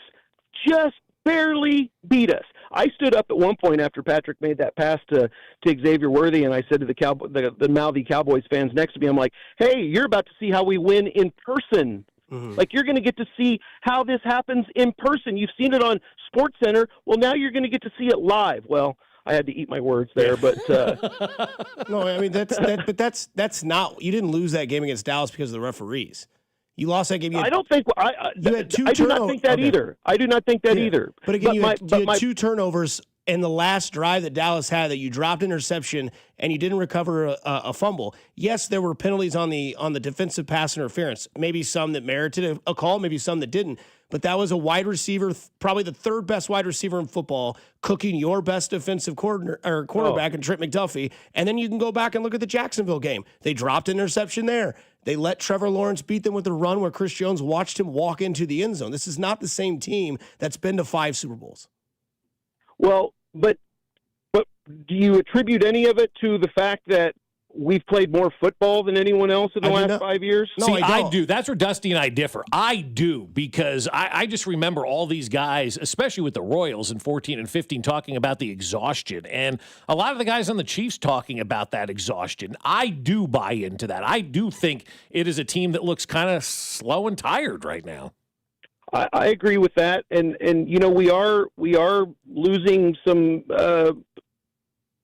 Just barely beat us. I stood up at one point after Patrick made that pass to Xavier Worthy, and I said to the mouthy Cowboys fans next to me, I'm like, hey, you're about to see how we win in person. Mm-hmm. Like, you're going to get to see how this happens in person. You've seen it on SportsCenter. Well, now you're going to get to see it live. Well, I had to eat my words there, but no, I mean that's not. You didn't lose that game against Dallas because of the referees. You lost that game. I don't think you had two. I do not think that either. I do not think that either. But again, you had two turnovers in the last drive that Dallas had, that you dropped interception and you didn't recover a fumble. Yes, there were penalties on the defensive pass interference. Maybe some that merited a call, maybe some that didn't. But that was a wide receiver, probably the third best wide receiver in football, cooking your best defensive quarterback in Trent McDuffie. And then you can go back and look at the Jacksonville game. They dropped an interception there. They let Trevor Lawrence beat them with a run where Chris Jones watched him walk into the end zone. This is not the same team that's been to 5 Super Bowls. Well, but do you attribute any of it to the fact that we've played more football than anyone else in the last 5 years? No, I do. That's where Dusty and I differ. I do, because I just remember all these guys, especially with the Royals in 14 and 15, talking about the exhaustion. And a lot of the guys on the Chiefs talking about that exhaustion. I do buy into that. I do think it is a team that looks kind of slow and tired right now. I agree with that. And we are losing some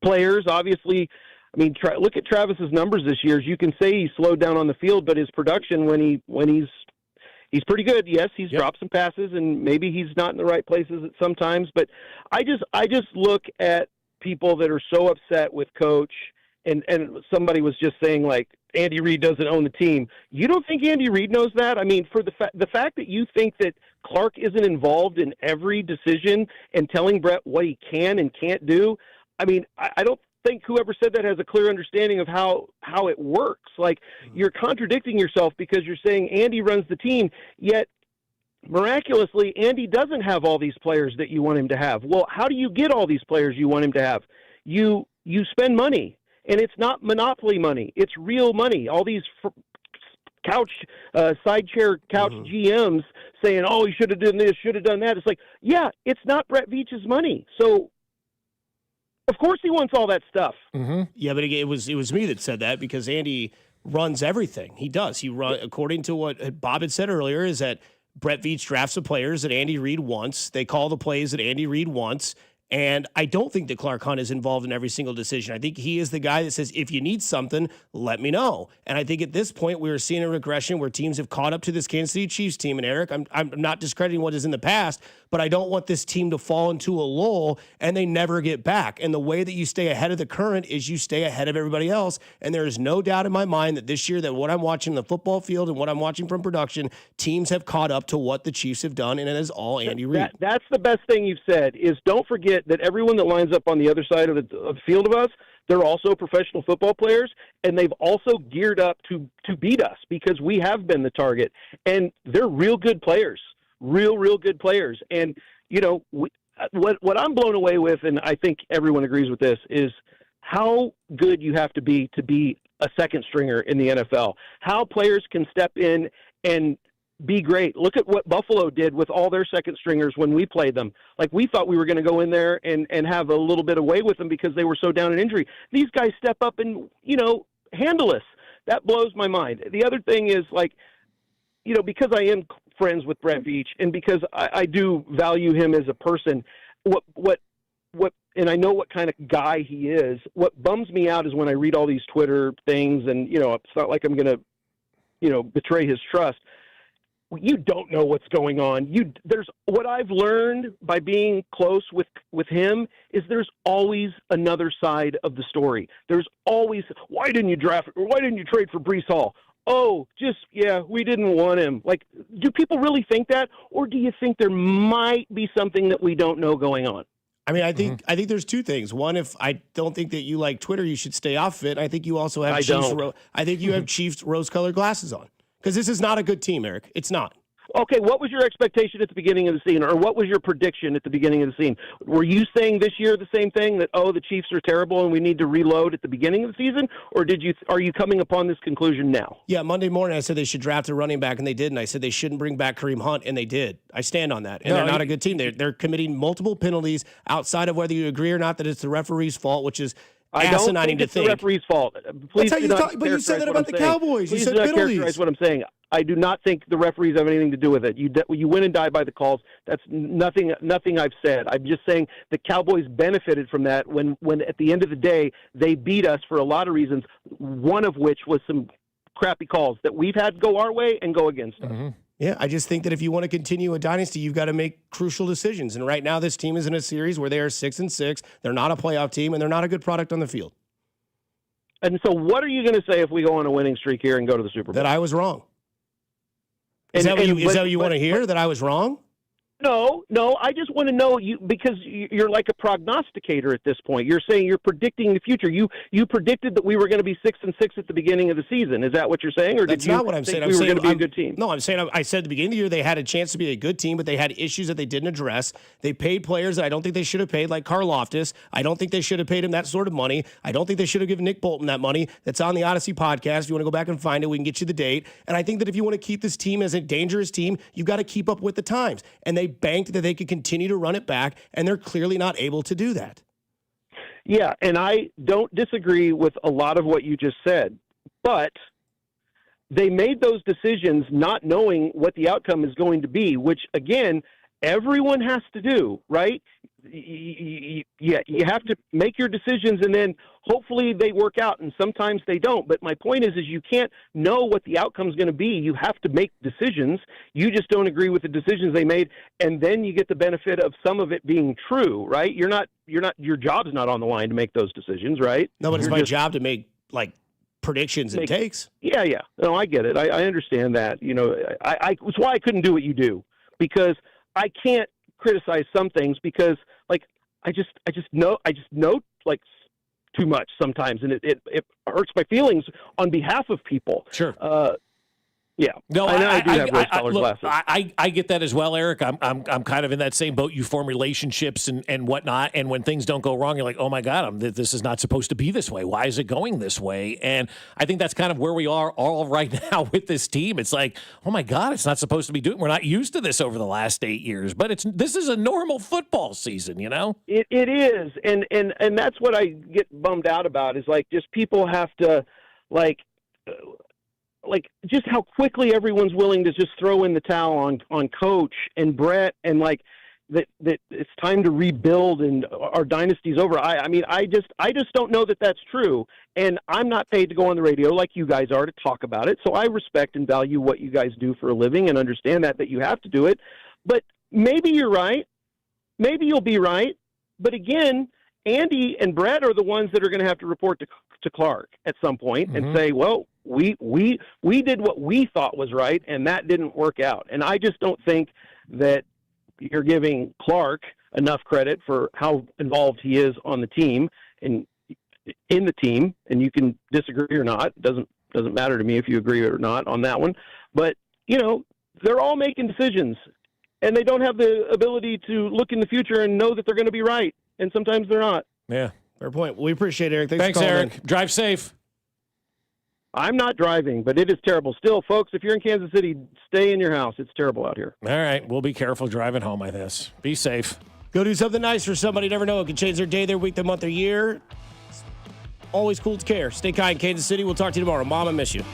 players, obviously. I mean, look at Travis's numbers this year. You can say he slowed down on the field, but his production when he's pretty good. Yes, he's dropped some passes, and maybe he's not in the right places at sometimes. But I just look at people that are so upset with Coach, and somebody was just saying, like, Andy Reid doesn't own the team. You don't think Andy Reid knows that? I mean, for the fact that you think that Clark isn't involved in every decision and telling Brett what he can and can't do, I mean, I don't think whoever said that has a clear understanding of how it works. Like, you're contradicting yourself because you're saying Andy runs the team, yet miraculously, Andy doesn't have all these players that you want him to have. Well, how do you get all these players you want him to have? You spend money, and it's not monopoly money. It's real money. All these side chair couch GMs saying, oh, he should have done this, should have done that. It's like, yeah, it's not Brett Veach's money. So, of course he wants all that stuff. Yeah, but it was me that said that because Andy runs everything. He does. He run according to what Bob had said earlier, is that Brett Veach drafts the players that Andy Reid wants. They call the plays that Andy Reid wants. And I don't think that Clark Hunt is involved in every single decision. I think he is the guy that says, if you need something, let me know. And I think at this point, we are seeing a regression where teams have caught up to this Kansas City Chiefs team. And Eric, I'm not discrediting what is in the past, but I don't want this team to fall into a lull and they never get back. And the way that you stay ahead of the current is you stay ahead of everybody else. And there is no doubt in my mind that this year, that what I'm watching in the football field and what I'm watching from production, teams have caught up to what the Chiefs have done, and it is all Andy Reid. That's the best thing you've said, is don't forget that everyone that lines up on the other side of the field of us, they're also professional football players, and they've also geared up to beat us because we have been the target. And they're real good players, real good players. And, you know, what I'm blown away with, and I think everyone agrees with this, is how good you have to be a second stringer in the NFL, how players can step in and be great. Look at what Buffalo did with all their second stringers when we played them. Like, we thought we were going to go in there and have a little bit of way with them because they were so down in injury. These guys step up and, you know, handle us. That blows my mind. The other thing is, like, you know, because I am friends with Brett Veach and because I do value him as a person, what and I know what kind of guy he is, what bums me out is when I read all these Twitter things and, you know, it's not like I'm going to, you know, betray his trust. You don't know what's going on. There's what I've learned by being close with him is there's always another side of the story. There's always, why didn't you trade for Breece Hall? Oh, we didn't want him. Like, do people really think that, or do you think there might be something that we don't know going on? I mean, I think there's two things. One, if I don't think that you like Twitter, you should stay off it. I think you also have I think you have Chiefs rose-colored glasses on. Because this is not a good team, Eric. It's not. Okay, what was your expectation at the beginning of the season, or what was your prediction at the beginning of the season? Were you saying this year the same thing, that, the Chiefs are terrible and we need to reload at the beginning of the season, or are you coming upon this conclusion now? Yeah, Monday morning I said they should draft a running back, and they did, and I said they shouldn't bring back Kareem Hunt, and they did. I stand on that, and they're not a good team. They're committing multiple penalties outside of whether you agree or not that it's the referee's fault, which is asinine to think. The referee's fault. Please That's how you talk, but you said that about the Cowboys. Please you said do not penalties. characterize what I'm saying. I do not think the referees have anything to do with it. You win and die by the calls. That's nothing I've said. I'm just saying the Cowboys benefited from that when at the end of the day they beat us for a lot of reasons, one of which was some crappy calls that we've had go our way and go against us. Yeah, I just think that if you want to continue a dynasty, you've got to make crucial decisions. And right now this team is in a series where they are 6-6. They're not a playoff team, and they're not a good product on the field. And so what are you going to say if we go on a winning streak here and go to the Super Bowl? That I was wrong. Is that what you want to hear, that I was wrong? No, I just want to know because you're like a prognosticator at this point. You're saying you're predicting the future. You predicted that we were going to be 6-6 at the beginning of the season. Is that what you're saying, or that's not what I'm saying? We were going to be a good team. No, I'm saying I said at the beginning of the year they had a chance to be a good team, but they had issues that they didn't address. They paid players that I don't think they should have paid, like Karlaftis. I don't think they should have paid him that sort of money. I don't think they should have given Nick Bolton that money. That's on the Odyssey podcast. If you want to go back and find it, we can get you the date. And I think that if you want to keep this team as a dangerous team, you've got to keep up with the times. And they banked that they could continue to run it back, and they're clearly not able to do that. Yeah, and I don't disagree with a lot of what you just said, but they made those decisions not knowing what the outcome is going to be, which, again, everyone has to do, right? You have to make your decisions, and then hopefully they work out, and sometimes they don't. But my point is you can't know what the outcome is going to be. You have to make decisions. You just don't agree with the decisions they made, and then you get the benefit of some of it being true, right? Your job's not on the line to make those decisions, right? No, but it's my job to make predictions and takes. Yeah. No, I get it. I understand that. It's why I couldn't do what you do, because I can't criticize some things because I just know too much sometimes, and it hurts my feelings on behalf of people. Sure. Yeah. No, I do have rose-colored glasses. I get that as well, Eric. I'm kind of in that same boat. You form relationships and whatnot, and when things don't go wrong, you're like, oh my God, this is not supposed to be this way. Why is it going this way? And I think that's kind of where we are all right now with this team. It's like, oh my God, it's not supposed to be doing. We're not used to this over the last 8 years, but this is a normal football season, you know. It is, and that's what I get bummed out about is just people have to just how quickly everyone's willing to just throw in the towel on Coach and Brett, and that it's time to rebuild and our dynasty's over. I just don't know that that's true, and I'm not paid to go on the radio like you guys are to talk about it. So I respect and value what you guys do for a living and understand that you have to do it. But maybe you're right. Maybe you'll be right. But again, Andy and Brett are the ones that are going to have to report to Clark at some point and say, well, we did what we thought was right, and that didn't work out. And I just don't think that you're giving Clark enough credit for how involved he is on the team and in the team. And you can disagree or not. It doesn't matter to me if you agree or not on that one. But, they're all making decisions, and they don't have the ability to look in the future and know that they're going to be right. And sometimes they're not. Yeah. Fair point. We appreciate it, Eric. Thanks, for calling Eric. in. Drive safe. I'm not driving, but it is terrible. Still, folks, if you're in Kansas City, stay in your house. It's terrible out here. All right. We'll be careful driving home, I guess. Be safe. Go do something nice for somebody. You never know. It can change their day, their week, their month, their year. It's always cool to care. Stay kind, Kansas City. We'll talk to you tomorrow. Mom, I miss you.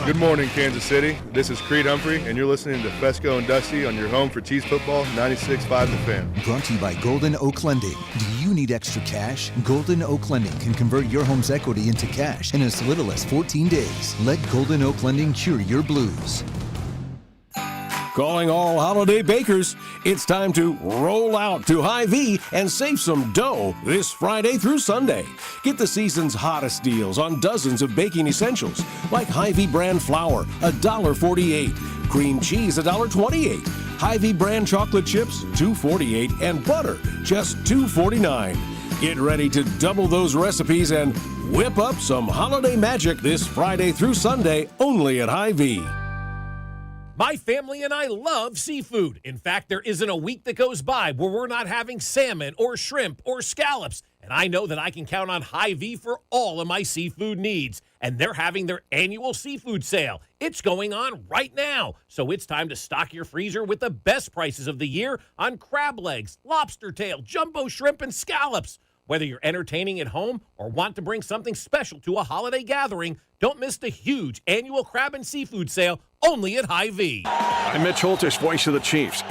Good morning, Kansas City. This is Creed Humphrey, and you're listening to Fescoe and Dusty on your home for Chiefs football, 96.5 The Fan. Brought to you by Golden Oak Lending. Do you need extra cash? Golden Oak Lending can convert your home's equity into cash in as little as 14 days. Let Golden Oak Lending cure your blues. Calling all holiday bakers, it's time to roll out to Hy-Vee and save some dough this Friday through Sunday. Get the season's hottest deals on dozens of baking essentials like Hy-Vee brand flour, $1.48, cream cheese, $1.28, Hy-Vee brand chocolate chips, $2.48, and butter, just $2.49. Get ready to double those recipes and whip up some holiday magic this Friday through Sunday only at Hy-Vee. My family and I love seafood. In fact, there isn't a week that goes by where we're not having salmon or shrimp or scallops. And I know that I can count on Hy-Vee for all of my seafood needs. And they're having their annual seafood sale. It's going on right now. So it's time to stock your freezer with the best prices of the year on crab legs, lobster tail, jumbo shrimp, and scallops. Whether you're entertaining at home or want to bring something special to a holiday gathering, don't miss the huge annual crab and seafood sale only at Hy-Vee. I'm Mitch Holtish, voice of the Chiefs.